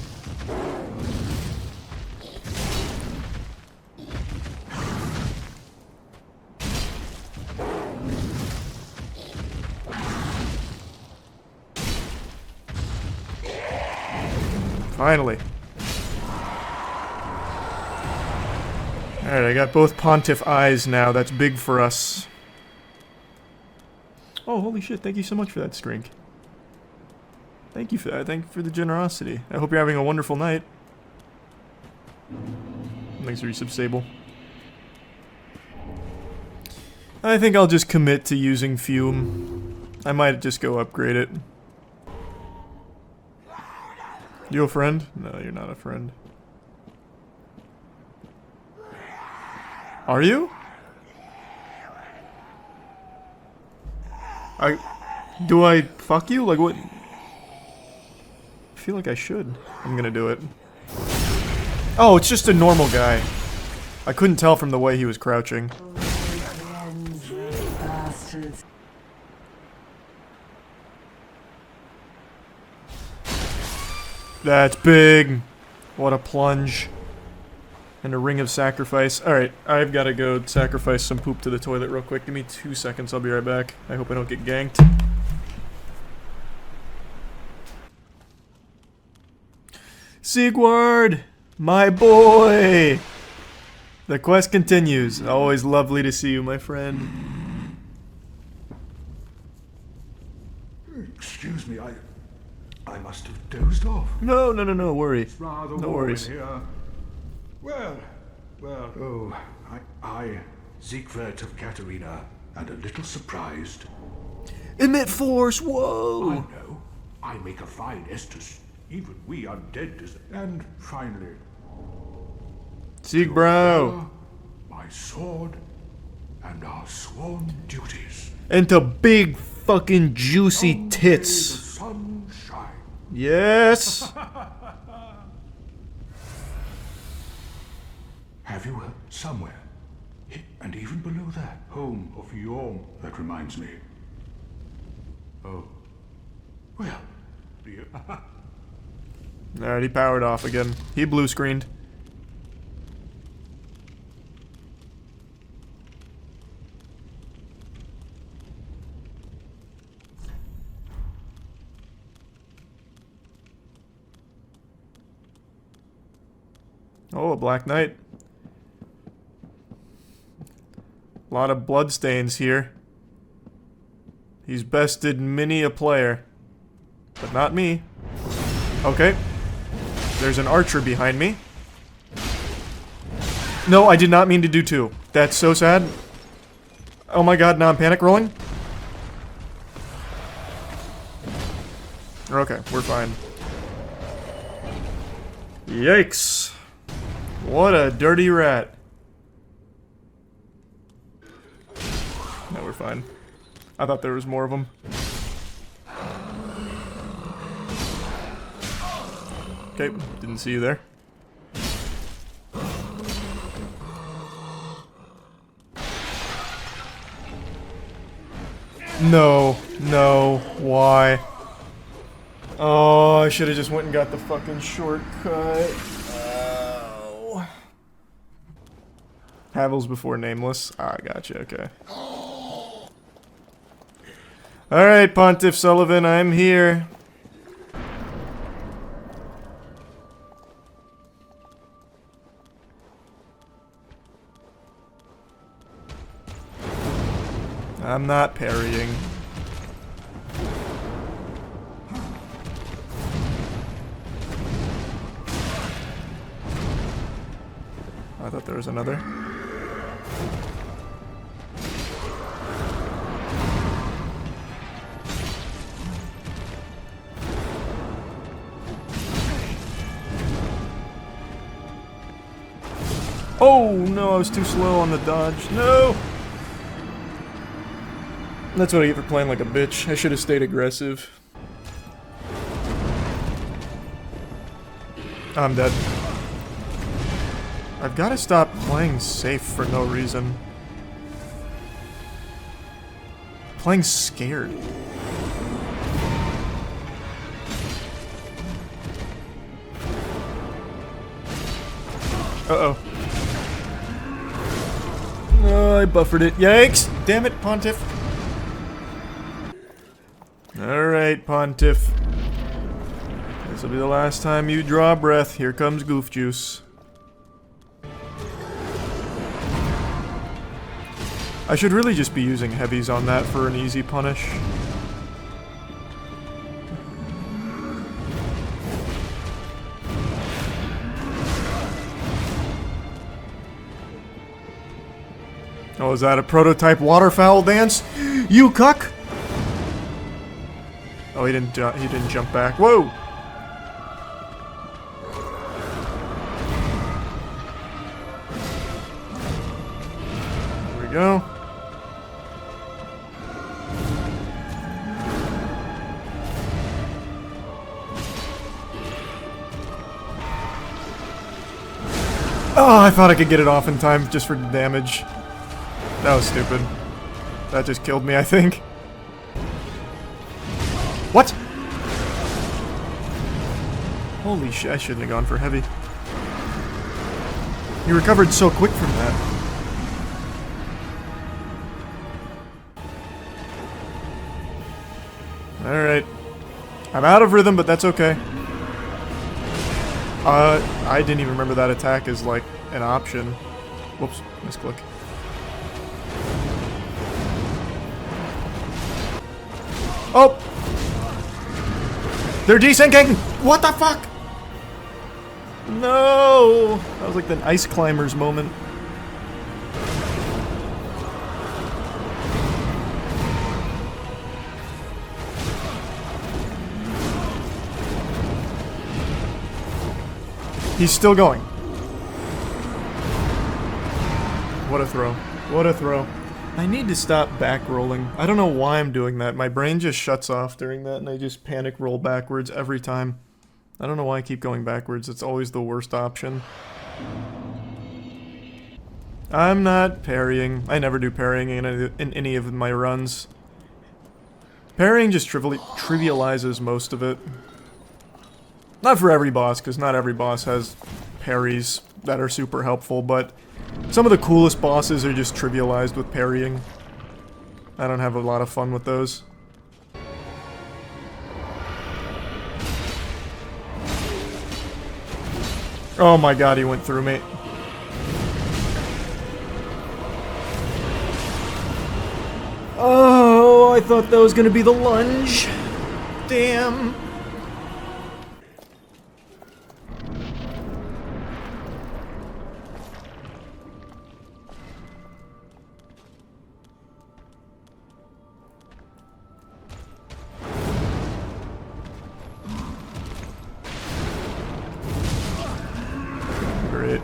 Finally. Alright, I got both Pontiff eyes now. That's big for us. Oh, holy shit. Thank you so much for that, Strink. Thank you for that. Thank you for the generosity. I hope you're having a wonderful night. Thanks for your sub, Sable. I think I'll just commit to using Fume. I might just go upgrade it. You a friend? No, you're not a friend. Are you? Do I fuck you? Like, what? I feel like I should. I'm gonna do it. Oh, it's just a normal guy. I couldn't tell from the way he was crouching. That's big. What a plunge. And a ring of sacrifice. Alright, I've got to go sacrifice some poop to the toilet real quick. Give me 2 seconds, I'll be right back. I hope I don't get ganked. Sigward! My boy! The quest continues. Always lovely to see you, my friend. Excuse me, I must have dozed off. No worry. It's rather No warm worries. in here. Well, oh, I, Siegward of Katarina, and a little surprised. Emit force, whoa! I know. I make a fine Estus. Even we undead deserve. And finally, Siegbro! my sword and our sworn duties. Into big fucking juicy tits. Sunshine. Yes! Have you somewhere? And even below that, home of Yorm. That reminds me. Oh. Well, dear. Alright, he powered off again. He blue screened. Oh, a Black Knight. A lot of bloodstains here. He's bested many a player. But not me. Okay. There's an archer behind me. No, I did not mean to do 2. That's so sad. Oh my god, now I'm panic rolling. Okay, we're fine. Yikes. What a dirty rat. No, we're fine. I thought there was more of them. Okay, didn't see you there. No, why? Oh, I should have just went and got the fucking shortcut. Oh. Havels before nameless. Ah, gotcha, okay. Alright, Pontiff Sullivan, I'm here. I'm not parrying. I thought there was another. Oh no, I was too slow on the dodge. No! That's what I get for playing like a bitch. I should have stayed aggressive. I'm dead. I've got to stop playing safe for no reason. Playing scared. Uh-oh. Oh, I buffered it. Yikes! Damn it, Pontiff. Alright, Pontiff. This will be the last time you draw breath. Here comes Goof Juice. I should really just be using heavies on that for an easy punish. Oh, is that a prototype waterfowl dance? You cuck! Oh, he didn't jump back. Whoa! There we go. Oh, I thought I could get it off in time just for damage. That was stupid. That just killed me, I think. What? Holy shit, I shouldn't have gone for heavy. You recovered so quick from that. Alright. I'm out of rhythm, but that's okay. I didn't even remember that attack is like an option. Whoops, misclick. Oh! They're desyncing! What the fuck? No! That was like the ice climbers moment. He's still going. What a throw. What a throw. I need to stop back rolling. I don't know why I'm doing that. My brain just shuts off during that and I just panic roll backwards every time. I don't know why I keep going backwards. It's always the worst option. I'm not parrying. I never do parrying in any of my runs. Parrying just trivializes most of it. Not for every boss, because not every boss has parries that are super helpful, but some of the coolest bosses are just trivialized with parrying. I don't have a lot of fun with those. Oh my god, he went through me. Oh, I thought that was gonna be the lunge. Damn. Great.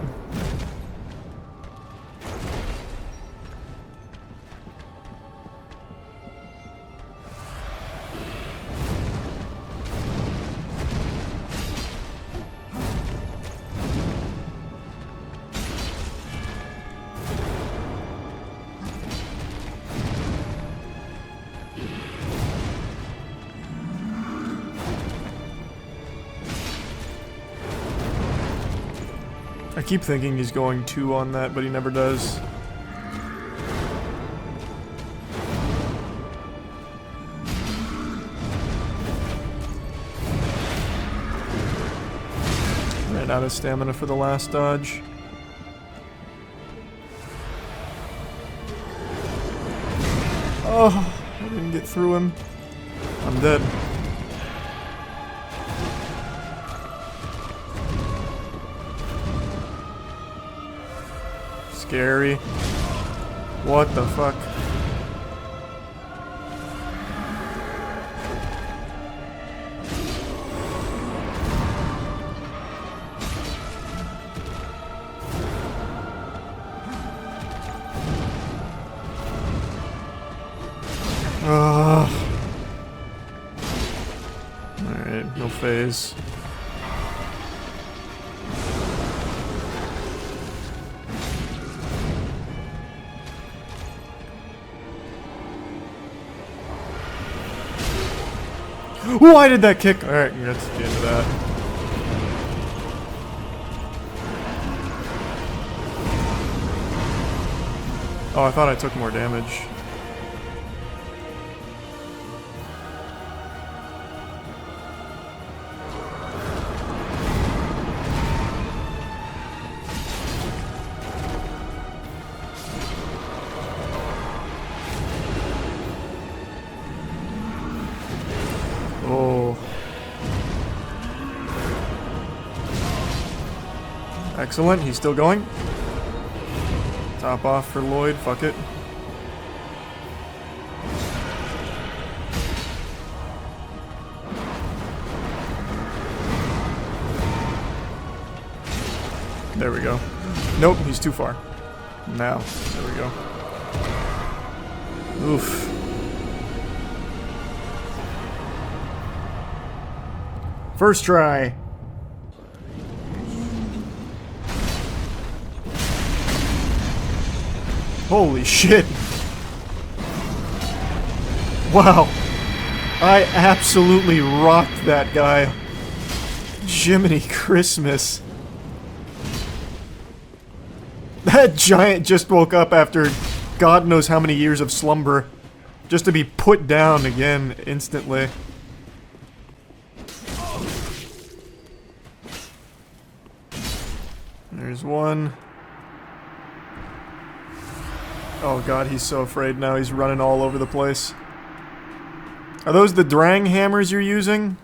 I keep thinking he's going 2 on that, but he never does. Ran out of stamina for the last dodge. Oh, I didn't get through him. I'm dead. Scary. What the fuck? Alright, no phase. Why did that kick? Alright, that's the end of that. Oh, I thought I took more damage. Oh. Excellent, he's still going. Top off for Lloyd, fuck it. There we go. Nope, he's too far. Now, there we go. Oof. First try. Holy shit. Wow. I absolutely rocked that guy. Jiminy Christmas. That giant just woke up after God knows how many years of slumber. Just to be put down again instantly. There's one. Oh god, he's so afraid now. He's running all over the place. Are those the Drang hammers you're using?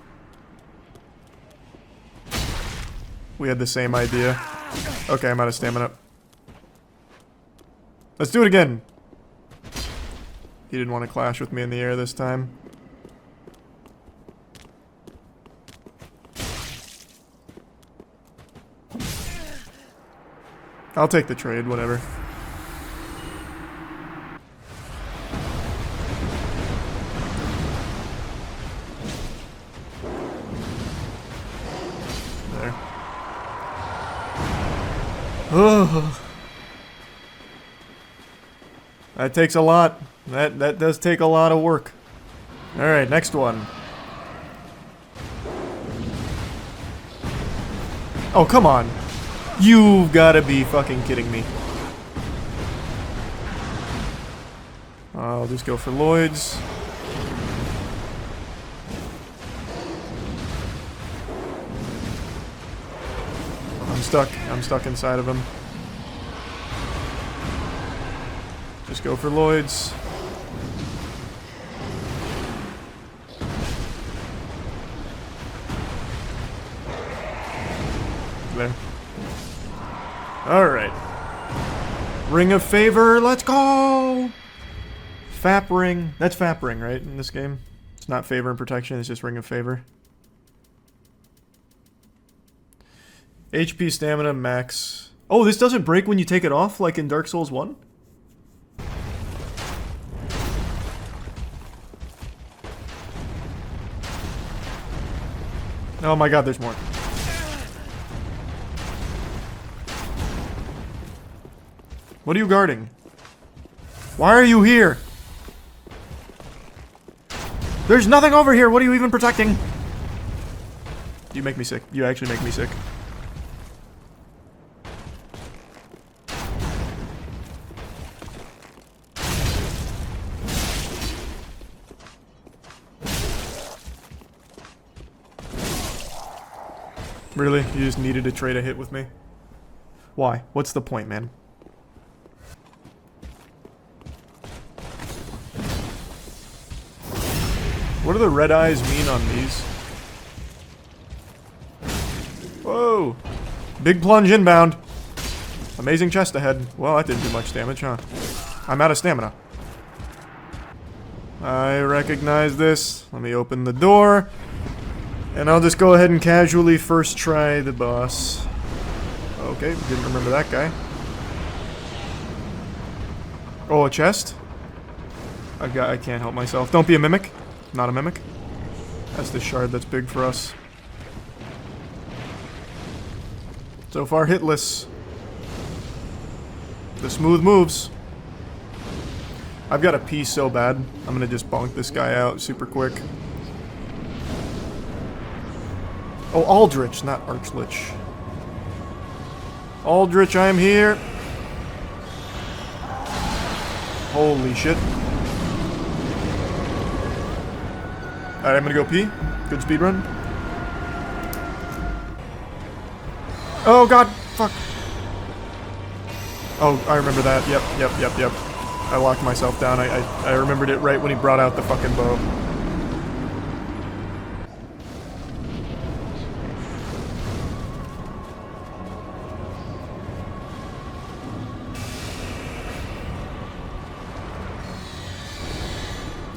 We had the same idea. Okay, I'm out of stamina. Let's do it again. He didn't want to clash with me in the air this time. I'll take the trade, whatever. There. Oh. That takes a lot. That does take a lot of work. Alright, next one. Oh, come on. You've gotta be fucking kidding me. I'll just go for Lloyd's. I'm stuck. I'm stuck inside of him. Just go for Lloyd's. There. Alright. Ring of Favor, let's go! Fap Ring. That's Fap Ring, right, in this game? It's not Favor and Protection, it's just Ring of Favor. HP, Stamina, Max. Oh, this doesn't break when you take it off, like in Dark Souls 1? Oh my god, there's more. What are you guarding? Why are you here? There's nothing over here. What are you even protecting? You make me sick. You actually make me sick. Really? You just needed to trade a hit with me? Why? What's the point, man? What do the red eyes mean on these? Whoa! Big plunge inbound. Amazing chest ahead. Well, that didn't do much damage, huh? I'm out of stamina. I recognize this. Let me open the door. And I'll just go ahead and casually first try the boss. Okay, didn't remember that guy. Oh, a chest? I can't help myself. Don't be a mimic. Not a mimic. That's the shard that's big for us. So far hitless. The smooth moves. I've got to pee so bad. I'm gonna just bonk this guy out super quick. Oh, Aldrich, not Archlich. Aldrich, I'm here. Holy shit. Alright, I'm gonna go pee. Good speed run. Oh god, fuck. Oh, I remember that. Yep. I locked myself down. I remembered it right when he brought out the fucking bow.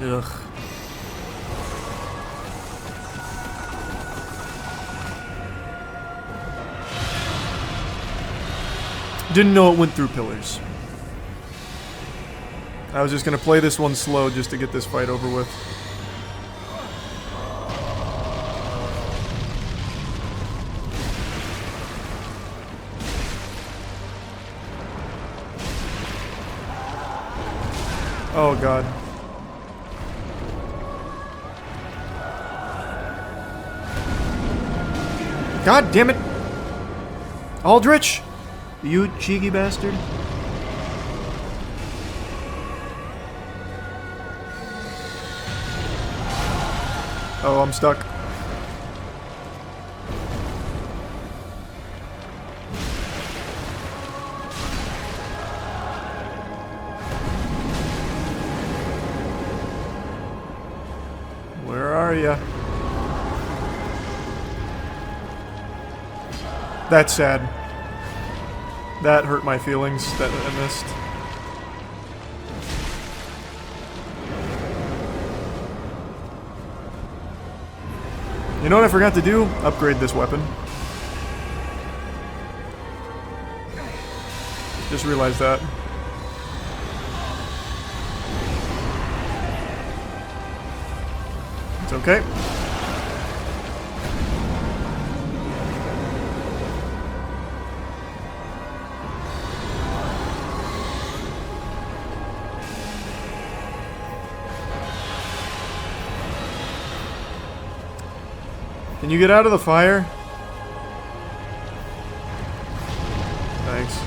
Ugh. Didn't know it went through pillars. I was just gonna play this one slow just to get this fight over with. Oh god. God damn it! Aldrich! You cheeky bastard. Oh, I'm stuck. Where are ya? That's sad. That hurt my feelings that I missed. You know what I forgot to do? Upgrade this weapon. Just realized that. It's okay. Can you get out of the fire? Thanks.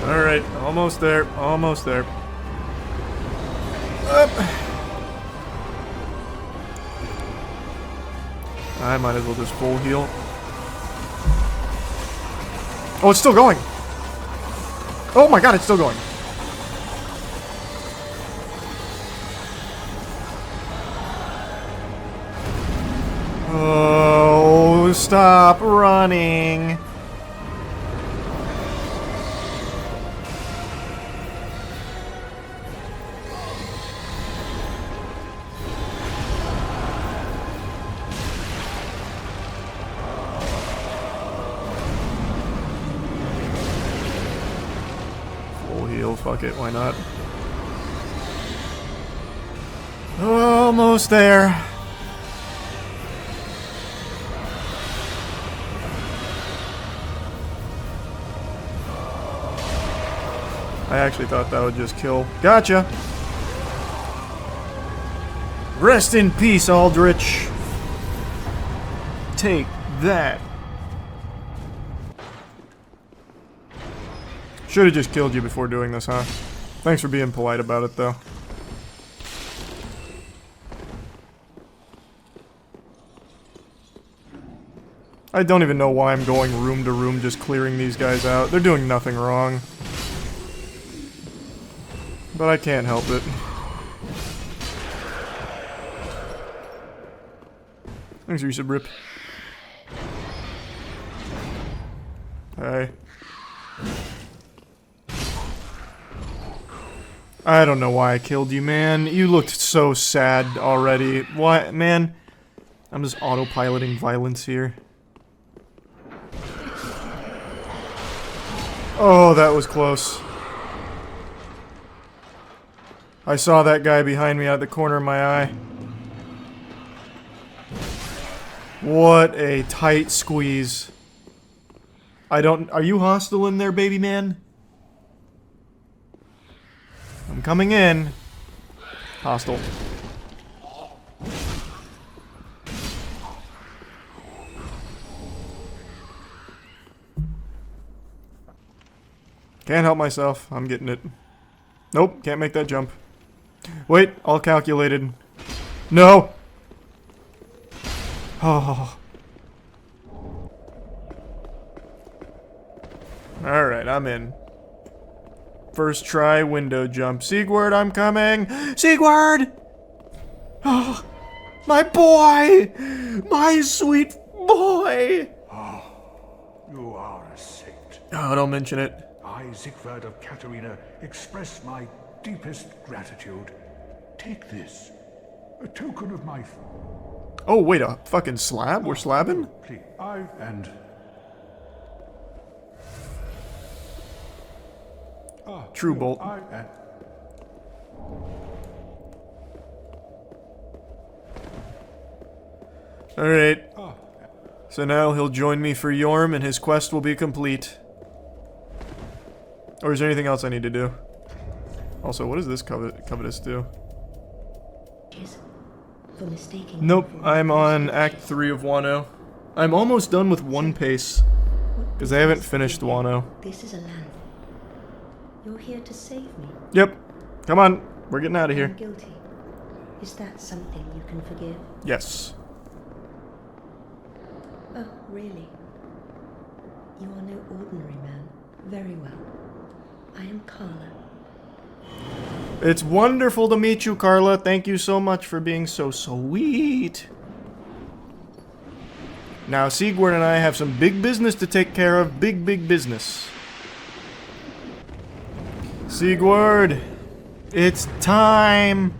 Alright, almost there, almost there. Up. I might as well just full heal. Oh, it's still going! Oh my god, it's still going! Oh, stop running! Fuck it, why not? Almost there. I actually thought that would just kill. Gotcha! Rest in peace, Aldrich. Take that. Should have just killed you before doing this, huh? Thanks for being polite about it, though. I don't even know why I'm going room to room just clearing these guys out. They're doing nothing wrong. But I can't help it. Thanks, Resub Rip. Hey. I don't know why I killed you, man. You looked so sad already. What, man? I'm just autopiloting violence here. Oh, that was close. I saw that guy behind me out of the corner of my eye. What a tight squeeze. Are you hostile in there, baby man? I'm coming in. Hostile. Can't help myself. I'm getting it. Nope, can't make that jump. Wait, all calculated. No! Oh. Alright, I'm in. First try, window jump. Sigurd, I'm coming! Sigurd! Oh, my boy! My sweet boy! Oh, you are a saint. Oh, don't mention it. I, Siegfried of Katarina, express my deepest gratitude. Take this. A token of my... Oh, wait, a fucking slab? We're slabbing? Please, True bolt. Alright. So now he'll join me for Yorm and his quest will be complete. Or is there anything else I need to do? Also, what does this covetous do? Nope, I'm on Act 3 of Wano. I'm almost done with One Pace. Because I haven't finished Wano. This is a land. You're here to save me. Yep. Come on. We're getting out of here. I'm guilty. Is that something you can forgive? Yes. Oh, really? You are no ordinary man. Very well. I am Carla. It's wonderful to meet you, Carla. Thank you so much for being so sweet. Now, Sigurd and I have some big business to take care of. Big business. Sigurd, it's time.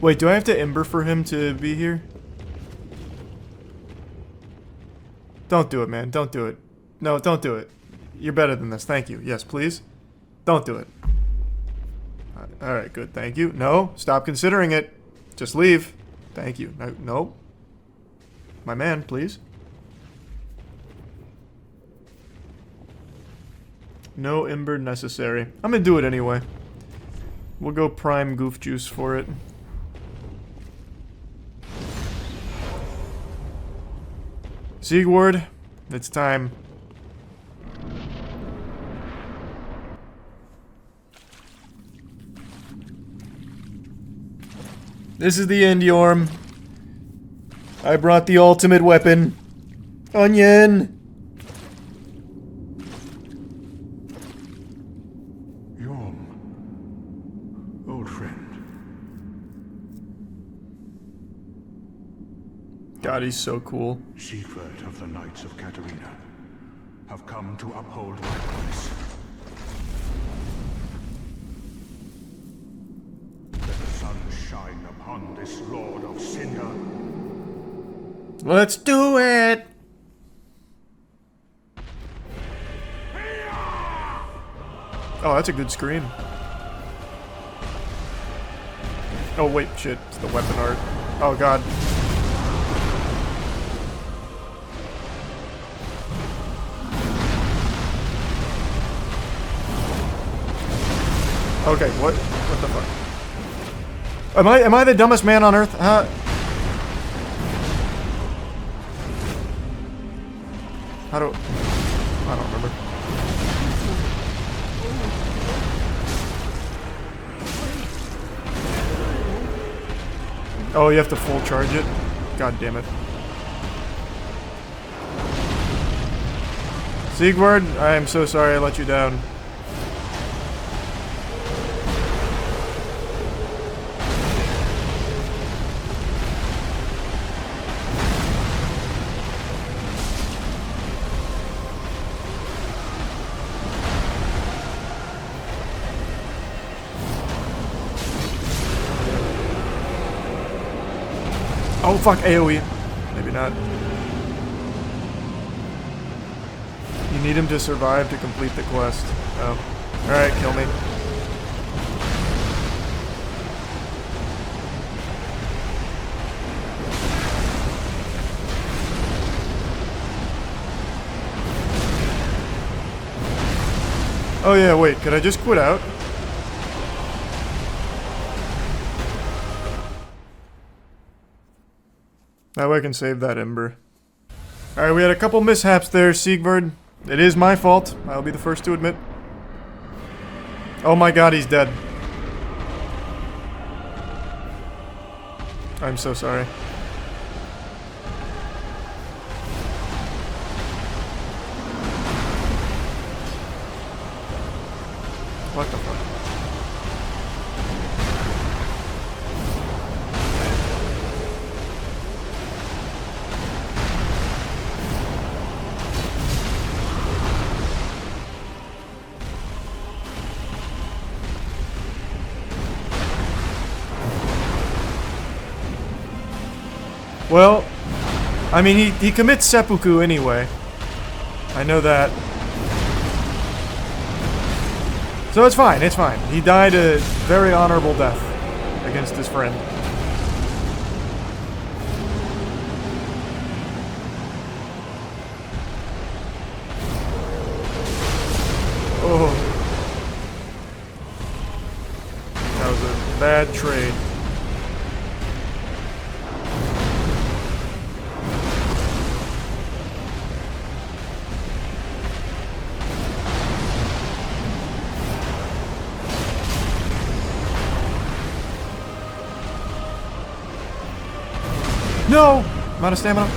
Wait, do I have to ember for him to be here? Don't do it, man. Don't do it. No, don't do it. You're better than this. Thank you. Yes, please. Don't do it. Alright, good. Thank you. No, stop considering it. Just leave. Thank you. No. My man, please. No ember necessary. I'm gonna do it anyway. We'll go prime goof juice for it. Sigurd, it's time. This is the end, Yorm. I brought the ultimate weapon. Onion! Yorm. Old friend. God, he's so cool. Siegfried of the Knights of Katarina have come to uphold my promise. Let the sun shine upon this Lord of Cinder. Let's do it! Oh, that's a good scream. Oh, wait, shit. It's the weapon art. Oh, God. Okay, what the fuck? Am I the dumbest man on earth? Huh? I don't remember. Oh, you have to full charge it? God damn it. Sigurd, I am so sorry I let you down. Oh fuck, AoE. Maybe not. You need him to survive to complete the quest. Oh. Alright, kill me. Oh yeah, wait, could I just quit out? That way I can save that ember. Alright, we had a couple mishaps there, Sigurd. It is my fault. I'll be the first to admit. Oh my god, he's dead. I'm so sorry. What the fuck? Well, I mean, he commits seppuku anyway. I know that. So it's fine, it's fine. He died a very honorable death against his friend. bad trade. No! I'm out of stamina.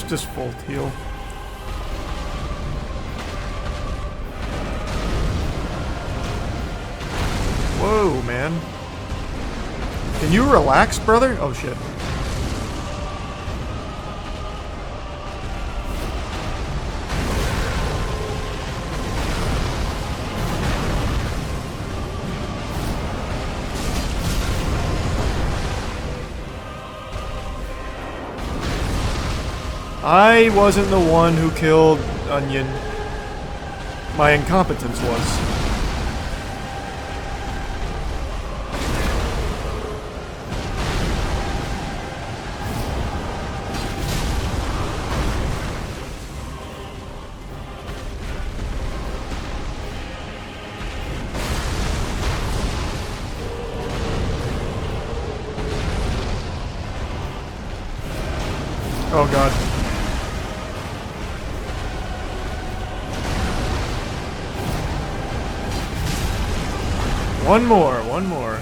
Just full heal. Whoa, man. Can you relax, brother? Oh, shit. I wasn't the one who killed Onion. My incompetence was. Oh god. One more.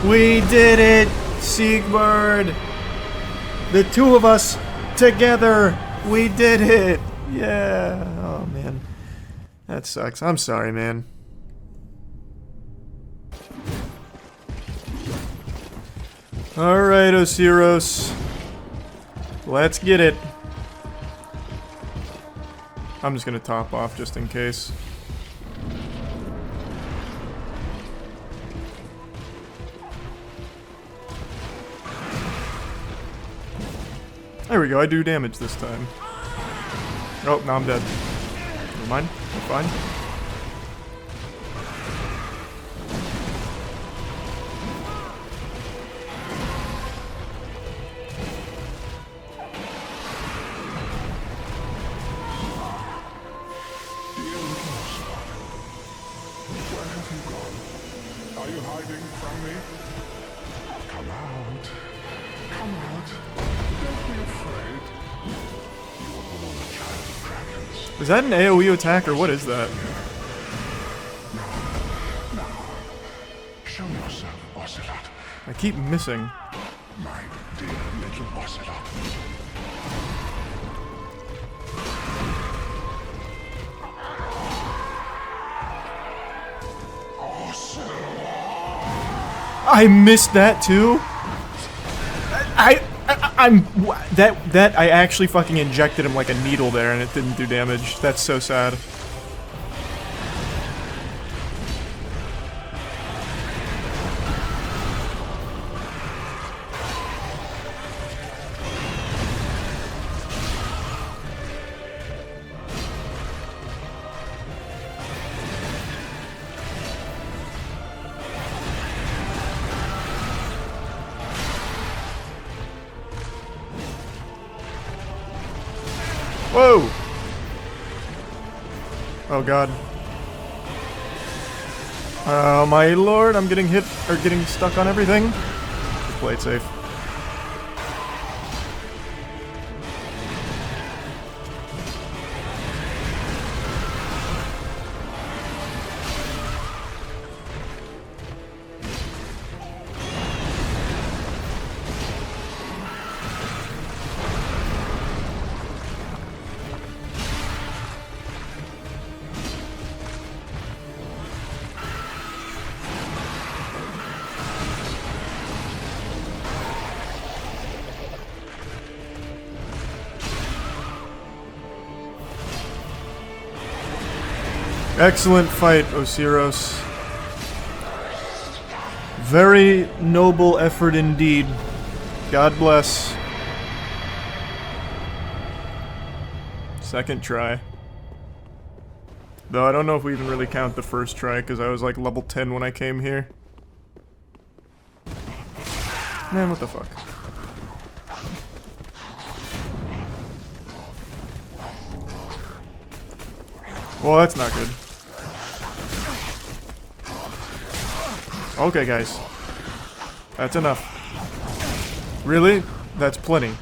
We did it, Siegbird! The two of us together, we did it! Yeah, oh man. That sucks. I'm sorry, man. Alright, Osiros. Let's get it. I'm just gonna top off just in case. There we go, I do damage this time. Oh, now I'm dead. Never mind, I'm fine. Where have you gone? Are you hiding from me? Come out. Come out. Don't be afraid. You were born a child of dragons. Is that an AoE attack or what is that? Now, show yourself, Ocelot. I keep missing. My dear little Ocelot. I missed that too. I actually fucking injected him like a needle there and it didn't do damage. That's so sad. Whoa! Oh god. Oh my lord, I'm getting hit, or getting stuck on everything. Just play it safe. Excellent fight, Osiros. Very noble effort indeed. God bless. Second try. Though I don't know if we even really count the first try, because I was like level 10 when I came here. Man, what the fuck? Well, that's not good. Okay, guys. That's enough. Really? That's plenty.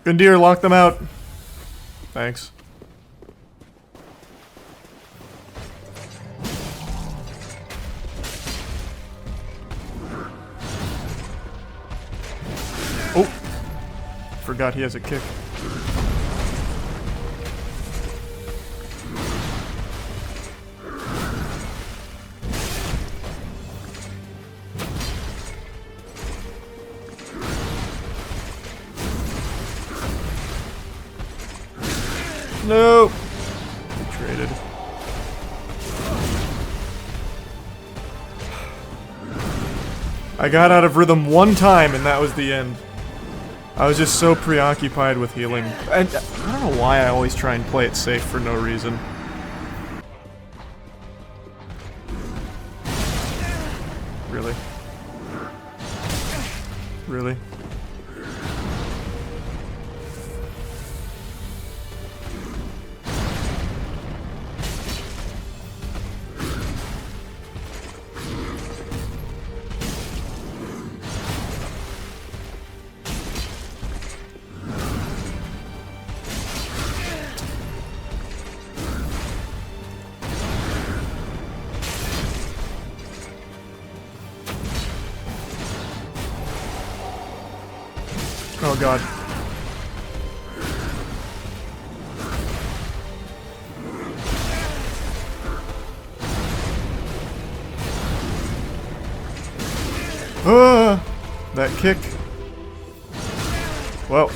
Gundyr, lock them out. Thanks. Oh! Forgot he has a kick. No! Traded. I got out of rhythm one time and that was the end. I was just so preoccupied with healing. I don't know why I always try and play it safe for no reason. Really? Really? Oh god. That kick. Well.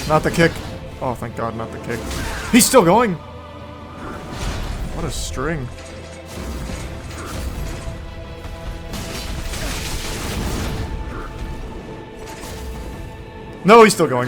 Not the kick. Oh, thank God, not the kick. He's still going! What a string. No, he's still going.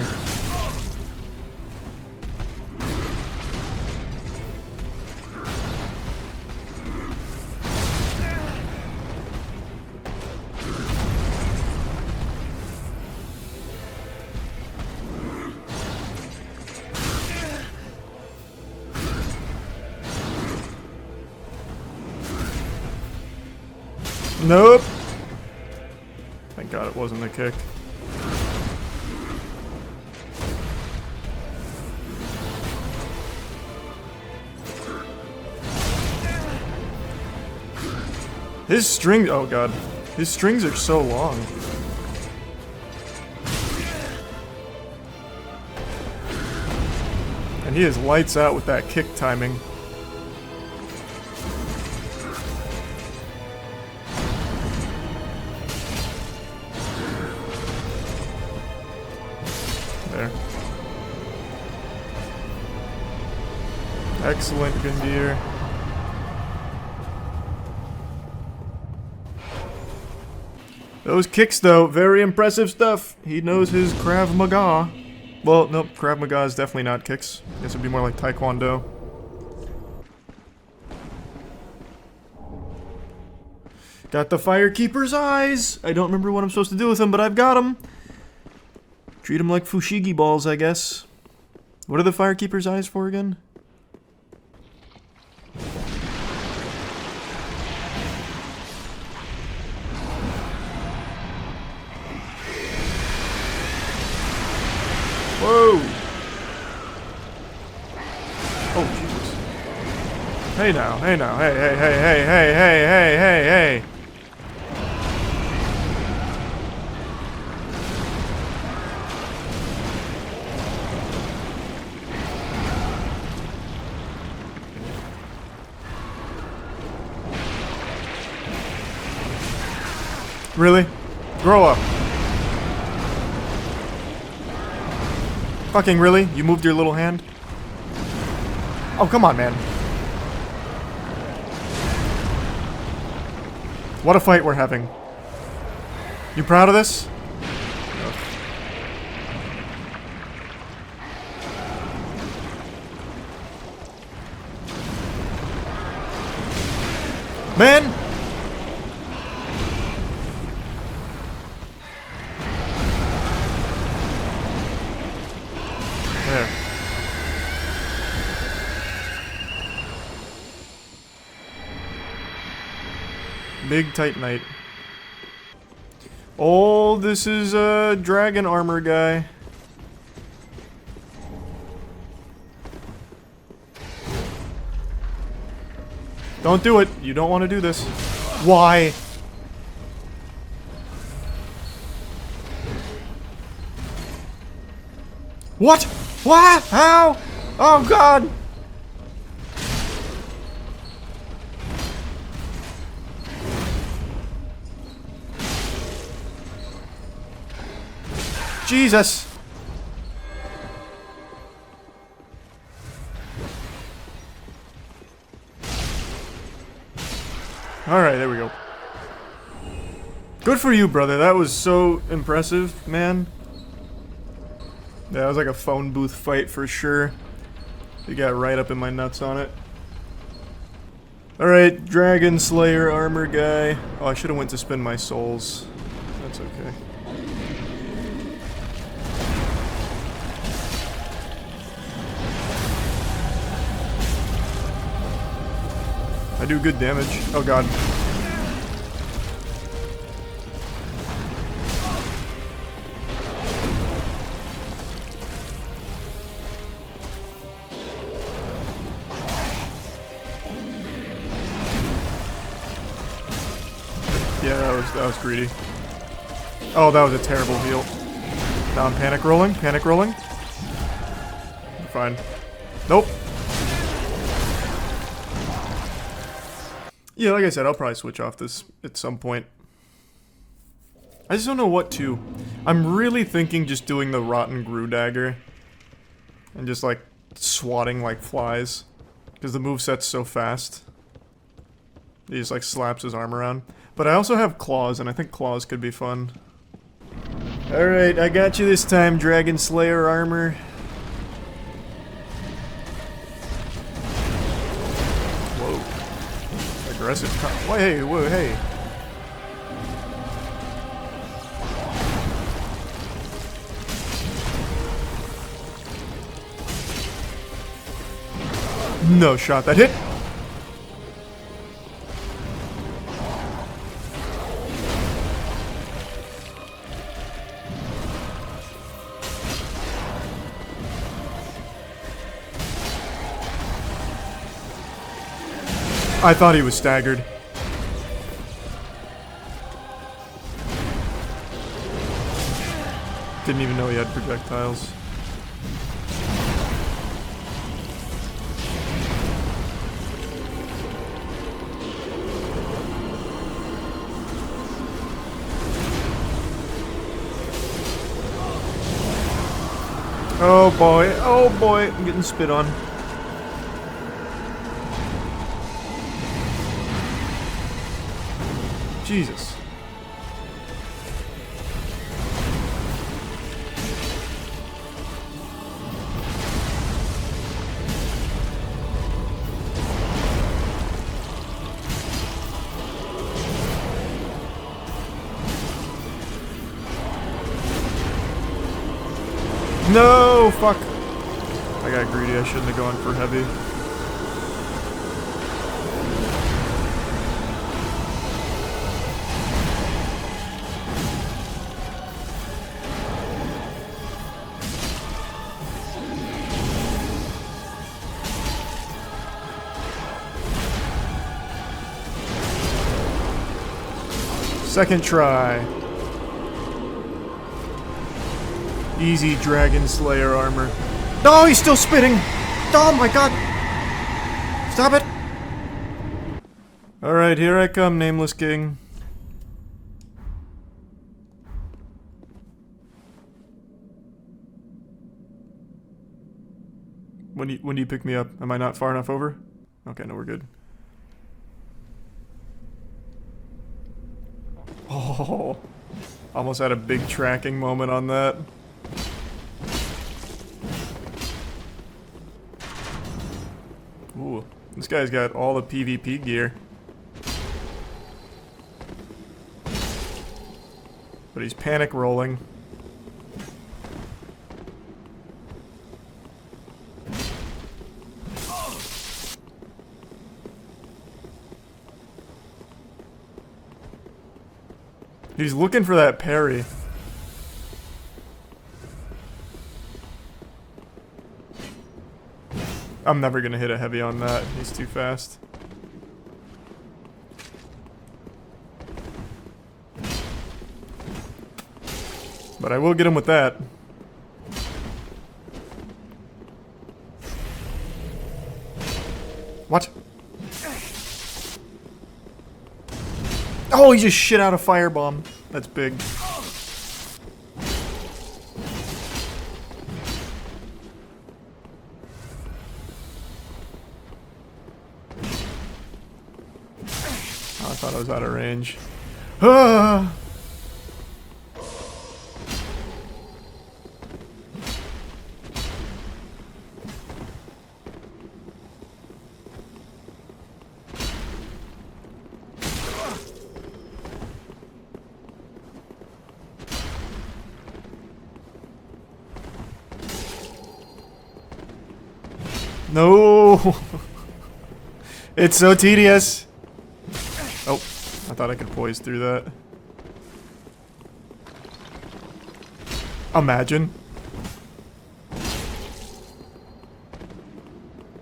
Nope. Thank God it wasn't a kick. His string, oh God. His strings are so long. And he is lights out with that kick timing. There. Excellent, Gundyr. Those kicks, though, very impressive stuff. He knows his Krav Maga. Well, nope, Krav Maga is definitely not kicks. I guess it'd be more like Taekwondo. Got the Firekeeper's eyes. I don't remember what I'm supposed to do with them, but I've got them. Treat them like Fushigi balls, I guess. What are the Firekeeper's eyes for again? Whoa! Oh, Jesus. Hey now, hey now, hey, hey, hey, hey, hey, hey, hey, hey, hey! Really? Grow up. Fucking really? You moved your little hand? Oh, come on, man. What a fight we're having. You proud of this? Man! There. Big Titanite. Oh, this is a dragon armor guy. Don't do it. You don't want to do this. Why? What? What? How? Oh, God. Jesus. Alright, there we go. Good for you, brother. That was so impressive, man. Yeah, that was like a phone booth fight for sure. You got right up in my nuts on it. Alright, Dragon Slayer armor guy. Oh, I should have went to spin my souls. That's okay. I do good damage. Oh god. Yeah, that was greedy. Oh, that was a terrible heal. Now I'm panic rolling. Panic rolling. Fine. Nope. Yeah, like I said, I'll probably switch off this at some point. I just don't know what to. I'm really thinking just doing the Rotten Grue Dagger. And just, like, swatting like flies. Because the moveset's so fast. He just, like, slaps his arm around. But I also have claws, and I think claws could be fun. Alright, I got you this time, Dragon Slayer armor. Aggressive. Whoa, hey, whoa, hey. No shot that hit. I thought he was staggered. Didn't even know he had projectiles. Oh boy, I'm getting spit on. Jesus. No, fuck. I got greedy. I shouldn't have gone for heavy. Second try. Easy Dragon Slayer armor. No, he's still spitting! Oh my god! Stop it! Alright, here I come, Nameless King. When do you pick me up? Am I not far enough over? Okay, no, we're good. Oh, almost had a big tracking moment on that. Ooh, this guy's got all the PvP gear. But he's panic rolling. He's looking for that parry. I'm never gonna hit a heavy on that. He's too fast. But I will get him with that. What? Oh, he just shit out a firebomb. That's big. Oh, I thought I was out of range. Ah! No! It's so tedious! Oh, I thought I could poise through that. Imagine.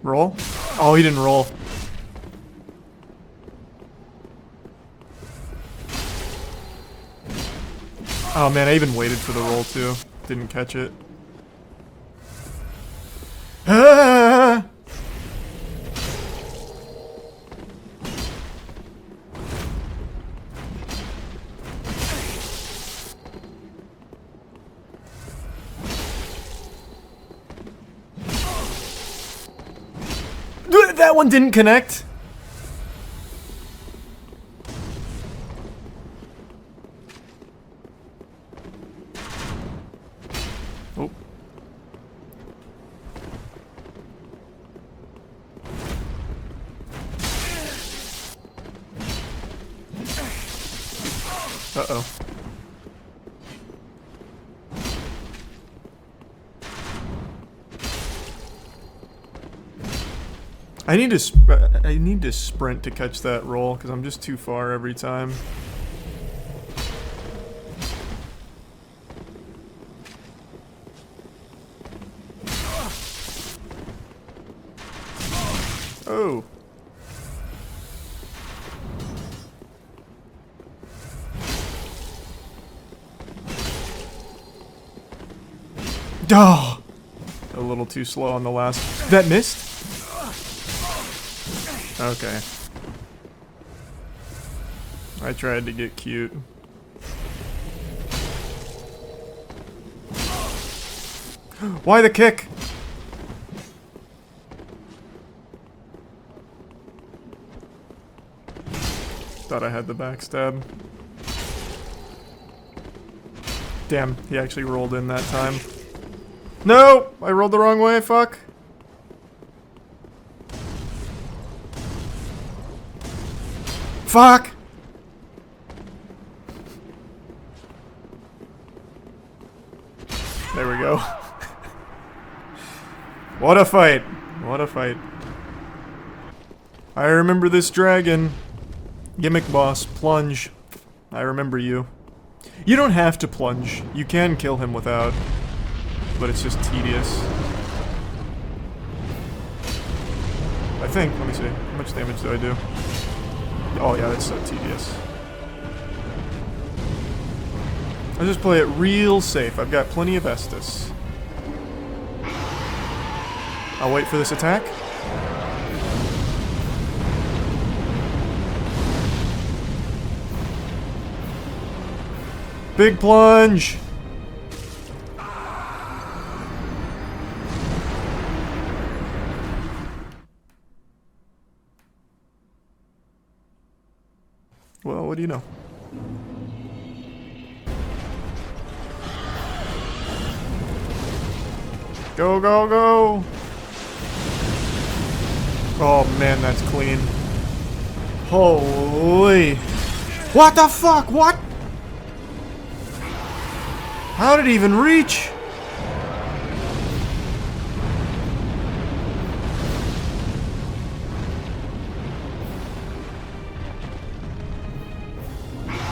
Roll? Oh, he didn't roll. Oh man, I even waited for the roll too. Didn't catch it. Ah! That one didn't connect. Oh. Uh-oh. I need to sprint to catch that roll because I'm just too far every time. Oh. Oh. A little too slow on the last. That missed? Okay. I tried to get cute. Why the kick? Thought I had the backstab. Damn, he actually rolled in that time. No! I rolled the wrong way, fuck. Fuck! There we go. What a fight. What a fight. I remember this dragon. Gimmick boss, plunge. I remember you. You don't have to plunge. You can kill him without. But it's just tedious. I think. Let me see. How much damage do I do? Oh yeah, that's so tedious. I'll just play it real safe. I've got plenty of Estus. I'll wait for this attack. Big plunge! Well, what do you know? Go, go, go! Oh man, that's clean. Holy... What the fuck? What? How did he even reach?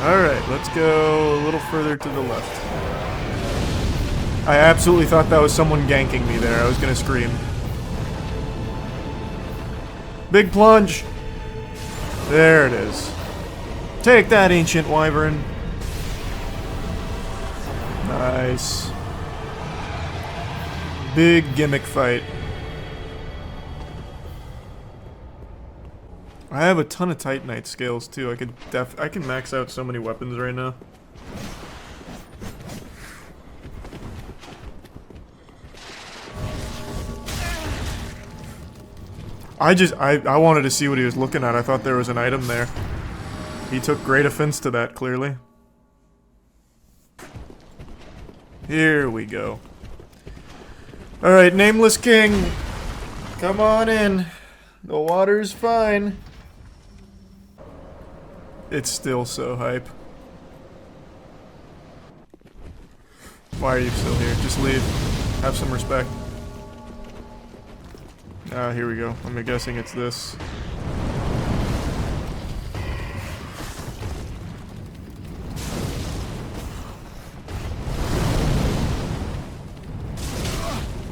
Alright, let's go a little further to the left. I absolutely thought that was someone ganking me there. I was gonna scream. Big plunge! There it is. Take that, ancient wyvern. Nice. Big gimmick fight. I have a ton of Titanite scales too. I can max out so many weapons right now. I wanted to see what he was looking at. I thought there was an item there. He took great offense to that, clearly. Here we go. Alright, Nameless King. Come on in. The water's fine. It's still so hype. Why are you still here? Just leave. Have some respect. Ah, here we go. I'm guessing it's this.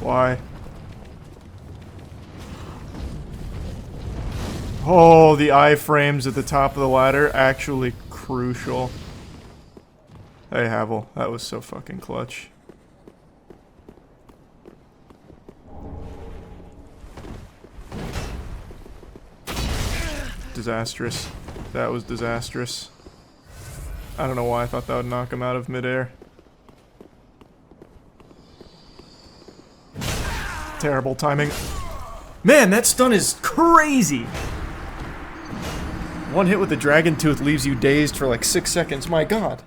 Why? Oh, the iframes at the top of the ladder, actually crucial. Hey, Havel, that was so fucking clutch. Disastrous. That was disastrous. I don't know why I thought that would knock him out of midair. Terrible timing. Man, that stun is crazy! One hit with the Dragon Tooth leaves you dazed for like 6 seconds. My god.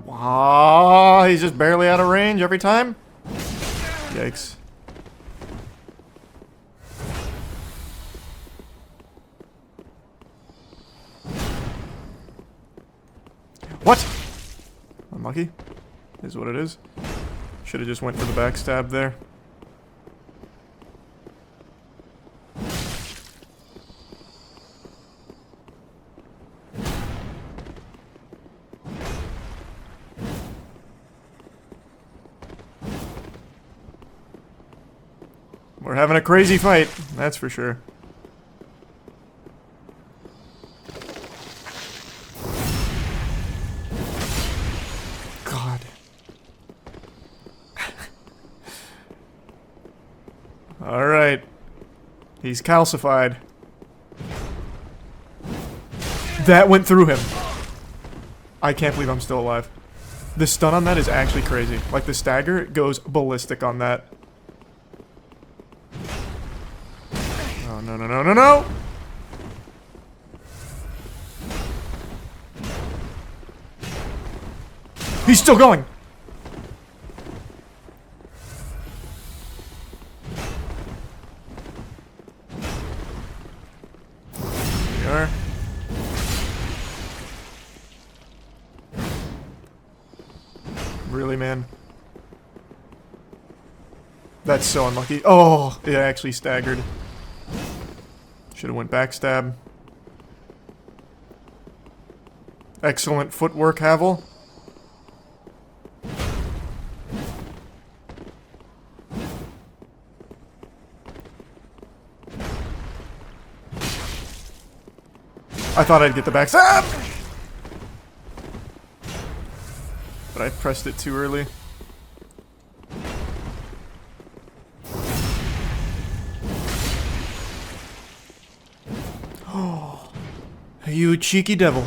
Wow, he's just barely out of range every time? Yikes. What? Unlucky. Is what it is. Should have just went for the backstab there. We're having a crazy fight, that's for sure. God. Alright. He's calcified. That went through him. I can't believe I'm still alive. The stun on that is actually crazy. Like the stagger goes ballistic on that. Oh, no, no, no, no, no! He's still going! There we are. Really, man? That's so unlucky. Oh, it actually staggered. Should have went backstab. Excellent footwork, Havel. I thought I'd get the backstab! But I pressed it too early. Oh, you cheeky devil.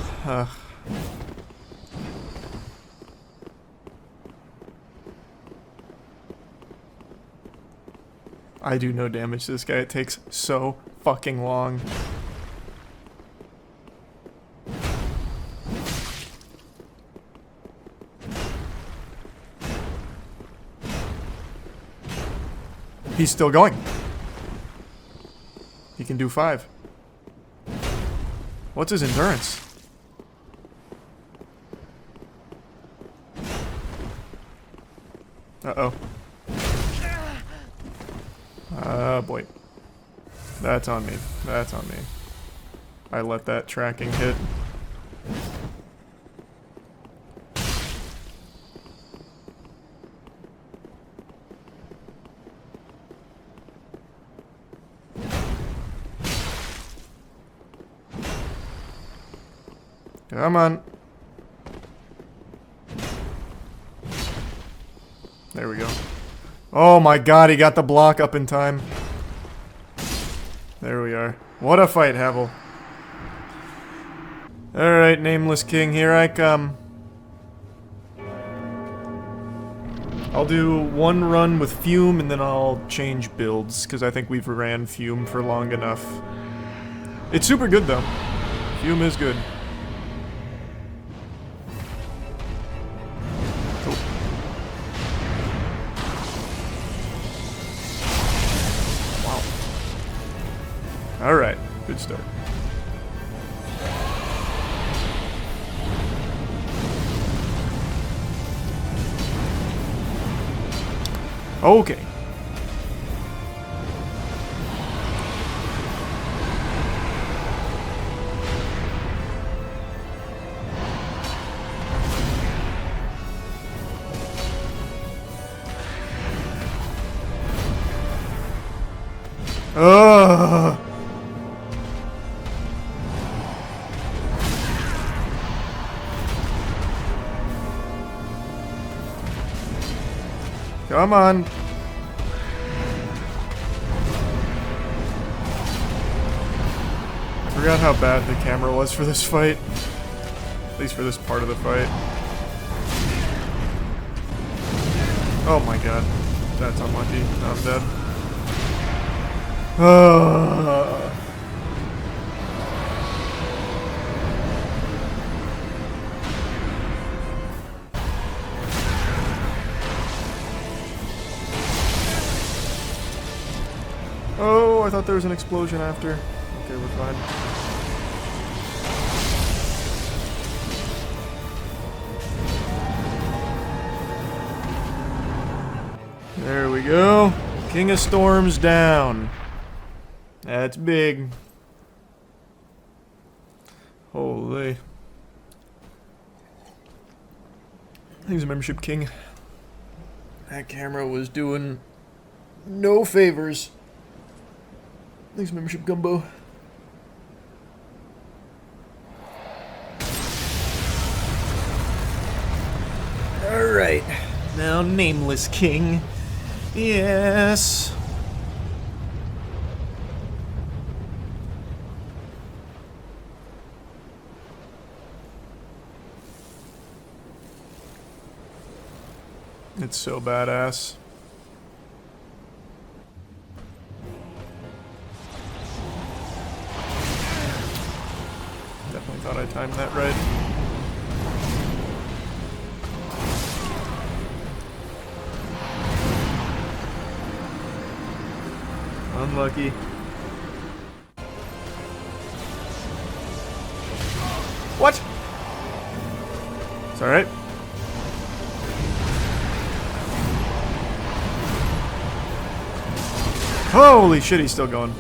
I do no damage to this guy. It takes so fucking long. He's still going. He can do 5. What's his endurance? Uh-oh. Boy. That's on me. That's on me. I let that tracking hit. Come on. There we go. Oh my god, he got the block up in time. There we are. What a fight, Havel. Alright, Nameless King, here I come. I'll do one run with Fume and then I'll change builds, because I think we've ran Fume for long enough. It's super good though. Fume is good. Alright, good start. Okay. Ugh. Come on. I forgot how bad the camera was for this fight. At least for this part of the fight. Oh my god. That's unlucky. Now I'm dead. Oh, I thought there was an explosion after. Okay, we're fine. There we go. King of Storms down. That's big. Holy. He's a membership king. That camera was doing no favors. Thanks, membership Gumbo. Alright. Now, Nameless King. Yes. It's so badass. Definitely thought I timed that right. Unlucky. What? It's alright. Holy shit, he's still going.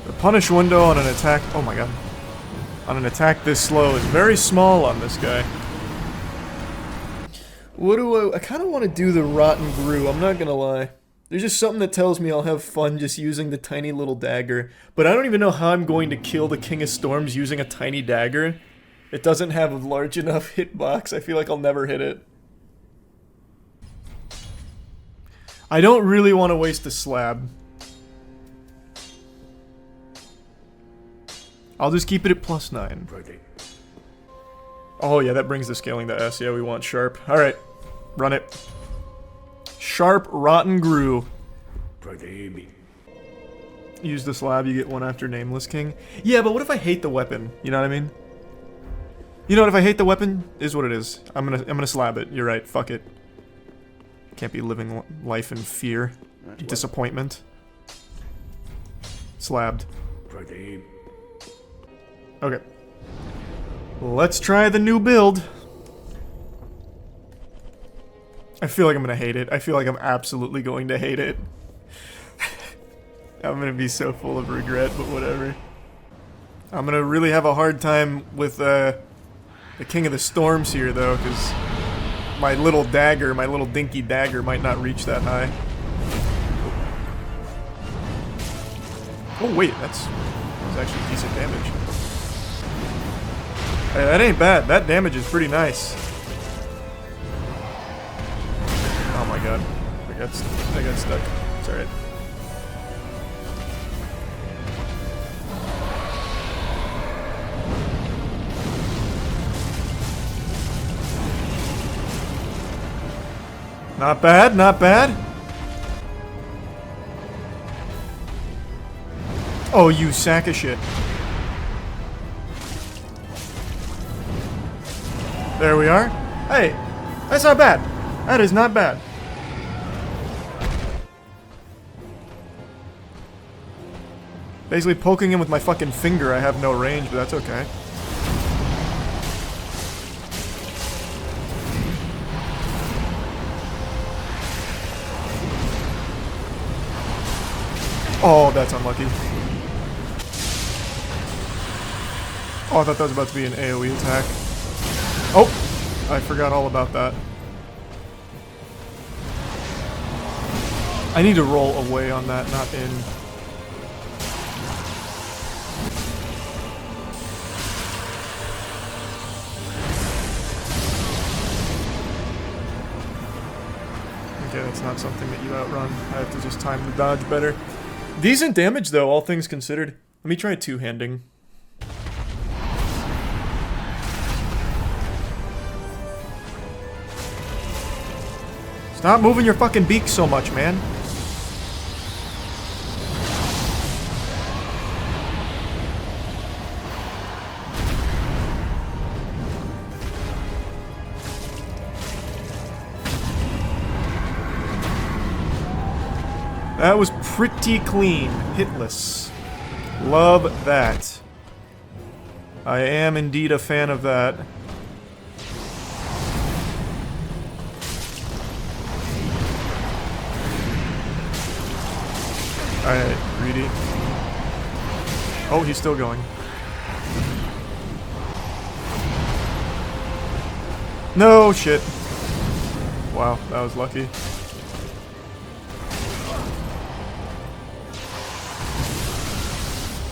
The punish window on an attack, oh my god, on an attack this slow is very small on this guy. What do I kind of want to do the Rotten Brew, I'm not gonna lie. There's just something that tells me I'll have fun just using the tiny little dagger. But I don't even know how I'm going to kill the King of Storms using a tiny dagger. It doesn't have a large enough hitbox. I feel like I'll never hit it. I don't really want to waste a slab. I'll just keep it at +9. Oh yeah, that brings the scaling to S. Yeah, we want sharp. Alright. Run it. Sharp Rotten Grew. Use the slab, you get one after Nameless King. Yeah, but what if I hate the weapon? You know what I mean? You know what, if I hate the weapon, is what it is. I'm gonna slab it. You're right, fuck it. Can't be living life in fear. Disappointment. Slabbed. Okay. Let's try the new build. I feel like I'm gonna hate it. I feel like I'm absolutely going to hate it. I'm gonna be so full of regret, but whatever. I'm gonna really have a hard time with the King of the Storms here, though, because my little dagger, my little dinky dagger, might not reach that high. Oh wait, that's actually decent damage. Hey, that ain't bad. That damage is pretty nice. Oh my god, I got stuck. It's alright. Not bad, not bad. Oh, you sack of shit. There we are. Hey, that's not bad. That is not bad. Basically poking him with my fucking finger, I have no range, but that's okay. Oh, that's unlucky. Oh, I thought that was about to be an AoE attack. Oh, I forgot all about that. I need to roll away on that, not in. Okay, that's not something that you outrun. I have to just time the dodge better. Decent damage, though, all things considered. Let me try two-handing. Stop moving your fucking beak so much, man. That was pretty clean. Hitless. Love that. I am indeed a fan of that. Alright, greedy. Oh, he's still going. No shit. Wow, that was lucky.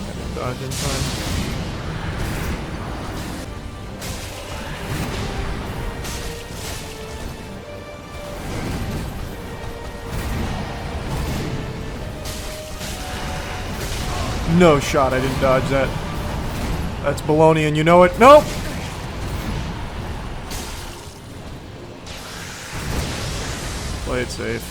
I didn't dodge in time. No shot, I didn't dodge that. That's baloney and you know it. Nope! Play it safe.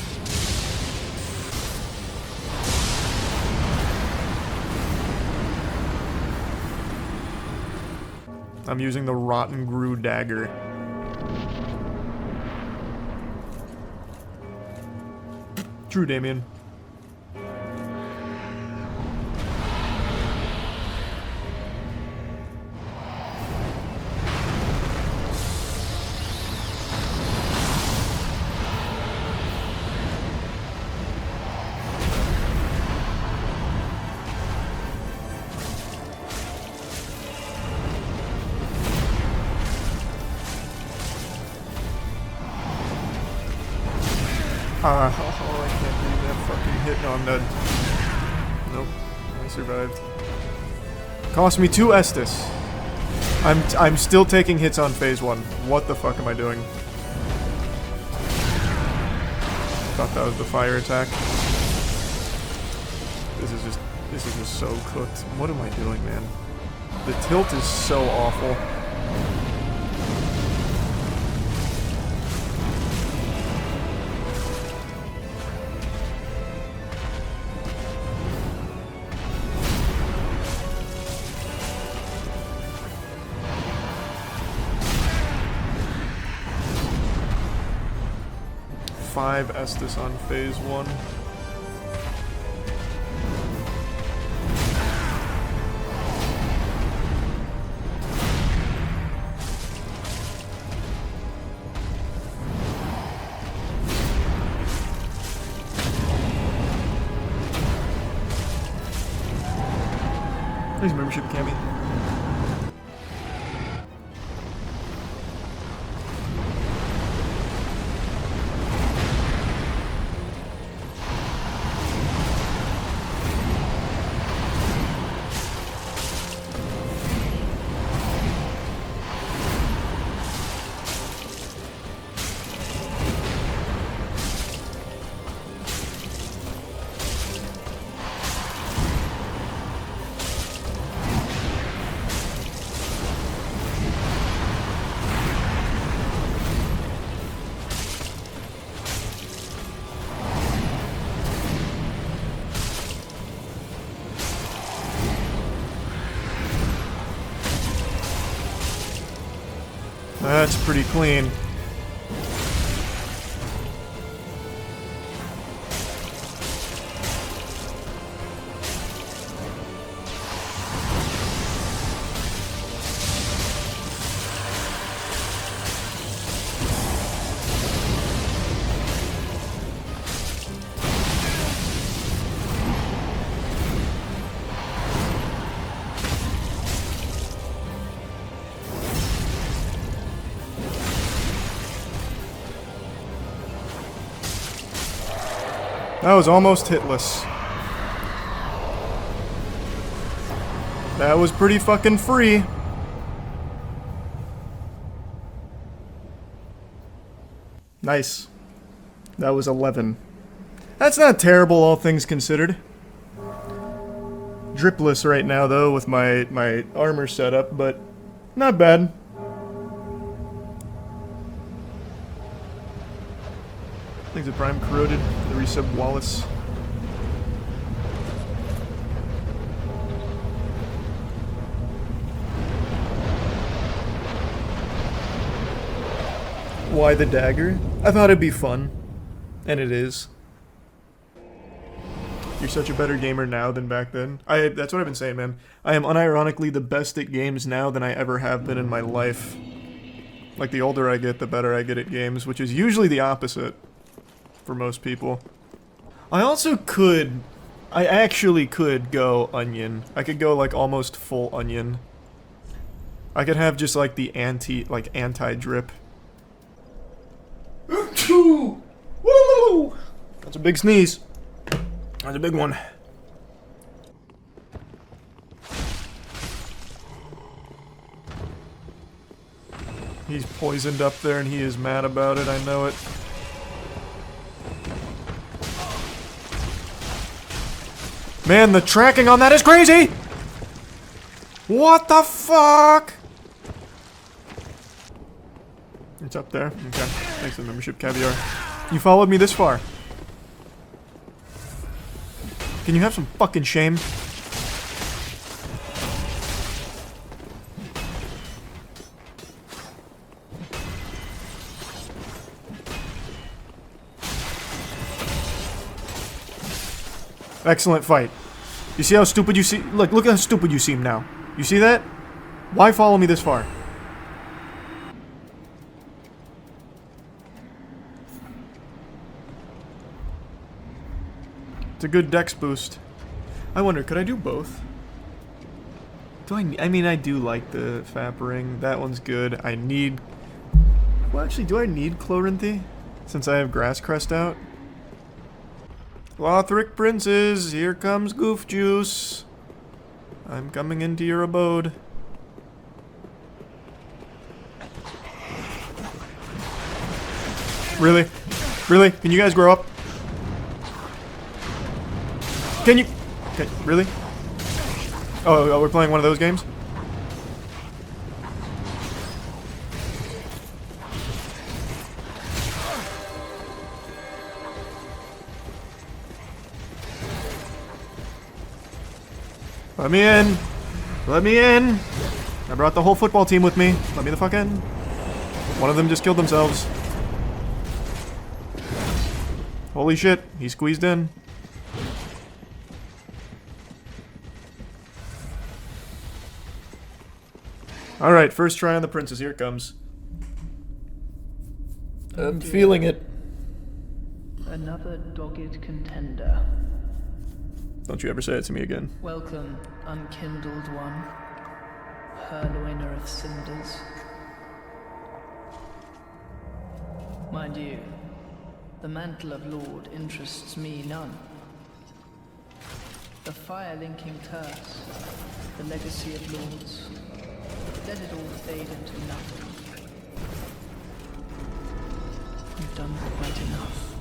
I'm using the Rotten Grew dagger. True, Damien. Oh, I can't believe that fucking hit. No, I'm dead. Nope. I survived. Cost me 2 Estus. I'm still taking hits on phase 1. What the fuck am I doing? Thought that was the fire attack. This is just so cooked. What am I doing, man? The tilt is so awful. 5 Estus on phase 1. Thanks, membership, Cammy. That's pretty clean. That was almost hitless. That was pretty fucking free. Nice. That was 11. That's not terrible, all things considered. Dripless right now, though, with my armor setup, but not bad. Thanks to Prime Corroded, the resub Wallace. Why the dagger? I thought it'd be fun. And it is. You're such a better gamer now than back then. That's what I've been saying, man. I am unironically the best at games now than I ever have been in my life. Like, the older I get, the better I get at games, which is usually the opposite. For most people. I actually could go onion. I could go like almost full onion. I could have just like the anti-drip. Woo! That's a big sneeze. That's a big one. He's poisoned up there and he is mad about it, I know it. Man, the tracking on that is crazy! What the fuck? It's up there. Okay. Thanks for the membership, Caviar. You followed me this far. Can you have some fucking shame? Excellent fight. You see how stupid you seem? Look how stupid you seem now. You see that? Why follow me this far? It's a good dex boost. I wonder, could I do both? I mean, I do like the Fap Ring. That one's good. I need... Well, actually, do I need Chlorinthy? Since I have Grass Crest out? Lothric princes, here comes Goof Juice. I'm coming into your abode. Really? Really? Can you guys grow up? Can you... Okay, really? Oh, we're playing one of those games? Let me in! Let me in! I brought the whole football team with me. Let me the fuck in. One of them just killed themselves. Holy shit, he squeezed in. Alright, first try on the princess. Here it comes. I'm feeling it. Another dogged contender. Don't you ever say it to me again. Welcome, unkindled one, purloiner of cinders. Mind you, the mantle of Lord interests me none. The fire-linking curse, the legacy of lords, let it all fade into nothing. You've done quite enough.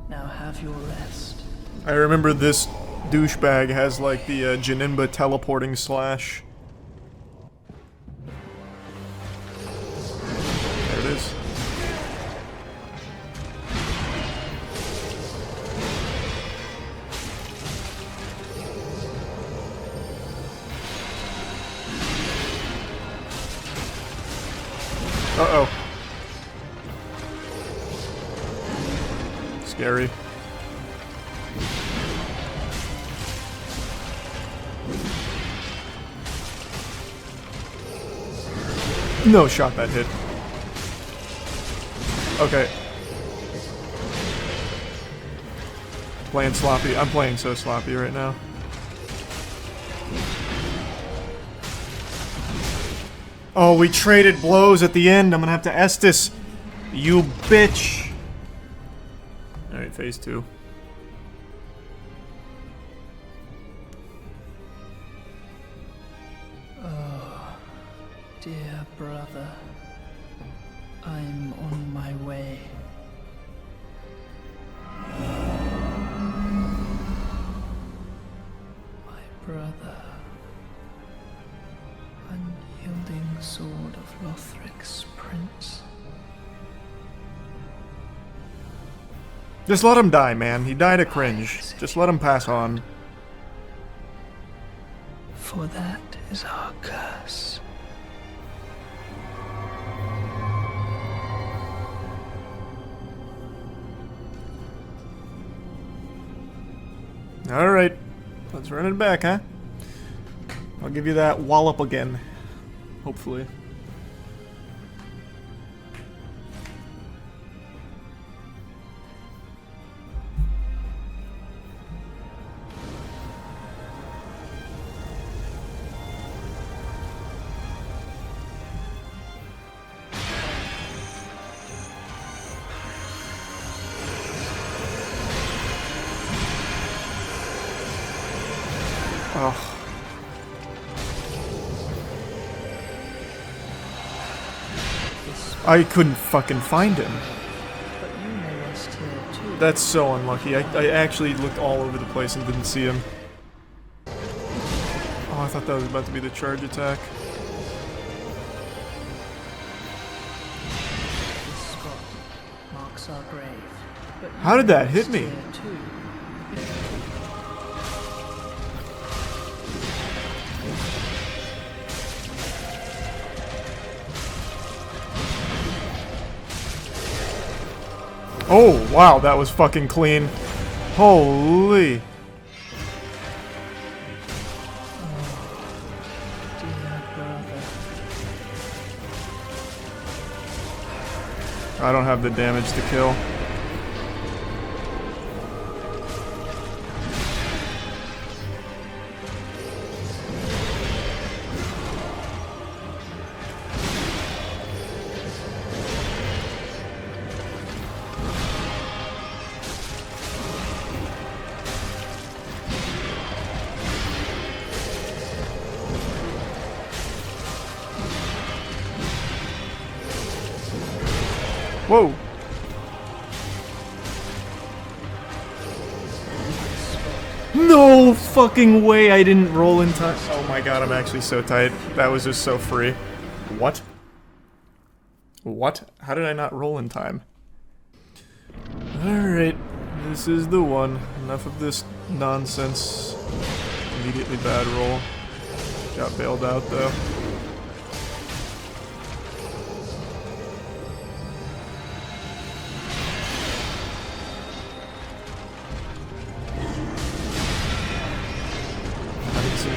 Now have your rest. I remember this douchebag has like the Janinba teleporting slash. There it is. Uh-oh. Scary. No shot that hit. Okay. Playing sloppy. I'm playing so sloppy right now. Oh, we traded blows at the end. I'm gonna have to Estus. You bitch. Alright, phase 2. Oh, dear brother, I'm on my way. My brother, unyielding sword of Lothric's prince. Just let him die, man. He died at Cringe. Just let him pass on. For that is our curse. Alright. Let's run it back, huh? I'll give you that wallop again. Hopefully. Oh. I couldn't fucking find him. That's so unlucky. I actually looked all over the place and didn't see him. Oh, I thought that was about to be the charge attack. This spot marks our grave. But How did that hit me? Oh, wow, that was fucking clean. Holy. I don't have the damage to kill. Whoa! No fucking way I didn't roll in time. Oh my god, I'm actually so tight. That was just so free. What? What? How did I not roll in time? Alright, this is the one. Enough of this nonsense. Immediately bad roll. Got bailed out though.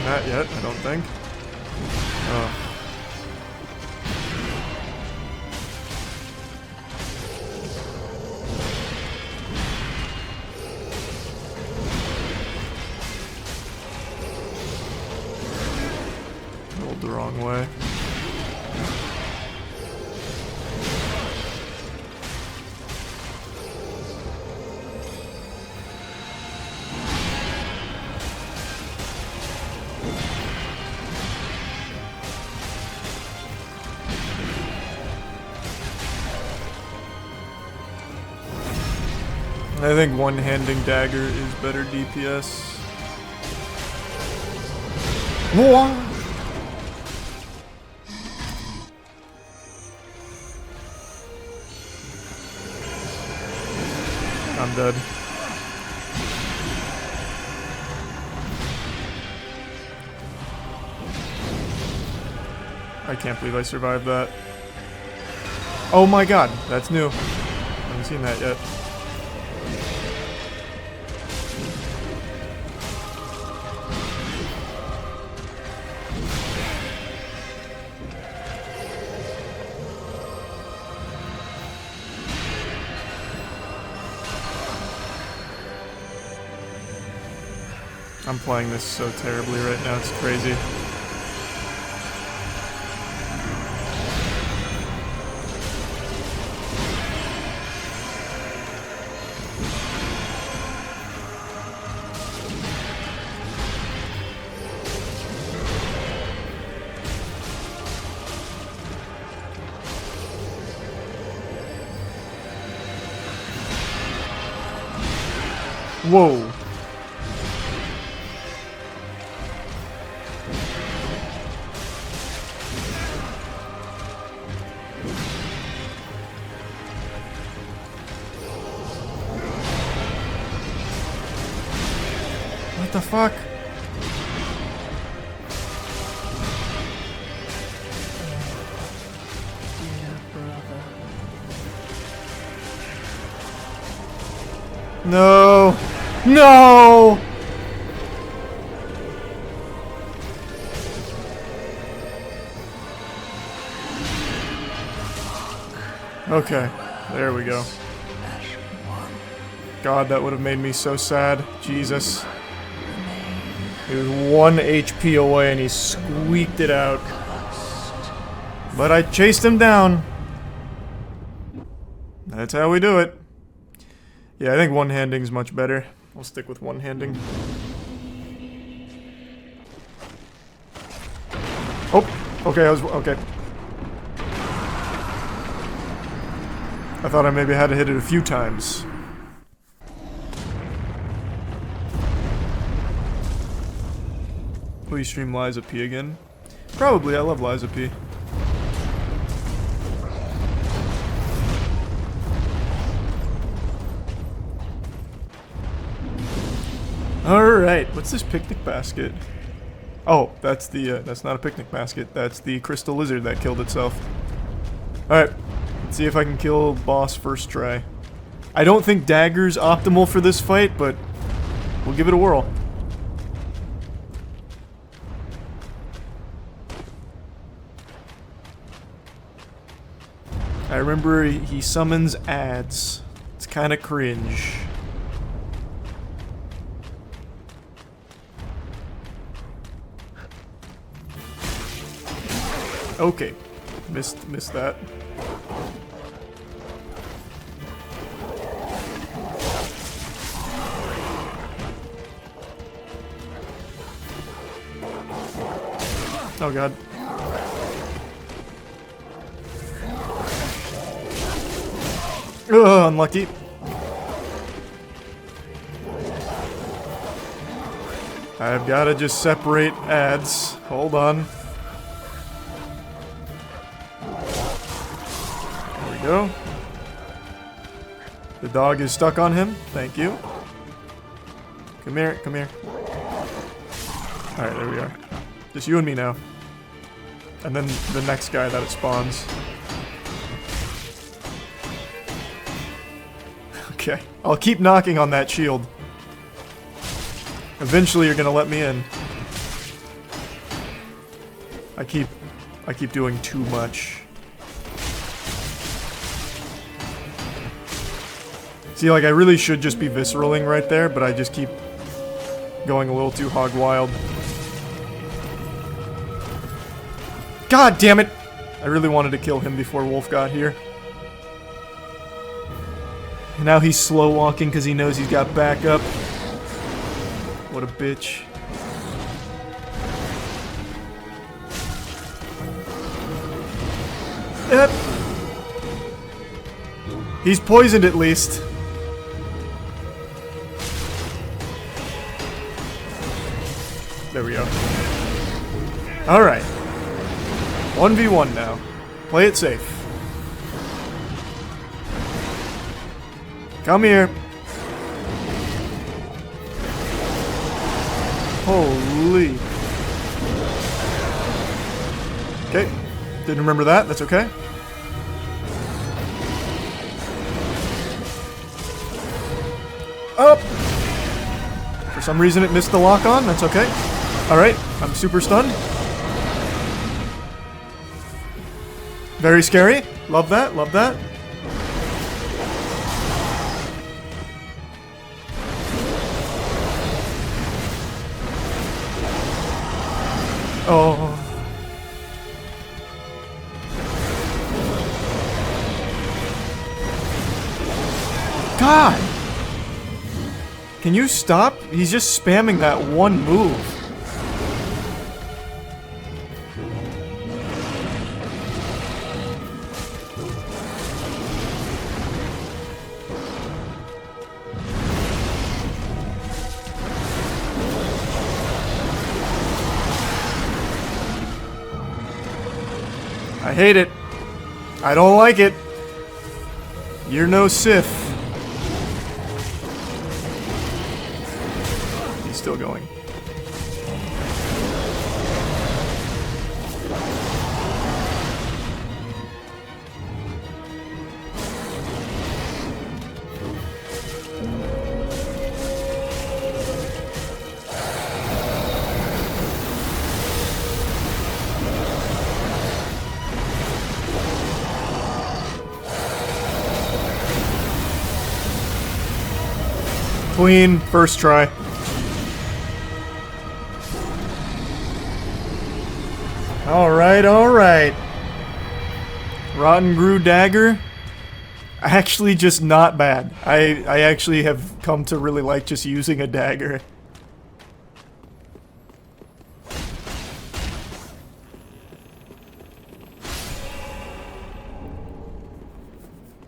that yet, I don't think. Oh. Rolled the wrong way. I think one-handing dagger is better DPS. What? I'm dead. I can't believe I survived that. Oh my god, that's new. I haven't seen that yet. I'm playing this so terribly right now, it's crazy. Whoa. What the fuck? No! No! Okay, there we go. God, that would have made me so sad. Jesus. He was 1 HP away and he squeaked it out. But I chased him down. That's how we do it. Yeah, I think one-handing's much better. I'll stick with one-handing. Oh! Okay, okay. I thought I maybe had to hit it a few times. Will you stream Liza P again? Probably, I love Liza P. Alright, what's this picnic basket? Oh, that's not a picnic basket, that's the crystal lizard that killed itself. Alright, let's see if I can kill boss first try. I don't think dagger's optimal for this fight, but we'll give it a whirl. I remember he summons ads. It's kind of cringe. Okay, missed that. Oh god. Ugh, unlucky. I've got to just separate ads. Hold on. There we go. The dog is stuck on him. Thank you. Come here, come here. Alright, there we are. Just you and me now. And then the next guy that it spawns. Okay, I'll keep knocking on that shield. Eventually you're gonna let me in. I keep doing too much. See, like, I really should just be visceraling right there, but I just keep going a little too hog wild. God damn it! I really wanted to kill him before Wolf got here. And now he's slow walking because he knows he's got backup. What a bitch. Yep. He's poisoned at least. There we go. Alright. 1v1 now. Play it safe. Come here. Holy. Okay. Didn't remember that. That's okay. Up! For some reason it missed the lock on. That's okay. Alright. I'm super stunned. Very scary. Love that. Love that. Oh. God! Can you stop? He's just spamming that one move. I hate it. I don't like it. You're no Sith. He's still going. Clean, first try. Alright, alright. Rotten Grew Dagger. Actually just not bad. I actually have come to really like just using a dagger.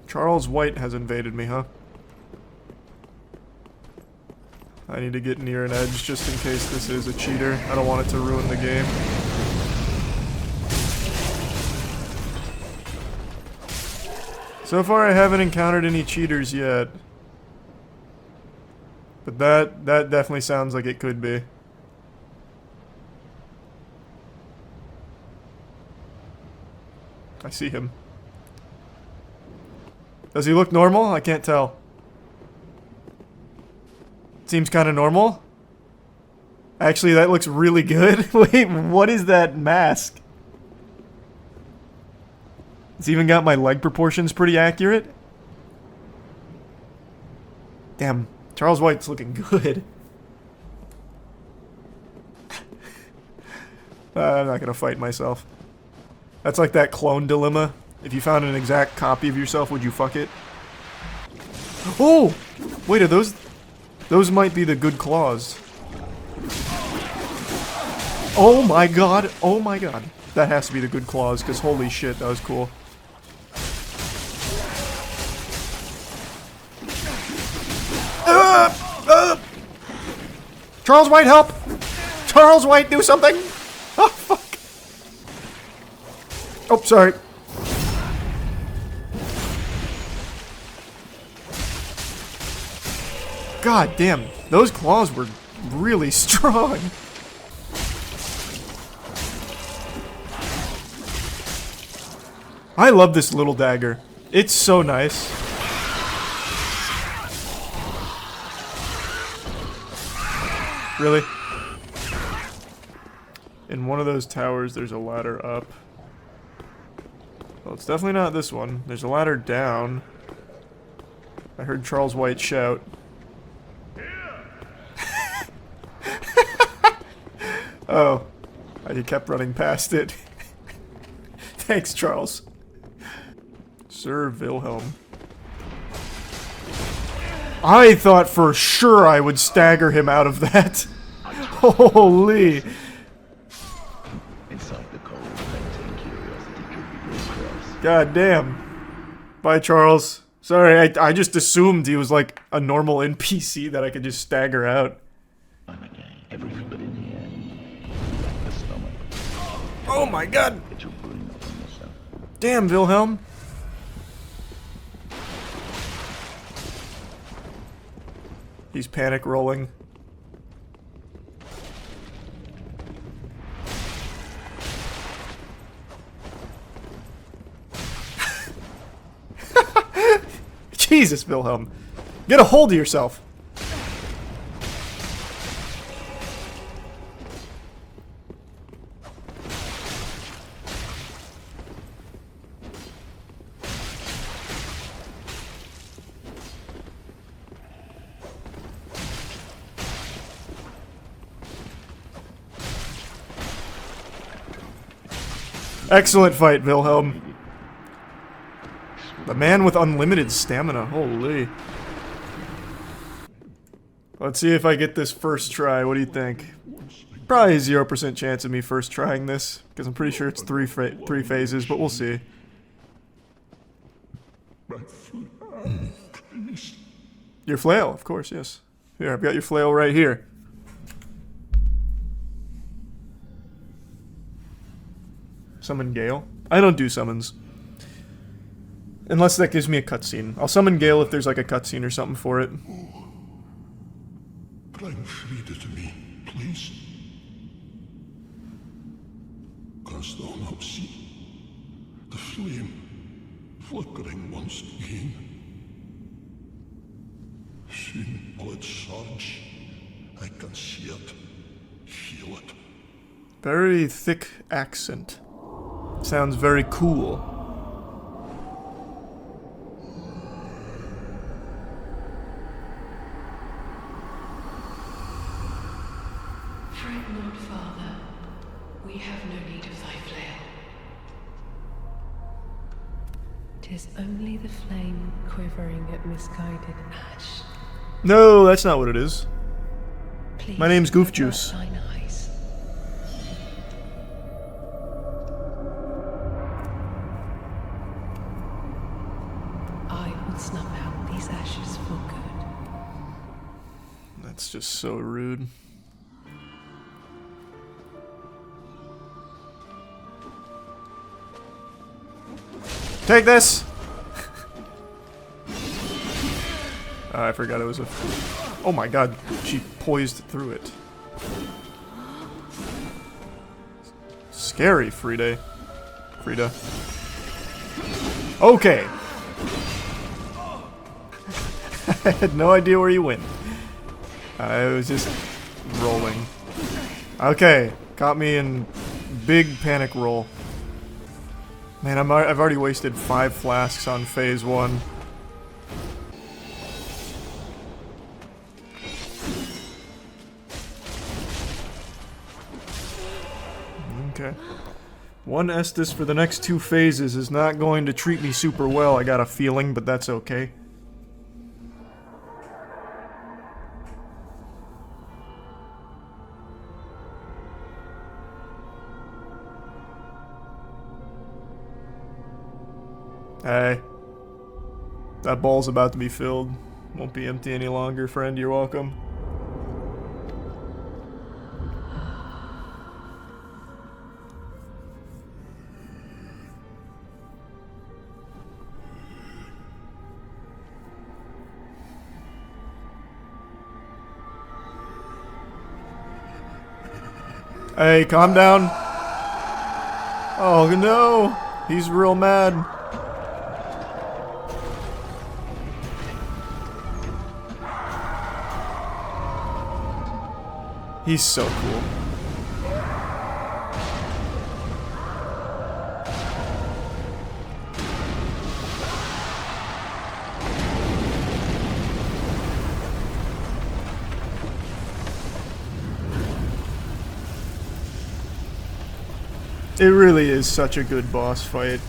Charles White has invaded me, huh? I need to get near an edge just in case this is a cheater. I don't want it to ruin the game. So far I haven't encountered any cheaters yet. But that definitely sounds like it could be. I see him. Does he look normal? I can't tell. Seems kind of normal. Actually, that looks really good. Wait, what is that mask? It's even got my leg proportions pretty accurate. Damn, Charles White's looking good. I'm not gonna fight myself. That's like that clone dilemma. If you found an exact copy of yourself, would you fuck it? Oh! Wait, are those... Those might be the good claws. Oh my god! Oh my god. That has to be the good claws, because holy shit, that was cool. Charles White, help! Charles White, do something! Oh, fuck! Oh, sorry. God damn, those claws were really strong. I love this little dagger. It's so nice. Really? In one of those towers, there's a ladder up. Well, it's definitely not this one. There's a ladder down. I heard Charles White shout. Oh. I kept running past it. Thanks, Charles. Sir Wilhelm. I thought for sure I would stagger him out of that. Holy. God damn. Bye, Charles. Sorry, I just assumed he was like a normal NPC that I could just stagger out. Oh my god! Damn, Wilhelm. He's panic rolling. Jesus, Wilhelm. Get a hold of yourself. Excellent fight, Wilhelm. The man with unlimited stamina, holy. Let's see if I get this first try, what do you think? Probably a 0% chance of me first trying this, because I'm pretty sure it's three phases, but we'll see. Your flail, of course, yes. Here, I've got your flail right here. Summon Gale? I don't do summons. Unless that gives me a cutscene. I'll summon Gale if there's like a cutscene or something for it. Bring Frida to me, please. Canst thou not see the flame flickering once again? Soon will it surge. I can see it, feel it. Very thick accent. Sounds very cool. Fret not, Father. We have no need of thy flail. 'Tis only the flame quivering at misguided ash. No, that's not what it is. Please, my name's Goof Juice. thine eyes. I would snuff out these ashes for good. That's just so rude. Take this! Oh, I forgot it was a... Oh my god, she poised through it. Scary, Frida. Okay. I had no idea where you went. I was just rolling. Okay, caught me in big panic roll. Man, I've already wasted 5 flasks on phase 1. Okay. 1 Estus for the next 2 phases is not going to treat me super well, I got a feeling, but that's okay. Hey. That ball's about to be filled. Won't be empty any longer, friend. You're welcome. Hey, calm down. Oh no, he's real mad. He's so cool. It really is such a good boss fight.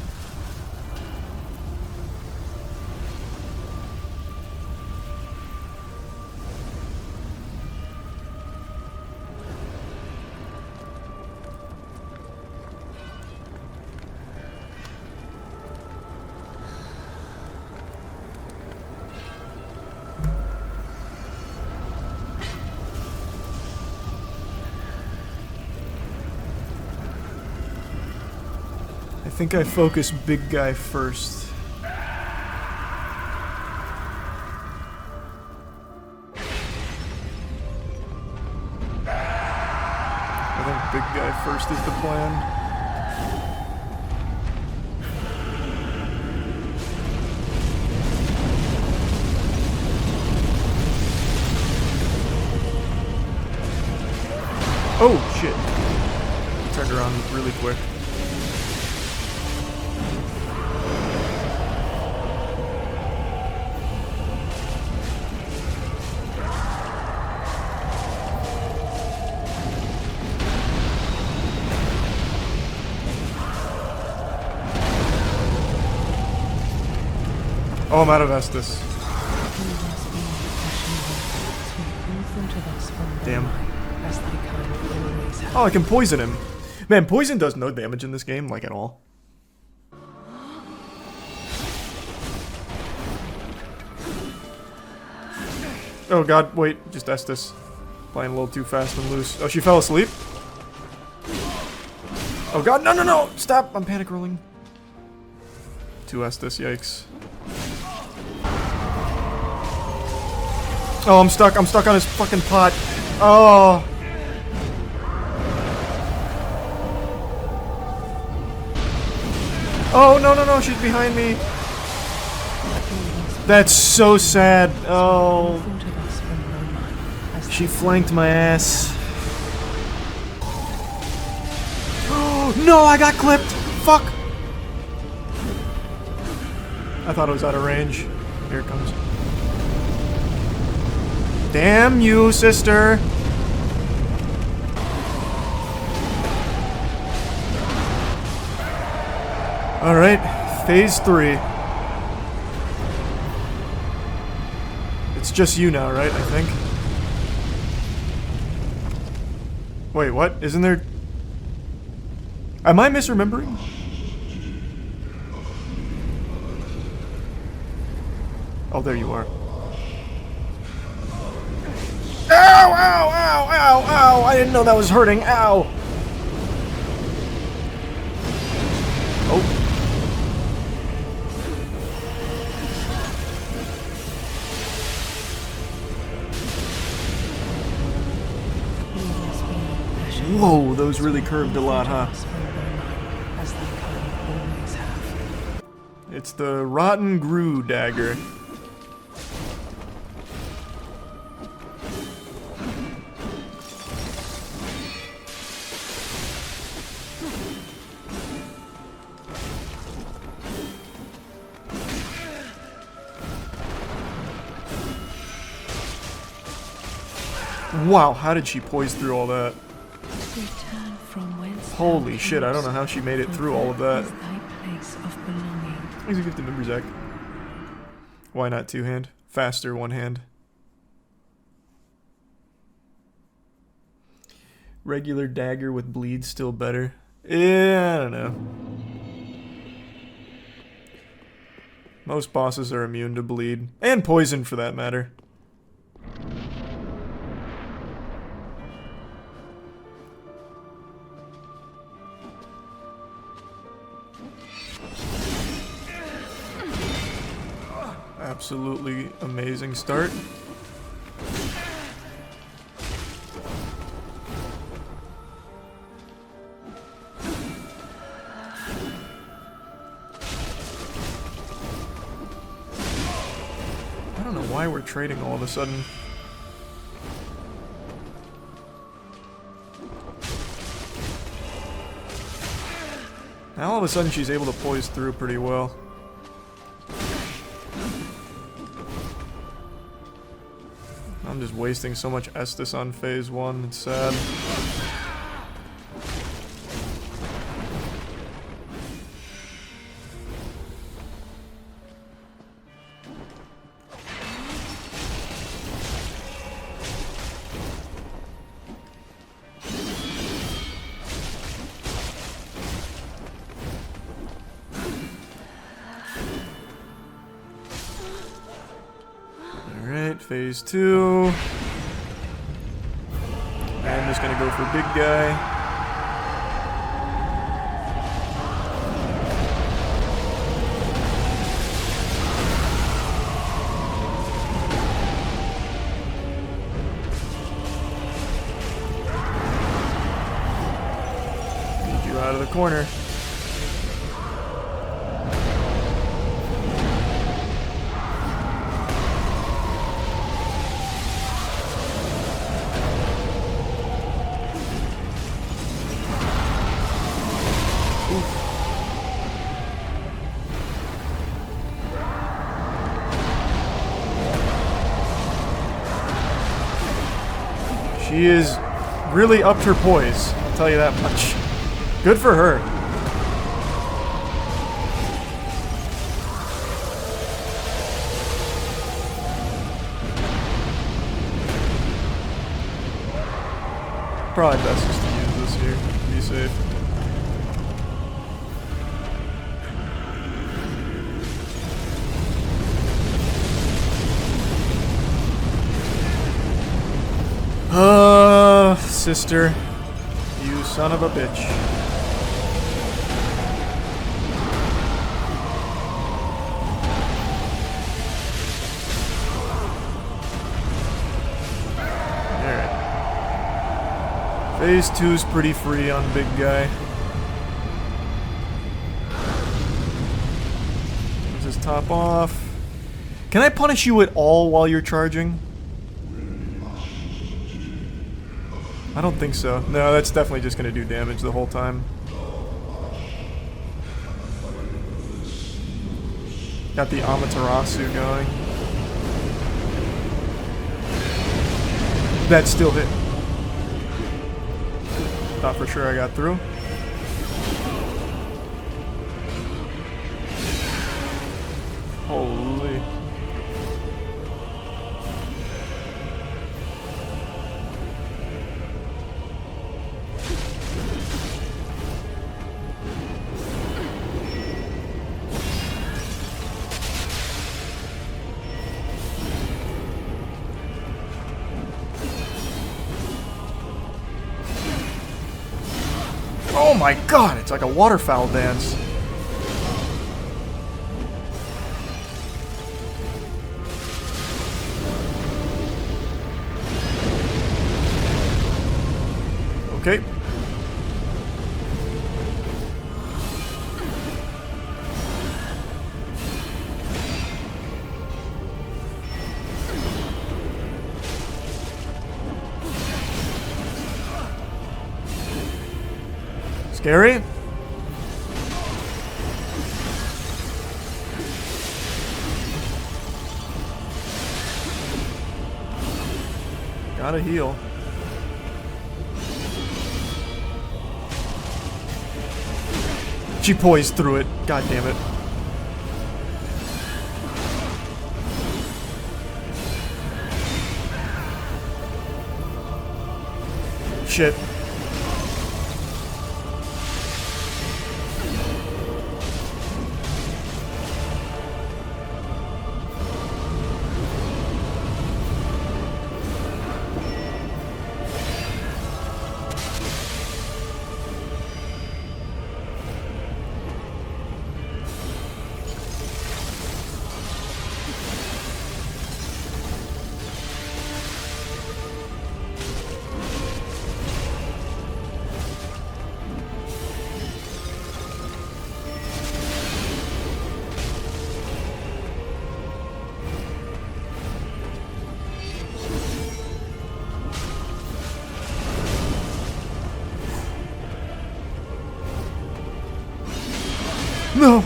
I think I focus big guy first. I think big guy first is the plan. Oh shit. Turned around really quick. Oh, I'm out of Estus. Damn. Oh, I can poison him. Man, poison does no damage in this game, like at all. Oh god, wait, just Estus. Playing a little too fast and loose. Oh, she fell asleep? Oh god, no, no, no! Stop! I'm panic rolling. Two Estus, yikes. Oh, I'm stuck on his fucking pot. Oh. Oh, no, no, no, she's behind me. That's so sad. Oh. She flanked my ass. Oh, no, I got clipped. Fuck. I thought it was out of range. Here it comes. Damn you, sister! Alright, phase 3. It's just you now, right, I think? Wait, what? Isn't there... Am I misremembering? Oh, there you are. Ow, ow, ow, ow, ow! I didn't know that was hurting. Ow! Oh. Whoa, those really curved a lot, huh? It's the Rotten Grue dagger. Wow, how did she poise through all that? Holy shit, I don't know how she made it through all of that. Thanks for gifted number, Zach. Why not two-hand? Faster one-hand. Regular dagger with bleed still better. Yeah, I don't know. Most bosses are immune to bleed. And poison, for that matter. Absolutely amazing start. I don't know why we're trading all of a sudden. Now all of a sudden she's able to poise through pretty well. I'm just wasting so much Estus on phase 1, it's sad. phase 2. I'm just gonna go for big guy. Get you out of the corner. She is really upped her poise, I'll tell you that much. Good for her. Probably best just to use this here, to be safe. Sister. You son of a bitch. Alright. Phase 2's pretty free on big guy. Let's just top off. Can I punish you at all while you're charging? I don't think so. No, that's definitely just gonna do damage the whole time. Got the Amaterasu going. That still hit. Thought for sure I got through. Holy. Oh my god, it's like a waterfowl dance. Okay. Scary? Gotta heal. She poised through it. God damn it. Shit. No!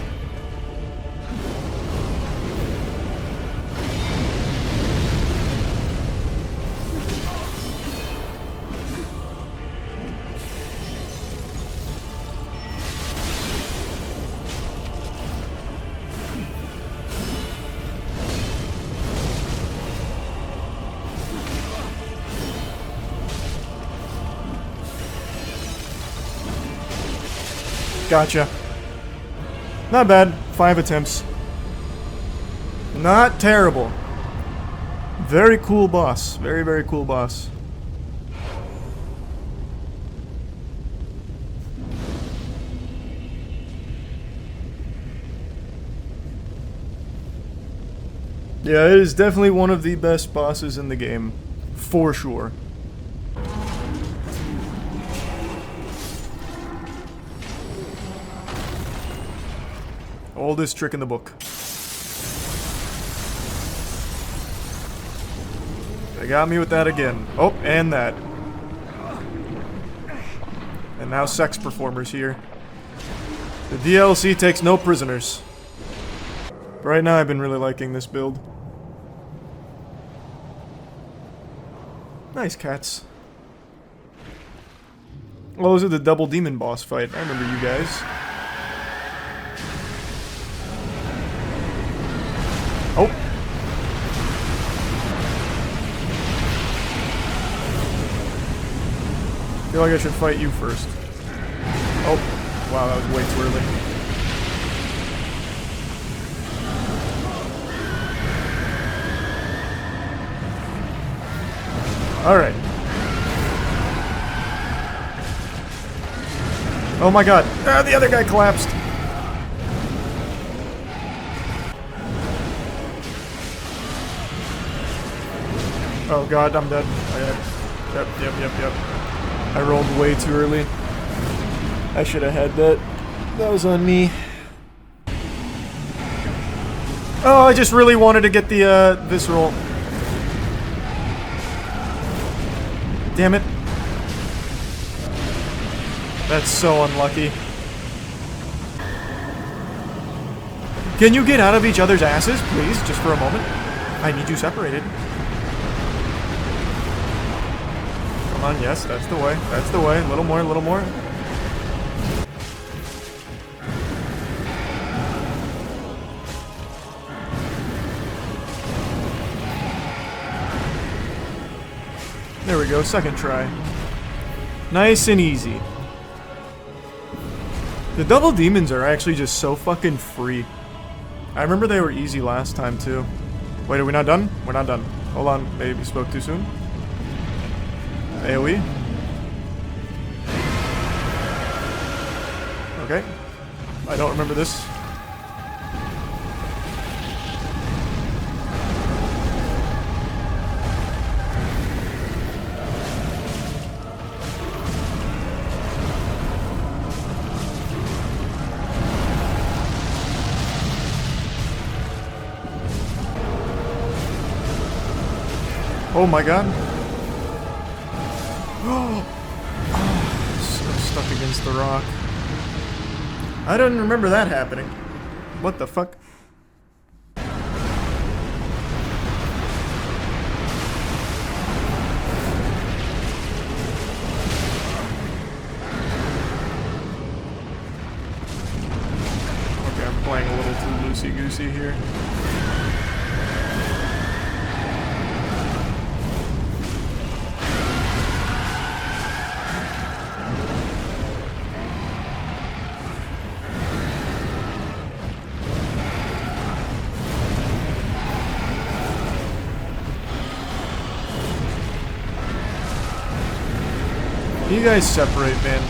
Gotcha. Not bad. 5 attempts. Not terrible. Very cool boss. Very, very cool boss. Yeah, it is definitely one of the best bosses in the game. For sure. Oldest trick in the book. They got me with that again. Oh, and that. And now sex performers here. The DLC takes no prisoners. But right now I've been really liking this build. Nice cats. Well, those are the double demon boss fight. I remember you guys. Oh. I feel like I should fight you first. Oh. Wow, that was way too early. Alright. Oh my god. Ah, the other guy collapsed. Oh god, I'm dead. Yep. I rolled way too early. I should have had that. That was on me. Oh, I just really wanted to get the, visceral. Damn it. That's so unlucky. Can you get out of each other's asses, please? Just for a moment. I need you separated. Come on, yes, that's the way. That's the way. A little more, a little more. There we go, second try. Nice and easy. The double demons are actually just so fucking free. I remember they were easy last time too. Wait, are we not done? We're not done. Hold on, maybe we spoke too soon. AoE. Okay. I don't remember this. Oh my god. Oh, so stuck against the rock. I don't remember that happening. What the fuck? Okay, I'm playing a little too loosey-goosey here. You guys separate, man.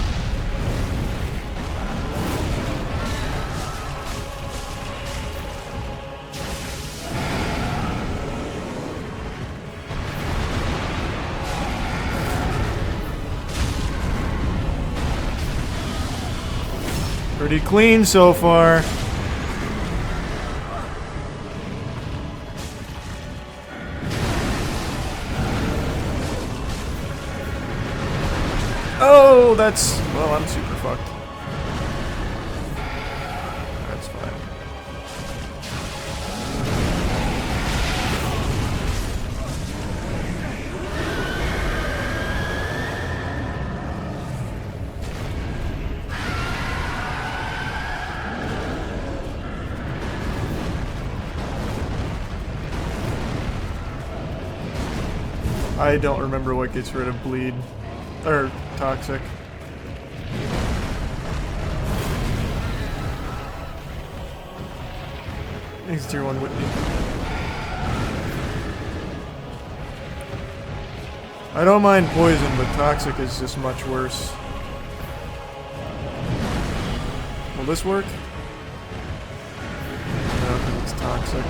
Pretty clean so far. Oh, that's... well, I'm super fucked. That's fine. I don't remember what gets rid of bleed. Or toxic. Thanks, tier 1 Whitney. I don't mind poison, but toxic is just much worse. Will this work? No, because it's toxic.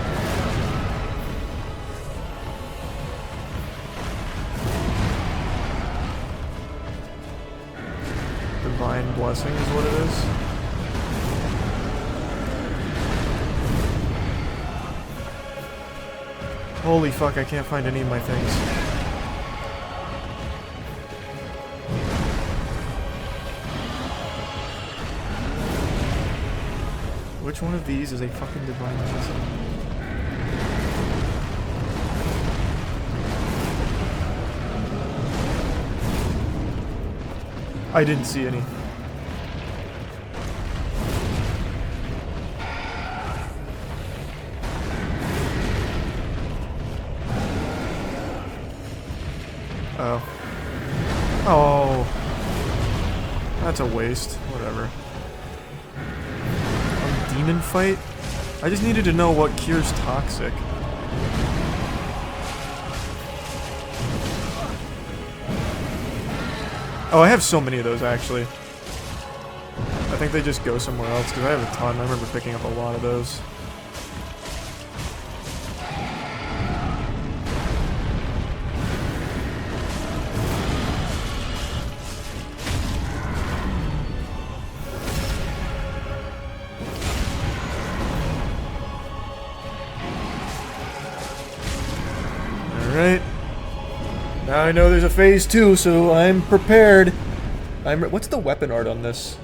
Divine Blessing is what it is. Holy fuck, I can't find any of my things. Which one of these is a fucking Divine Blessing? I didn't see any. Oh. Oh. That's a waste. Whatever. Demon fight? I just needed to know what cures toxic. Oh, I have so many of those actually. I think they just go somewhere else because I have a ton. I remember picking up a lot of those. Alright. Now I know there's a phase 2, so I'm prepared. What's the weapon art on this?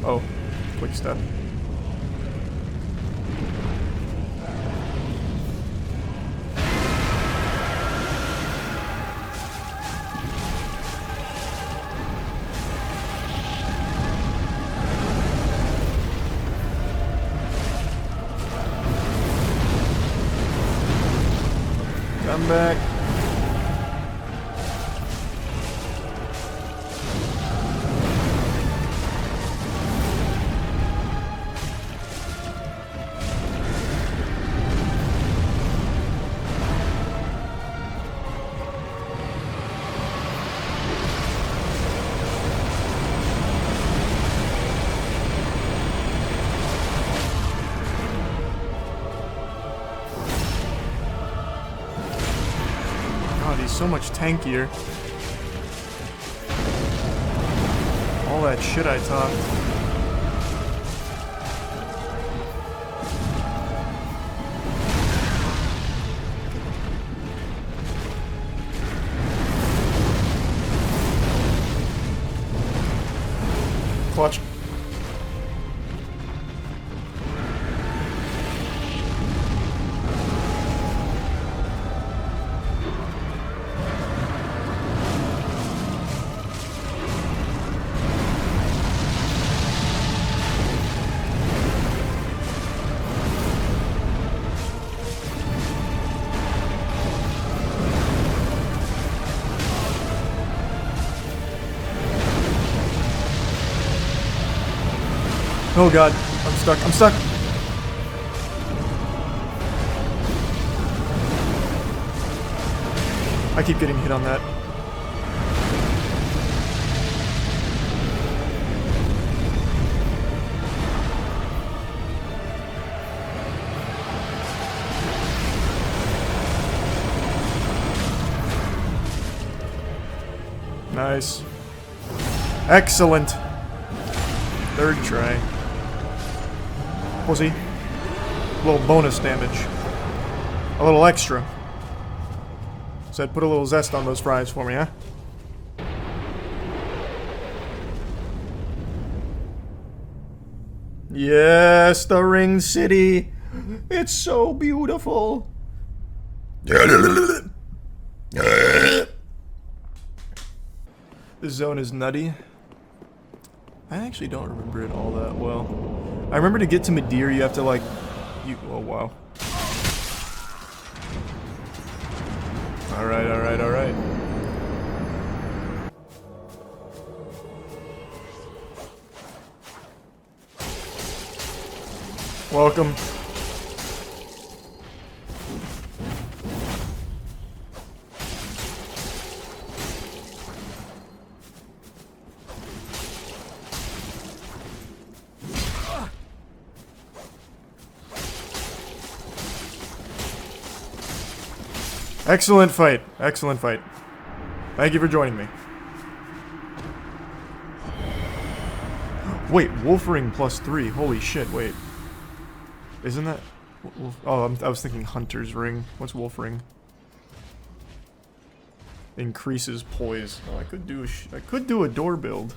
Oh, quick step. Come back. He's so much tankier. All that shit I talked. Clutch. Oh god, I'm stuck, I'm stuck. I keep getting hit on that. Nice. Excellent. Third try. Pussy. A little bonus damage. A little extra. Said put a little zest on those fries for me, huh? Yes, the Ring City. It's so beautiful. This zone is nutty. I actually don't remember it all that well. I remember to get to Madeira, you have to like... oh, wow. Alright, alright, alright. Welcome. Excellent fight. Excellent fight. Thank you for joining me. Wait, Wolfring +3. Holy shit, wait. Isn't that... Oh, I was thinking Hunter's Ring. What's Wolfring? Increases poise. Oh, I could do a door build.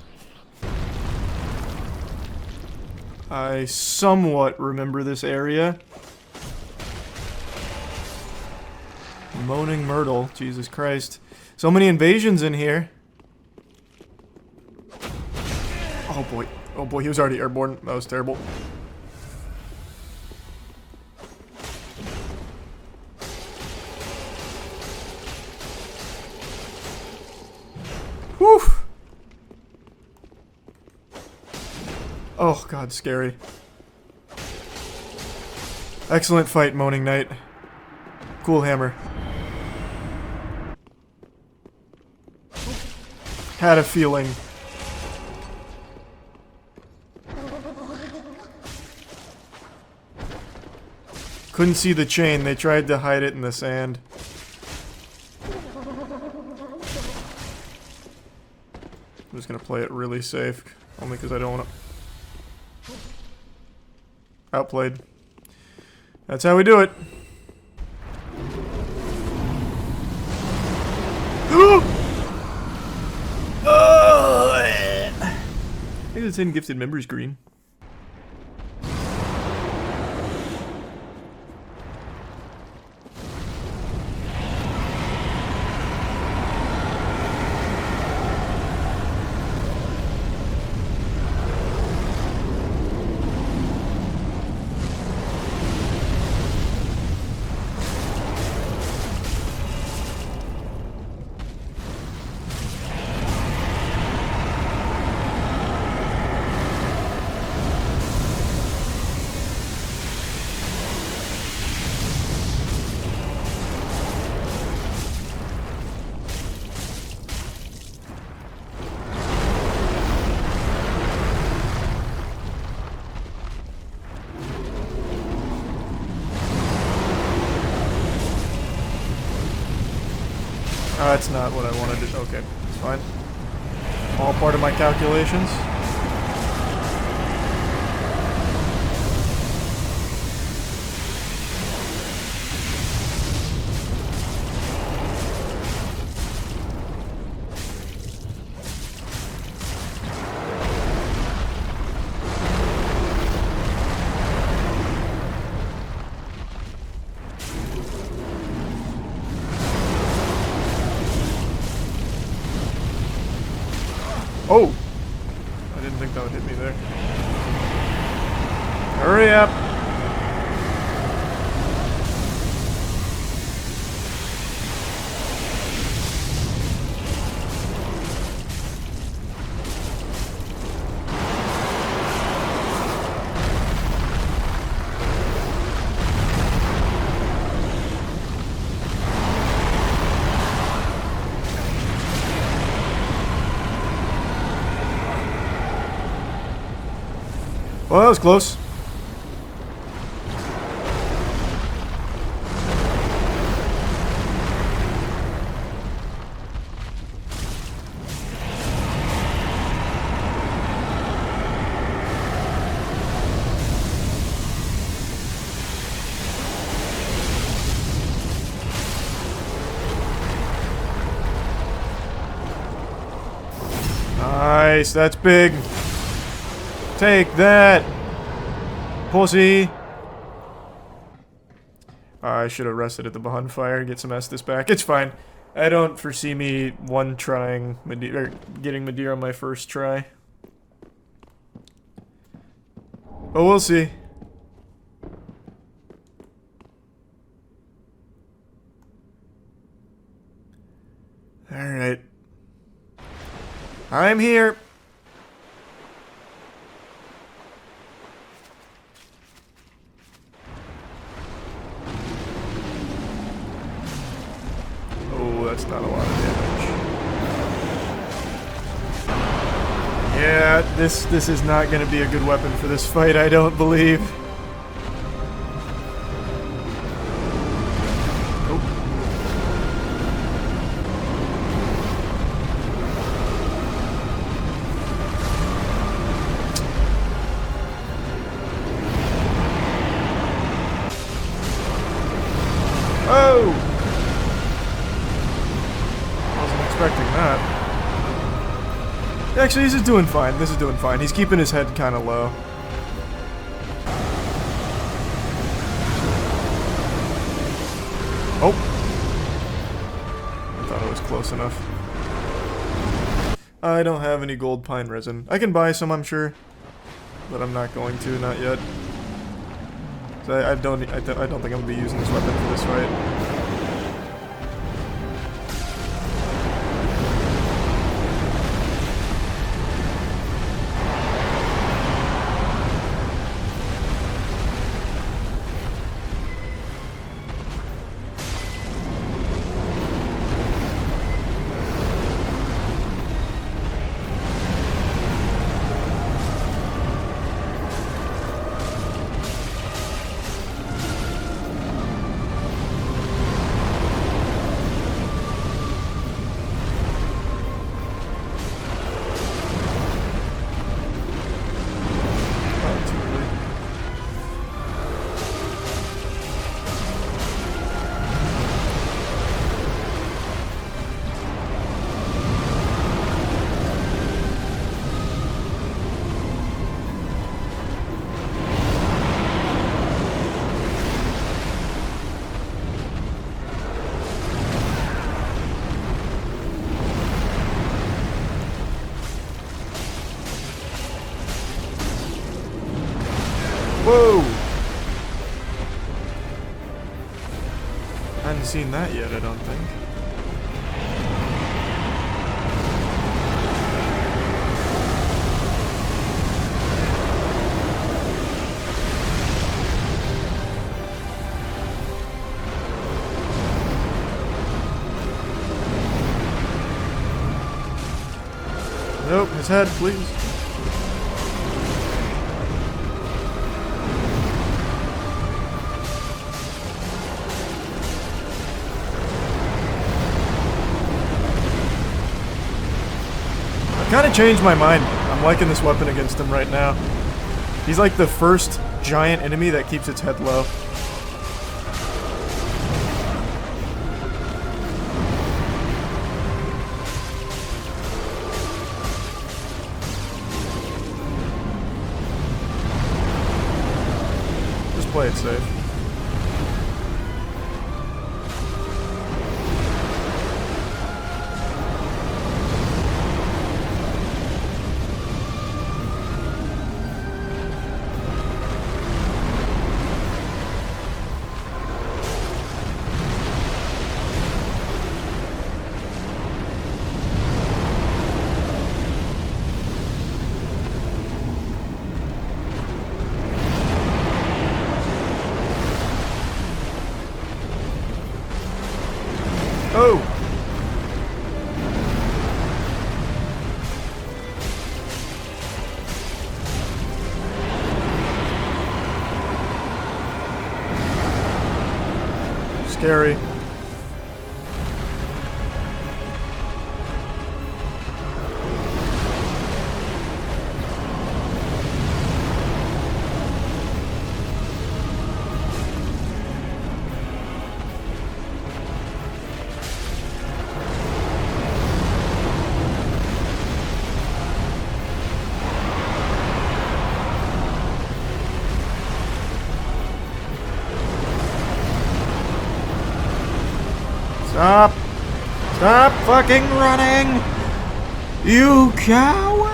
I somewhat remember this area. Moaning Myrtle. Jesus Christ. So many invasions in here. Oh boy. Oh boy, he was already airborne. That was terrible. Whew. Oh god, scary. Excellent fight, Moaning Knight. Cool hammer. Had a feeling. Couldn't see the chain. They tried to hide it in the sand. I'm just gonna play it really safe, only because I don't want to. Outplayed. That's how we do it. I think it's in Gifted Members green. Oh, that's not what I wanted to... Okay, it's fine. All part of my calculations. Oh! I didn't think that would hit me there. Hurry up! Well, that was close. Nice, that's big. Take that, pussy. I should have rested at the bonfire, get some Estus back. It's fine. I don't foresee me one-trying Madeira, getting Madeira on my first try. But we'll see. Alright. I'm here. Oh, that's not a lot of damage. Yeah, this is not going to be a good weapon for this fight, I don't believe. Whoa! Wasn't expecting that. Actually, this is doing fine. This is doing fine. He's keeping his head kind of low. Oh! I thought it was close enough. I don't have any gold pine resin. I can buy some, I'm sure, but I'm not going to, not yet. So I don't think I'm gonna be using this weapon for this fight. Whoa! I hadn't seen that yet, I don't think. Nope, his head, please. Kind of changed my mind. I'm liking this weapon against him right now. He's like the first giant enemy that keeps its head low. Just play it safe. Oh! Scary. Stop! Stop fucking running! You coward!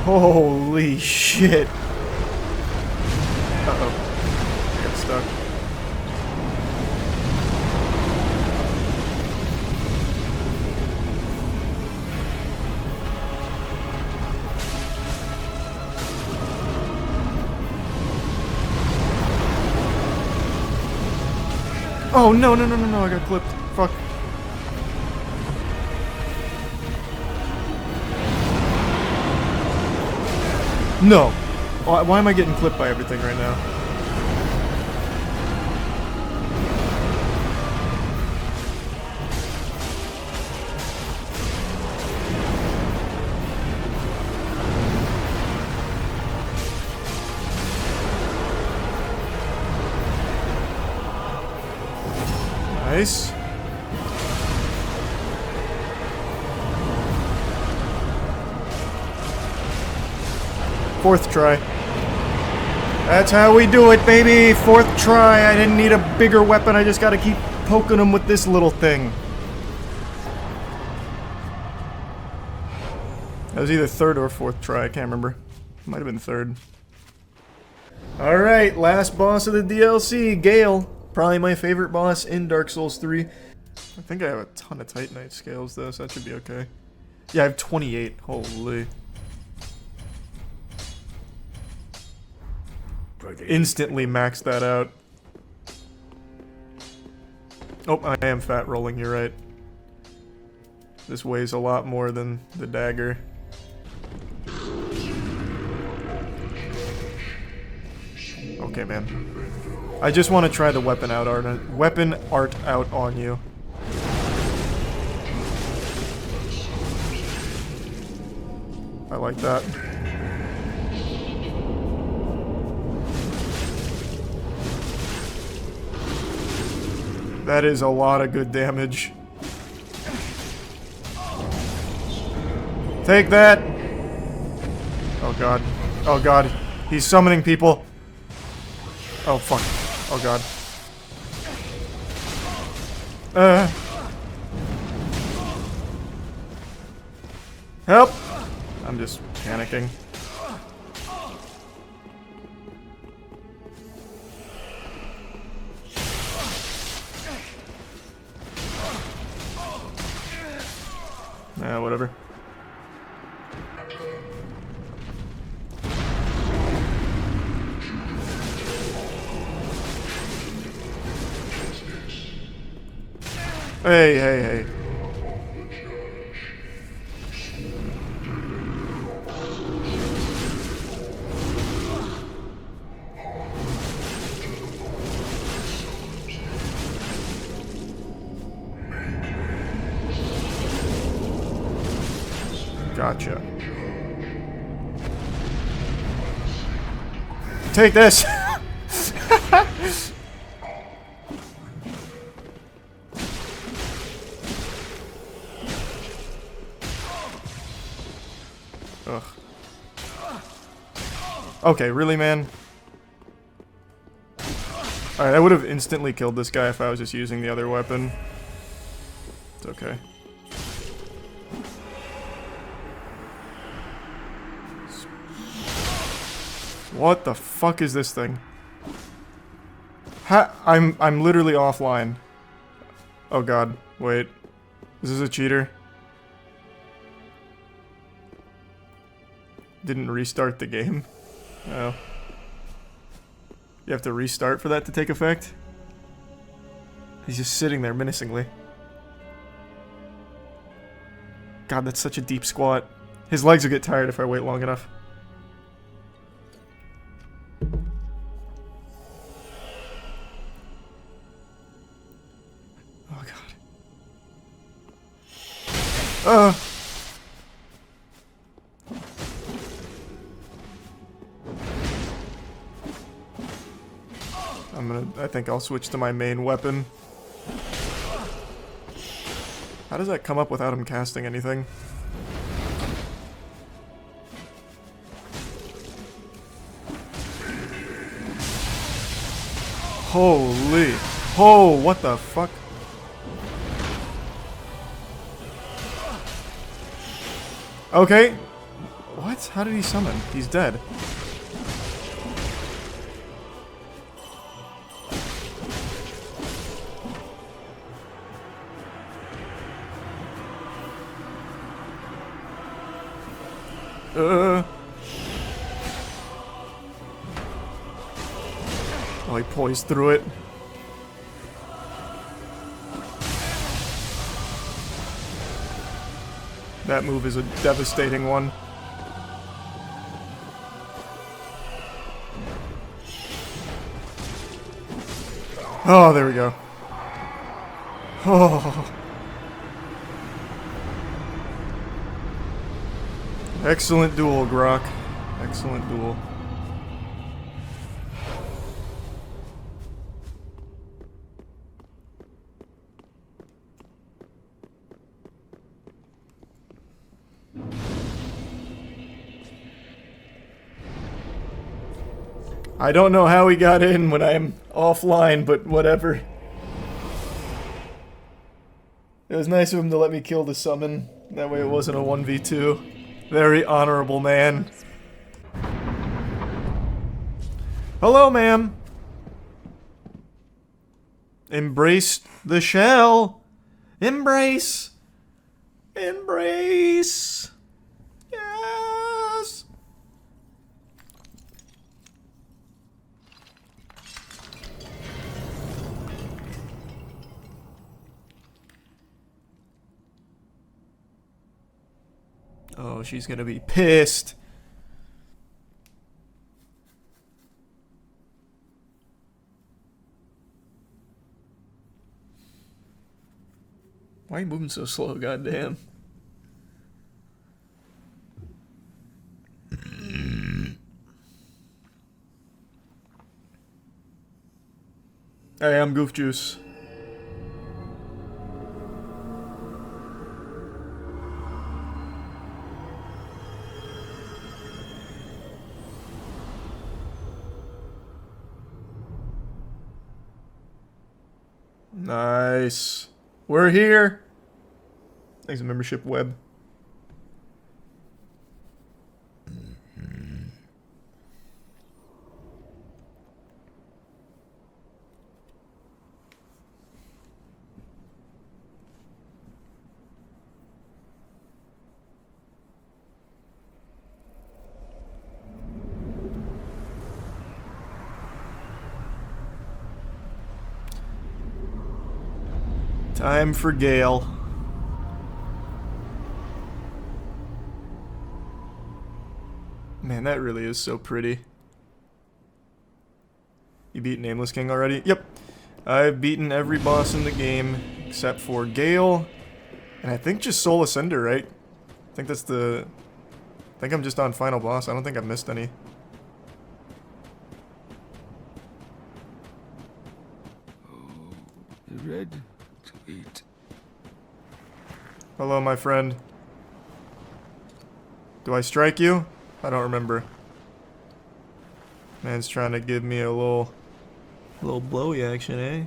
Holy shit. Uh-oh. I got stuck. Oh, no, no, no, no, no, I got clipped. Fuck. No. Why am I getting clipped by everything right now? Nice. Fourth try. That's how we do it, baby! Fourth try! I didn't need a bigger weapon, I just gotta keep poking them with this little thing. That was either third or fourth try, I can't remember. Might have been third. Alright, last boss of the DLC, Gale. Probably my favorite boss in Dark Souls 3. I think I have a ton of Titanite scales though, so that should be okay. Yeah, I have 28. Holy. Instantly maxed that out. Oh, I am fat rolling, you're right. This weighs a lot more than the dagger. Okay, man. I just want to try the weapon art out on you. I like that. That is a lot of good damage. Take that! Oh god. Oh god. He's summoning people. Oh fuck. Oh god. Help! I'm just panicking. Nah, whatever. Hey, hey, hey. Gotcha. Take this! Ugh. Okay, really, man? Alright, I would have instantly killed this guy if I was just using the other weapon. It's okay. What the fuck is this thing? I'm literally offline. Oh god, wait. Is this a cheater? Didn't restart the game? Oh. You have to restart for that to take effect? He's just sitting there menacingly. God, that's such a deep squat. His legs will get tired if I wait long enough. Oh god. I think I'll switch to my main weapon. How does that come up without him casting anything? Holy. Oh, what the fuck? Okay. What? How did he summon? He's dead. Oh, he poised through it. That move is a devastating one. Oh, there we go. Oh. Excellent duel, Grok. Excellent duel. I don't know how he got in when I'm offline, but whatever. It was nice of him to let me kill the summon. That way it wasn't a 1v2. Very honorable man. Hello, ma'am. Embrace the shell. Embrace. Embrace. Yes. Oh, she's gonna be pissed. Why are you moving so slow, goddamn? Hey, I'm Goof Juice. Nice. We're here. Thanks for membership, Web. Time for Gale. Man, that really is so pretty. You beat Nameless King already? Yep. I've beaten every boss in the game except for Gale. And I think just Soul Ascender, right? I think that's the... I think I'm just on final boss. I don't think I've missed any. Red to eat. Hello, my friend. Do I strike you? I don't remember. Man's trying to give me a little blowy action, eh?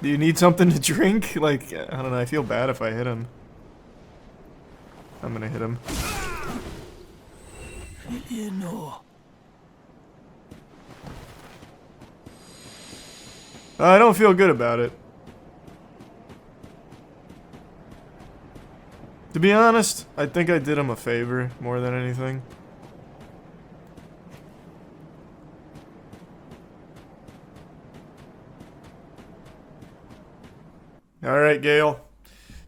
Do you need something to drink? Like, I don't know, I feel bad if I hit him. I'm gonna hit him. I don't feel good about it. To be honest, I think I did him a favor more than anything. Alright, Gale.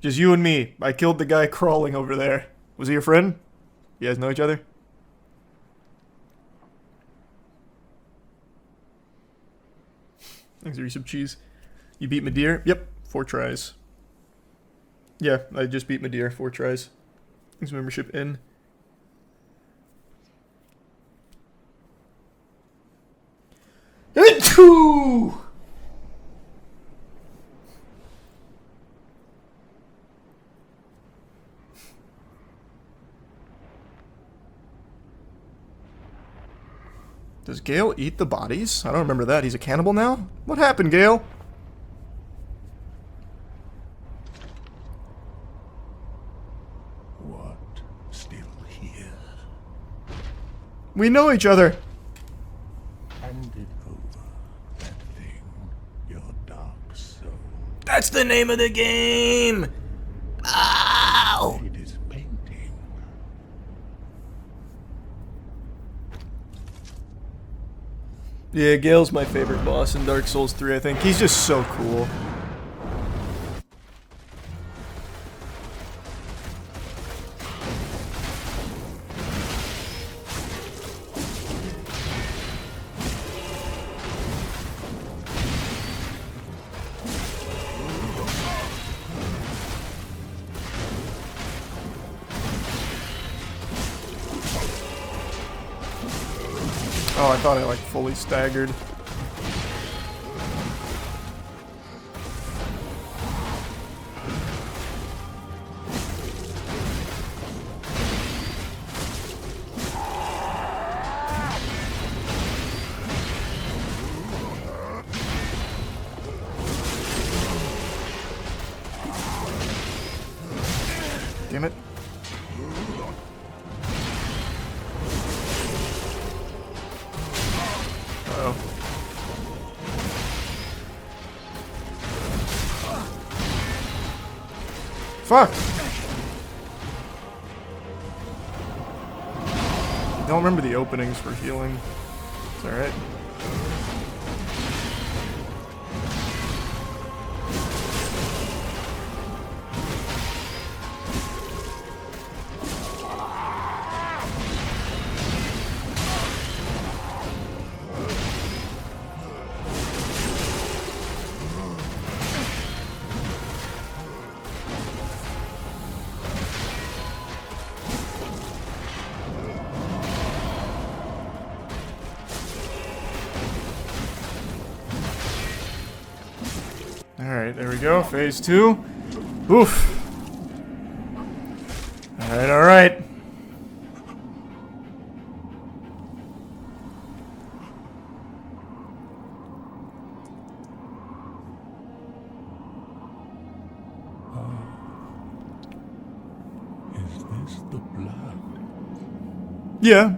Just you and me. I killed the guy crawling over there. Was he your friend? You guys know each other? Thanks, resub cheese. You beat Madeir? Yep, 4 tries. Yeah, I just beat Madeir, 4 tries. Thanks, membership in. Achoo! Does Gale eat the bodies? I don't remember that. He's a cannibal now? What happened, Gale? What? Still here? We know each other. Hand it over. That thing. Your dark soul. That's the name of the game! Ow! It is painting. Yeah, Gale's my favorite boss in Dark Souls 3, I think. He's just so cool. Oh, I thought I like fully staggered. Damn it. Uh-oh. Fuck! I don't remember the openings for healing. It's alright. Alright, there we go. Phase 2. Oof. Alright, alright. Is this the blood? Yeah.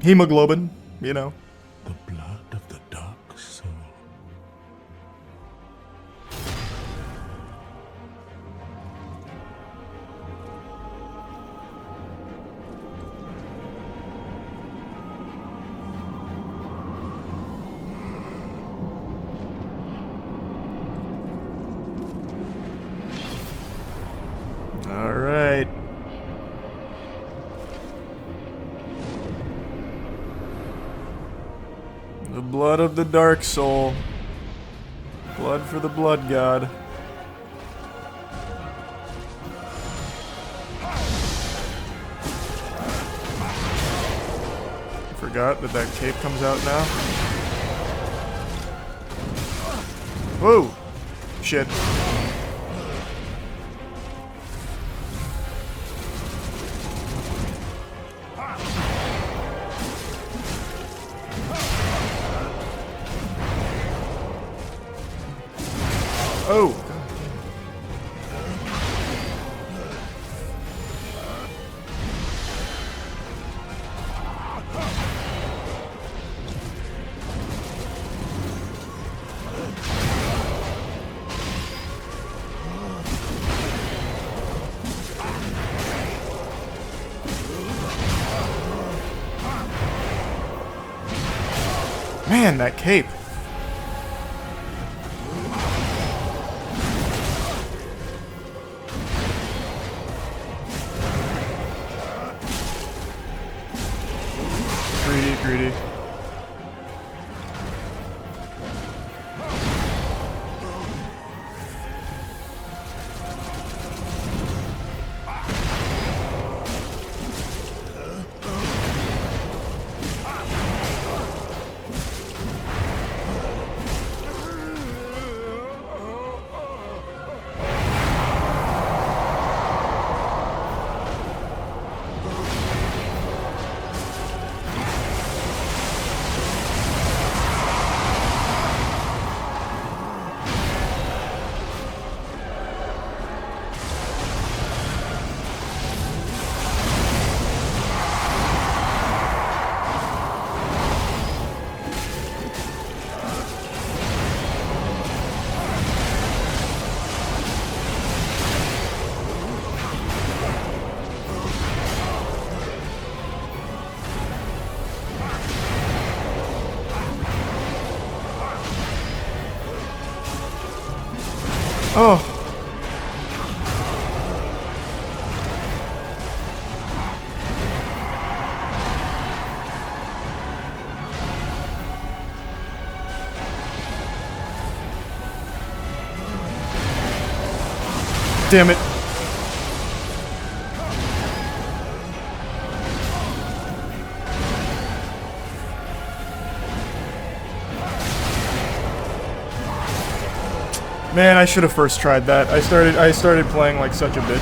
Hemoglobin, you know. The blood of the dark soul. All right. The blood of the dark soul. Blood for the blood god. I forgot that that cape comes out now. Whoa! Shit. Oh! Man, that cape. Greedy. Oh. Damn it. Man, I should have first tried that. I started playing like such a bitch.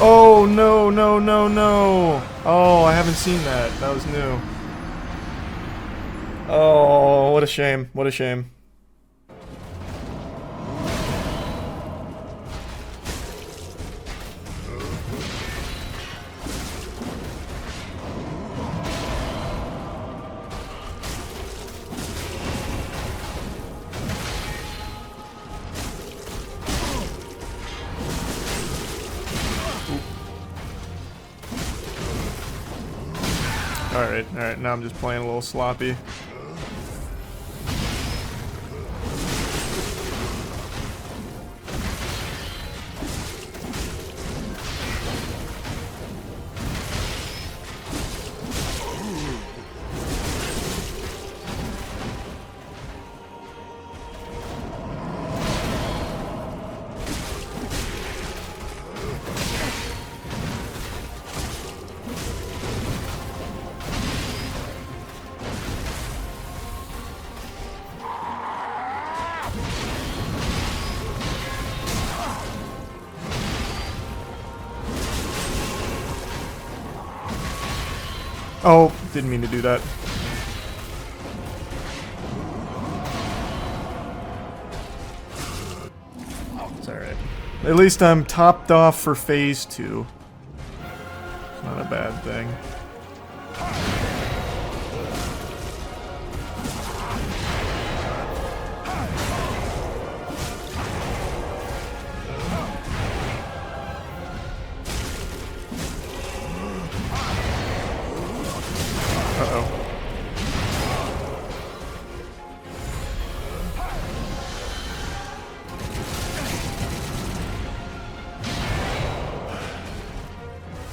Oh, no, no, no, no. Oh, I haven't seen that. That was new. Oh, what a shame. What a shame. Alright, now I'm just playing a little sloppy. Oh, didn't mean to do that. It's alright. At least I'm topped off for phase 2. It's not a bad thing.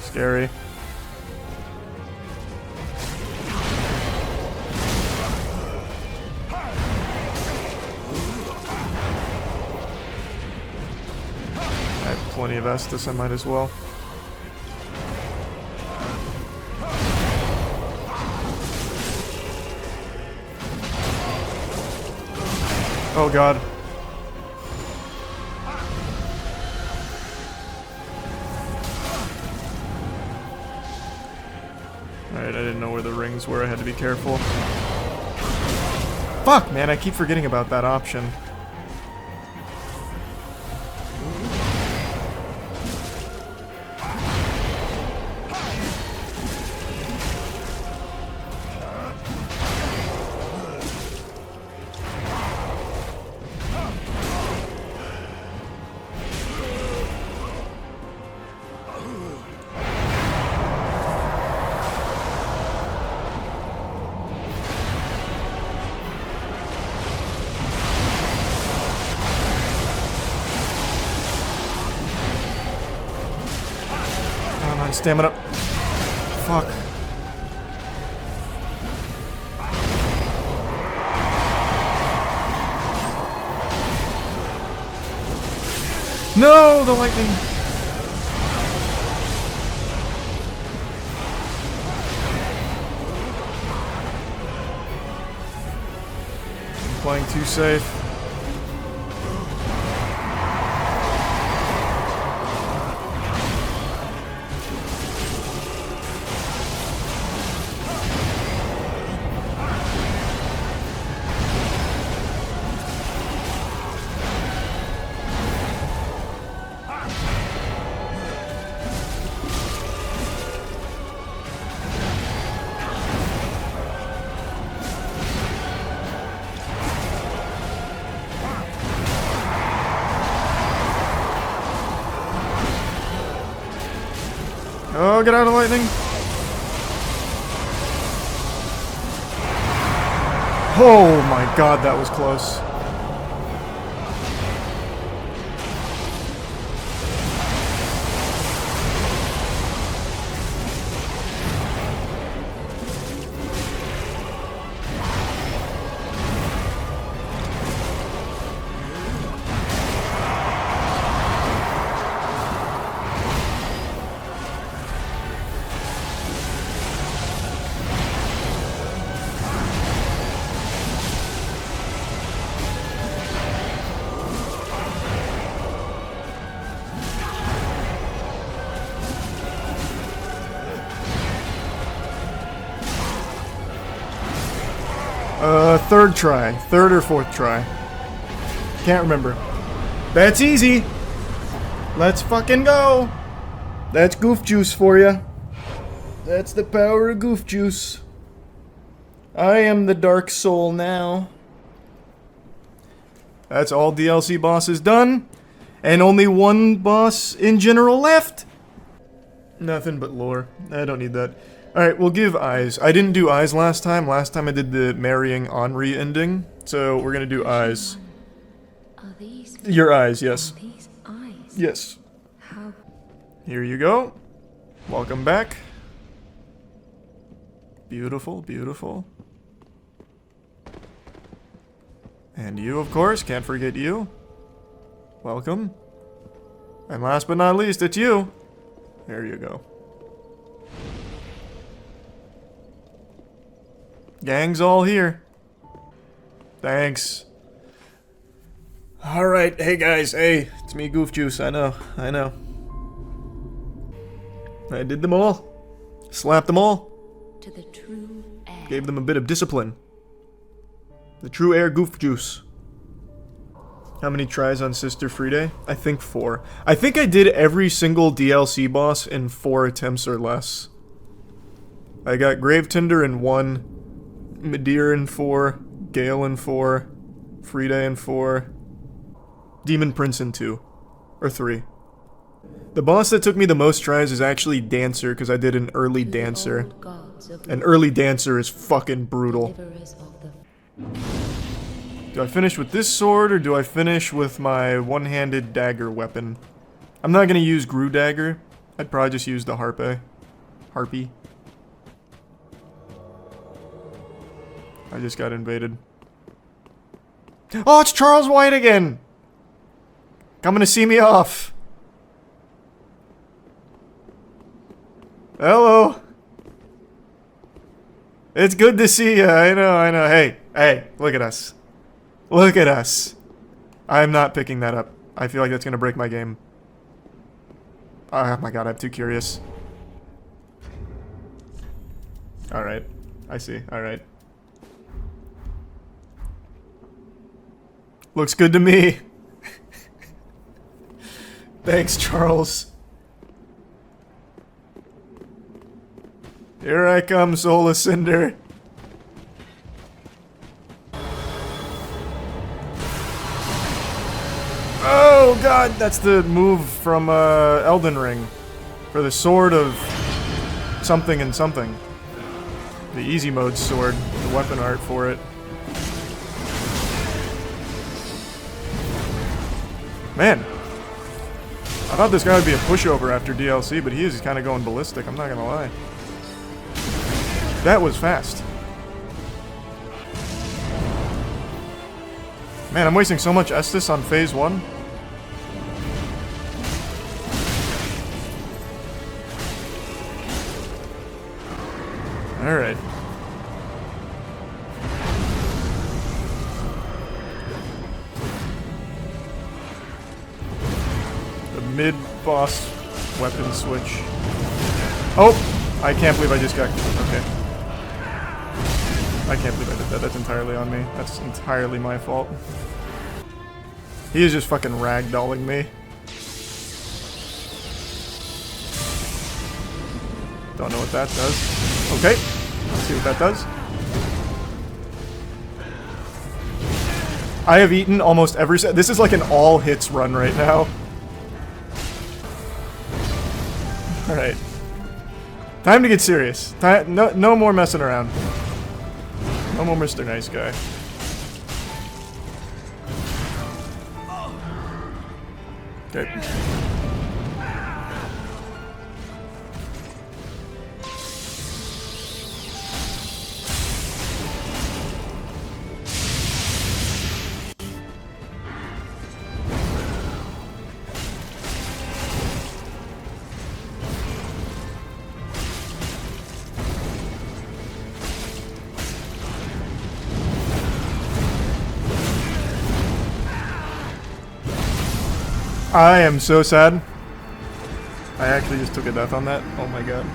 Scary. I have plenty of Estus, I might as well. Oh god. Alright, I didn't know where the rings were, I had to be careful. Fuck, man, I keep forgetting about that option. Stamina. Fuck. No, the lightning. Playing too safe. Oh, get out of lightning. Oh my god, that was close. third try. Third or fourth try. Can't remember. That's easy. Let's fucking go. That's goof juice for you. That's the power of goof juice. I am the dark soul now. That's all DLC bosses done. And only one boss in general left. Nothing but lore. I don't need that. Alright, we'll give eyes. I didn't do eyes last time. Last time I did the marrying Henri ending. So we're gonna do eyes. Your eyes, yes. Yes. Here you go. Welcome back. Beautiful, beautiful. And you, of course, can't forget you. Welcome. And last but not least, it's you. There you go. Gang's all here. Thanks. Alright, hey guys, hey, it's me, Goof Juice, I know. I did them all. Slapped them all. To the true air. Gave them a bit of discipline. The true air Goof Juice. How many tries on Sister Friday? I think 4. I think I did every single DLC boss in 4 attempts or less. I got Gravetinder in 1, Midir in 4, Gale in 4, Friday in 4, Demon Prince in 2. Or 3. The boss that took me the most tries is actually Dancer, because I did an early Dancer. An early Dancer is fucking brutal. Do I finish with this sword, or do I finish with my one-handed dagger weapon? I'm not gonna use Gru Dagger. I'd probably just use the Harpy. I just got invaded. Oh, it's Charles White again! Coming to see me off. Hello. It's good to see you. I know. Hey, look at us. Look at us. I'm not picking that up. I feel like that's gonna break my game. Oh my god, I'm too curious. Alright. I see. Alright. Looks good to me. Thanks, Charles. Here I come, Soul of Cinder. Oh god, that's the move from Elden Ring. For the sword of something and something. The easy mode sword, the weapon art for it. Man. I thought this guy would be a pushover after DLC, but he is kind of going ballistic, I'm not gonna lie. That was fast. Man, I'm wasting so much Estus on phase 1. Alright. The mid-boss weapon switch. Oh! I can't believe I just got... Okay. I can't believe I did that. That's entirely on me. That's entirely my fault. He is just fucking ragdolling me. Don't know what that does. Okay. Let's see what that does. I have eaten almost every set. This is like an all hits run right now. Alright. Time to get serious. No more messing around. No more Mr. Nice Guy. Okay. I am so sad. I actually just took a death on that. Oh my god.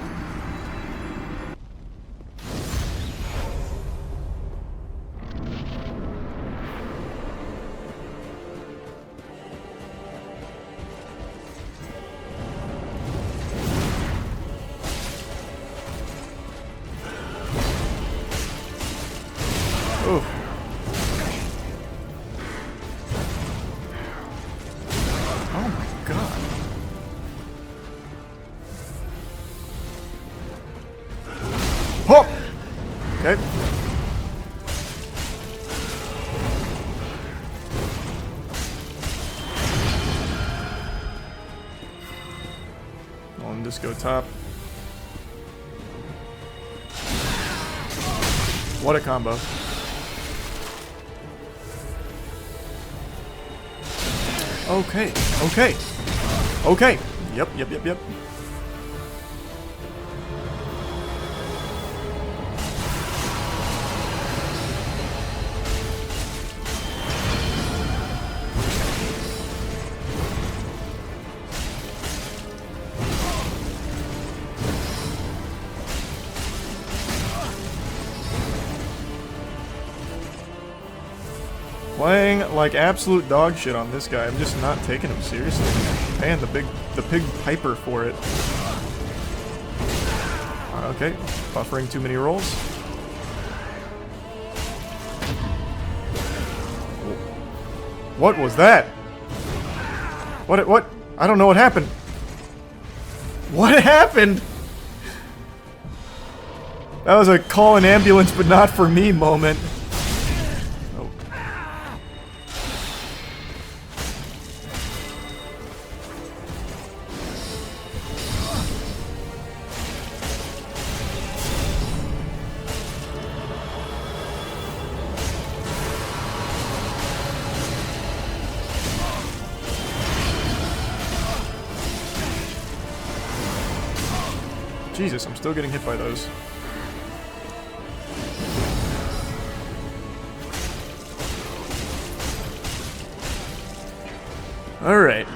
God. Oh! Okay. On disco top. What a combo. Okay, okay, okay. Yep. Playing like absolute dog shit on this guy. I'm just not taking him seriously. Man, the pig piper for it. Okay, buffering too many rolls. What was that? What? I don't know what happened. What happened? That was a call an ambulance but not for me moment. Jesus, I'm still getting hit by those. Alright.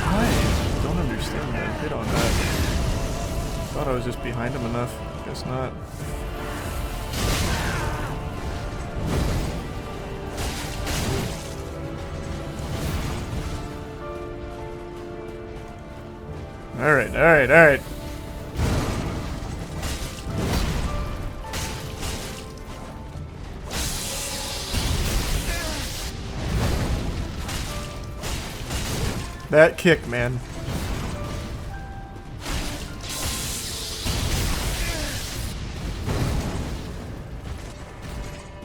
I don't understand that hit on that. Thought I was just behind him enough. Guess not. Alright. That kick, man.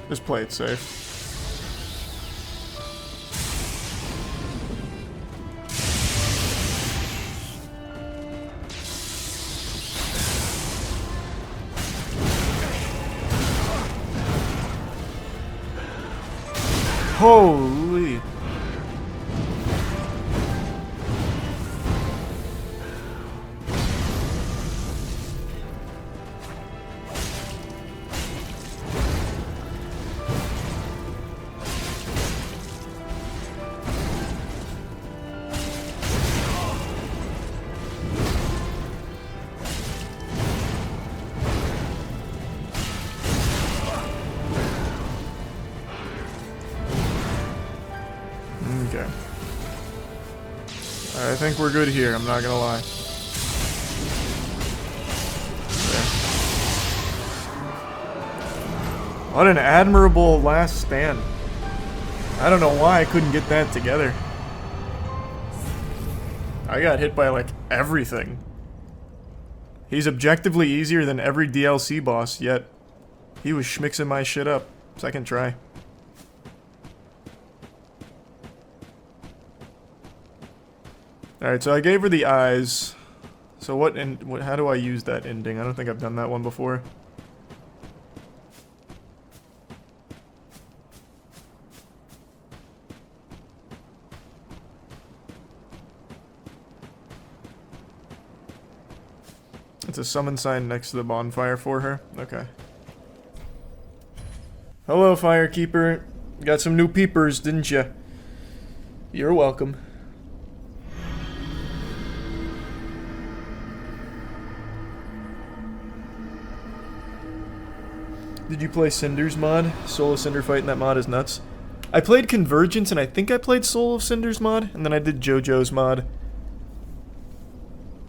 Just play it safe. Holy. Okay. I think we're good here, I'm not gonna lie. Okay. What an admirable last stand. I don't know why I couldn't get that together. I got hit by like everything. He's objectively easier than every DLC boss, yet he was schmixing my shit up. Second try. Alright, so I gave her the eyes. So how do I use that ending? I don't think I've done that one before. It's a summon sign next to the bonfire for her? Okay. Hello, Firekeeper. Got some new peepers, didn't ya? You're welcome. Did you play Cinder's mod? Soul of Cinder fight in that mod is nuts. I played Convergence and I think I played Soul of Cinder's mod, and then I did JoJo's mod.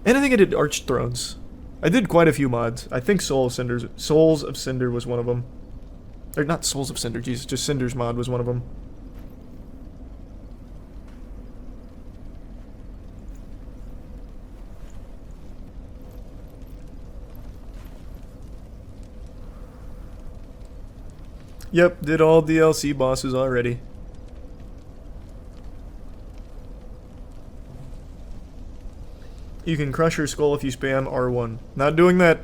And I think I did Arch Thrones. I did quite a few mods. I think Souls of Cinder was one of them. Or not Souls of Cinder, Jesus, just Cinder's mod was one of them. Yep, did all DLC bosses already. You can crush her skull if you spam R1. Not doing that.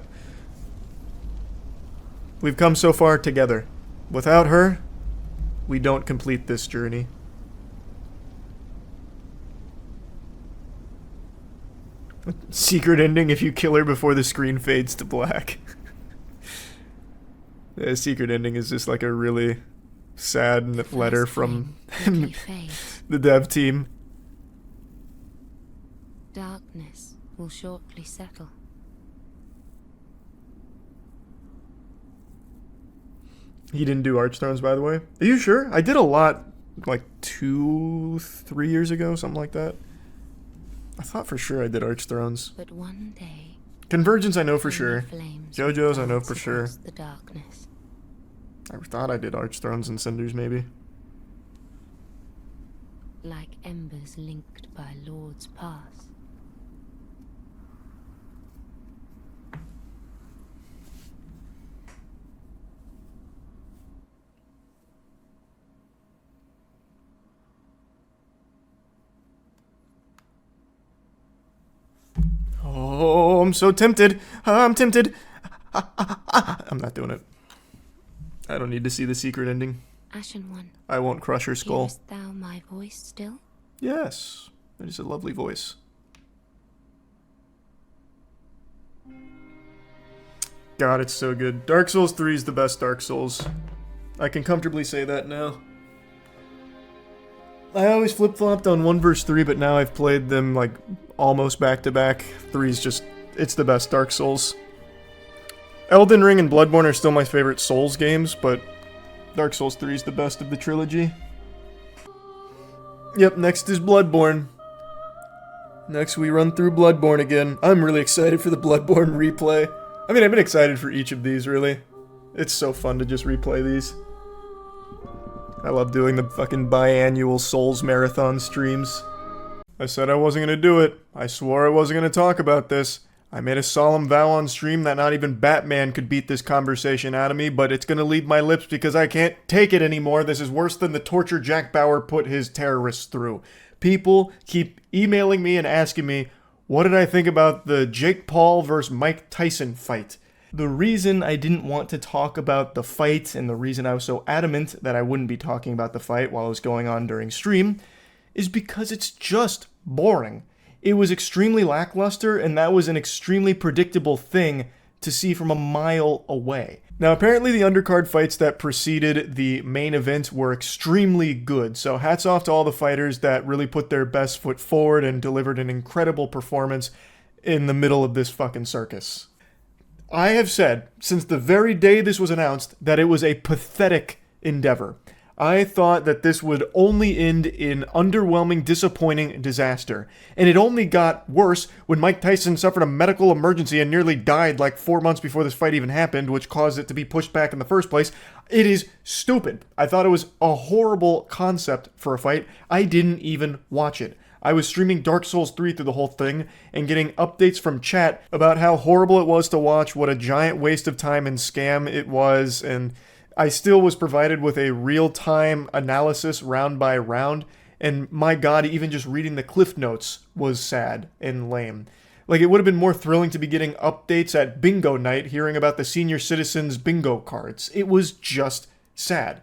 We've come so far together. Without her, we don't complete this journey. Secret ending if you kill her before the screen fades to black. The secret ending is just like a really sad letter from the dev team. Darkness will shortly settle. He didn't do Archthrones, by the way. Are you sure? I did a lot, like 2-3 years ago, something like that. I thought for sure I did Archthrones. But one day, Convergence, I know for sure. JoJo's, I know for sure. the darkness. I thought I did Archthrones and Cinders, maybe. Like embers linked by Lord's Pass. Oh, I'm so tempted. I'm tempted. I'm not doing it. I don't need to see the secret ending. Ashen One. I won't crush her skull. Hearest thou my voice still? Yes, that is a lovely voice. God, it's so good. Dark Souls 3 is the best Dark Souls. I can comfortably say that now. I always flip-flopped on 1 vs 3, but now I've played them like almost back-to-back. 3's just, it's the best Dark Souls. Elden Ring and Bloodborne are still my favorite Souls games, but Dark Souls 3 is the best of the trilogy. Yep, next is Bloodborne. Next we run through Bloodborne again. I'm really excited for the Bloodborne replay. I mean, I've been excited for each of these, really. It's so fun to just replay these. I love doing the fucking biannual Souls marathon streams. I said I wasn't gonna do it. I swore I wasn't gonna talk about this. I made a solemn vow on stream that not even Batman could beat this conversation out of me, but it's gonna leave my lips because I can't take it anymore. This is worse than the torture Jack Bauer put his terrorists through. People keep emailing me and asking me, what did I think about the Jake Paul versus Mike Tyson fight? The reason I didn't want to talk about the fight and the reason I was so adamant that I wouldn't be talking about the fight while it was going on during stream is because it's just boring. It was extremely lackluster, and that was an extremely predictable thing to see from a mile away. Now, apparently the undercard fights that preceded the main event were extremely good, so hats off to all the fighters that really put their best foot forward and delivered an incredible performance in the middle of this fucking circus. I have said, since the very day this was announced, that it was a pathetic endeavor. I thought that this would only end in underwhelming, disappointing disaster. And it only got worse when Mike Tyson suffered a medical emergency and nearly died like 4 months before this fight even happened, which caused it to be pushed back in the first place. It is stupid. I thought it was a horrible concept for a fight. I didn't even watch it. I was streaming Dark Souls 3 through the whole thing and getting updates from chat about how horrible it was to watch, what a giant waste of time and scam it was, and I still was provided with a real-time analysis round by round, and my god, even just reading the cliff notes was sad and lame. Like, it would have been more thrilling to be getting updates at bingo night, hearing about the senior citizens bingo cards. It was just sad.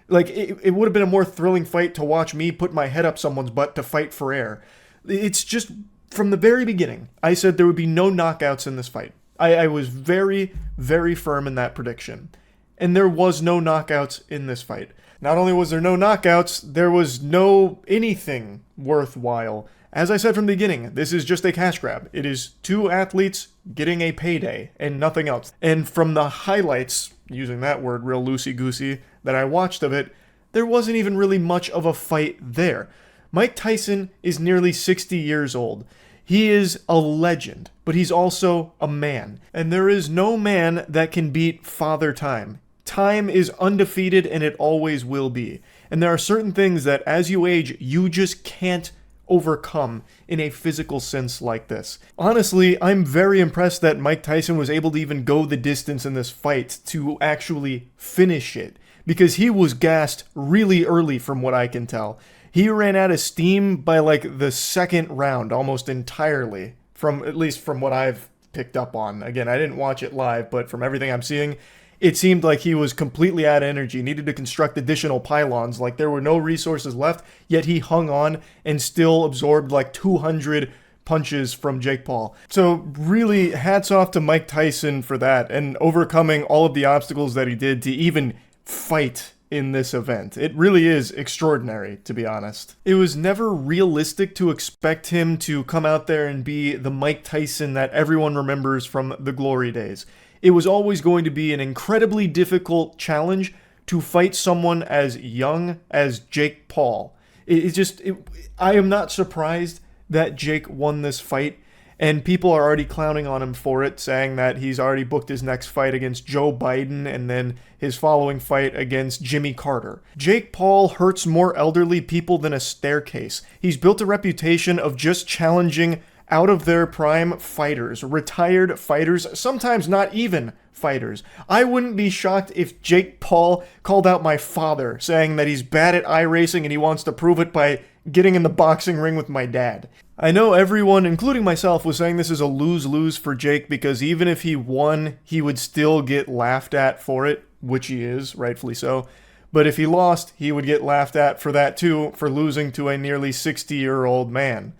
Like, it would have been a more thrilling fight to watch me put my head up someone's butt to fight for air. It's just, from the very beginning, I said there would be no knockouts in this fight. I was very, very firm in that prediction. And there was no knockouts in this fight. Not only was there no knockouts, there was no anything worthwhile. As I said from the beginning, this is just a cash grab. It is two athletes getting a payday and nothing else. And from the highlights, using that word real loosey-goosey, that I watched of it, there wasn't even really much of a fight there. Mike Tyson is nearly 60 years old. He is a legend, but he's also a man. And there is no man that can beat Father Time. Time is undefeated and it always will be. And there are certain things that as you age, you just can't overcome in a physical sense like this. Honestly, I'm very impressed that Mike Tyson was able to even go the distance in this fight to actually finish it, because he was gassed really early from what I can tell. He ran out of steam by like the second round almost entirely, from at least from what I've picked up on. Again, I didn't watch it live, but from everything I'm seeing, it seemed like he was completely out of energy, needed to construct additional pylons, like there were no resources left, yet he hung on and still absorbed like 200 punches from Jake Paul. So really, hats off to Mike Tyson for that, and overcoming all of the obstacles that he did to even fight in this event. It really is extraordinary, to be honest. It was never realistic to expect him to come out there and be the Mike Tyson that everyone remembers from the glory days. It was always going to be an incredibly difficult challenge to fight someone as young as Jake Paul. I am not surprised that Jake won this fight, and people are already clowning on him for it, saying that he's already booked his next fight against Joe Biden and then his following fight against Jimmy Carter. Jake Paul hurts more elderly people than a staircase. He's built a reputation of just challenging out of their prime fighters, retired fighters, sometimes not even fighters. I wouldn't be shocked if Jake Paul called out my father, saying that he's bad at iRacing and he wants to prove it by getting in the boxing ring with my dad. I know everyone, including myself, was saying this is a lose-lose for Jake because even if he won, he would still get laughed at for it, which he is, rightfully so. But if he lost, he would get laughed at for that too, for losing to a nearly 60-year-old man.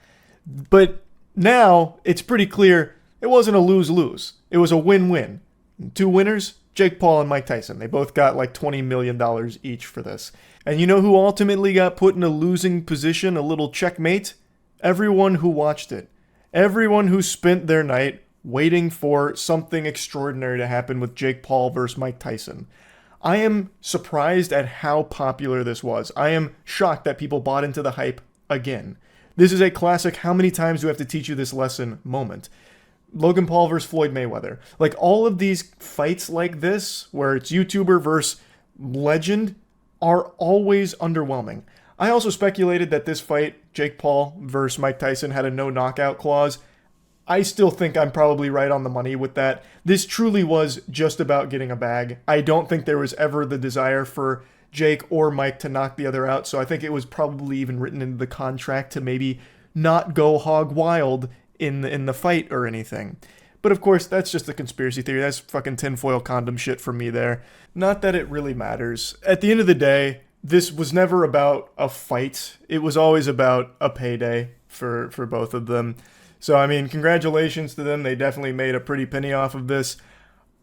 But now, it's pretty clear it wasn't a lose-lose. It was a win-win. Two winners, Jake Paul and Mike Tyson. They both got like $20 million each for this. And you know who ultimately got put in a losing position, a little checkmate? Everyone who watched it. Everyone who spent their night waiting for something extraordinary to happen with Jake Paul versus Mike Tyson. I am surprised at how popular this was. I am shocked that people bought into the hype again. This is a classic how many times do I have to teach you this lesson moment. Logan Paul versus Floyd Mayweather. Like all of these fights like this, where it's YouTuber versus legend, are always underwhelming. I also speculated that this fight, Jake Paul versus Mike Tyson, had a no knockout clause. I still think I'm probably right on the money with that. This truly was just about getting a bag. I don't think there was ever the desire for Jake or Mike to knock the other out, so I think it was probably even written into the contract to maybe not go hog wild in the fight or anything. But of course, that's just a conspiracy theory. That's fucking tinfoil condom shit from me there. Not that it really matters. At the end of the day, this was never about a fight. It was always about a payday for both of them. So, I mean, congratulations to them. They definitely made a pretty penny off of this.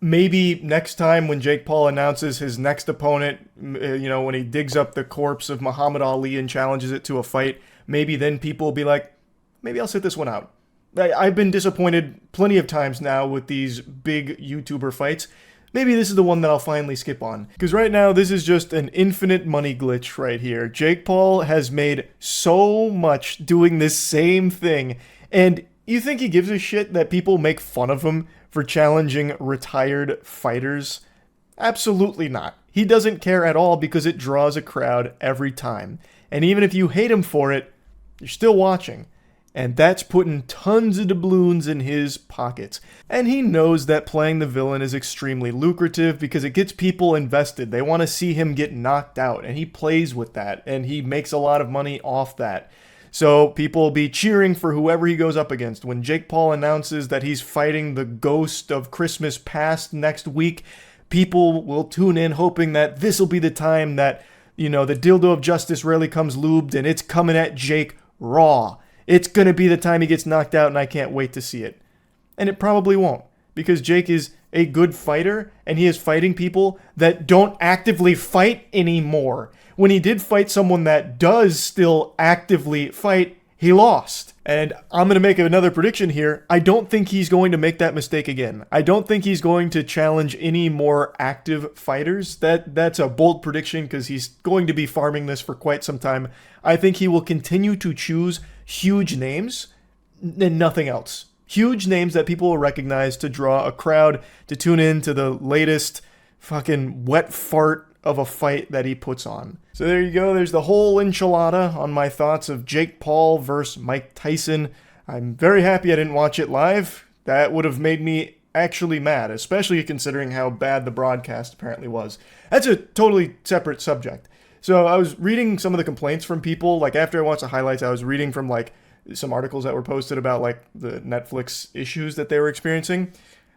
Maybe next time when Jake Paul announces his next opponent, when he digs up the corpse of Muhammad Ali and challenges it to a fight, maybe then people will be like, maybe I'll sit this one out. I've been disappointed plenty of times now with these big YouTuber fights. Maybe this is the one that I'll finally skip on. Because right now, this is just an infinite money glitch right here. Jake Paul has made so much doing this same thing. And you think he gives a shit that people make fun of him for challenging retired fighters? Absolutely not. He doesn't care at all because it draws a crowd every time. And even if you hate him for it, you're still watching. And that's putting tons of doubloons in his pockets. And he knows that playing the villain is extremely lucrative because it gets people invested. They want to see him get knocked out, and he plays with that, and he makes a lot of money off that. So people will be cheering for whoever he goes up against. When Jake Paul announces that he's fighting the ghost of Christmas past next week, people will tune in hoping that this will be the time that, the dildo of justice rarely comes lubed, and it's coming at Jake raw. It's going to be the time he gets knocked out, and I can't wait to see it. And it probably won't, because Jake is a good fighter, and he is fighting people that don't actively fight anymore. When he did fight someone that does still actively fight, he lost. And I'm going to make another prediction here. I don't think he's going to make that mistake again. I don't think he's going to challenge any more active fighters. That's a bold prediction because he's going to be farming this for quite some time. I think he will continue to choose huge names, and nothing else. Huge names that people will recognize to draw a crowd to tune in to the latest fucking wet fart of a fight that he puts on. So there you go. There's the whole enchilada on my thoughts of Jake Paul versus Mike Tyson. I'm very happy I didn't watch it live. That would have made me actually mad, especially considering how bad the broadcast apparently was. That's a totally separate subject. So I was reading some of the complaints from people. Like, after I watched the highlights, I was reading from, like, some articles that were posted about, like, the Netflix issues that they were experiencing.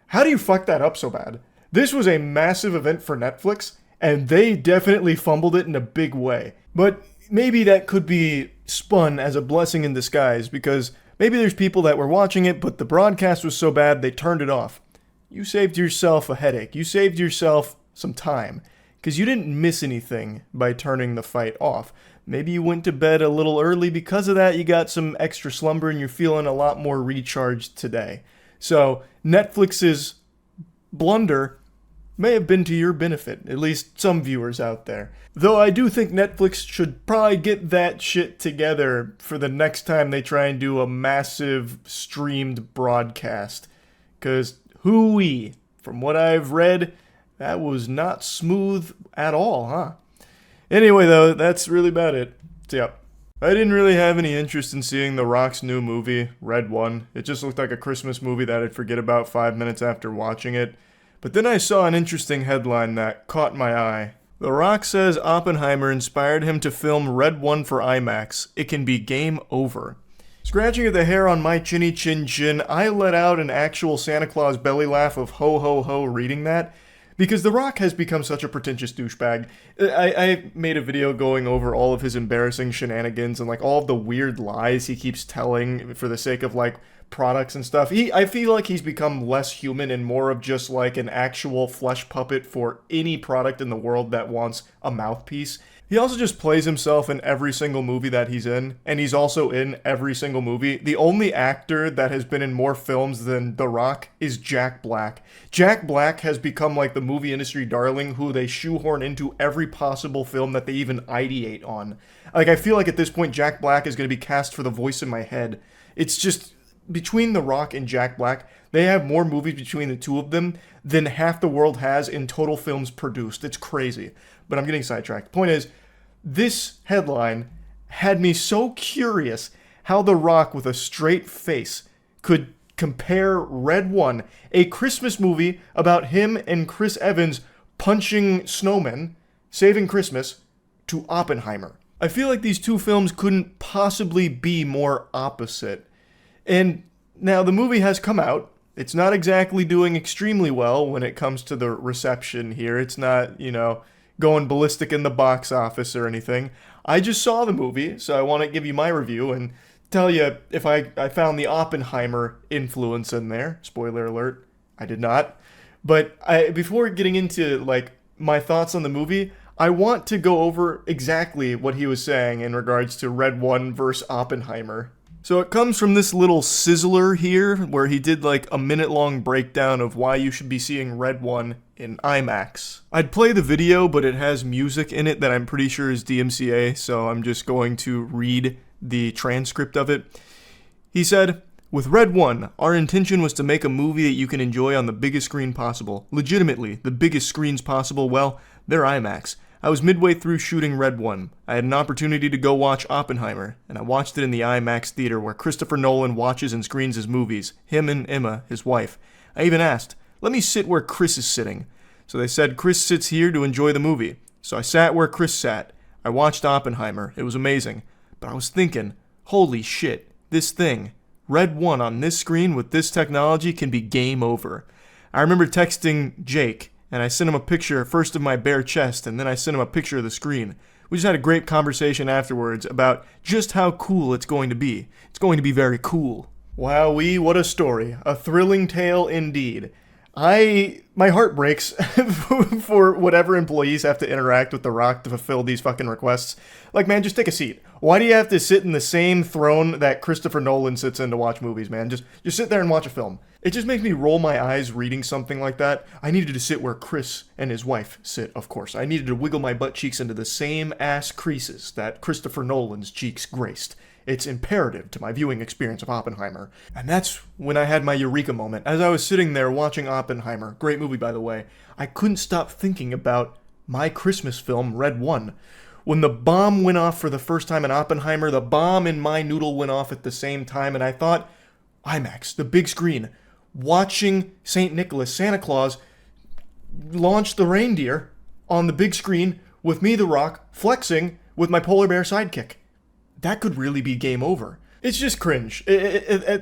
How do you fuck that up so bad? This was a massive event for Netflix, and they definitely fumbled it in a big way. But maybe that could be spun as a blessing in disguise, because maybe there's people that were watching it, but the broadcast was so bad they turned it off. You saved yourself a headache. You saved yourself some time, because you didn't miss anything by turning the fight off. Maybe you went to bed a little early. Because of that, you got some extra slumber and you're feeling a lot more recharged today. So Netflix's blunder may have been to your benefit, at least some viewers out there. Though I do think Netflix should probably get that shit together for the next time they try and do a massive streamed broadcast. Because hooey, from what I've read, that was not smooth at all, huh? Anyway, though, that's really about it. So, yeah. I didn't really have any interest in seeing The Rock's new movie, Red One. It just looked like a Christmas movie that I'd forget about 5 minutes after watching it. But then I saw an interesting headline that caught my eye. The Rock says Oppenheimer inspired him to film Red One for IMAX. It can be game over. Scratching at the hair on my chinny chin chin, I let out an actual Santa Claus belly laugh of ho ho ho reading that. Because The Rock has become such a pretentious douchebag. I made a video going over all of his embarrassing shenanigans and like all of the weird lies he keeps telling for the sake of like products and stuff. I feel like he's become less human and more of just like an actual flesh puppet for any product in the world that wants a mouthpiece. He also just plays himself in every single movie that he's in, and he's also in every single movie. The only actor that has been in more films than The Rock is Jack Black. Jack Black has become like the movie industry darling who they shoehorn into every possible film that they even ideate on. Like, I feel like at this point Jack Black is going to be cast for the voice in my head. It's just, between The Rock and Jack Black, they have more movies between the two of them than half the world has in total films produced. It's crazy. But I'm getting sidetracked. The point is, this headline had me so curious how The Rock with a straight face could compare Red One, a Christmas movie about him and Chris Evans punching snowmen, saving Christmas, to Oppenheimer. I feel like these two films couldn't possibly be more opposite. And now the movie has come out. It's not exactly doing extremely well when it comes to the reception here. It's not, going ballistic in the box office or anything. I just saw the movie, so I want to give you my review and tell you if I found the Oppenheimer influence in there. Spoiler alert, I did not. But before getting into like my thoughts on the movie, I want to go over exactly what he was saying in regards to Red One versus Oppenheimer. So it comes from this little sizzler here, where he did like a minute-long breakdown of why you should be seeing Red One in IMAX. I'd play the video, but it has music in it that I'm pretty sure is DMCA, so I'm just going to read the transcript of it. He said, "With Red One, our intention was to make a movie that you can enjoy on the biggest screen possible. Legitimately, the biggest screens possible, well, they're IMAX. I was midway through shooting Red One. I had an opportunity to go watch Oppenheimer, and I watched it in the IMAX theater where Christopher Nolan watches and screens his movies, him and Emma, his wife. I even asked, let me sit where Chris is sitting. So they said Chris sits here to enjoy the movie. So I sat where Chris sat. I watched Oppenheimer. It was amazing. But I was thinking, holy shit, this thing, Red One on this screen with this technology can be game over. I remember texting Jake, and I sent him a picture first of my bare chest, and then I sent him a picture of the screen. We just had a great conversation afterwards about just how cool it's going to be. It's going to be very cool." Wowee, what a story. A thrilling tale indeed. My heart breaks for whatever employees have to interact with The Rock to fulfill these fucking requests. Like, man, just take a seat. Why do you have to sit in the same throne that Christopher Nolan sits in to watch movies, man? Just sit there and watch a film. It just makes me roll my eyes reading something like that. I needed to sit where Chris and his wife sit, of course. I needed to wiggle my butt cheeks into the same ass creases that Christopher Nolan's cheeks graced. It's imperative to my viewing experience of Oppenheimer. And that's when I had my eureka moment. As I was sitting there watching Oppenheimer, great movie by the way, I couldn't stop thinking about my Christmas film, Red One. When the bomb went off for the first time in Oppenheimer, the bomb in my noodle went off at the same time, and I thought, IMAX, the big screen, watching St. Nicholas, Santa Claus, launch the reindeer on the big screen with me, The Rock, flexing with my polar bear sidekick. That could really be game over. It's just cringe.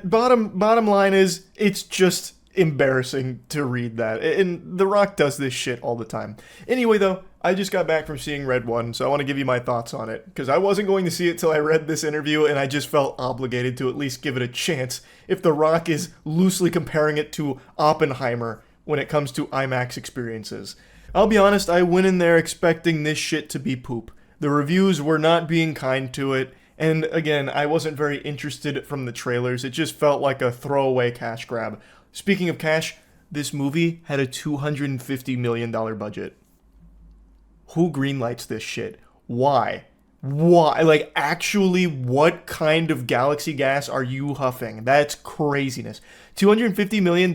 Bottom line is, it's just embarrassing to read that. And The Rock does this shit all the time. Anyway, though, I just got back from seeing Red One, so I want to give you my thoughts on it. Because I wasn't going to see it till I read this interview, and I just felt obligated to at least give it a chance if The Rock is loosely comparing it to Oppenheimer when it comes to IMAX experiences. I'll be honest, I went in there expecting this shit to be poop. The reviews were not being kind to it, and again, I wasn't very interested from the trailers. It just felt like a throwaway cash grab. Speaking of cash, this movie had a $250 million budget. Who greenlights this shit? Why? Why? Like, actually, what kind of galaxy gas are you huffing? That's craziness. $250 million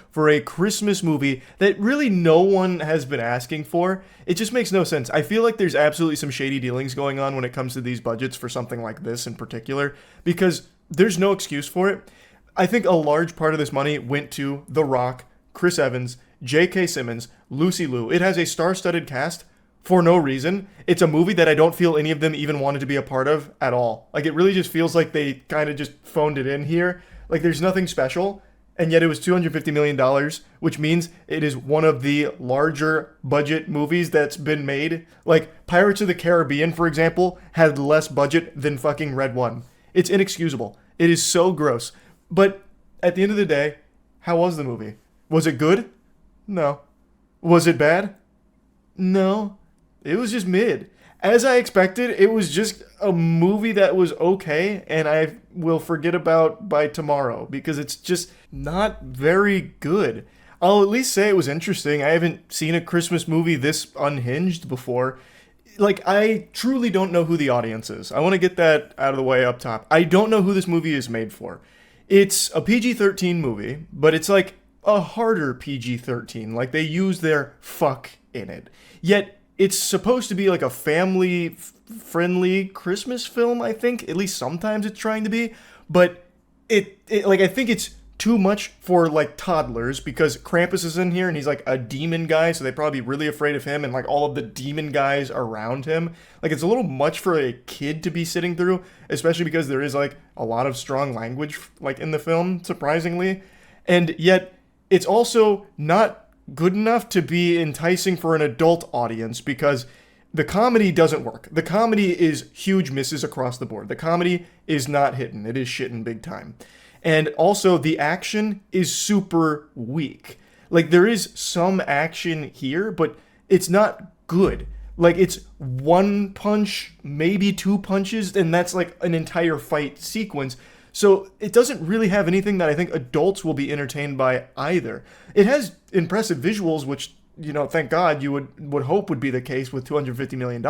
for a Christmas movie that really no one has been asking for. It just makes no sense. I feel like there's absolutely some shady dealings going on when it comes to these budgets for something like this in particular, because there's no excuse for it. I think a large part of this money went to The Rock, Chris Evans, J.K. Simmons, Lucy Liu. It has a star-studded cast for no reason. It's a movie that I don't feel any of them even wanted to be a part of at all. Like, it really just feels like they kind of just phoned it in here. Like, there's nothing special, and yet it was $250 million, which means it is one of the larger budget movies that's been made. Like, Pirates of the Caribbean, for example, had less budget than fucking Red One. It's inexcusable. It is so gross. But at the end of the day, how was the movie? Was it good? No. Was it bad? No. It was just mid. As I expected, it was just a movie that was okay, and I will forget about by tomorrow, because it's just not very good. I'll at least say it was interesting. I haven't seen a Christmas movie this unhinged before. Like, I truly don't know who the audience is. I want to get that out of the way up top. I don't know who this movie is made for. It's a PG-13 movie, but it's like a harder PG-13. Like, they use their fuck in it. Yet, it's supposed to be like a family-friendly Christmas film, I think. At least sometimes it's trying to be. But it like, I think it's too much for, like, toddlers, because Krampus is in here and he's like a demon guy, so they'd probably be really afraid of him and like all of the demon guys around him. Like, it's a little much for a kid to be sitting through, especially because there is like a lot of strong language like in the film, surprisingly. And yet it's also not good enough to be enticing for an adult audience, because the comedy doesn't work. The comedy is huge misses across the board. The comedy is not hitting. It is shitting big time. And also, the action is super weak. Like, there is some action here, but it's not good. Like, it's one punch, maybe two punches, and that's like an entire fight sequence. So it doesn't really have anything that I think adults will be entertained by either. It has impressive visuals, which, you know, thank God you would hope would be the case with $250 million.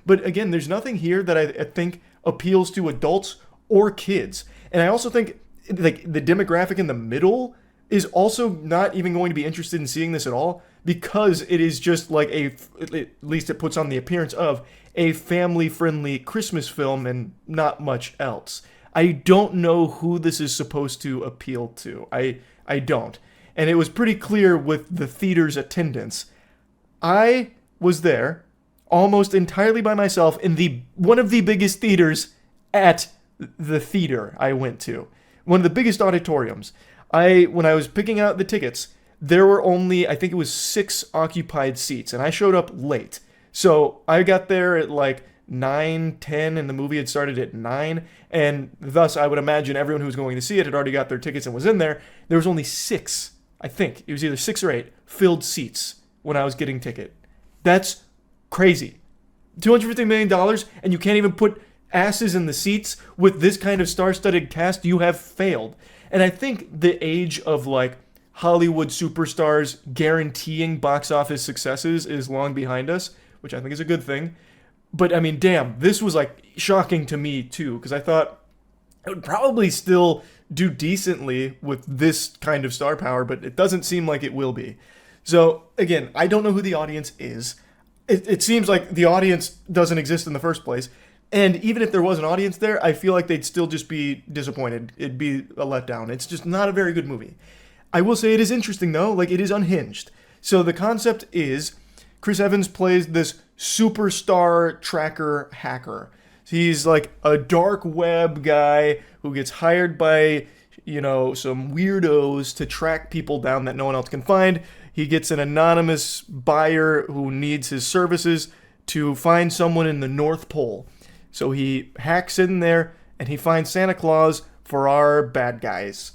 But again, there's nothing here that I think appeals to adults or kids. And I also think, like, the demographic in the middle is also not even going to be interested in seeing this at all, because it is just like at least it puts on the appearance of a family-friendly Christmas film and not much else. I don't know who this is supposed to appeal to. I don't. And it was pretty clear with the theater's attendance. I was there almost entirely by myself in one of the biggest theaters at the theater I went to. One of the biggest auditoriums. When I was picking out the tickets, there were only, I think it was 6 occupied seats, and I showed up late. So I got there at like 9:10, and the movie had started at 9, and thus I would imagine everyone who was going to see it had already got their tickets and was in there. There was only 6, I think, it was either 6 or 8, filled seats when I was getting ticket. That's crazy. $250 million, and you can't even put asses in the seats with this kind of star-studded cast. You have failed. And I think the age of like Hollywood superstars guaranteeing box office successes is long behind us, which I think is a good thing. But I mean, damn, this was like shocking to me too, because I thought it would probably still do decently with this kind of star power, but it doesn't seem like it will be. So again, I don't know who the audience is. It seems like the audience doesn't exist in the first place. And even if there was an audience there, I feel like they'd still just be disappointed. It'd be a letdown. It's just not a very good movie. I will say it is interesting though, like it is unhinged. So the concept is Chris Evans plays this superstar tracker hacker. He's like a dark web guy who gets hired by, you know, some weirdos to track people down that no one else can find. He gets an anonymous buyer who needs his services to find someone in the North Pole. So he hacks in there and he finds Santa Claus for our bad guys.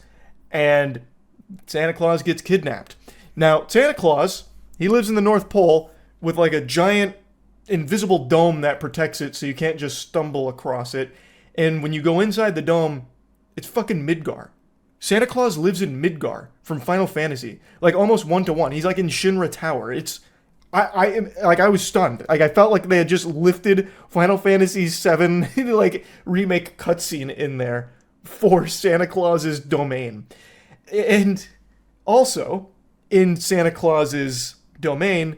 And Santa Claus gets kidnapped. Now, Santa Claus, he lives in the North Pole with like a giant invisible dome that protects it so you can't just stumble across it. And when you go inside the dome, it's fucking Midgar. Santa Claus lives in Midgar from Final Fantasy, like almost 1-to-1. He's like in Shinra Tower. I was stunned. Like I felt like they had just lifted Final Fantasy VII like remake cutscene in there for Santa Claus's domain. And also in Santa Claus's domain,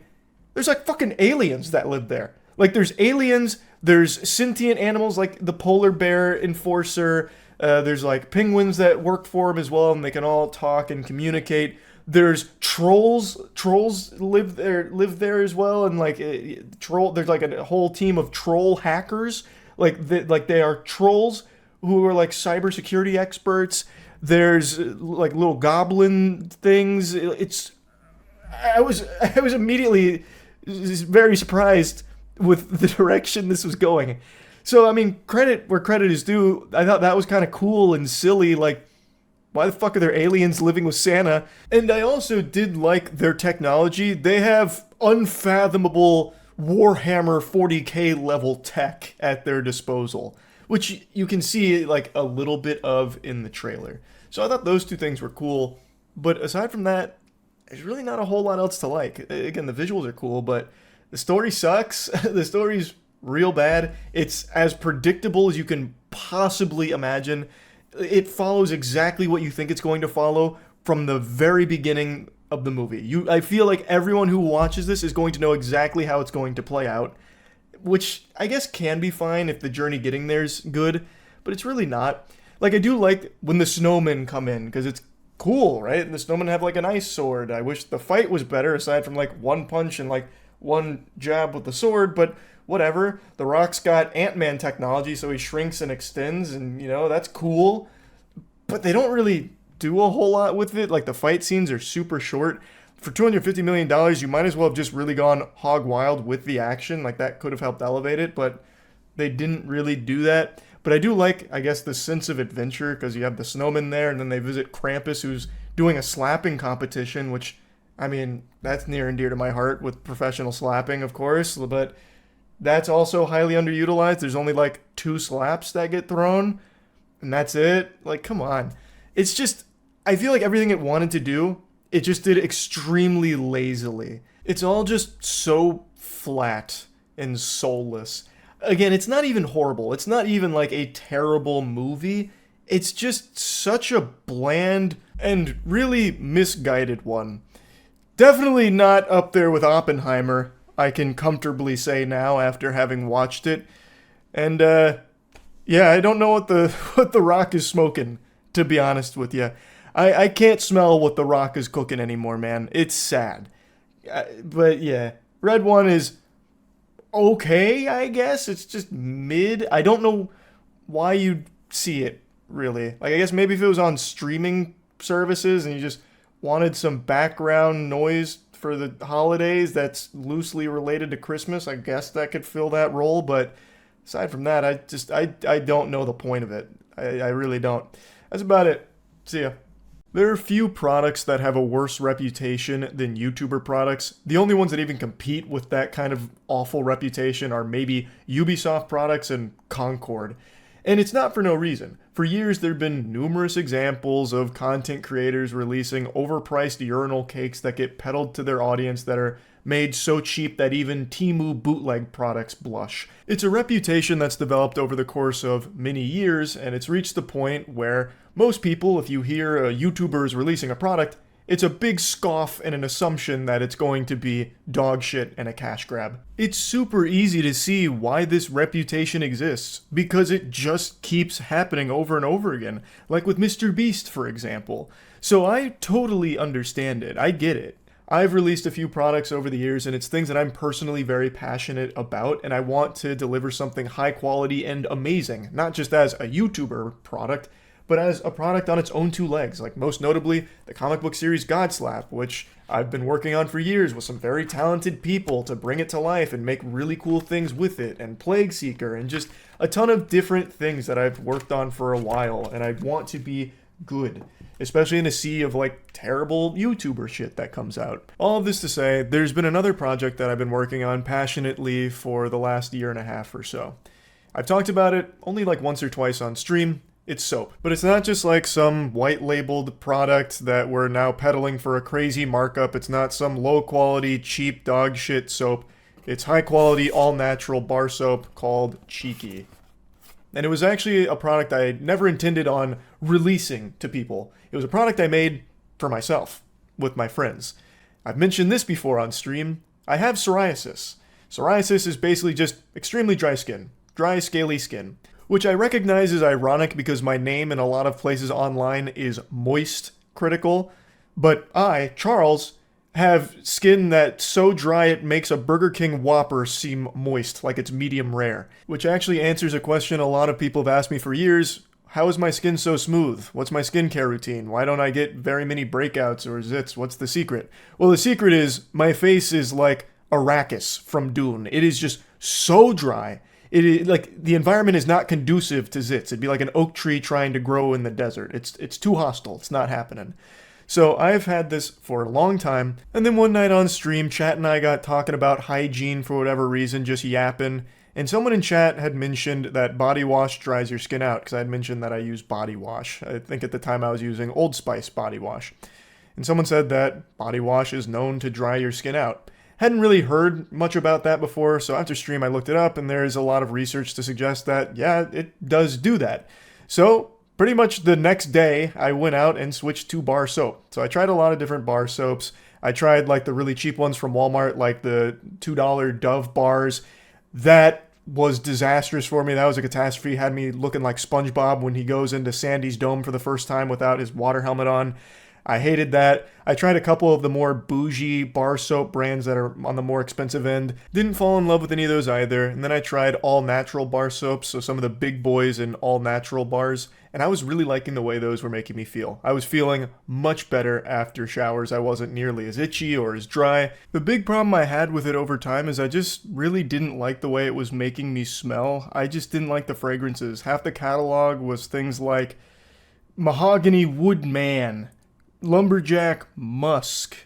there's like fucking aliens that live there. Like there's aliens, there's sentient animals like the polar bear enforcer. There's like penguins that work for him as well, and they can all talk and communicate. There's trolls. Trolls live there as well, and like there's like a whole team of troll hackers. Like they are trolls who are like cybersecurity experts. There's like little goblin things. I was immediately very surprised with the direction this was going. So, I mean, credit where credit is due. I thought that was kind of cool and silly. Like, why the fuck are there aliens living with Santa? And I also did like their technology. They have unfathomable Warhammer 40k level tech at their disposal, which you can see like a little bit of in the trailer. So I thought those two things were cool. But aside from that, there's really not a whole lot else to like. Again, the visuals are cool, but the story sucks. The story's real bad. It's as predictable as you can possibly imagine. It follows exactly what you think it's going to follow from the very beginning of the movie. I feel like everyone who watches this is going to know exactly how it's going to play out, which I guess can be fine if the journey getting there is good, but it's really not. Like, I do like when the snowmen come in, because it's cool, right? And the snowmen have like an ice sword. I wish the fight was better, aside from like one punch and like one jab with the sword, but whatever. The Rock's got Ant-Man technology, so he shrinks and extends, and, you know, that's cool. But they don't really do a whole lot with it. Like, the fight scenes are super short. For $250 million, you might as well have just really gone hog wild with the action. Like, that could have helped elevate it, but they didn't really do that. But I do like, I guess, the sense of adventure, because you have the snowman there, and then they visit Krampus, who's doing a slapping competition, which, I mean, that's near and dear to my heart with professional slapping, of course, but that's also highly underutilized. There's only like 2 slaps that get thrown, and that's it. Like, come on. It's just, I feel like everything it wanted to do, it just did extremely lazily. It's all just so flat and soulless. Again, it's not even horrible. It's not even like a terrible movie. It's just such a bland and really misguided one. Definitely not up there with Oppenheimer, I can comfortably say now after having watched it. And yeah, I don't know what the Rock is smoking, to be honest with you. I can't smell what the Rock is cooking anymore, man. It's sad. But yeah, Red One is okay, I guess. It's just mid. I don't know why you'd see it, really. Like, I guess maybe if it was on streaming services and you just wanted some background noise for the holidays that's loosely related to Christmas, I guess that could fill that role. But aside from that, I don't know the point of it. I really don't. That's about it. See ya. There are few products that have a worse reputation than YouTuber products. The only ones that even compete with that kind of awful reputation are maybe Ubisoft products and Concord. And it's not for no reason. For years, there have been numerous examples of content creators releasing overpriced urinal cakes that get peddled to their audience that are made so cheap that even Temu bootleg products blush. It's a reputation that's developed over the course of many years, and it's reached the point where most people, if you hear a YouTuber is releasing a product, it's a big scoff and an assumption that it's going to be dog shit and a cash grab. It's super easy to see why this reputation exists, because it just keeps happening over and over again, like with Mr. Beast, for example. So I totally understand it. I get it. I've released a few products over the years, and it's things that I'm personally very passionate about, and I want to deliver something high quality and amazing, not just as a YouTuber product, but as a product on its own two legs, like most notably the comic book series Godslap, which I've been working on for years with some very talented people to bring it to life and make really cool things with it, and Plague Seeker, and just a ton of different things that I've worked on for a while, and I want to be good, especially in a sea of like terrible YouTuber shit that comes out. All of this to say, there's been another project that I've been working on passionately for the last year and a half or so. I've talked about it only like once or twice on stream. It's soap. But it's not just like some white-labeled product that we're now peddling for a crazy markup. It's not some low-quality, cheap dog shit soap. It's high-quality, all-natural bar soap called Cheeky. And it was actually a product I never intended on releasing to people. It was a product I made for myself, with my friends. I've mentioned this before on stream. I have psoriasis. Psoriasis is basically just extremely dry skin. Dry, scaly skin. Which I recognize is ironic because my name in a lot of places online is Moist Critikal, but I, Charles, have skin that's so dry it makes a Burger King Whopper seem moist, like it's medium rare. Which actually answers a question a lot of people have asked me for years. How is my skin so smooth? What's my skincare routine? Why don't I get very many breakouts or zits? What's the secret? Well, the secret is my face is like Arrakis from Dune. It is just so dry. It is, like, the environment is not conducive to zits. It'd be like an oak tree trying to grow in the desert. It's too hostile. It's not happening. So I've had this for a long time, and then one night on stream, chat and I got talking about hygiene for whatever reason, just yapping, and someone in chat had mentioned that body wash dries your skin out, because I had mentioned that I use body wash. I think at the time I was using Old Spice body wash. And someone said that body wash is known to dry your skin out. Hadn't really heard much about that before, so after stream I looked it up, and there's a lot of research to suggest that, yeah, it does do that. So, pretty much the next day, I went out and switched to bar soap. So I tried a lot of different bar soaps. I tried like the really cheap ones from Walmart, like the $2 Dove bars. That was disastrous for me. That was a catastrophe. Had me looking like SpongeBob when he goes into Sandy's dome for the first time without his water helmet on. I hated that. I tried a couple of the more bougie bar soap brands that are on the more expensive end. Didn't fall in love with any of those either. And then I tried all natural bar soaps, so some of the big boys in all natural bars. And I was really liking the way those were making me feel. I was feeling much better after showers. I wasn't nearly as itchy or as dry. The big problem I had with it over time is I just really didn't like the way it was making me smell. I just didn't like the fragrances. Half the catalog was things like Mahogany Wood Man, Lumberjack Musk,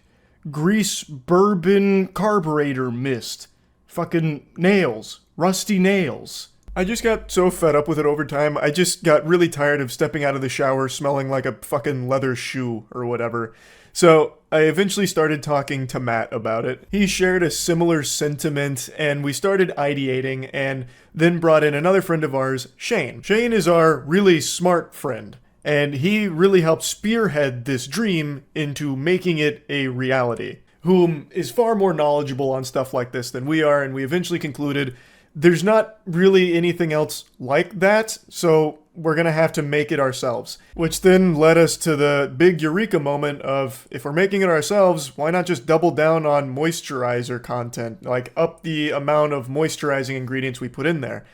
Grease Bourbon Carburetor Mist, fucking nails, rusty nails. I just got so fed up with it over time, I just got really tired of stepping out of the shower smelling like a fucking leather shoe or whatever. So I eventually started talking to Matt about it. He shared a similar sentiment and we started ideating and then brought in another friend of ours, Shane. Shane is our really smart friend. And he really helped spearhead this dream into making it a reality, whom is far more knowledgeable on stuff like this than we are, and we eventually concluded there's not really anything else like that, so we're going to have to make it ourselves. Which then led us to the big eureka moment of, if we're making it ourselves, why not just double down on moisturizer content, like up the amount of moisturizing ingredients we put in there.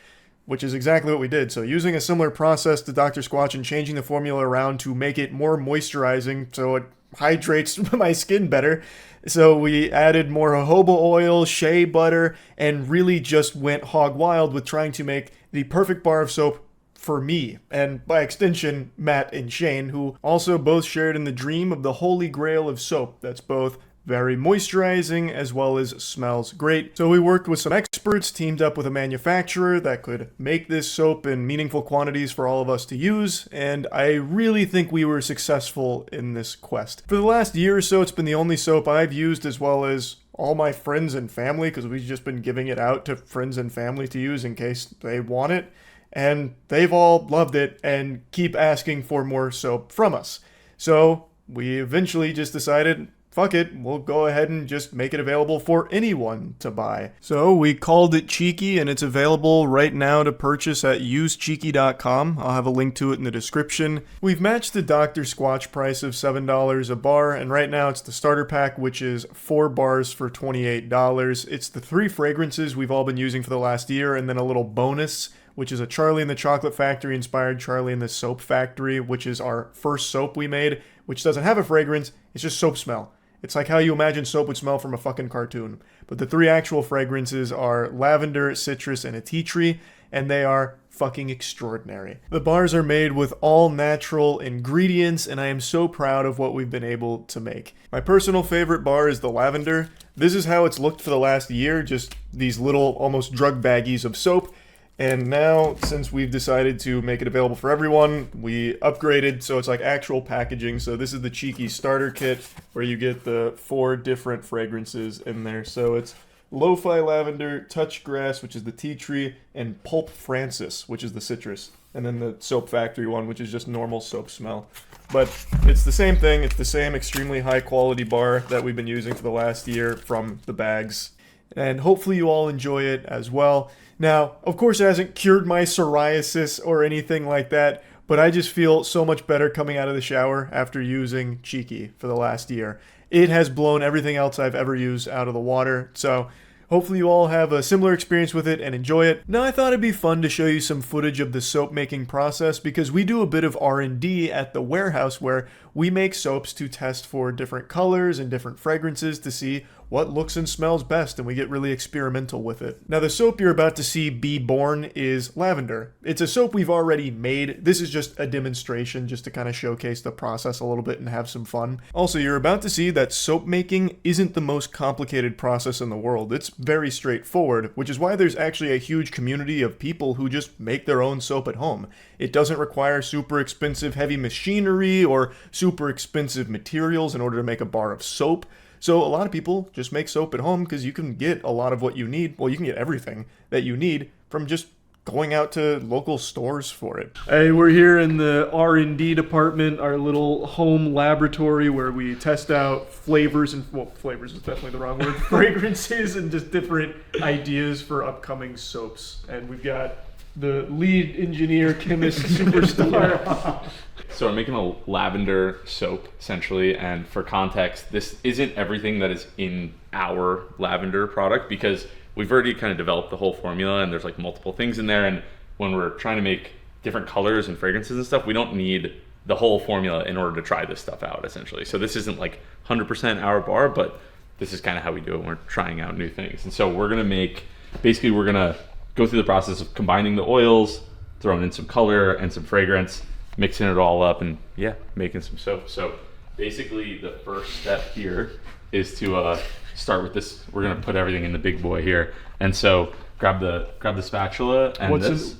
Which is exactly what we did. So using a similar process to Dr. Squatch and changing the formula around to make it more moisturizing so it hydrates my skin better. So we added more jojoba oil, shea butter, and really just went hog wild with trying to make the perfect bar of soap for me, and by extension, Matt and Shane, who also both shared in the dream of the holy grail of soap that's both very moisturizing as well as smells great. So we worked with some experts, teamed up with a manufacturer that could make this soap in meaningful quantities for all of us to use, and I really think we were successful in this quest. For the last year or so, it's been the only soap I've used, as well as all my friends and family, because we've just been giving it out to friends and family to use in case they want it, and they've all loved it and keep asking for more soap from us. So we eventually just decided, fuck it, we'll go ahead and just make it available for anyone to buy. So we called it Cheeky, and it's available right now to purchase at usecheeky.com. I'll have a link to it in the description. We've matched the Dr. Squatch price of $7 a bar, and right now it's the starter pack, which is 4 bars for $28. It's the 3 fragrances we've all been using for the last year, and then a little bonus, which is a Charlie and the Chocolate Factory inspired Charlie and the Soap Factory, which is our first soap we made, which doesn't have a fragrance, it's just soap smell. It's like how you imagine soap would smell from a fucking cartoon. But the 3 actual fragrances are lavender, citrus, and a tea tree, and they are fucking extraordinary. The bars are made with all natural ingredients, and I am so proud of what we've been able to make. My personal favorite bar is the lavender. This is how it's looked for the last year, just these little almost drug baggies of soap. And now, since we've decided to make it available for everyone, we upgraded so it's like actual packaging. So this is the Cheeky starter kit where you get the 4 different fragrances in there. So it's Lo-Fi Lavender, Touch Grass, which is the tea tree, and Pulp Francis, which is the citrus. And then the Soap Factory one, which is just normal soap smell. But it's the same thing. It's the same extremely high quality bar that we've been using for the last year from the bags. And hopefully you all enjoy it as well. Now, of course, it hasn't cured my psoriasis or anything like that, but I just feel so much better coming out of the shower after using Cheeky for the last year. It has blown everything else I've ever used out of the water, so hopefully you all have a similar experience with it and enjoy it. Now, I thought it'd be fun to show you some footage of the soap making process because we do a bit of R&D at the warehouse where we make soaps to test for different colors and different fragrances to see what looks and smells best, and we get really experimental with it. Now, the soap you're about to see be born is lavender. It's a soap we've already made. This is just a demonstration just to kind of showcase the process a little bit and have some fun. Also, you're about to see that soap making isn't the most complicated process in the world. It's very straightforward, which is why there's actually a huge community of people who just make their own soap at home. It doesn't require super expensive heavy machinery or super expensive materials in order to make a bar of soap. So a lot of people just make soap at home because you can get a lot of what you need. Well, you can get everything that you need from just going out to local stores for it. Hey, we're here in the R&D department, our little home laboratory where we test out flavors and, well, flavors is definitely the wrong word, fragrances and just different ideas for upcoming soaps. And we've got the lead engineer, chemist, superstar. So we're making a lavender soap, essentially, and for context, this isn't everything that is in our lavender product because we've already kind of developed the whole formula and there's like multiple things in there, and when we're trying to make different colors and fragrances and stuff, we don't need the whole formula in order to try this stuff out, essentially. So this isn't like 100% our bar, but this is kind of how we do it when we're trying out new things. And so we're gonna make, basically we're gonna go through the process of combining the oils, throwing in some color and some fragrance, mixing it all up, and yeah, making some soap. So basically the first step here is to start with this. We're gonna put everything in the big boy here. And so grab the spatula and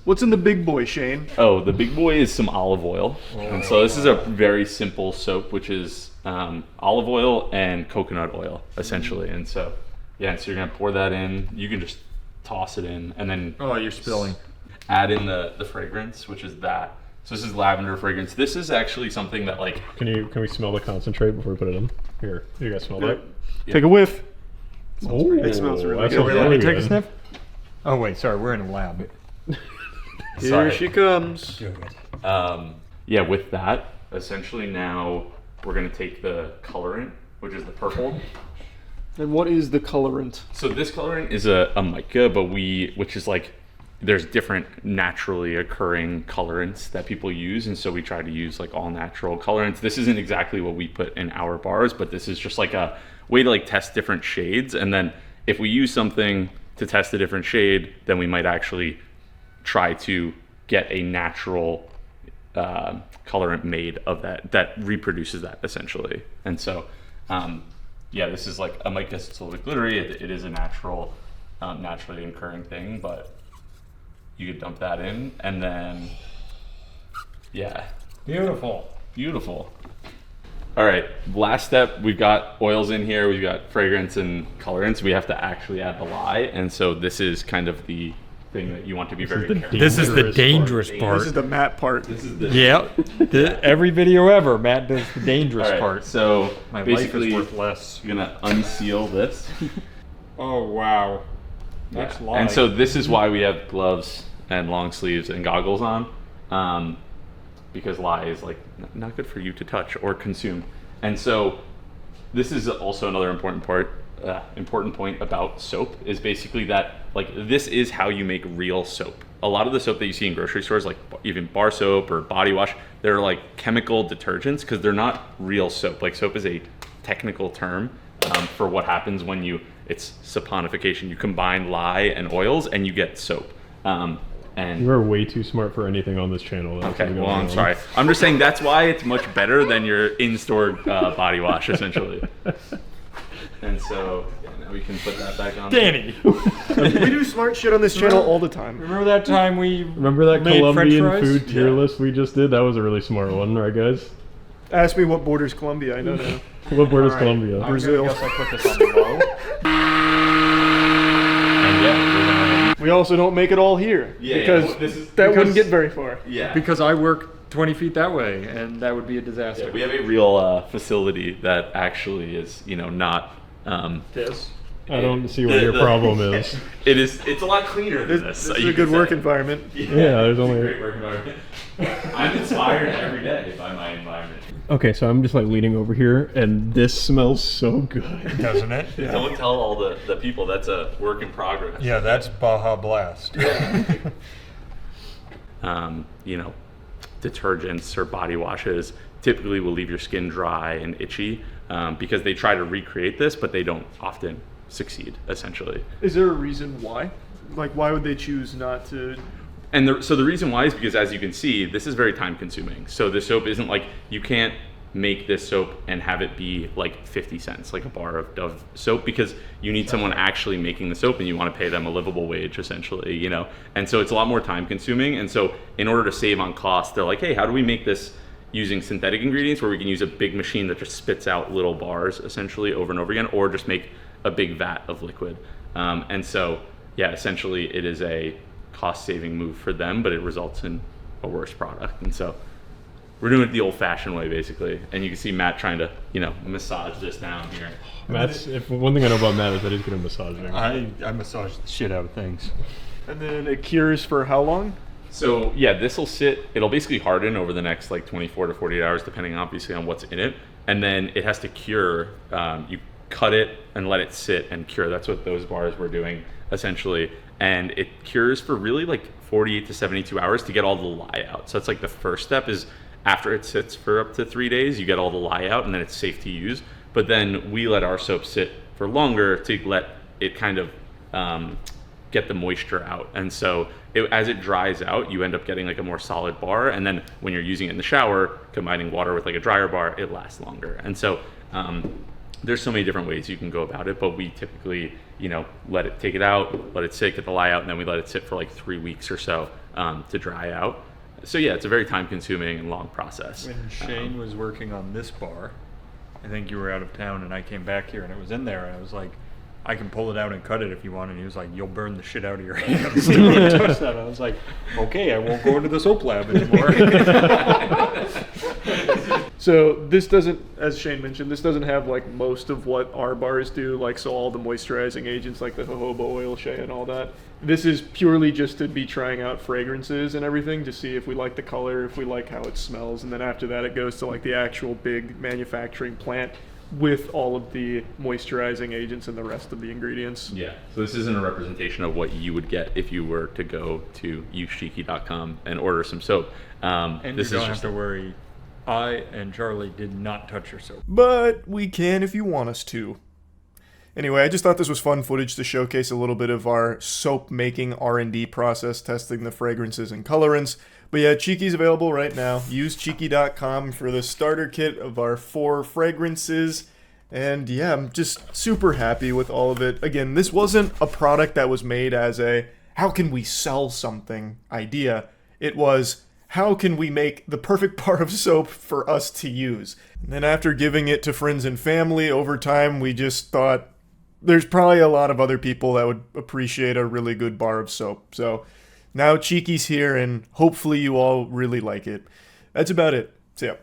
what's in the big boy, Shane? Oh, the big boy is some olive oil. And so this is a very simple soap, which is olive oil and coconut oil, essentially. And so, yeah, so you're gonna pour that in. You can just toss it in and then you're spilling. Add in the fragrance, which is that. So this is lavender fragrance. This is actually something that like... Can we smell the concentrate before we put it in? Here, you guys smell that? Yeah. Take a whiff. Oh, it smells really good. Let me take a sniff. Oh wait, sorry, we're in a lab. Here she comes. Yeah, with that, essentially now we're gonna take the colorant, which is the purple. And what is the colorant? So this colorant is a mica, but which is like, there's different naturally occurring colorants that people use, and so we try to use like all natural colorants. This isn't exactly what we put in our bars, but this is just like a way to like test different shades, and then if we use something to test a different shade, then we might actually try to get a natural colorant made of that reproduces that, essentially. And so yeah, this is like, because it's a little bit glittery, it is a natural, naturally occurring thing, but you could dump that in, and then, yeah. Beautiful. Beautiful. All right, last step, we've got oils in here, we've got fragrance and colorants. We have to actually add the lye, and so this is kind of the thing that you want to be very careful. This is the dangerous part. This is the Matt part. This is the Every video ever, Matt does the dangerous All right, part. So my basically, life is worth less. You're gonna unseal this. Oh wow, that's Yeah. lye. And so this is why we have gloves and long sleeves and goggles on, because lye is like not good for you to touch or consume. And so this is also another important point about soap is basically that like this is how you make real soap. A lot of the soap that you see in grocery stores, like even bar soap or body wash, they're like chemical detergents because they're not real soap. Like soap is a technical term for what happens when it's saponification. You combine lye and oils and you get soap. And you are way too smart for anything on this channel. Okay, well, I'm sorry. I'm just saying that's why it's much better than your in-store body wash, essentially. And so, yeah, now we can put that back on. Danny! We do smart shit on this channel all the time. Remember that time we Remember that made Colombian French fries? food tier list we just did? That was a really smart one, right, guys? Ask me what borders Colombia. I know now. What borders Colombia? Brazil. I guess I put this on low. And yeah, we also don't make it all here because that wouldn't get very far. Yeah. Because I work 20 feet that way, and that would be a disaster. Yeah, we have a real facility that actually is, not. This. I don't see what your problem is. It's a lot cleaner than this. This is a good work environment. Yeah, there's only Great work environment. I'm inspired every day by my environment. Okay, so I'm just like leaning over here, and this smells so good. Doesn't it? Yeah. Don't tell all the people that's a work in progress. Yeah, that's Baja Blast. Detergents or body washes typically will leave your skin dry and itchy because they try to recreate this, but they don't often succeed, essentially. Is there a reason why? Like, why would they choose not to? And so the reason why is because, as you can see, this is very time consuming. So the soap isn't like, you can't make this soap and have it be like 50 cents, like a bar of Dove soap, because you need someone actually making the soap and you want to pay them a livable wage, essentially, And so it's a lot more time consuming. And so in order to save on cost, they're like, hey, how do we make this using synthetic ingredients where we can use a big machine that just spits out little bars, essentially, over and over again, or just make a big vat of liquid. And so, yeah, essentially it is a cost-saving move for them, but it results in a worse product. And so we're doing it the old-fashioned way, basically. And you can see Matt trying to, massage this down here. One thing I know about Matt is that he's good at massaging. I massage the shit out of things. And then it cures for how long? So yeah, this will it'll basically harden over the next like 24 to 48 hours, depending obviously on what's in it. And then it has to cure. You cut it and let it sit and cure. That's what those bars were doing, essentially. And it cures for really like 48 to 72 hours to get all the lye out. So that's like the first step is after it sits for up to 3 days, you get all the lye out and then it's safe to use. But then we let our soap sit for longer to let it kind of get the moisture out. And so as it dries out, you end up getting like a more solid bar. And then when you're using it in the shower, combining water with like a drier bar, it lasts longer. And so there's so many different ways you can go about it, but we typically, take it out, let it sit, get the lye out, and then we let it sit for like 3 weeks or so to dry out. So yeah, it's a very time consuming and long process. When Shane was working on this bar, I think you were out of town and I came back here and it was in there and I was like, I can pull it out and cut it if you want. And he was like, you'll burn the shit out of your hands. Don't touch that. I was like, okay, I won't go into the soap lab anymore. So this doesn't, as Shane mentioned, this doesn't have like most of what our bars do, like so all the moisturizing agents like the jojoba oil, shea and all that. This is purely just to be trying out fragrances and everything to see if we like the color, if we like how it smells, and then after that it goes to like the actual big manufacturing plant with all of the moisturizing agents and the rest of the ingredients. Yeah, so this isn't a representation of what you would get if you were to go to usecheeky.com and order some soap. And this you don't is have just to worry. I and Charlie did not touch your soap. But we can if you want us to. Anyway, I just thought this was fun footage to showcase a little bit of our soap making R&D process, testing the fragrances and colorants. But yeah, Cheeky's available right now. Use cheeky.com for the starter kit of our 4 fragrances. And yeah, I'm just super happy with all of it. Again, this wasn't a product that was made as a how can we sell something idea. It was how can we make the perfect bar of soap for us to use. And then after giving it to friends and family, over time we just thought there's probably a lot of other people that would appreciate a really good bar of soap. So now Cheeky's here and hopefully you all really like it. That's about it. So yeah.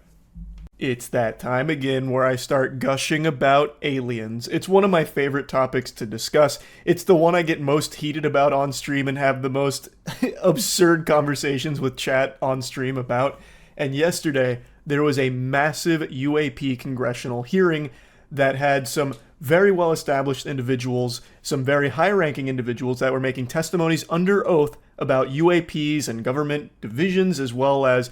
It's that time again where I start gushing about aliens. It's one of my favorite topics to discuss. It's the one I get most heated about on stream and have the most absurd conversations with chat on stream about. And yesterday, there was a massive UAP congressional hearing that had some very well-established individuals, some very high-ranking individuals that were making testimonies under oath about UAPs and government divisions, as well as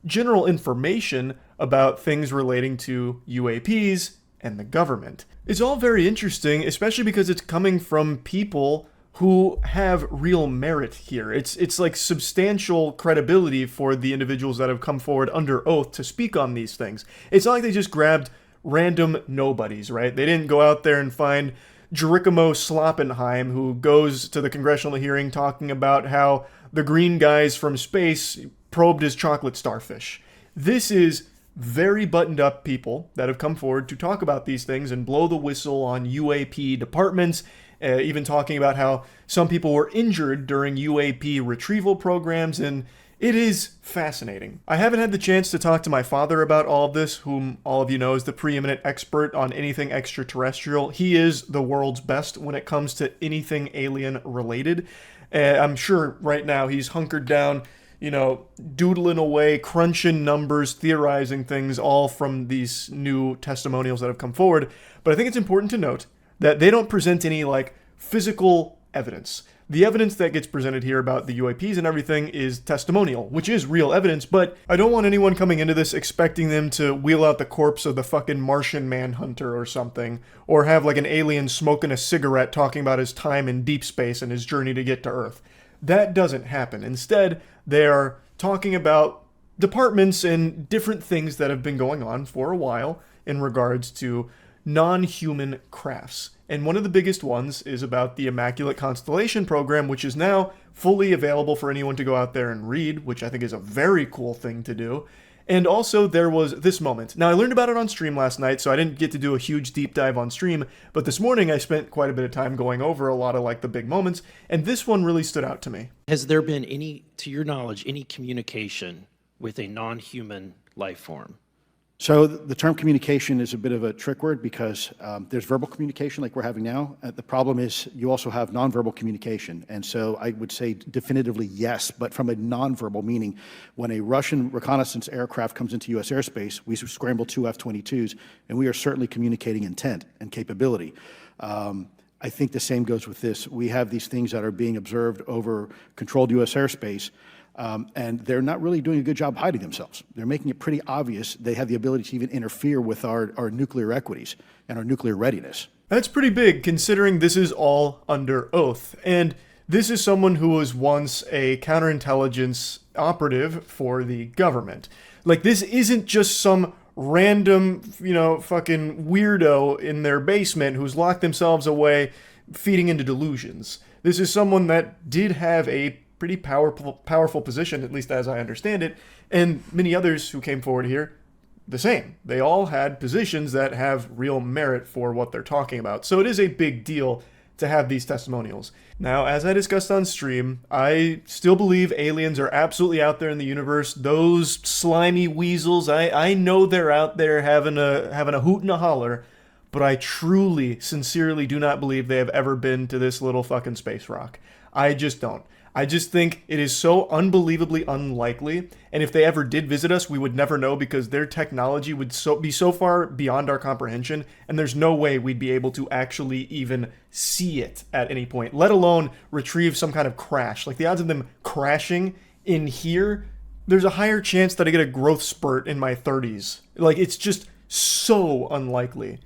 general information about things relating to UAPs and the government. It's all very interesting, especially because it's coming from people who have real merit here. It's like substantial credibility for the individuals that have come forward under oath to speak on these things. It's not like they just grabbed random nobodies, right? They didn't go out there and find Jericho Sloppenheim, who goes to the congressional hearing talking about how the green guys from space probed his chocolate starfish. This is very buttoned up people that have come forward to talk about these things and blow the whistle on UAP departments, even talking about how some people were injured during UAP retrieval programs, and it is fascinating. I haven't had the chance to talk to my father about all of this, whom all of you know is the preeminent expert on anything extraterrestrial. He is the world's best when it comes to anything alien related. I'm sure right now he's hunkered down, you know, doodling away, crunching numbers, theorizing things, all from these new testimonials that have come forward. But I think it's important to note that they don't present any, like, physical evidence. The evidence that gets presented here about the UAPs and everything is testimonial, which is real evidence, but I don't want anyone coming into this expecting them to wheel out the corpse of the fucking Martian Manhunter or something, or have like an alien smoking a cigarette talking about his time in deep space and his journey to get to Earth. That doesn't happen. Instead, they are talking about departments and different things that have been going on for a while in regards to non-human crafts. And one of the biggest ones is about the Immaculate Constellation program, which is now fully available for anyone to go out there and read, which I think is a very cool thing to do. And also there was this moment. Now I learned about it on stream last night, so I didn't get to do a huge deep dive on stream, but this morning I spent quite a bit of time going over a lot of like the big moments, and this one really stood out to me. Has there been any, to your knowledge, any communication with a non-human life form? So the term communication is a bit of a trick word because there's verbal communication like we're having now. The problem is you also have nonverbal communication. And so I would say definitively yes, but from a nonverbal meaning, when a Russian reconnaissance aircraft comes into U.S. airspace, we scramble 2 F-22s, and we are certainly communicating intent and capability. I think the same goes with this. We have these things that are being observed over controlled U.S. airspace, and they're not really doing a good job hiding themselves. They're making it pretty obvious they have the ability to even interfere with our nuclear equities and our nuclear readiness. That's pretty big, considering this is all under oath. And this is someone who was once a counterintelligence operative for the government. Like, this isn't just some random, fucking weirdo in their basement who's locked themselves away feeding into delusions. This is someone that did have a pretty powerful position, at least as I understand it, and many others who came forward here, the same. They all had positions that have real merit for what they're talking about. So it is a big deal to have these testimonials. Now, as I discussed on stream, I still believe aliens are absolutely out there in the universe. Those slimy weasels, I know they're out there having a hoot and a holler, but I truly, sincerely do not believe they have ever been to this little fucking space rock. I just don't. I just think it is so unbelievably unlikely, and if they ever did visit us, we would never know because their technology would be so far beyond our comprehension, and there's no way we'd be able to actually even see it at any point, let alone retrieve some kind of crash. Like, the odds of them crashing in here, there's a higher chance that I get a growth spurt in my 30s. Like, it's just so unlikely.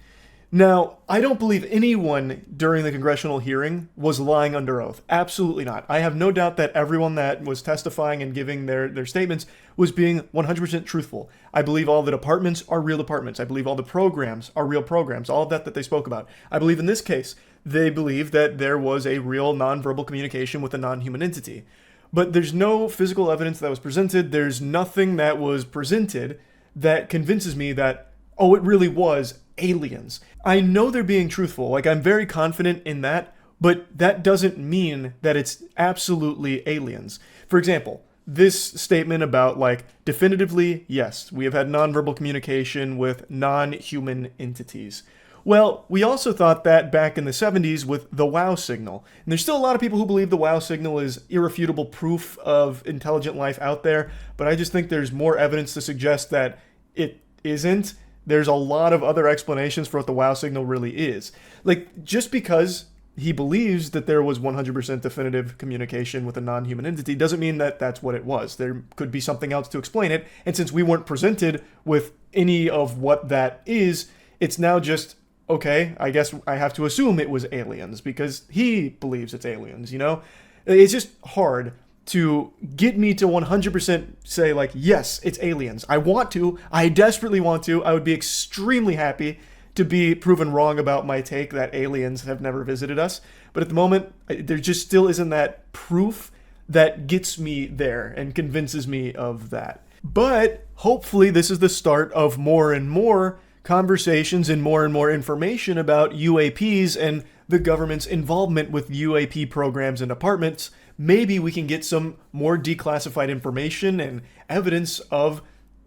Now, I don't believe anyone during the congressional hearing was lying under oath. Absolutely not. I have no doubt that everyone that was testifying and giving their statements was being 100% truthful. I believe all the departments are real departments. I believe all the programs are real programs, all of that they spoke about. I believe in this case, they believe that there was a real nonverbal communication with a non-human entity. But there's no physical evidence that was presented. There's nothing that was presented that convinces me that, oh, it really was aliens. I know they're being truthful. Like, I'm very confident in that, but that doesn't mean that it's absolutely aliens. For example, this statement about, like, definitively, yes, we have had nonverbal communication with non-human entities. Well, we also thought that back in the 70s with the WOW signal. And there's still a lot of people who believe the WOW signal is irrefutable proof of intelligent life out there, but I just think there's more evidence to suggest that it isn't. There's a lot of other explanations for what the WOW signal really is. Like, just because he believes that there was 100% definitive communication with a non-human entity doesn't mean that that's what it was. There could be something else to explain it, and since we weren't presented with any of what that is, it's now just, okay, I guess I have to assume it was aliens because he believes it's aliens, you know? It's just hard to get me to 100% say, like, yes, it's aliens. I want to. I desperately want to. I would be extremely happy to be proven wrong about my take that aliens have never visited us. But at the moment, there just still isn't that proof that gets me there and convinces me of that. But hopefully this is the start of more and more conversations and more information about UAPs and the government's involvement with UAP programs and departments. Maybe we can get some more declassified information and evidence of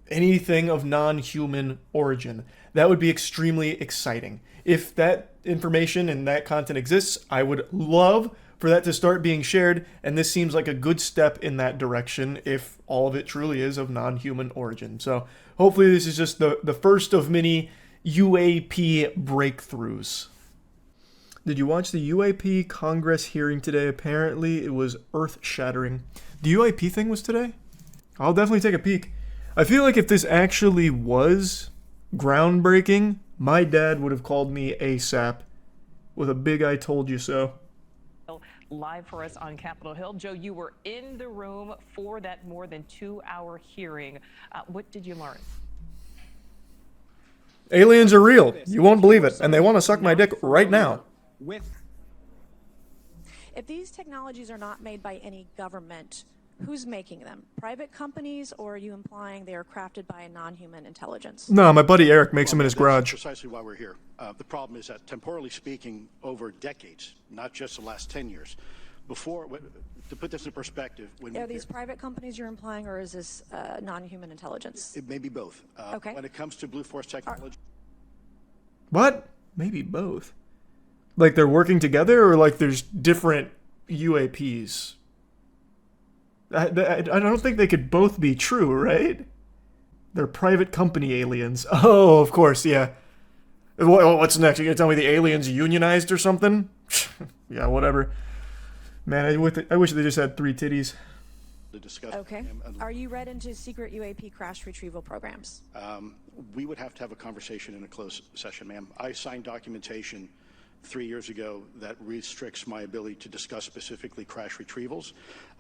anything of non-human origin. That would be extremely exciting. If that information and that content exists, I would love for that to start being shared, and this seems like a good step in that direction if all of it truly is of non-human origin. So hopefully this is just the first of many UAP breakthroughs. Did you watch the UAP Congress hearing today? Apparently it was earth-shattering. The UAP thing was today? I'll definitely take a peek. I feel like if this actually was groundbreaking, my dad would have called me ASAP with a big "I told you so." Live for us on Capitol Hill. Joe, you were in the room for that more than 2-hour hearing. What did you learn? Aliens are real. You won't believe it. And they want to suck my dick right now. If these technologies are not made by any government, who's making them? Private companies, or are you implying they are crafted by a non-human intelligence? No, my buddy Eric makes them in his garage. That's precisely why we're here. The problem is that, temporally speaking, over decades, not just the last 10 years, before, to put this in perspective, Are these private companies you're implying, or is this non-human intelligence? It may be both. Okay. When it comes to Blue Force technology. What? Maybe both. Like they're working together, or like there's different UAPs? I don't think they could both be true, right? They're private company aliens. Oh, of course, yeah. What's next? You gonna tell me the aliens unionized or something? Yeah, whatever. Man, I wish they just had 3 titties. To discuss. Okay. Are you read into secret UAP crash retrieval programs? We would have to have a conversation in a closed session, ma'am. I signed documentation 3 years ago that restricts my ability to discuss specifically crash retrievals.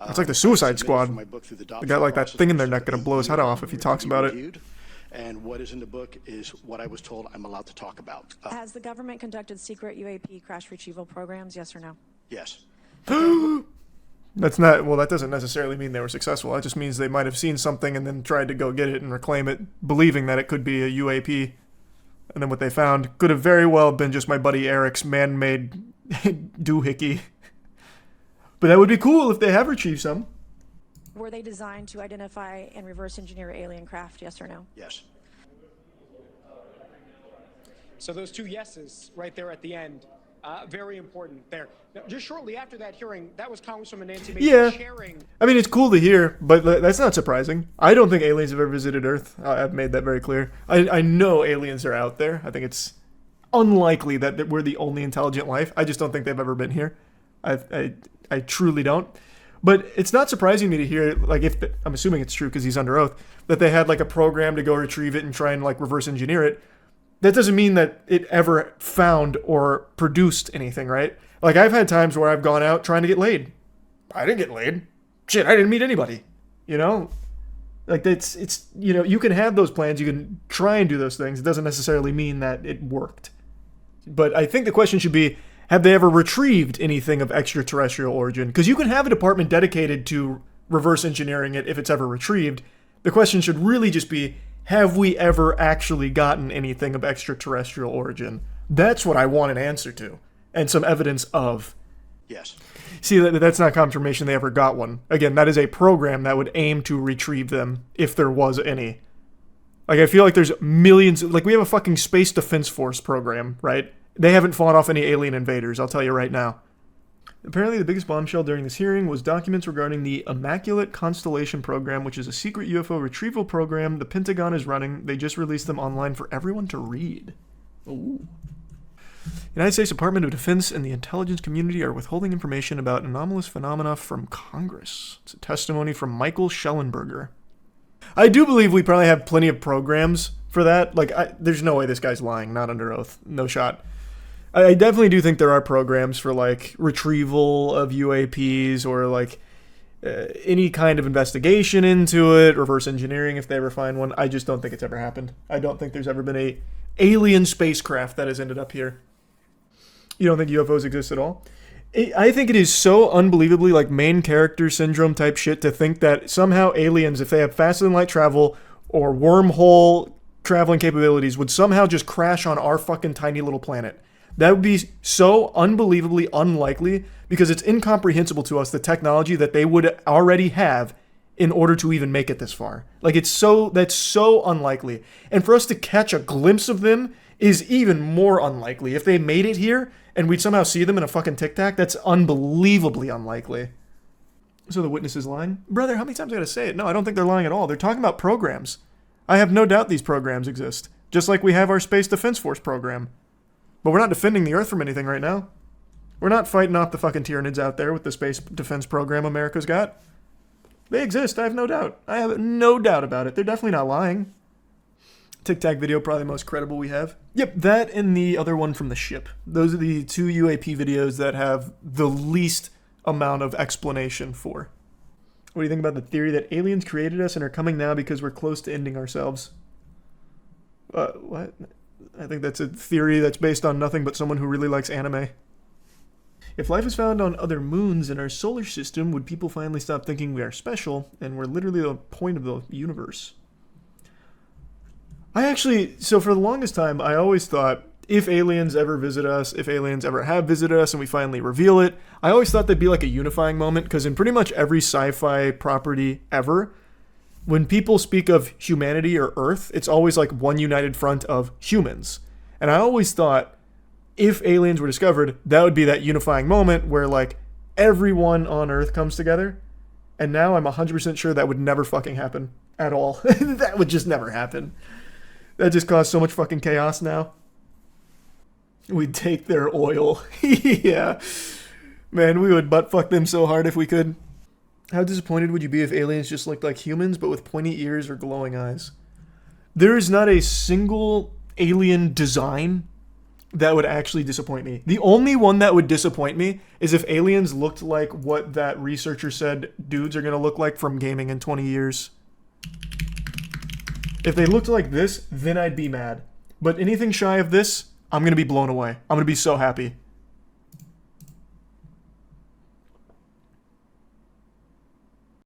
It's like the Suicide Squad. They got like that thing in their neck gonna blow his head off if he talks about it. And what is in the book is what I was told I'm allowed to talk about. Has the government conducted secret UAP crash retrieval programs, yes or no? Yes. That's not, well, that doesn't necessarily mean they were successful. That just means they might have seen something and then tried to go get it and reclaim it, believing that it could be a UAP. And then what they found could have very well been just my buddy Eric's man-made doohickey. But that would be cool if they have retrieved some. Were they designed to identify and reverse engineer alien craft, yes or no? Yes. So those 2 yeses right there at the end, very important there. Now, just shortly after that hearing, that was Congresswoman Nancy Mace sharing. I mean, it's cool to hear, but that's not surprising. I don't think aliens have ever visited Earth. I've made that very clear. I know aliens are out there. I think it's unlikely that we're the only intelligent life. I just don't think they've ever been here. I truly don't. But it's not surprising me to hear, like, I'm assuming it's true because he's under oath, that they had like a program to go retrieve it and try and like reverse engineer it. that doesn't mean that it ever found or produced anything, right? Like, I've had times where I've gone out trying to get laid. I didn't get laid. Shit, I didn't meet anybody. You know? Like, it's you know, you can have those plans, you can try and do those things. It doesn't necessarily mean that it worked. But I think the question should be, have they ever retrieved anything of extraterrestrial origin? Because you can have a department dedicated to reverse engineering it if it's ever retrieved. The question should really just be, have we ever actually gotten anything of extraterrestrial origin? That's what I want an answer to. And some evidence of. Yes. See, that's not confirmation they ever got one. Again, that is a program that would aim to retrieve them if there was any. Like, I feel like there's millions. Like, we have a fucking Space Defense Force program, right? They haven't fought off any alien invaders, I'll tell you right now. Apparently, the biggest bombshell during this hearing was documents regarding the Immaculate Constellation program, which is a secret UFO retrieval program the Pentagon is running. They just released them online for everyone to read. Ooh. United States Department of Defense and the intelligence community are withholding information about anomalous phenomena from Congress. It's a testimony from Michael Schellenberger. I do believe we probably have plenty of programs for that. Like, there's no way this guy's lying, not under oath. No shot. I definitely do think there are programs for, like, retrieval of UAPs or, like, any kind of investigation into it, reverse engineering if they ever find one. I just don't think it's ever happened. I don't think there's ever been a alien spacecraft that has ended up here. You don't think UFOs exist at all? I think it is so unbelievably like main character syndrome type shit to think that somehow aliens, if they have faster than light travel or wormhole traveling capabilities, would somehow just crash on our fucking tiny little planet. That would be so unbelievably unlikely because it's incomprehensible to us the technology that they would already have in order to even make it this far. Like, that's so unlikely. And for us to catch a glimpse of them is even more unlikely. If they made it here and we'd somehow see them in a fucking Tic Tac, that's unbelievably unlikely. So the witness is lying? Brother, how many times I gotta say it? No, I don't think they're lying at all. They're talking about programs. I have no doubt these programs exist. Just like we have our Space Defense Force program. But we're not defending the Earth from anything right now. We're not fighting off the fucking Tyranids out there with the space defense program America's got. They exist, I have no doubt. I have no doubt about it. They're definitely not lying. Tic Tac video, probably the most credible we have. Yep, that and the other one from the ship. Those are the two UAP videos that have the least amount of explanation for. What do you think about the theory that aliens created us and are coming now because we're close to ending ourselves? What? I think that's a theory that's based on nothing but someone who really likes anime. If life is found on other moons in our solar system, would people finally stop thinking we are special and we're literally the point of the universe? So for the longest time, I always thought if aliens ever visit us, if aliens ever have visited us and we finally reveal it, I always thought there'd be like a unifying moment, because in pretty much every sci-fi property ever, when people speak of humanity or Earth, it's always like one united front of humans. And I always thought if aliens were discovered, that would be that unifying moment where like everyone on Earth comes together. And now I'm 100% sure that would never fucking happen at all. That would just never happen. That just caused so much fucking chaos now. We'd take their oil. Yeah. Man, we would butt fuck them so hard if we could. How disappointed would you be if aliens just looked like humans but with pointy ears or glowing eyes? There is not a single alien design that would actually disappoint me. The only one that would disappoint me is if aliens looked like what that researcher said dudes are going to look like from gaming in 20 years. If they looked like this, then I'd be mad. But anything shy of this, I'm going to be blown away. I'm going to be so happy.